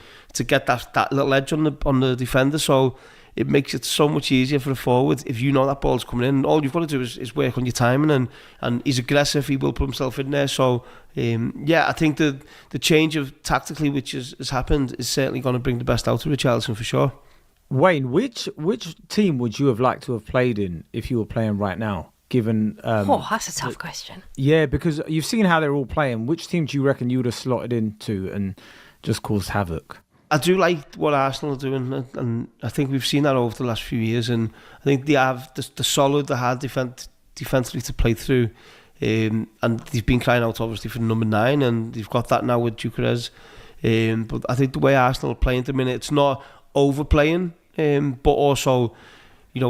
get that little edge on the defender. So it makes it so much easier for the forward if you know that ball's coming in. All you've got to do is work on your timing, and he's aggressive. He will put himself in there. So I think the change of tactically which has happened is certainly going to bring the best out of Richarlison for sure. Wayne, which team would you have liked to have played in if you were playing right now? Given that's a tough question. Yeah, because you've seen how they're all playing. Which team do you reckon you would have slotted into and just caused havoc? I do like what Arsenal are doing, and I think we've seen that over the last few years, and I think they have the solid, the hard defensively to play through, and they've been crying out obviously for number 9, and they've got that now with Gyökeres. But I think the way Arsenal are playing at the minute, it's not overplaying, but also,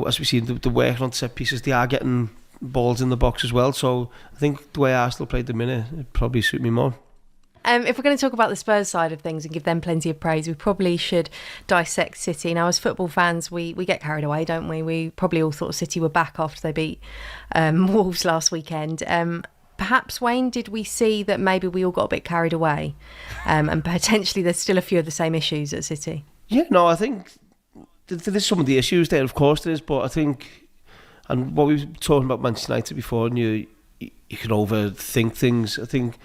as we see the work on set pieces, they are getting balls in the box as well. So I think the way Arsenal played at the minute, it probably suit me more. If we're going to talk about the Spurs side of things and give them plenty of praise, we probably should dissect City. Now, as football fans, we get carried away, don't we? We probably all thought City were back after they beat Wolves last weekend. Perhaps, Wayne, did we see that maybe we all got a bit carried away, and potentially there's still a few of the same issues at City? Yeah, no, I think there's some of the issues there, of course there is, but I think, and what we were talking about Manchester United before, and you can overthink things. I think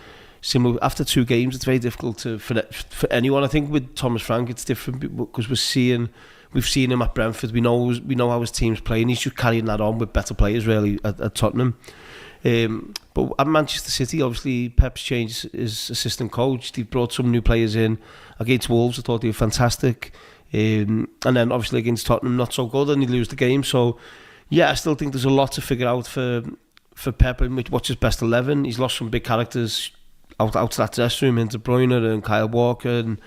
similar after 2 games, it's very difficult for anyone. I think with Thomas Frank, it's different because we've seen him at Brentford. We know how his team's playing. He's just carrying that on with better players really at Tottenham. But at Manchester City, obviously Pep's changed his assistant coach. He brought some new players in. Against Wolves, I thought they were fantastic. And then obviously against Tottenham, not so good, and he lose the game. So yeah, I still think there's a lot to figure out for Pep and what's his best 11. He's lost some big characters out to that dressing room, into De Bruyne and Kyle Walker, and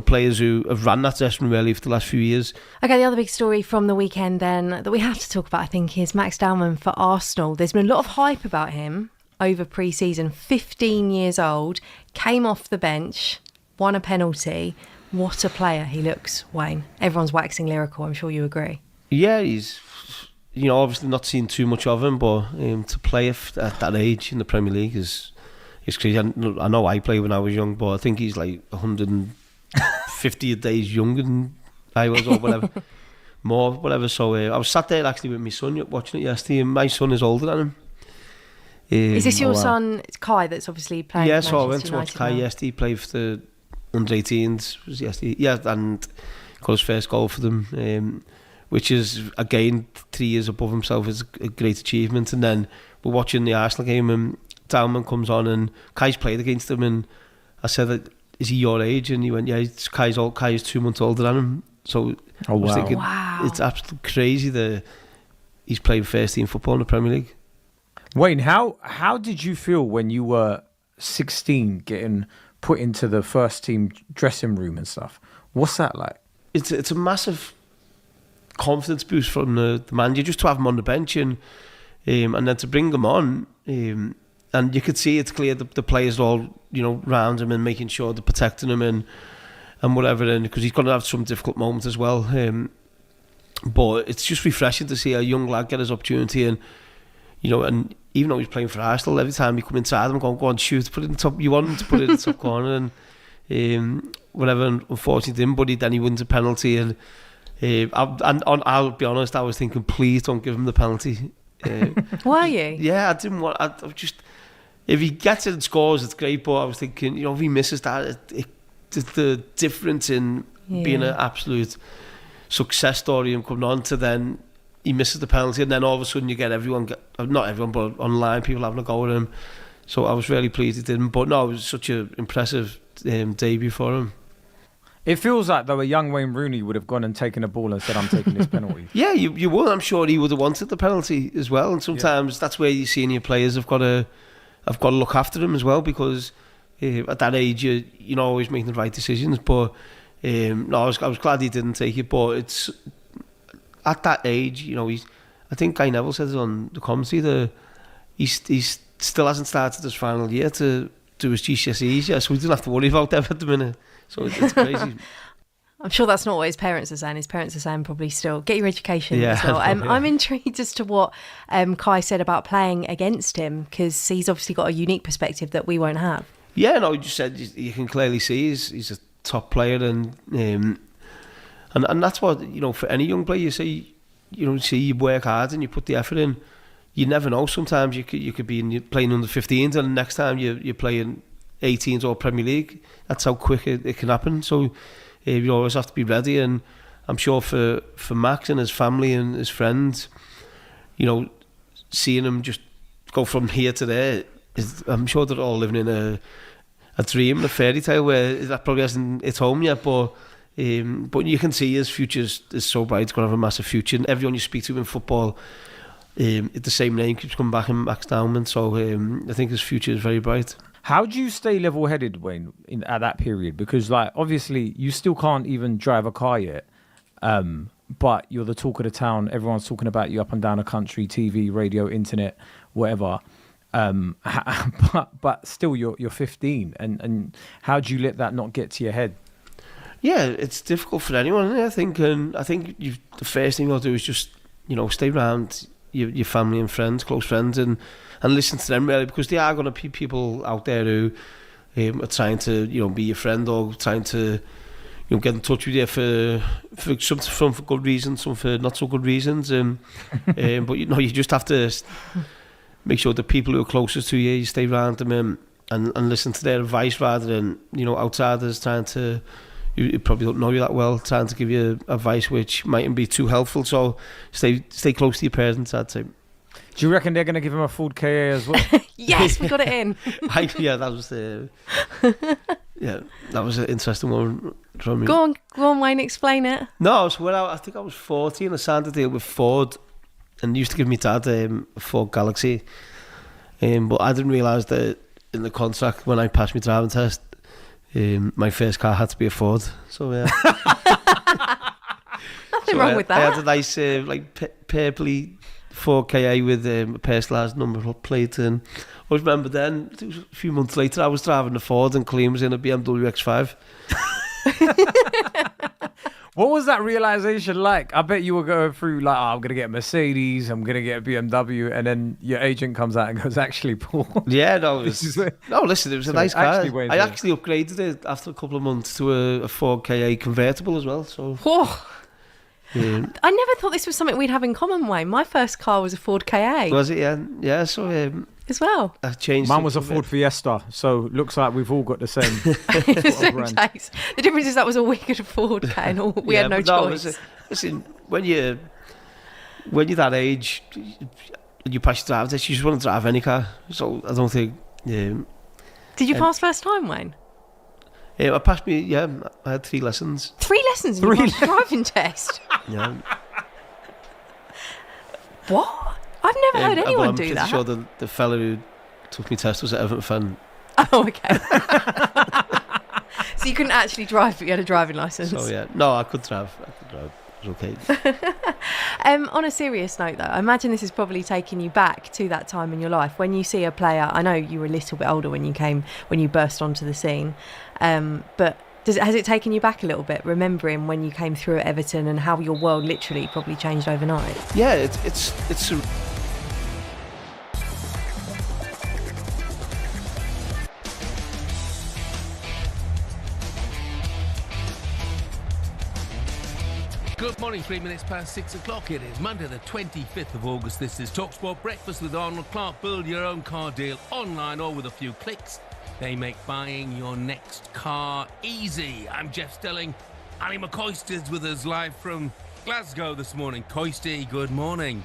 players who have ran that dressing room really for the last few years. Okay, the other big story from the weekend then that we have to talk about, I think, is Max Dalman for Arsenal. There's been a lot of hype about him over pre-season. 15 years old, came off the bench, won a penalty. What a player he looks, Wayne. Everyone's waxing lyrical, I'm sure you agree. Yeah, he's obviously not seen too much of him, but to play at that age in the Premier League is crazy. I know I played when I was young, but I think he's like 150 days younger than I was, or whatever. More, whatever. So I was sat there actually with my son watching it yesterday, and my son is older than him. Is this your son, Kai, that's obviously playing? Yeah, so I went to watch Kai yesterday. He played for the under-18s. Was yesterday, yeah, and got his first goal for them, which is again 3 years above himself. Is a great achievement. And then we're watching the Arsenal game, and Dalman comes on, and Kai's played against him, and I said, is he your age? And he went, yeah, Kai is 2 months older than him. So I was thinking, it's absolutely crazy that he's playing first team football in the Premier League. Wayne, how did you feel when you were 16 getting put into the first team dressing room and stuff? What's that like? It's a massive confidence boost from the manager, just to have him on the bench. And and then to bring him on, and you could see it's clear the players are all, you know, round him and making sure they're protecting him and whatever, and because he's going to have some difficult moments as well. But it's just refreshing to see a young lad get his opportunity, and you know, and even though he's playing for Arsenal, every time you come inside him, go on, shoot, put it in the top. You want him to put it in the top corner, and whatever. And unfortunately, didn't. But then he wins a penalty, and I'll be honest, I was thinking, please don't give him the penalty. Were you? Yeah, I didn't want. I just, if he gets it and scores, it's great. But I was thinking, you know, if he misses that, the difference in being an absolute success story and coming on to then he misses the penalty, and then all of a sudden you get not everyone, but online people having a go at him. So I was really pleased he didn't. But no, it was such an impressive debut for him. It feels like, though, a young Wayne Rooney would have gone and taken a ball and said, I'm taking this penalty. Yeah, you would. I'm sure he would have wanted the penalty as well. And sometimes that's where your senior players have got to look after him as well, because at that age you're not always making the right decisions. But no, I was glad he didn't take it. But it's at that age, you know, I think Guy Neville said it on the commentary that he still hasn't started his final year to do his GCSEs yet, so he doesn't have to worry about them at the minute. So it's crazy. I'm sure that's not what his parents are saying. His parents are saying probably still get your education as well. I'm intrigued as to what Kai said about playing against him, because he's obviously got a unique perspective that we won't have. Yeah, no, he just said you can clearly see he's a top player, and that's what, you know, for any young player, you work hard and you put the effort in. You never know. Sometimes you could be playing under 15s, and the next time you're playing 18s or Premier League. That's how quick it can happen. So you always have to be ready. And I'm sure for Max and his family and his friends, you know, seeing him just go from here to there, I'm sure they're all living in a dream, a fairy tale where that probably hasn't hit home yet. But you can see his future is so bright. He's going to have a massive future. And everyone you speak to in football, the same name keeps coming back, in Max Dowman. So I think his future is very bright. How do you stay level-headed, Wayne, at that period? Because, like, obviously, you still can't even drive a car yet, but you're the talk of the town. Everyone's talking about you up and down the country, TV, radio, internet, whatever. But still, you're 15, and how do you let that not get to your head? Yeah, it's difficult for anyone, I think. And I think the first thing you'll do is just, you know, stay around your family and friends, close friends, and listen to them, really, because there are going to be people out there who are trying to, you know, be your friend, or trying to, you know, get in touch with you some for good reasons, some for not so good reasons. But you know, you just have to make sure the people who are closest to you stay around them and listen to their advice, rather than, you know, outsiders trying to, you probably don't know you that well, trying to give you advice which mightn't be too helpful. So stay close to your parents, I'd say. Do you reckon they're going to give him a Ford KA as well? Yes, we got it in. Yeah, that was an interesting one from me. Go on, Wayne, explain it. No, so I think I was 14. I signed a deal with Ford, and used to give me dad a Ford Galaxy. But I didn't realise that in the contract, when I passed my driving test, my first car had to be a Ford. So yeah. Nothing wrong with that. I had a nice purpley 4KA with a personalised number plate, and I always remember then, it was a few months later, I was driving a Ford and Clean was in a BMW X5. What was that realisation like? I bet you were going through like, I'm going to get a Mercedes, I'm going to get a BMW, and then your agent comes out and goes, actually, Paul. Yeah, no, listen, it was a nice car. I actually upgraded it after a couple of months to a 4KA convertible as well. So. Yeah. I never thought this was something we'd have in common, Wayne. My first car was a Ford KA. Was it? Yeah. So as well. I changed. Mine was a Ford Fiesta, so looks like we've all got the same. The same taste. The difference is that was a wicked Ford K, and we had no choice. Listen, when you're that age, you pass your driving test, you just want to drive any car. So I don't think. Did you pass first time, Wayne? I passed me. I had 3 lessons. 3 lessons in your driving test. Yeah. What? I've never heard anyone do that. I'm pretty sure the fella who took me test was an Everton fan. Oh, okay. So you couldn't actually drive, but you had a driving licence. So yeah, no, I could drive. okay. On a serious note, though, I imagine this is probably taking you back to that time in your life when you see a player. I know you were a little bit older when you burst onto the scene, but has it taken you back a little bit, remembering when you came through at Everton and how your world literally probably changed overnight? Yeah, it's a... Good morning, 3 minutes past 6 o'clock. It is Monday the 25th of August. This is TalkSport Breakfast with Arnold Clark. Build your own car deal online or with a few clicks. They make buying your next car easy. I'm Jeff Stelling. Ali McCoyster's with us live from Glasgow this morning. Coisty, good morning.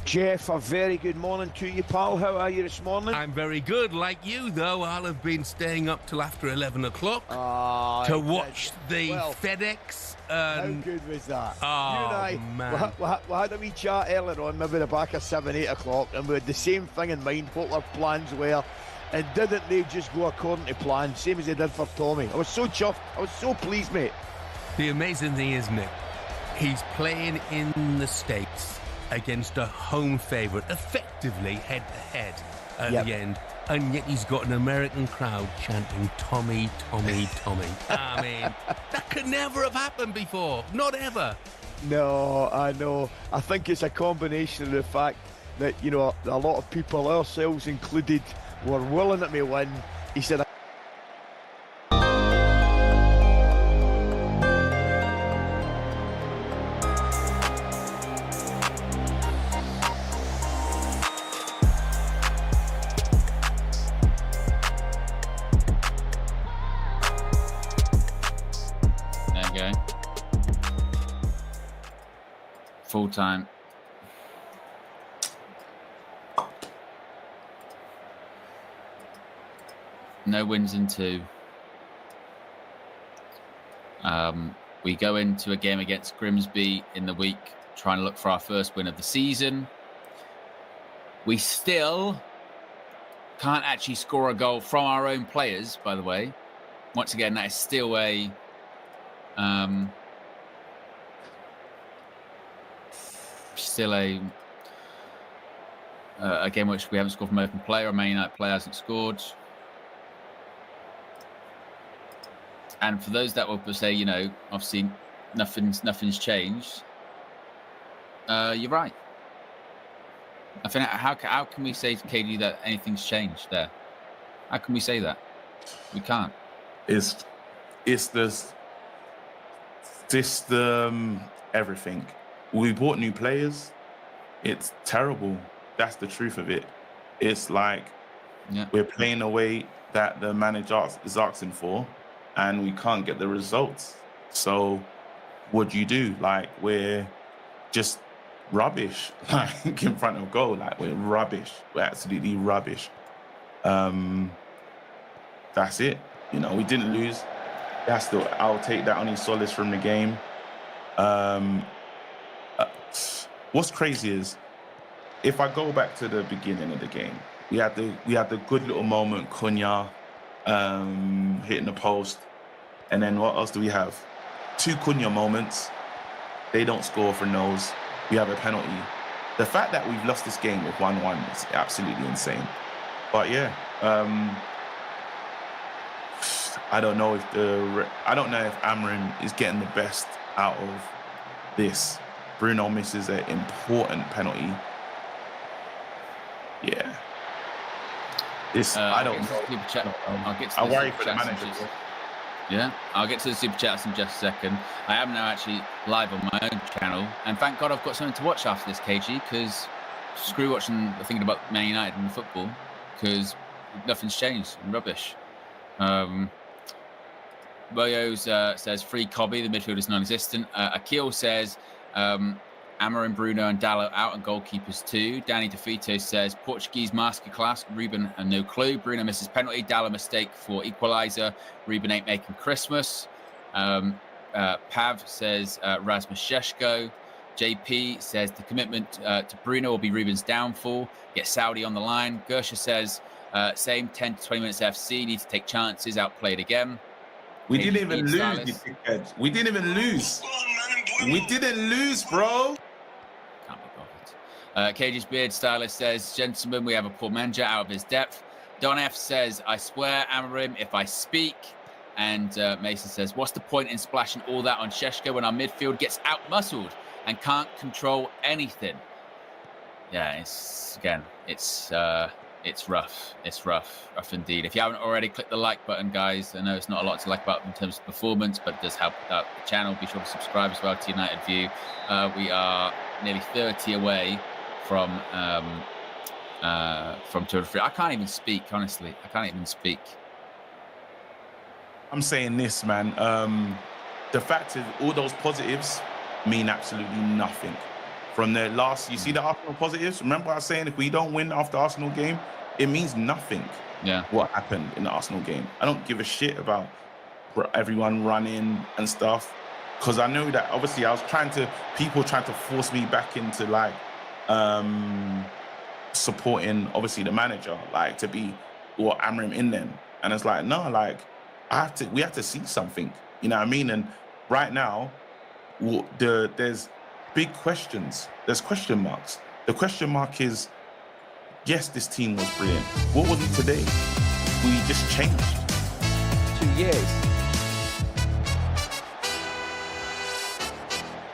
Jeff, a very good morning to you, pal. How are you this morning? I'm very good. Like you, though, I'll have been staying up till after 11 o'clock to watch the FedEx. How good was that? You and I, man. We had a wee chat earlier on, maybe the back of 7, 8 o'clock, and we had the same thing in mind, what our plans were, and didn't they just go according to plan, same as they did for Tommy. I was so chuffed. I was so pleased, mate. The amazing thing is, Nick, he's playing in the States against a home favourite, effectively head-to-head at the end, and yet he's got an American crowd chanting Tommy, Tommy, Tommy. I mean, that could never have happened before, not ever. No, I know. I think it's a combination of the fact that, you know, a lot of people, ourselves included, were willing that we win. He said, full time. No wins in 2. We go into a game against Grimsby in the week, trying to look for our first win of the season. We still can't actually score a goal from our own players, by the way. Once again, that is still a game which we haven't scored from open play. Our Man United player hasn't scored. And for those that will say, you know, obviously nothing's changed. You're right. I think how can we say to KD that anything's changed there? How can we say that? We can't. It's the system, everything. We bought new players. It's terrible. That's the truth of it. It's like we're playing a way that the manager is asking for, and we can't get the results. So what do? Like, we're just rubbish, like, in front of goal. Like, we're rubbish. We're absolutely rubbish. That's it. You know, we didn't lose. I'll take that only solace from the game. What's crazy is, if I go back to the beginning of the game, we had the good little moment, Cunha hitting the post, and then what else do we have? 2 Cunha moments. They don't score for nose. We have a penalty. The fact that we've lost this game with 1-1 is absolutely insane. But yeah, I don't know if Amorim is getting the best out of this. Bruno misses an important penalty. Yeah. I don't know. I worry for the manager. Yeah, I'll get to the super chats in just a second. I am now actually live on my own channel, and thank God I've got something to watch after this, KG, because screw thinking about Man United and football, because nothing's changed. Rubbish. Boyos says free Cobby, the midfield is non-existent. Akil says Amorim, Bruno and Dallo out and goalkeepers too. Danny DeFito says Portuguese masterclass. Ruben and no clue. Bruno misses penalty. Dallo mistake for equaliser. Ruben ain't making Christmas. Pav says Rasmus Sheshko. JP says the commitment to Bruno will be Ruben's downfall. Get Saudi on the line. Gersha says same 10 to 20 minutes FC. Need to take chances. Outplayed again. We didn't even lose, you dickheads. We didn't even lose. We didn't lose, bro. Can't be bothered. Cage's Beard Stylist says, gentlemen, we have a poor manager out of his depth. Don F says, I swear, Amorim, if I speak. And Mason says, what's the point in splashing all that on Šeško when our midfield gets out-muscled and can't control anything? Yeah, it's rough. It's rough indeed. If you haven't already, click the like button, guys. I know it's not a lot to like about in terms of performance, but it does help out the channel. Be sure to subscribe as well to United View. We are nearly 30 away from 203. I can't even speak, honestly. I can't even speak. I'm saying this, man. The fact is, all those positives mean absolutely nothing. From the last, you see the Arsenal positives? Remember I was saying if we don't win after Arsenal game, it means nothing. Yeah. What happened in the Arsenal game? I don't give a shit about everyone running and stuff, because I know that obviously people trying to force me back into like supporting obviously the manager, like to be what Amorim in them, and it's like no, like we have to see something, you know what I mean? And right now, there's big questions. There's question marks. The question mark is, yes, this team was brilliant. What was it today? We just changed. 2 years.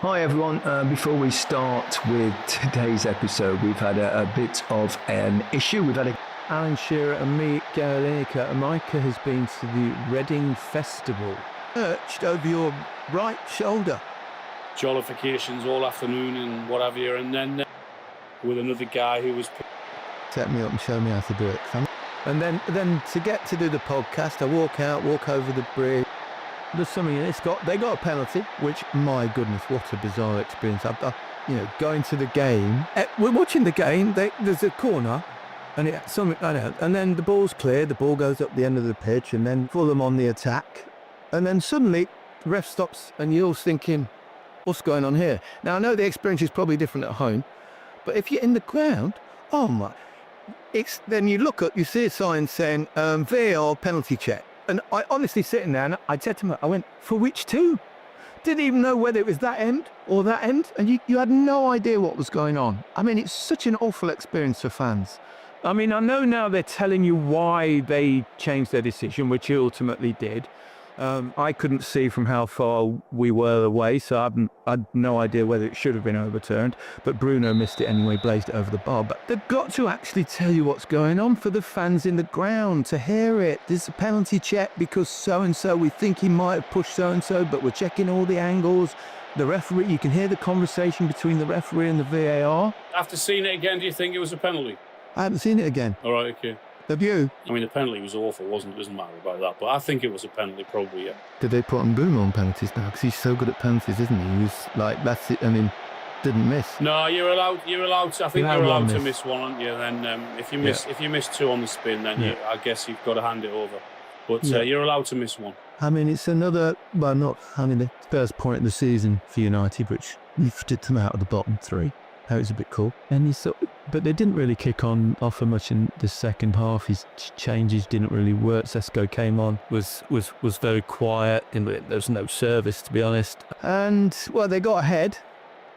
Hi everyone, before we start with today's episode, we've had a bit of an issue. We've had Alan Shearer and me, Gary Lineker, and Micah has been to the Reading Festival. Perched over your right shoulder. Jollifications all afternoon and what have you, and then with another guy who was... Set me up and show me how to do it. And then to get to do the podcast, I walk over the bridge. There's something in it. They got a penalty, which, my goodness, what a bizarre experience. Going to the game. We're watching the game. There's a corner, and and then the ball's clear. The ball goes up the end of the pitch, and then Fulham on the attack, and then suddenly the ref stops, and you're all thinking, what's going on here? Now I know the experience is probably different at home, but if you're in the ground, oh my! Then you look up, you see a sign saying VAR penalty check. And I honestly sitting there, and I said to him, I went, for which two? Didn't even know whether it was that end or that end. And you had no idea what was going on. I mean, it's such an awful experience for fans. I mean, I know now they're telling you why they changed their decision, which he ultimately did. I couldn't see from how far we were away, so I had no idea whether it should have been overturned. But Bruno missed it anyway, blazed it over the bar. But they've got to actually tell you what's going on for the fans in the ground to hear it. There's a penalty check because so-and-so, we think he might have pushed so-and-so, but we're checking all the angles. The referee, you can hear the conversation between the referee and the VAR. After seeing it again, do you think it was a penalty? I haven't seen it again. All right, okay. Have you? I mean, the penalty was awful, wasn't it? Doesn't matter about that, but I think it was a penalty, probably, yeah. Did they put Bruno on penalties now? Because he's so good at penalties, isn't he? He was like, that's it. I mean, didn't miss. No, you're allowed. I think you're allowed to miss one, aren't you? Then if you miss two on the spin, then I guess you've got to hand it over. But you're allowed to miss one. I mean, it's another. Well, not. I mean, the first point of the season for United, which lifted them out of the bottom three. That was a bit cool. And but they didn't really kick on offer much in the second half. His changes didn't really work. Šeško came on, was very quiet. There was no service, to be honest. And well, they got ahead.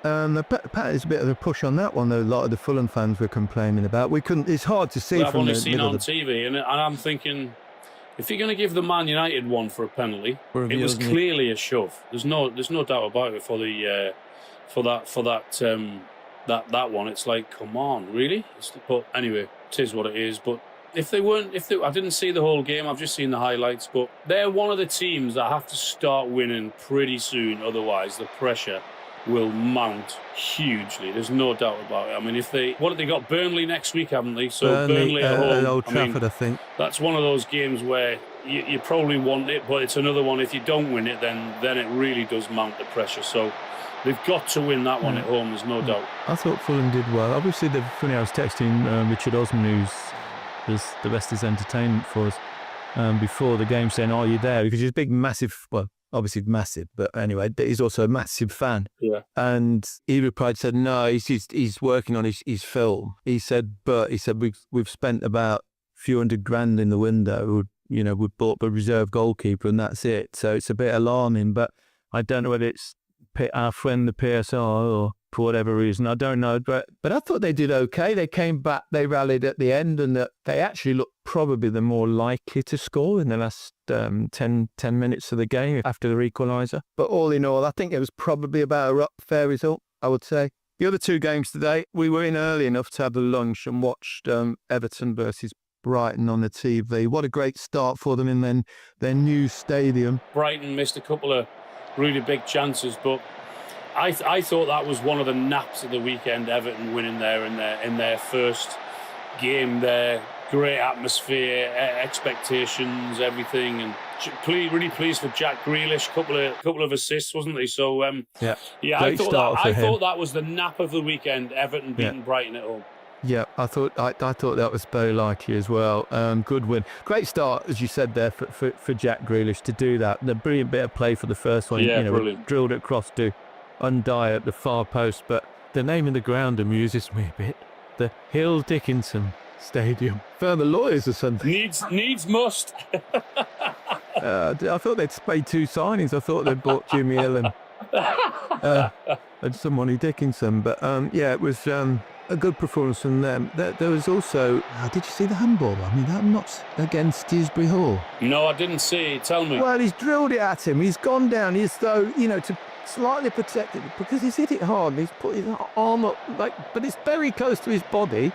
There's a bit of a push on that one, though. A lot of the Fulham fans were complaining about. We couldn't. It's hard to see. I've only seen it on TV, and I'm thinking, if you're going to give the Man United one for a penalty, it was clearly a shove. There's no doubt about it for that one. It's like, come on, really? But anyway, it is what it is. But I didn't see the whole game. I've just seen the highlights. But they're one of the teams that have to start winning pretty soon. Otherwise, the pressure will mount hugely. There's no doubt about it. I mean, what have they got? Burnley next week, haven't they? So Burnley at home. Old Trafford, I think. That's one of those games where you probably want it, but it's another one. If you don't win it, then it really does mount the pressure. So they've got to win that one at home, there's no doubt. I thought Fulham did well. Obviously, funny, I was texting Richard Osman, who's the best is entertainment for us, before the game, saying, are you there? Because he's a big, massive, well, obviously massive, but anyway, he's also a massive fan. Yeah. And he replied, said, no, he's working on his film. He said, we've spent about a few $100,000 in the window. We've bought a reserve goalkeeper and that's it. So it's a bit alarming, but I don't know whether it's our friend the PSR, or for whatever reason, I don't know. But I thought they did okay. They came back, they rallied at the end, and they actually looked probably the more likely to score in the last 10 minutes of the game after the equaliser. But all in all, I think it was probably about a fair result, I would say. The other two games today, we were in early enough to have the lunch and watched Everton versus Brighton on the TV. What a great start for them in their new stadium. Brighton missed a couple of really big chances, but I thought that was one of the naps of the weekend. Everton winning there in their first game there. Great atmosphere, expectations, everything, and really pleased for Jack Grealish. Couple of assists, wasn't he? So I thought that was the nap of the weekend. Everton beating Brighton at home. Yeah, I thought that was very likely as well. Good win, great start, as you said there for Jack Grealish to do that. The brilliant bit of play for the first one. Yeah, brilliant. Drilled it across to Undiah at the far post. But the name of the ground amuses me a bit. The Hill Dickinson Stadium. Found the lawyers or something. Needs must. I thought they'd paid 2 signings. I thought they'd bought Jimmy Hill and somebody Dickinson. But it was a good performance from them. There was also, did you see the handball? I mean, that not against Dewsbury Hall. No, I didn't see it. Tell me. Well, he's drilled it at him. He's gone down as though, to slightly protect it, because he's hit it hard. And he's put his arm up, but it's very close to his body,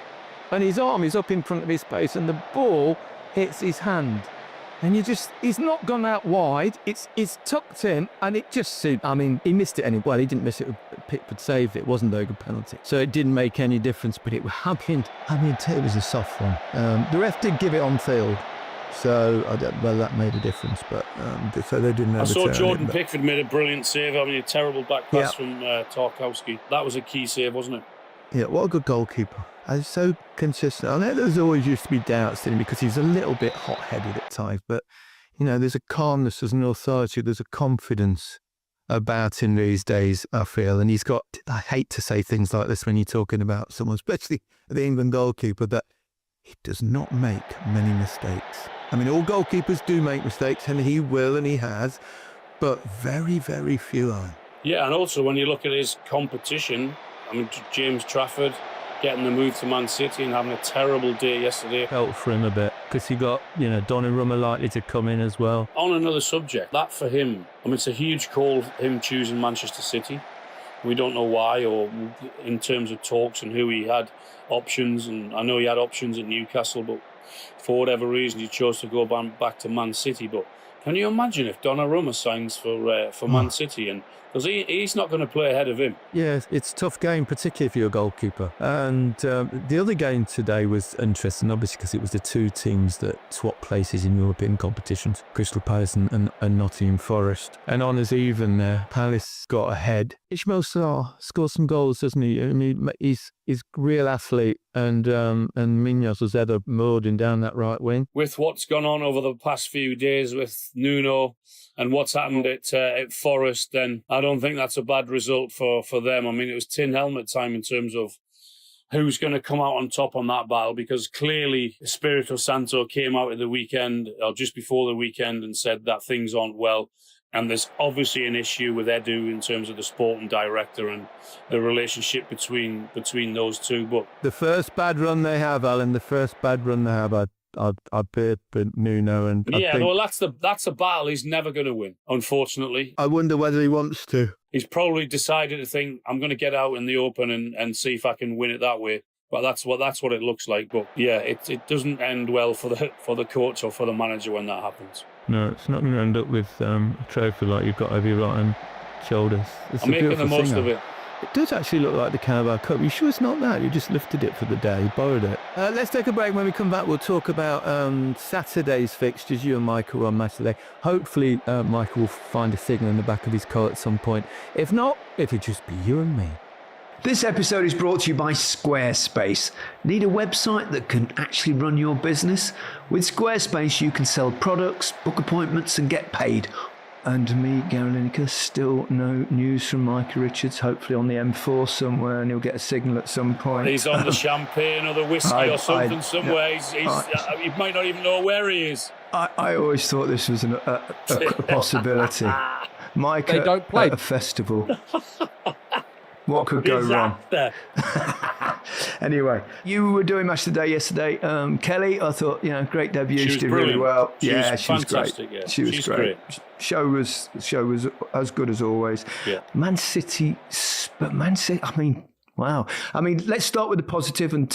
and his arm is up in front of his face, and the ball hits his hand. And he's not gone out wide. It's tucked in, and it just suited. I mean, he missed it anyway. Well, he didn't miss it. Pickford saved it. It wasn't a good penalty, so it didn't make any difference. But it was a soft one. The ref did give it on field, so that made a difference. But so they didn't. I saw Jordan Pickford made a brilliant save. I mean, a terrible back pass from Tarkowski. That was a key save, wasn't it? Yeah, what a good goalkeeper. And so consistent. I know there's always used to be doubts in him because he's a little bit hot-headed at times, but, there's a calmness, there's an authority, there's a confidence about him these days, I feel. And he's got, I hate to say things like this when you're talking about someone, especially the England goalkeeper, that he does not make many mistakes. I mean, all goalkeepers do make mistakes, and he will, and he has, but very, very few are. Yeah, and also when you look at his competition, I mean, James Trafford getting the move to Man City and having a terrible day yesterday. Felt for him a bit, because he got, Donnarumma likely to come in as well. On another subject, that for him, I mean, it's a huge call, him choosing Manchester City. We don't know why, or in terms of talks and who he had options, and I know he had options at Newcastle, but for whatever reason he chose to go back to Man City. But can you imagine if Donnarumma signs for Man City, and because he's not going to play ahead of him. Yeah, it's a tough game, particularly if you're a goalkeeper. And the other game today was interesting, obviously, because it was the two teams that swapped places in European competitions, Crystal Palace and Nottingham Forest. And on as even there, Palace got ahead. Ismail Sarr scored some goals, doesn't he? I mean, he's a real athlete, and Munoz was ever murdering down that right wing. With what's gone on over the past few days with Nuno and what's happened at Forest, then I don't think that's a bad result for them. I mean, it was tin helmet time in terms of who's going to come out on top on that battle, because clearly Espirito Santo came out at the weekend, or just before the weekend, and said that things aren't well. And there's obviously an issue with Edu in terms of the sporting director and the relationship between those two. But the first bad run they have, Alan, I'd bid Nuno, and well, that's a battle he's never going to win, unfortunately. I wonder whether he wants to. He's probably decided to think, I'm going to get out in the open and see if I can win it that way. But that's what it looks like. But yeah, it doesn't end well for the coach or for the manager when that happens. No, it's not going to end up with a trophy like you've got over your right hand shoulders. I'm making the most of it. It does actually look like the Carabao Cup. You sure it's not that? You just lifted it for the day, you borrowed it. Let's take a break. When we come back, we'll talk about Saturday's fixtures. You and Michael are on match today. Hopefully, Michael will find a signal in the back of his car at some point. If not, it'll just be you and me. This episode is brought to you by Squarespace. Need a website that can actually run your business? With Squarespace, you can sell products, book appointments, and get paid. And me, Gary Lineker, still no news from Micah Richards, hopefully on the M4 somewhere, and he'll get a signal at some point. He's on the champagne or the whiskey or something somewhere. You might not even know where he is. I always thought this was a possibility. Mike they don't play. At a festival. What could go wrong? Anyway, you were doing Match of the Day yesterday. Kelly, I thought, great debut. She did really well. She was fantastic. Great. Yeah. She was great. Show was as good as always. Yeah. Man City, I mean, wow. I mean, let's start with the positive and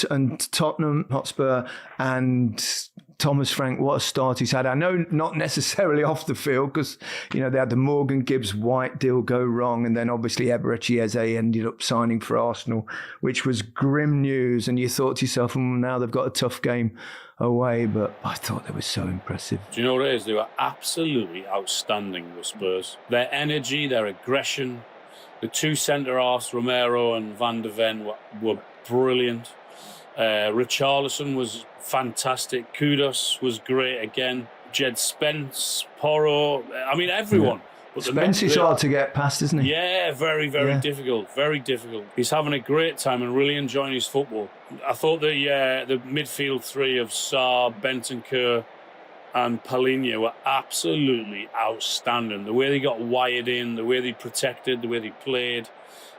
Tottenham Hotspur and Thomas Frank, what a start he's had. I know not necessarily off the field because, they had the Morgan Gibbs White deal go wrong, and then obviously Eberechi Eze ended up signing for Arsenal, which was grim news. And you thought to yourself, now they've got a tough game away, but I thought they were so impressive. Do you know what it is? They were absolutely outstanding, the Spurs. Their energy, their aggression, the two centre-halves, Romero and Van de Ven, were brilliant. Richarlison was fantastic. Kudos was great again. Jed Spence, Porro, I mean, everyone. Yeah. But Spence is hard to get past, isn't he? Yeah, very, very difficult. Very difficult. He's having a great time and really enjoying his football. I thought the midfield three of Sarr, Bentancur and Palhinha were absolutely outstanding. The way they got wired in, the way they protected, the way they played,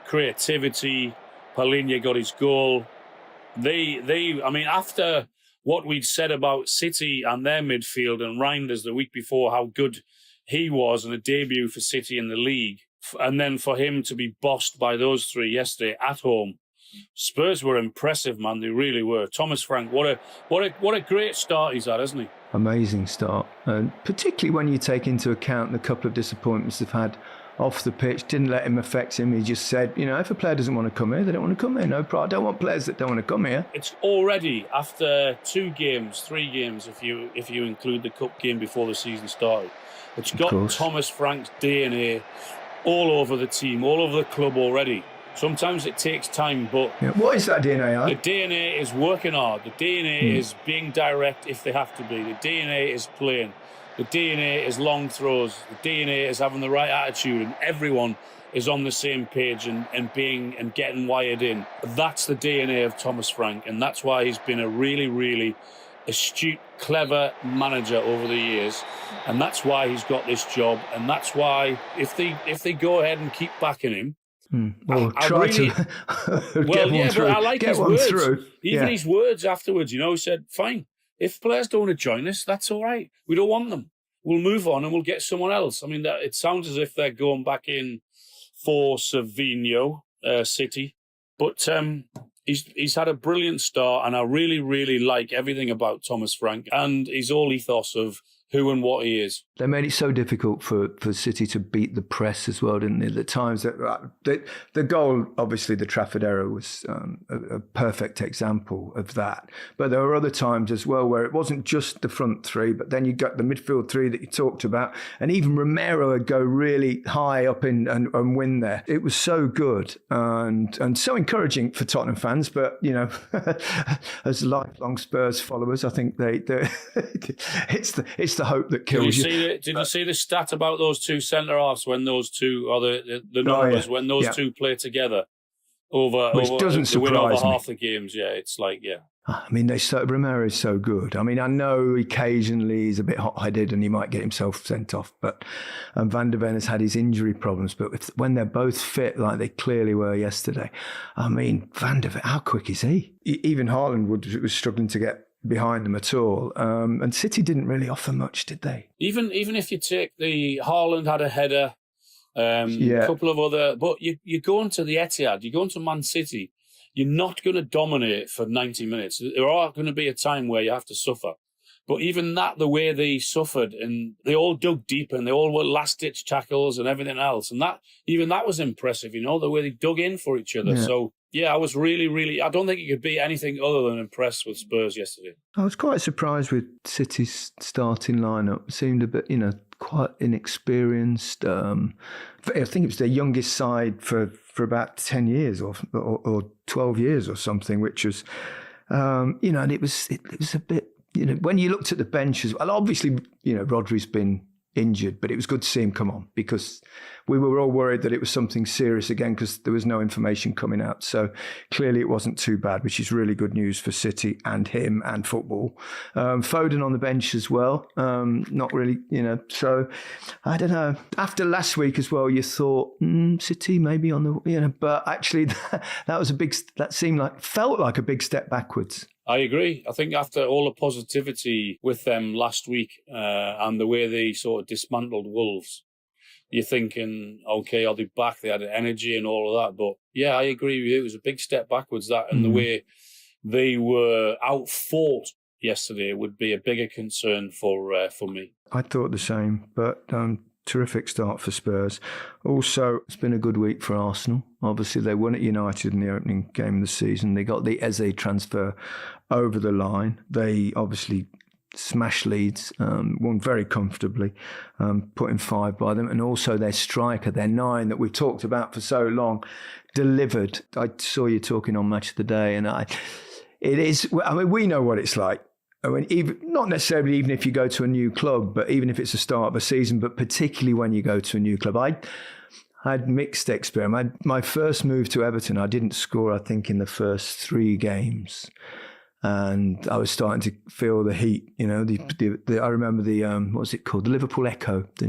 creativity. Palhinha got his goal. I mean, after what we'd said about City and their midfield and Reinders the week before, how good he was and a debut for City in the league, and then for him to be bossed by those three yesterday at home, Spurs were impressive, man. They really were. Thomas Frank, what a great start he's had, hasn't he? Amazing start, and particularly when you take into account the couple of disappointments they've had off the pitch. Didn't let him affect him. He just said, if a player doesn't want to come here, they don't want to come here. No problem. I don't want players that don't want to come here. It's already after 3 games, if you include the cup game before the season started. It's got Thomas Frank's DNA all over the team, all over the club already. Sometimes it takes time, but... Yeah. What is that DNA? The DNA is working hard. The DNA is being direct if they have to be. The DNA is playing. The DNA is long throws. The DNA is having the right attitude, and everyone is on the same page and getting wired in. That's the DNA of Thomas Frank, and that's why he's been a really, really astute, clever manager over the years, and that's why he's got this job, and that's why if they go ahead and keep backing him, Well, try to get one through. But I like get his one words. Through. Even his words afterwards, he said, fine, if players don't want to join us, that's all right. We don't want them. We'll move on and we'll get someone else. I mean, it sounds as if they're going back in for Savinho City. But he's had a brilliant start, and I really, really like everything about Thomas Frank and his whole ethos of who and what he is. They made it so difficult for City to beat the press as well, didn't they? The times that the goal, obviously the Trafford error was a perfect example of that. But there were other times as well where it wasn't just the front three, but then you got the midfield three that you talked about, and even Romero would go really high up in and win there. It was so good and so encouraging for Tottenham fans. But as lifelong Spurs followers, I think it's the hope that kills you. Did you see the stat about those two centre halves when those two are the numbers when those two play together Which doesn't they win over surprise me. half the games? Yeah, it's like I mean, Romero is so good. I mean, I know occasionally he's a bit hot-headed and he might get himself sent off, but Van de Ven has had his injury problems. But when they're both fit, like they clearly were yesterday, I mean, Van de Ven, how quick is he? Even Haaland was struggling to get behind them at all. And City didn't really offer much, did they? Even if you take the Haaland had a header, a couple of other, but you're going to the Etihad, you're going to Man City, you're not going to dominate for 90 minutes. There are going to be a time where you have to suffer. But even that, the way they suffered, and they all dug deep and they all were last-ditch tackles and everything else. And that was impressive, the way they dug in for each other. Yeah. So, I was really, really... I don't think you could be anything other than impressed with Spurs yesterday. I was quite surprised with City's starting lineup. It seemed a bit, quite inexperienced. I think it was their youngest side for about 10 years or 12 years or something, which was, and it was a bit, when you looked at the bench as well, obviously, Rodri's been injured, but it was good to see him come on because we were all worried that it was something serious again because there was no information coming out. So clearly it wasn't too bad, which is really good news for City and him and football. Foden on the bench as well. Not really, so I don't know. After last week as well, you thought City maybe on the, but actually felt like a big step backwards. I agree. I think after all the positivity with them last week and the way they sort of dismantled Wolves, you're thinking, okay, are they back? They had energy and all of that. But yeah, I agree with you. It was a big step backwards, that, and the way they were outfought yesterday would be a bigger concern for me. I thought the same, but terrific start for Spurs. Also, it's been a good week for Arsenal. Obviously, they won at United in the opening game of the season. They got the Eze transfer over the line. They obviously smashed Leeds, won very comfortably, putting 5 by them. And also their striker, their 9 that we've talked about for so long, delivered. I saw you talking on Match of the Day, and we know what it's like. I mean, not necessarily even if you go to a new club, but even if it's the start of a season, but particularly when you go to a new club. I had mixed experience. My first move to Everton, I didn't score, I think, in the first 3 games. And I was starting to feel the heat, I remember the, what's it called? The Liverpool Echo, the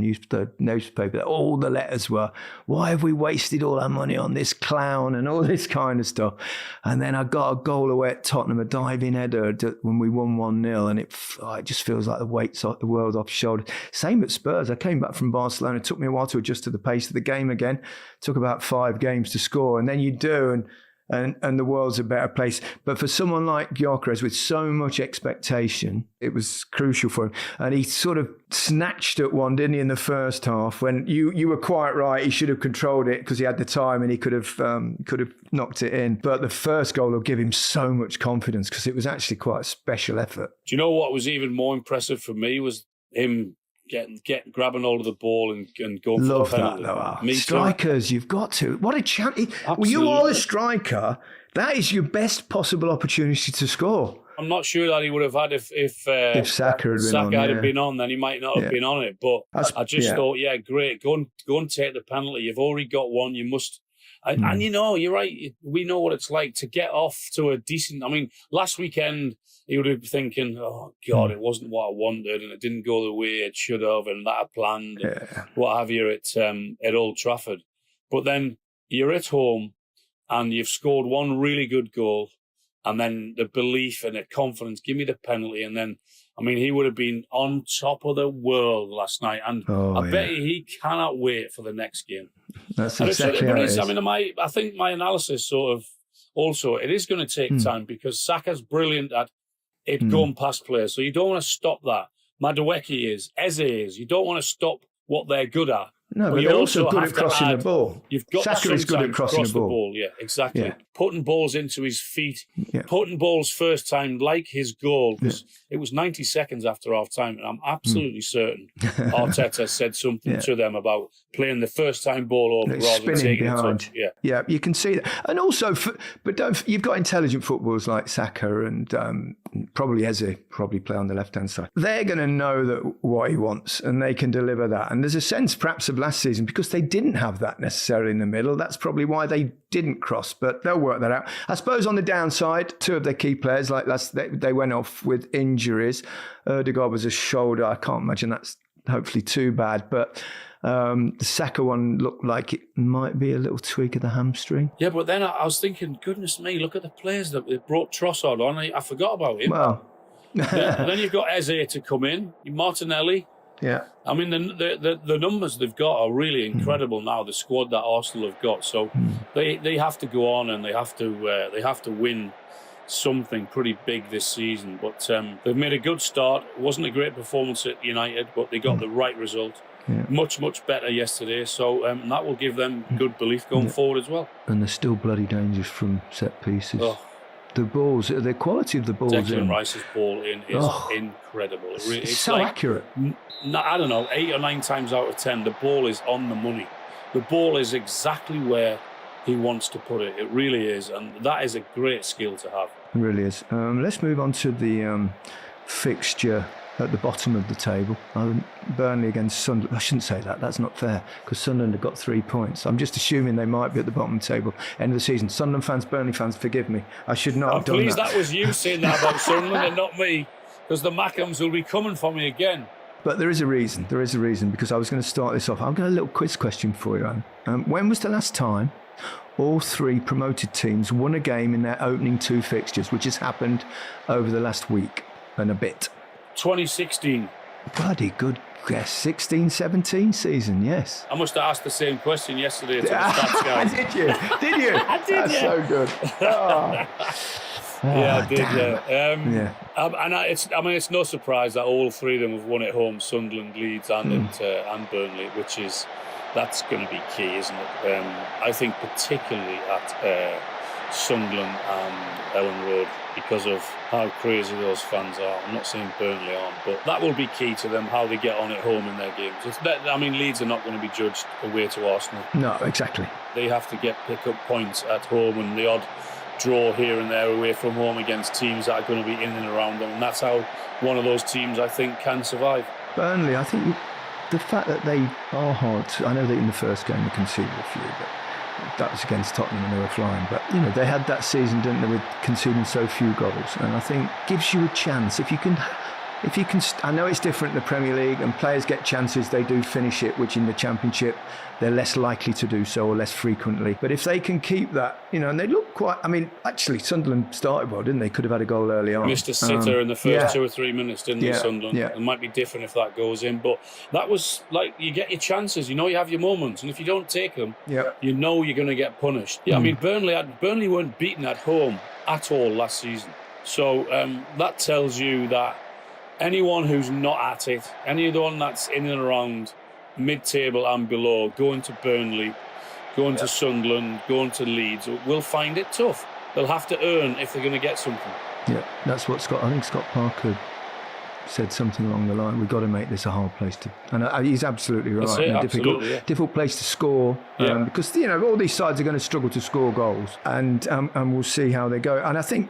newspaper. All the letters were, why have we wasted all our money on this clown and all this kind of stuff? And then I got a goal away at Tottenham, a diving header when we won 1-0. And it just feels like the weight's off the world off shoulders. Same at Spurs. I came back from Barcelona. It took me a while to adjust to the pace of the game again. It took about 5 games to score. And then you do, and the world's a better place. But for someone like Gyökeres with so much expectation, it was crucial for him. And he sort of snatched at one, didn't he, in the first half, when you were quite right. He should have controlled it because he had the time and he could have knocked it in. But the first goal will give him so much confidence because it was actually quite a special effort. Do you know what was even more impressive for me was him grabbing hold of the ball and going Love for the penalty. That, though. Strikers, you've got to. What a chance. Well, you are a striker. That is your best possible opportunity to score. I'm not sure that he would have had if Saka had been on. Then he might not have been on it. But I just thought, great. Go and take the penalty. You've already got one. You must. And you're right. We know what it's like to get off to a decent. I mean, last weekend he would have been thinking, "Oh God, it wasn't what I wanted, and it didn't go the way it should have, and that I planned, and what have you at Old Trafford." But then you're at home, and you've scored one really good goal, and then the belief and the confidence. Give me the penalty, and then. I mean, he would have been on top of the world last night, and I bet he cannot wait for the next game. That's exactly how it is. I mean, I think my analysis sort of also, it is going to take time because Saka's brilliant at it going past players, so you don't want to stop that. Madueke is, Eze is. You don't want to stop what they're good at. No, but they're also good at crossing the ball. You've got Saka is good at crossing the ball. Yeah, exactly. Yeah. Putting balls into his feet. Yeah. Putting balls first time, like his goal. Because it was 90 seconds after half time, and I'm absolutely certain Arteta said something to them about playing the first time ball over rather than taking behind. it. Yeah, you can see that. And also, you've got intelligent footballers like Saka and probably Eze, probably play on the left-hand side. They're going to know what he wants, and they can deliver that. And there's a sense, perhaps, of last season, because they didn't have that necessarily in the middle. That's probably why they didn't cross, but they'll work that out. I suppose on the downside, 2 of their key players, like they went off with injuries. Ødegaard was a shoulder. I can't imagine that's hopefully too bad, but the Saka one looked like it might be a little tweak of the hamstring. Yeah, but then I was thinking, goodness me, look at the players that they brought Trossard on. I forgot about him. Well, then you've got Eze to come in, Martinelli. Yeah, I mean the numbers they've got are really incredible now. The squad that Arsenal have got, so they have to go on and they have to win something pretty big this season. But they've made a good start. It wasn't a great performance at United, but they got the right result. Yeah. Much better yesterday. So that will give them good belief going forward as well. And they're still bloody dangerous from set pieces. The balls, the quality of the balls. Declan Rice's ball in is incredible. It's so accurate. I don't know, 8 or 9 times out of 10, the ball is on the money. The ball is exactly where he wants to put it. It really is, and that is a great skill to have. It really is. Let's move on to the fixture at the bottom of the table. Burnley against Sunderland. I shouldn't say that. That's not fair, because Sunderland have got 3 points. I'm just assuming they might be at the bottom of the table. End of the season. Sunderland fans, Burnley fans, forgive me. I should not have done that. I'm pleased that was you saying that about Sunderland and not me, because the Mackhams will be coming for me again. But there is a reason. There is a reason, because I was going to start this off. I've got a little quiz question for you, Anne. When was the last time all 3 promoted teams won a game in their opening 2 fixtures, which has happened over the last week and a bit? 2016. Bloody good guess. 16-17 season, yes. I must have asked the same question yesterday to the stats guys. Did you? Did you? I did, That's yeah. so good. Oh. Yeah, I did. Damn. Yeah. It's no surprise that all 3 of them have won at home: Sunderland, Leeds, and Burnley, that's going to be key, isn't it? I think particularly at Sunderland and Ellen Road, because of how crazy those fans are. I'm not saying Burnley aren't, but that will be key to them, how they get on at home in their games. Leeds are not going to be judged away to Arsenal. No, exactly. They have to pick up points at home, and the odd draw here and there away from home against teams that are going to be in and around them, and that's how one of those teams, I think, can survive. Burnley, I think the fact that they are hard, I know that in the first game they conceded a few, but that was against Tottenham and they were flying. But, they had that season, didn't they, with conceding so few goals. And I think gives you a chance. If you can, I know it's different in the Premier League and players get chances, they do finish it, which in the Championship, they're less likely to do so, or less frequently. But if they can keep that, and they look quite, actually Sunderland started well, didn't they? Could have had a goal early on. Missed a sitter in the first 2 or 3 minutes, didn't they, Sunderland? Yeah. It might be different if that goes in, but that was like, you get your chances, you have your moments, and if you don't take them, you're going to get punished. Yeah, Burnley weren't beaten at home at all last season. So that tells you that anyone who's not at it, anyone that's in and around mid-table and below, going to Burnley, going to Sunderland, going to Leeds, will find it tough. They'll have to earn if they're going to get something. Yeah, that's what Scott Parker said, something along the line, we've got to make this a hard place to... And he's absolutely right. That's it, difficult place to score, because, all these sides are going to struggle to score goals, and we'll see how they go. And I think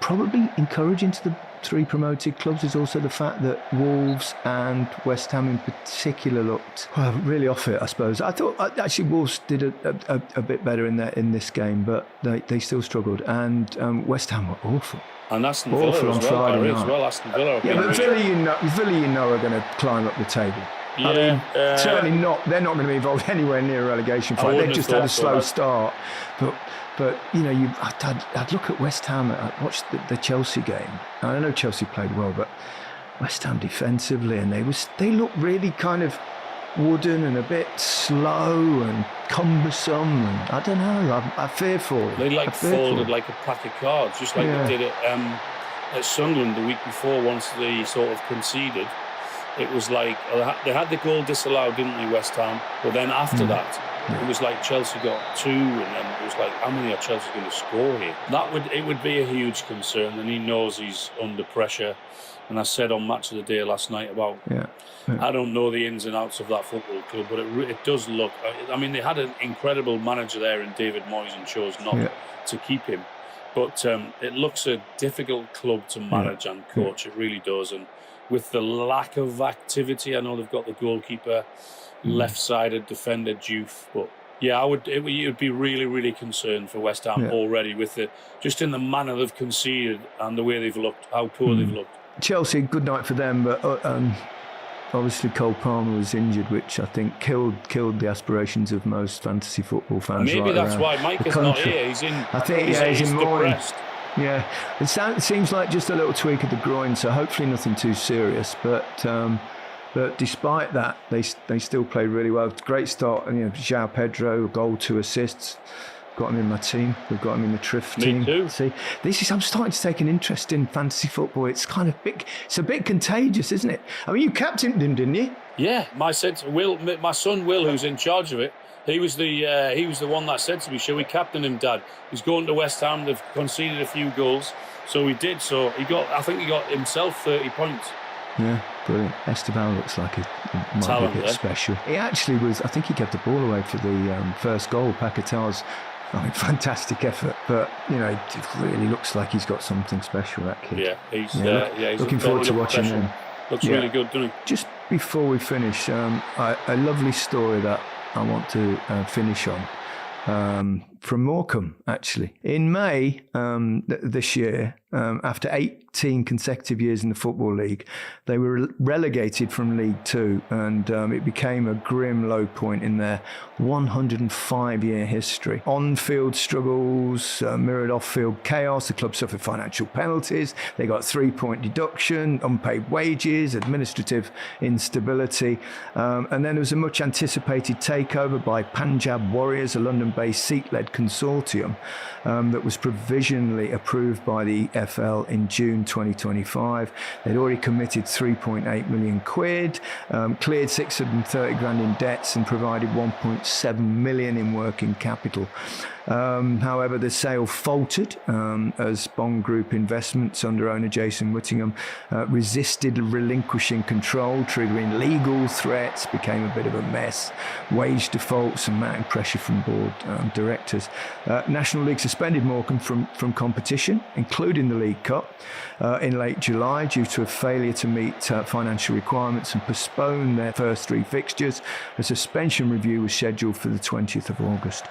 probably encouraging to the 3 promoted clubs is also the fact that Wolves and West Ham in particular looked really off it, I suppose. I thought actually Wolves did a bit better in this game, but they still struggled, and West Ham were awful. And Aston Villa awful on Friday night. Aston Villa. Yeah, but Villa, are going to climb up the table. Yeah, certainly not. They're not going to be involved anywhere near a relegation fight. They've just had a slow start, But I'd look at West Ham. I watched the Chelsea game. I know Chelsea played well, but West Ham defensively, and they looked really kind of wooden and a bit slow and cumbersome. And I don't know. I fear for it. They folded like a pack of cards, just like they did at Sunderland the week before. Once they sort of conceded, it was like they had the goal disallowed, didn't they, West Ham? But then after that, it was like Chelsea got 2, and then it was like, how many are Chelsea going to score here? It would be a huge concern, and he knows he's under pressure. And I said on Match of the Day last night about, I don't know the ins and outs of that football club, but it does look. They had an incredible manager there in David Moyes and chose not to keep him. But it looks a difficult club to manage and coach. It really does. And with the lack of activity, I know they've got the goalkeeper, left-sided defender Diouf, but it would be really, really concerned for West Ham already with just in the manner they've conceded and the way they've looked, how poor they've looked. Chelsea, good night for them, but obviously Cole Palmer was injured, which I think killed the aspirations of most fantasy football fans. Maybe that's why Mike is not here. He's in. I think he's in mourning. Depressed. Yeah, it seems like just a little tweak of the groin, so hopefully nothing too serious. But despite that, they still played really well. Great start, João Pedro, a goal, 2 assists. Got him in my team. We've got him in the Triff team. Me too. See, I'm starting to take an interest in fantasy football. It's kind of big. It's a bit contagious, isn't it? You captained him, didn't you? Yeah, my son Will, who's in charge of it. He was the one that said to me, "Shall we captain him, Dad? He's going to West Ham. They've conceded a few goals, so he did. So I think he got himself 30 points." Yeah, brilliant. Esteban looks like he might be a bit special. He actually was. I think he gave the ball away for the first goal. Paquetá's fantastic effort, but it really looks like he's got something special. That kid. Yeah, he's looking forward to watching him. Looks really good, doesn't he? Just before we finish, a lovely story that I want to finish on. From Morecambe, actually. In May this year, after 18 consecutive years in the Football League, they were relegated from League Two, and it became a grim low point in their 105-year history. On-field struggles mirrored off-field chaos. The club suffered financial penalties. They got 3-point deduction, unpaid wages, administrative instability, and then there was a much-anticipated takeover by Punjab Warriors, a London-based Sikh-led consortium that was provisionally approved by the FL in June 2025. They'd already committed 3.8 million quid, cleared 630 grand in debts, and provided 1.7 million in working capital. However, the sale faltered as Bond Group Investments under owner Jason Whittingham resisted relinquishing control, triggering legal threats, became a bit of a mess, wage defaults and mounting pressure from board directors. National League suspended Morecambe from competition, including the League Cup, in late July due to a failure to meet financial requirements, and postponed their first 3 fixtures. A suspension review was scheduled for the 20th of August.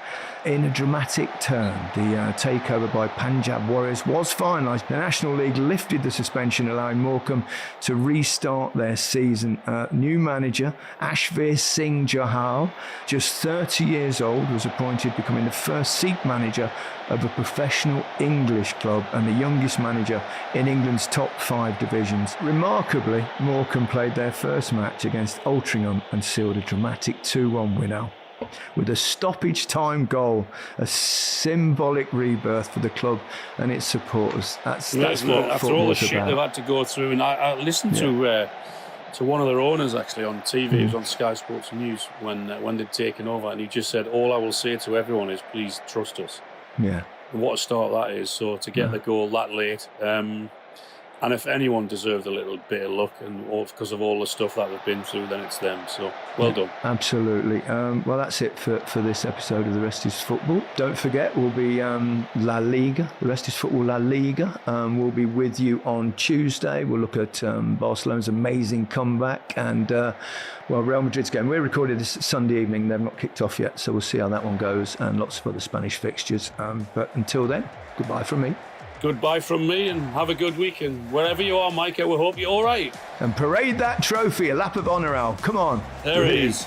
In a dramatic turn, the takeover by Punjab Warriors was finalised. The National League lifted the suspension, allowing Morecambe to restart their season. New manager Ashveer Singh Johal, just 30 years old, was appointed, becoming the first Sikh manager of a professional English club and the youngest manager in England's top 5 divisions. Remarkably, Morecambe played their first match against Altrincham and sealed a dramatic 2-1 winner with a stoppage time goal, a symbolic rebirth for the club and its supporters. That's what after all the shit they've had to go through. And I listened to one of their owners actually on TV. He was on Sky Sports News when they'd taken over, and he just said, "All I will say to everyone is, please trust us." Yeah. And what a start that is. So to get the goal that late, and if anyone deserved a little bit of luck, and because of all the stuff that they've been through, then it's them. So well done. Absolutely. Well, that's it for this episode of The Rest is Football. Don't forget, we'll be La Liga. The Rest is Football La Liga. We'll be with you on Tuesday. We'll look at Barcelona's amazing comeback and Real Madrid's game. We're recording this Sunday evening. They've not kicked off yet, so we'll see how that one goes, and lots of other Spanish fixtures. But until then, goodbye from me. Goodbye from me, and have a good week. And wherever you are, Micah, we hope you're all right. And parade that trophy, a lap of honour, Al. Come on. There it is.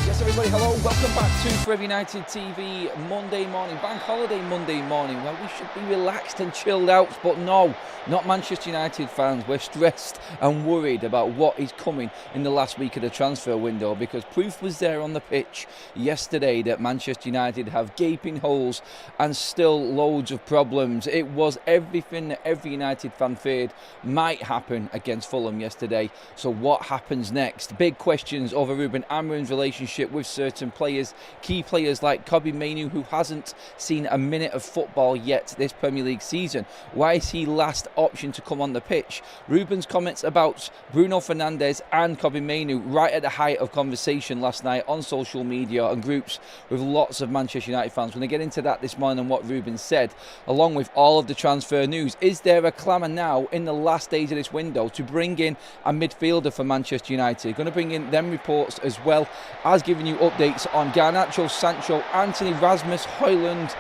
Yes, everybody, hello. Welcome back to Forever United TV Monday morning, bank holiday Monday morning, where we should be relaxed and chilled out. But no, not Manchester United fans. We're stressed and worried about what is coming in the last week of the transfer window, because proof was there on the pitch yesterday that Manchester United have gaping holes and still loads of problems. It was everything that every United fan feared might happen against Fulham yesterday. So what happens next? Big questions over Ruben Amorim's relationship with certain players, key players like Kobbie Mainoo, who hasn't seen a minute of football yet this Premier League season. Why is he last option to come on the pitch? Ruben's comments about Bruno Fernandes and Kobbie Mainoo right at the height of conversation last night on social media and groups with lots of Manchester United fans. We're going to get into that this morning and what Ruben said, along with all of the transfer news. Is there a clamour now in the last days of this window to bring in a midfielder for Manchester United? Going to bring in them reports, as well as giving you updates on Garnacho, Sancho, Anthony, Rasmus, Højlund,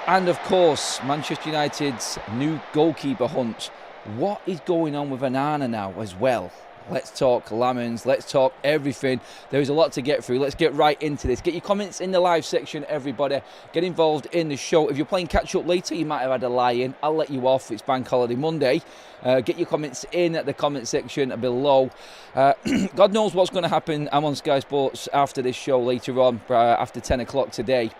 and of course Manchester United's new goalkeeper hunt. What is going on with Onana now as well? Let's talk Lamens, let's talk everything. There is a lot to get through. Let's get right into this. Get your comments in the live section, everybody. Get involved in the show. If you're playing catch up later, you might have had a lie-in. I'll let you off. It's Bank Holiday Monday. Get your comments in at the comment section below. God knows what's going to happen. I'm on Sky Sports after this show later on, after 10 o'clock today.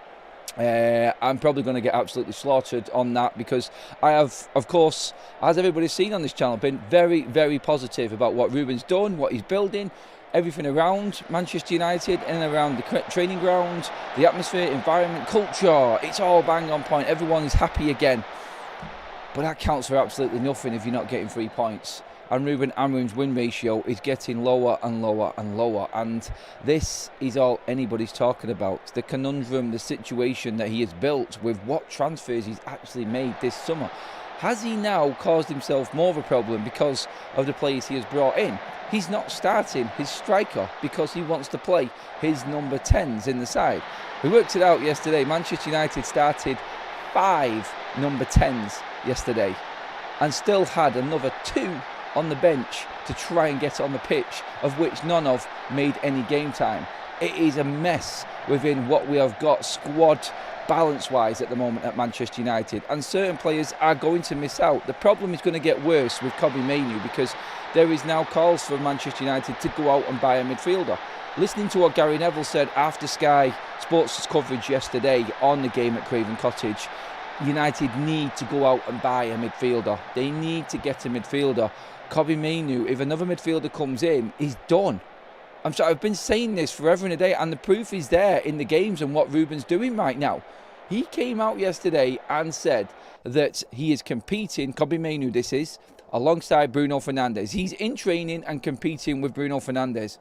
I'm probably going to get absolutely slaughtered on that, because I have, of course, as everybody's seen on this channel, been very, very positive about what Ruben's done, what he's building, everything around Manchester United and around the training ground, the atmosphere, environment, culture. It's all bang on point. Everyone is happy again. But that counts for absolutely nothing if you're not getting 3 points. And Ruben Amorim's win ratio is getting lower and lower and lower. And this is all anybody's talking about. The conundrum, the situation that he has built with what transfers he's actually made this summer. Has he now caused himself more of a problem because of the players he has brought in? He's not starting his striker because he wants to play his number 10s in the side. We worked it out yesterday. Manchester United started 5 number 10s yesterday and still had another 2 on the bench to try and get on the pitch, of which none of made any game time. It is a mess within what we have got squad balance-wise at the moment at Manchester United, and certain players are going to miss out. The problem is going to get worse with Kobbie Mainoo because there is now calls for Manchester United to go out and buy a midfielder. Listening to what Gary Neville said after Sky Sports' coverage yesterday on the game at Craven Cottage, United need to go out and buy a midfielder. They need to get a midfielder. Kobbie Mainoo, if another midfielder comes in, he's done. I'm sorry, I've been saying this forever and a day, and the proof is there in the games and what Ruben's doing right now. He came out yesterday and said that he is competing, Kobbie Mainoo this is, alongside Bruno Fernandes. He's in training and competing with Bruno Fernandes.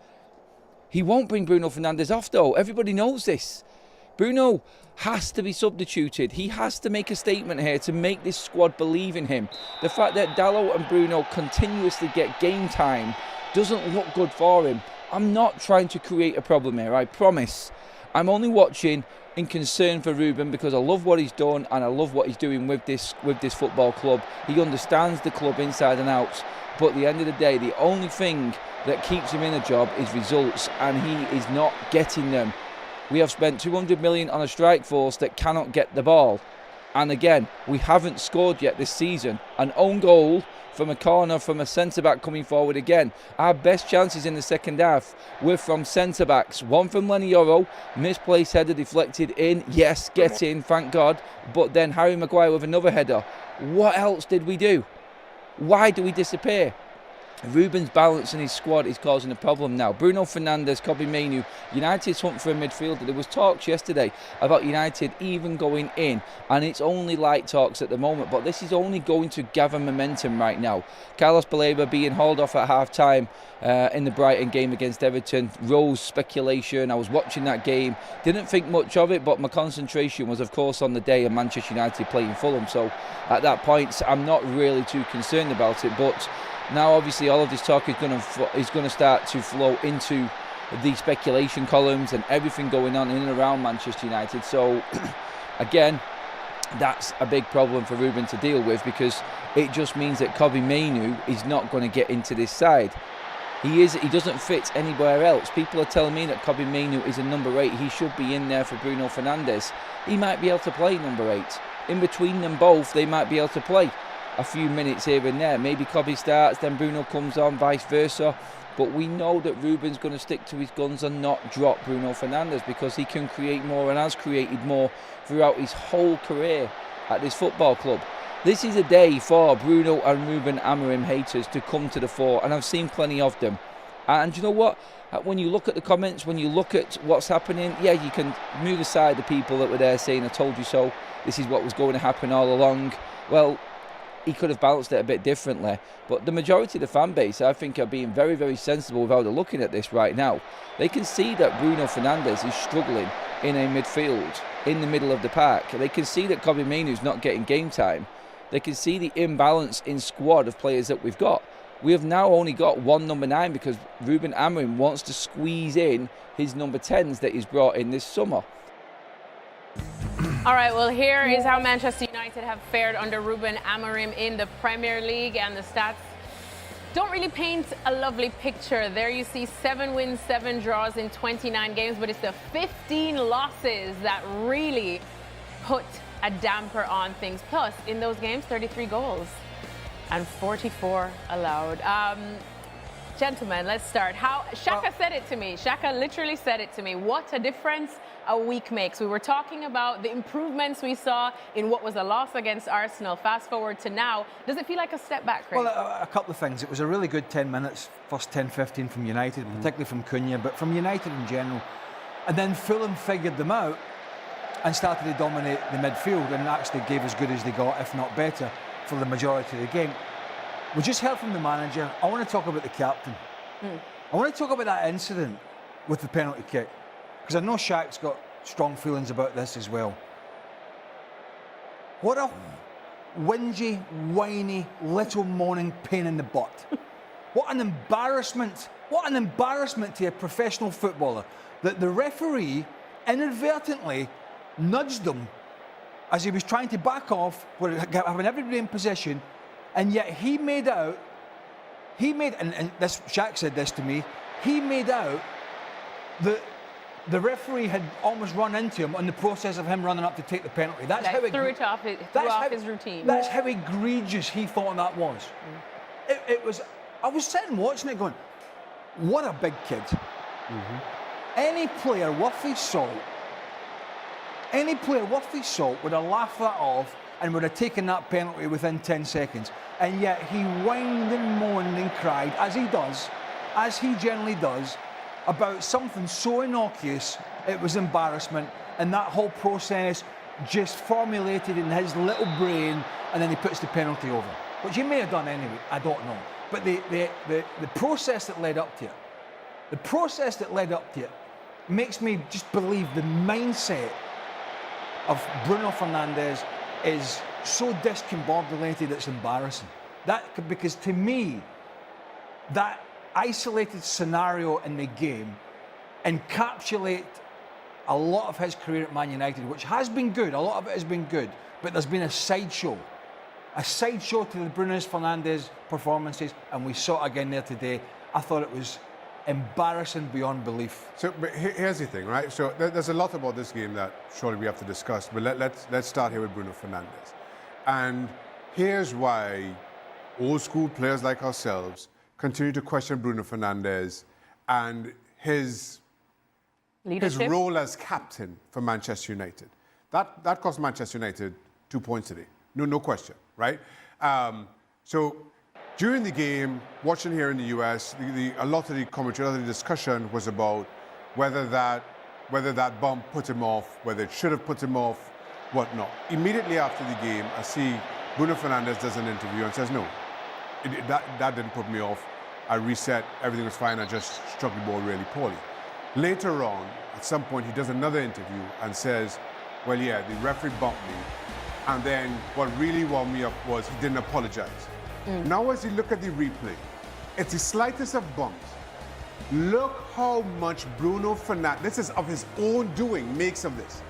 He won't bring Bruno Fernandes off though. Everybody knows this. Bruno has to be substituted. He has to make a statement here to make this squad believe in him. The fact that Dalot and Bruno continuously get game time doesn't look good for him. I'm not trying to create a problem here, I promise. I'm only watching in concern for Ruben because I love what he's done and I love what he's doing with this football club. He understands the club inside and out. But at the end of the day, the only thing that keeps him in a job is results, and he is not getting them. We have spent 200 million on a strike force that cannot get the ball. And again, we haven't scored yet this season. An own goal from a corner from a centre-back coming forward again. Our best chances in the second half were from centre-backs. One from Lenny Yoro, misplaced header deflected in. Yes, get in, thank God. But then Harry Maguire with another header. What else did we do? Why do we disappear? Ruben's balance in his squad is causing a problem now. Bruno Fernandes, Kobbie Mainoo, United's hunt for a midfielder. There was talks yesterday about United even going in, and it's only light talks at the moment, but this is only going to gather momentum right now. Carlos Baleba being hauled off at half-time in the Brighton game against Everton. Rose speculation. I was watching that game. Didn't think much of it, but my concentration was, of course, on the day of Manchester United playing Fulham. So at that point, I'm not really too concerned about it, but now, obviously, all of this talk is going to start to flow into the speculation columns and everything going on in and around Manchester United. So, again, that's a big problem for Ruben to deal with because it just means that Kobbie Mainoo is not going to get into this side. He doesn't fit anywhere else. People are telling me that Kobbie Mainoo is a number 8. He should be in there for Bruno Fernandes. He might be able to play number 8. In between them both, they might be able to play a few minutes here and there. Maybe Kobbie starts, then Bruno comes on, vice versa. But we know that Ruben's going to stick to his guns and not drop Bruno Fernandes because he can create more and has created more throughout his whole career at this football club. This is a day for Bruno and Ruben Amorim haters to come to the fore, and I've seen plenty of them. And you know what? When you look at the comments, when you look at what's happening, yeah, you can move aside the people that were there saying, I told you so, this is what was going to happen all along. Well, he could have balanced it a bit differently. But the majority of the fan base, I think, are being very, very sensible with how they're looking at this right now. They can see that Bruno Fernandes is struggling in a midfield, in the middle of the park. They can see that Kobbie Mainoo's not getting game time. They can see the imbalance in squad of players that we've got. We have now only got one number 9 because Ruben Amorim wants to squeeze in his number 10s that he's brought in this summer. All right, well, here is how Manchester United have fared under Ruben Amorim in the Premier League, and the stats don't really paint a lovely picture. There you see 7 wins, 7 draws in 29 games, but it's the 15 losses that really put a damper on things. Plus, in those games, 33 goals and 44 allowed. Gentlemen, let's start. Shaka said it to me. Shaka literally said it to me. What a difference a week makes. We were talking about the improvements we saw in what was a loss against Arsenal. Fast forward to now. Does it feel like a step back, Craig? Well, a couple of things. It was a really good 10 minutes, first 10-15 from United, particularly from Cunha, but from United in general. And then Fulham figured them out and started to dominate the midfield and actually gave as good as they got, if not better, for the majority of the game. We just heard from the manager. I want to talk about the captain. I want to talk about that incident with the penalty kick, because I know Shaq's got strong feelings about this as well. What whingy, whiny, little moaning pain in the butt. What an embarrassment. What an embarrassment to a professional footballer that the referee inadvertently nudged him as he was trying to back off, having everybody in position, and yet he made out, and this, Shaq said this to me, he made out that the referee had almost run into him in the process of him running up to take the penalty. That's how threw off his routine. That's how egregious he thought that was. It was. I was sitting watching it, going, "What a big kid!" Any player worth his salt, would have laughed that off and would have taken that penalty within 10 seconds. And yet he whined and moaned and cried, as he does, as he generally does, about something so innocuous it was embarrassment, and that whole process just formulated in his little brain, and then he puts the penalty over, which he may have done anyway, I don't know. But the process that led up to it, makes me just believe the mindset of Bruno Fernandes is so discombobulated it's embarrassing. Because to me, that isolated scenario in the game encapsulate a lot of his career at Man United, which has been good. A lot of it has been good, but there's been a sideshow to the Bruno Fernandes performances, and we saw it again there today. I thought it was embarrassing beyond belief. So, but here's the thing, right? So there's a lot about this game that surely we have to discuss, but let's start here with Bruno Fernandes. And here's why old school players like ourselves continue to question Bruno Fernandes and his role as captain for Manchester United. That cost Manchester United 2 points today. No question, right? So during the game, watching here in the US, a lot of the commentary, a lot of the discussion was about whether that bump put him off, whether it should have put him off, whatnot. Immediately after the game, I see Bruno Fernandes does an interview and says, no, that didn't put me off. I reset, everything was fine, I just struck the ball really poorly. Later on, at some point, he does another interview and says, well, yeah, the referee bumped me. And then what really wound me up was he didn't apologize. Now as you look at the replay, it's the slightest of bumps. Look how much Bruno Fernandes, this is of his own doing, makes of this.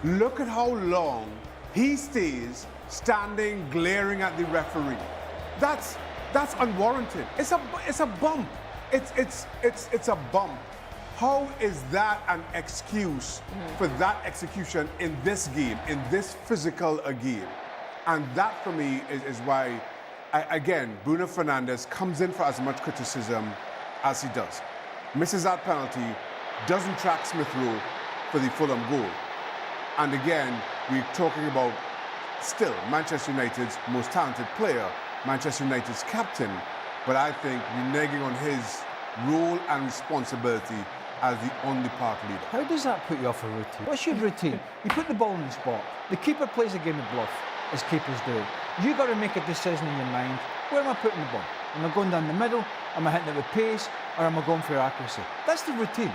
Look at how long he stays standing glaring at the referee. That's unwarranted. It's a bump. It's a bump. How is that an excuse for that execution in this game, in this physical a game? And that for me is why, again, Bruno Fernandes comes in for as much criticism as he does. Misses that penalty, doesn't track Smith Rowe for the Fulham goal. And again, we're talking about still Manchester United's most talented player, Manchester United's captain, but I think reneging on his role and responsibility as the on-the-park leader. How does that put you off a routine? What's your routine? You put the ball in the spot. The keeper plays a game of bluff, as keepers do. You've got to make a decision in your mind. Where am I putting the ball? Am I going down the middle? Am I hitting it with pace? Or am I going for accuracy? That's the routine.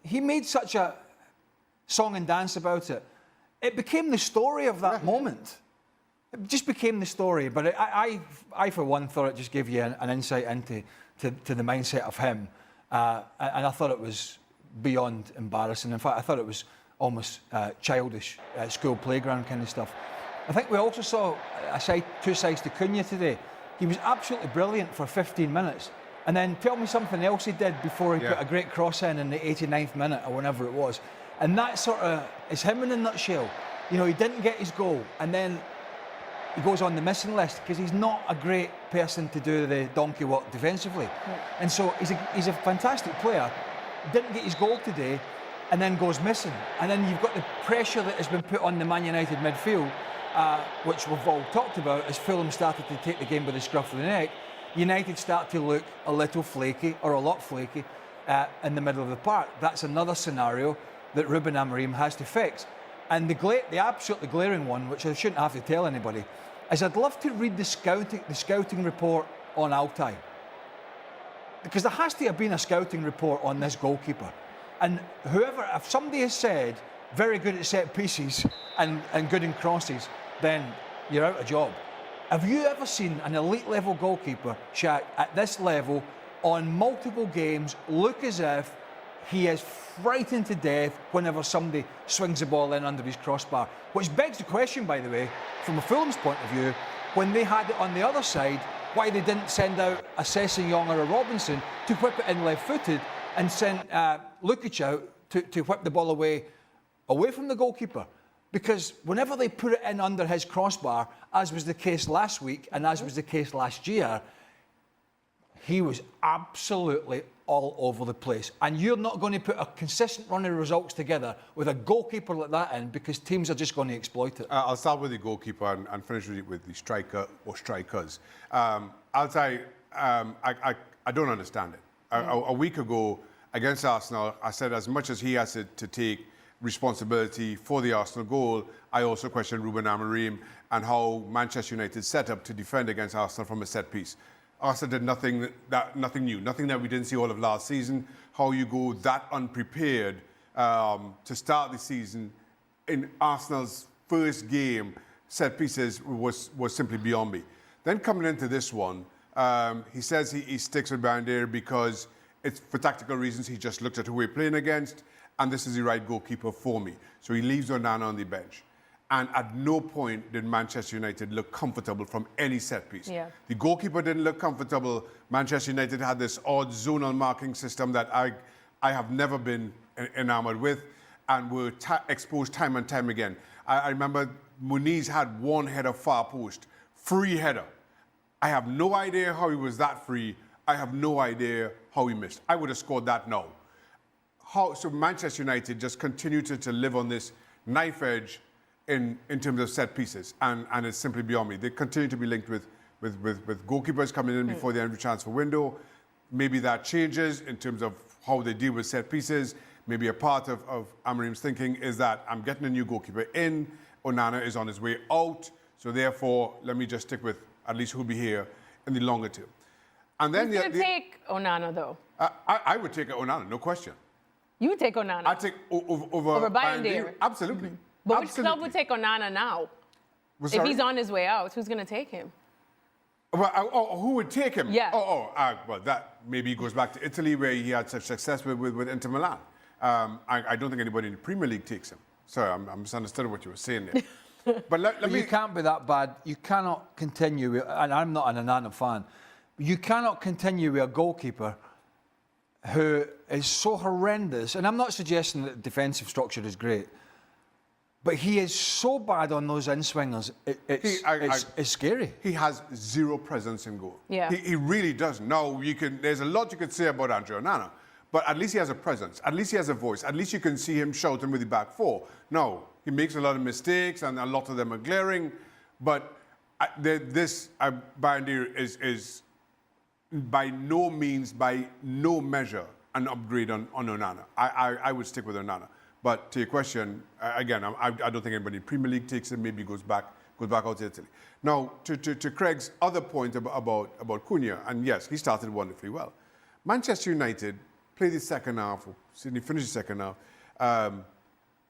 He made such a song and dance about it. It became the story of that moment. It just became the story. But I for one, thought it just gave you an insight into the mindset of him. And I thought it was beyond embarrassing. In fact, I thought it was almost childish, school playground kind of stuff. I think we also saw two sides to Cunha today. He was absolutely brilliant for 15 minutes. And then tell me something else he did before he put a great cross in the 89th minute or whenever it was. And that sort of is him in a nutshell. You know, he didn't get his goal, and then he goes on the missing list because he's not a great person to do the donkey work defensively. And so he's a fantastic player. Didn't get his goal today, and then goes missing. And then you've got the pressure that has been put on the Man United midfield, which we've all talked about, as Fulham started to take the game by the scruff of the neck. United start to look a little flaky, or a lot flaky, in the middle of the park. That's another scenario that Ruben Amorim has to fix. And the absolutely glaring one, which I shouldn't have to tell anybody, is I'd love to read the scouting report on Altay. Because there has to have been a scouting report on this goalkeeper. And if somebody has said very good at set pieces and good in crosses, then you're out of job. Have you ever seen an elite level goalkeeper, Shaq, at this level on multiple games look as if he is frightened to death whenever somebody swings the ball in under his crossbar? Which begs the question, by the way, from a Fulham's point of view, when they had it on the other side, why they didn't send out a Sessegnon or a Robinson to whip it in left-footed and send Lukic out to whip the ball away from the goalkeeper. Because whenever they put it in under his crossbar, as was the case last week and as was the case last year, he was absolutely all over the place. And you're not going to put a consistent run of results together with a goalkeeper like that in, because teams are just going to exploit it. I'll start with the goalkeeper and finish with the striker or strikers. I'll say I don't understand it. A week ago against Arsenal, I said as much as he has to take responsibility for the Arsenal goal, I also questioned Ruben Amorim and how Manchester United set up to defend against Arsenal from a set piece. Arsenal did nothing new, nothing that we didn't see all of last season. How you go that unprepared to start the season in Arsenal's first game, set pieces was simply beyond me. Then coming into this one, he says he sticks with Bandier because it's for tactical reasons. He just looked at who we're playing against, and this is the right goalkeeper for me. So he leaves Onana on the bench. And at no point did Manchester United look comfortable from any set piece. Yeah. The goalkeeper didn't look comfortable. Manchester United had this odd zonal marking system that I have never been enamored with, and were exposed time and time again. I remember Muniz had one header far post, free header. I have no idea how he was that free. I have no idea how he missed. I would have scored that now. So Manchester United just continued to live on this knife edge in terms of set pieces, and it's simply beyond me. They continue to be linked with goalkeepers coming in before the end of the transfer window. Maybe that changes in terms of how they deal with set pieces. Maybe a part of Amorim's thinking is that I'm getting a new goalkeeper in, Onana is on his way out, so therefore let me just stick with at least who'll be here in the longer term. And then Who's going to take Onana, though? I would take Onana, no question. You would take Onana? I'd take over Bayern. Absolutely. But which club would take Onana now? Well, if he's on his way out, who's going to take him? Well, who would take him? Yeah. Well, that maybe goes back to Italy, where he had such success with Inter Milan. I don't think anybody in the Premier League takes him. Sorry, I misunderstood what you were saying there. But let me... You can't be that bad. You cannot continue with, and I'm not an Onana fan, but you cannot continue with a goalkeeper who is so horrendous. And I'm not suggesting that the defensive structure is great, but he is so bad on those in-swingers, it's scary. He has zero presence in goal. Yeah. He really does. Now, there's a lot you could say about Andre Onana, but at least he has a presence. At least he has a voice. At least you can see him shouting with the back four. No, he makes a lot of mistakes, and a lot of them are glaring. But this Bandier is by no means, by no measure, an upgrade on Onana. I would stick with Onana. But to your question, again, I don't think anybody in Premier League takes him. Maybe goes back out to Italy. Now, to Craig's other point about Cunha, and yes, he started wonderfully well. Manchester United played the second half, Sydney finished the second half,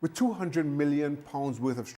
with £200 million worth of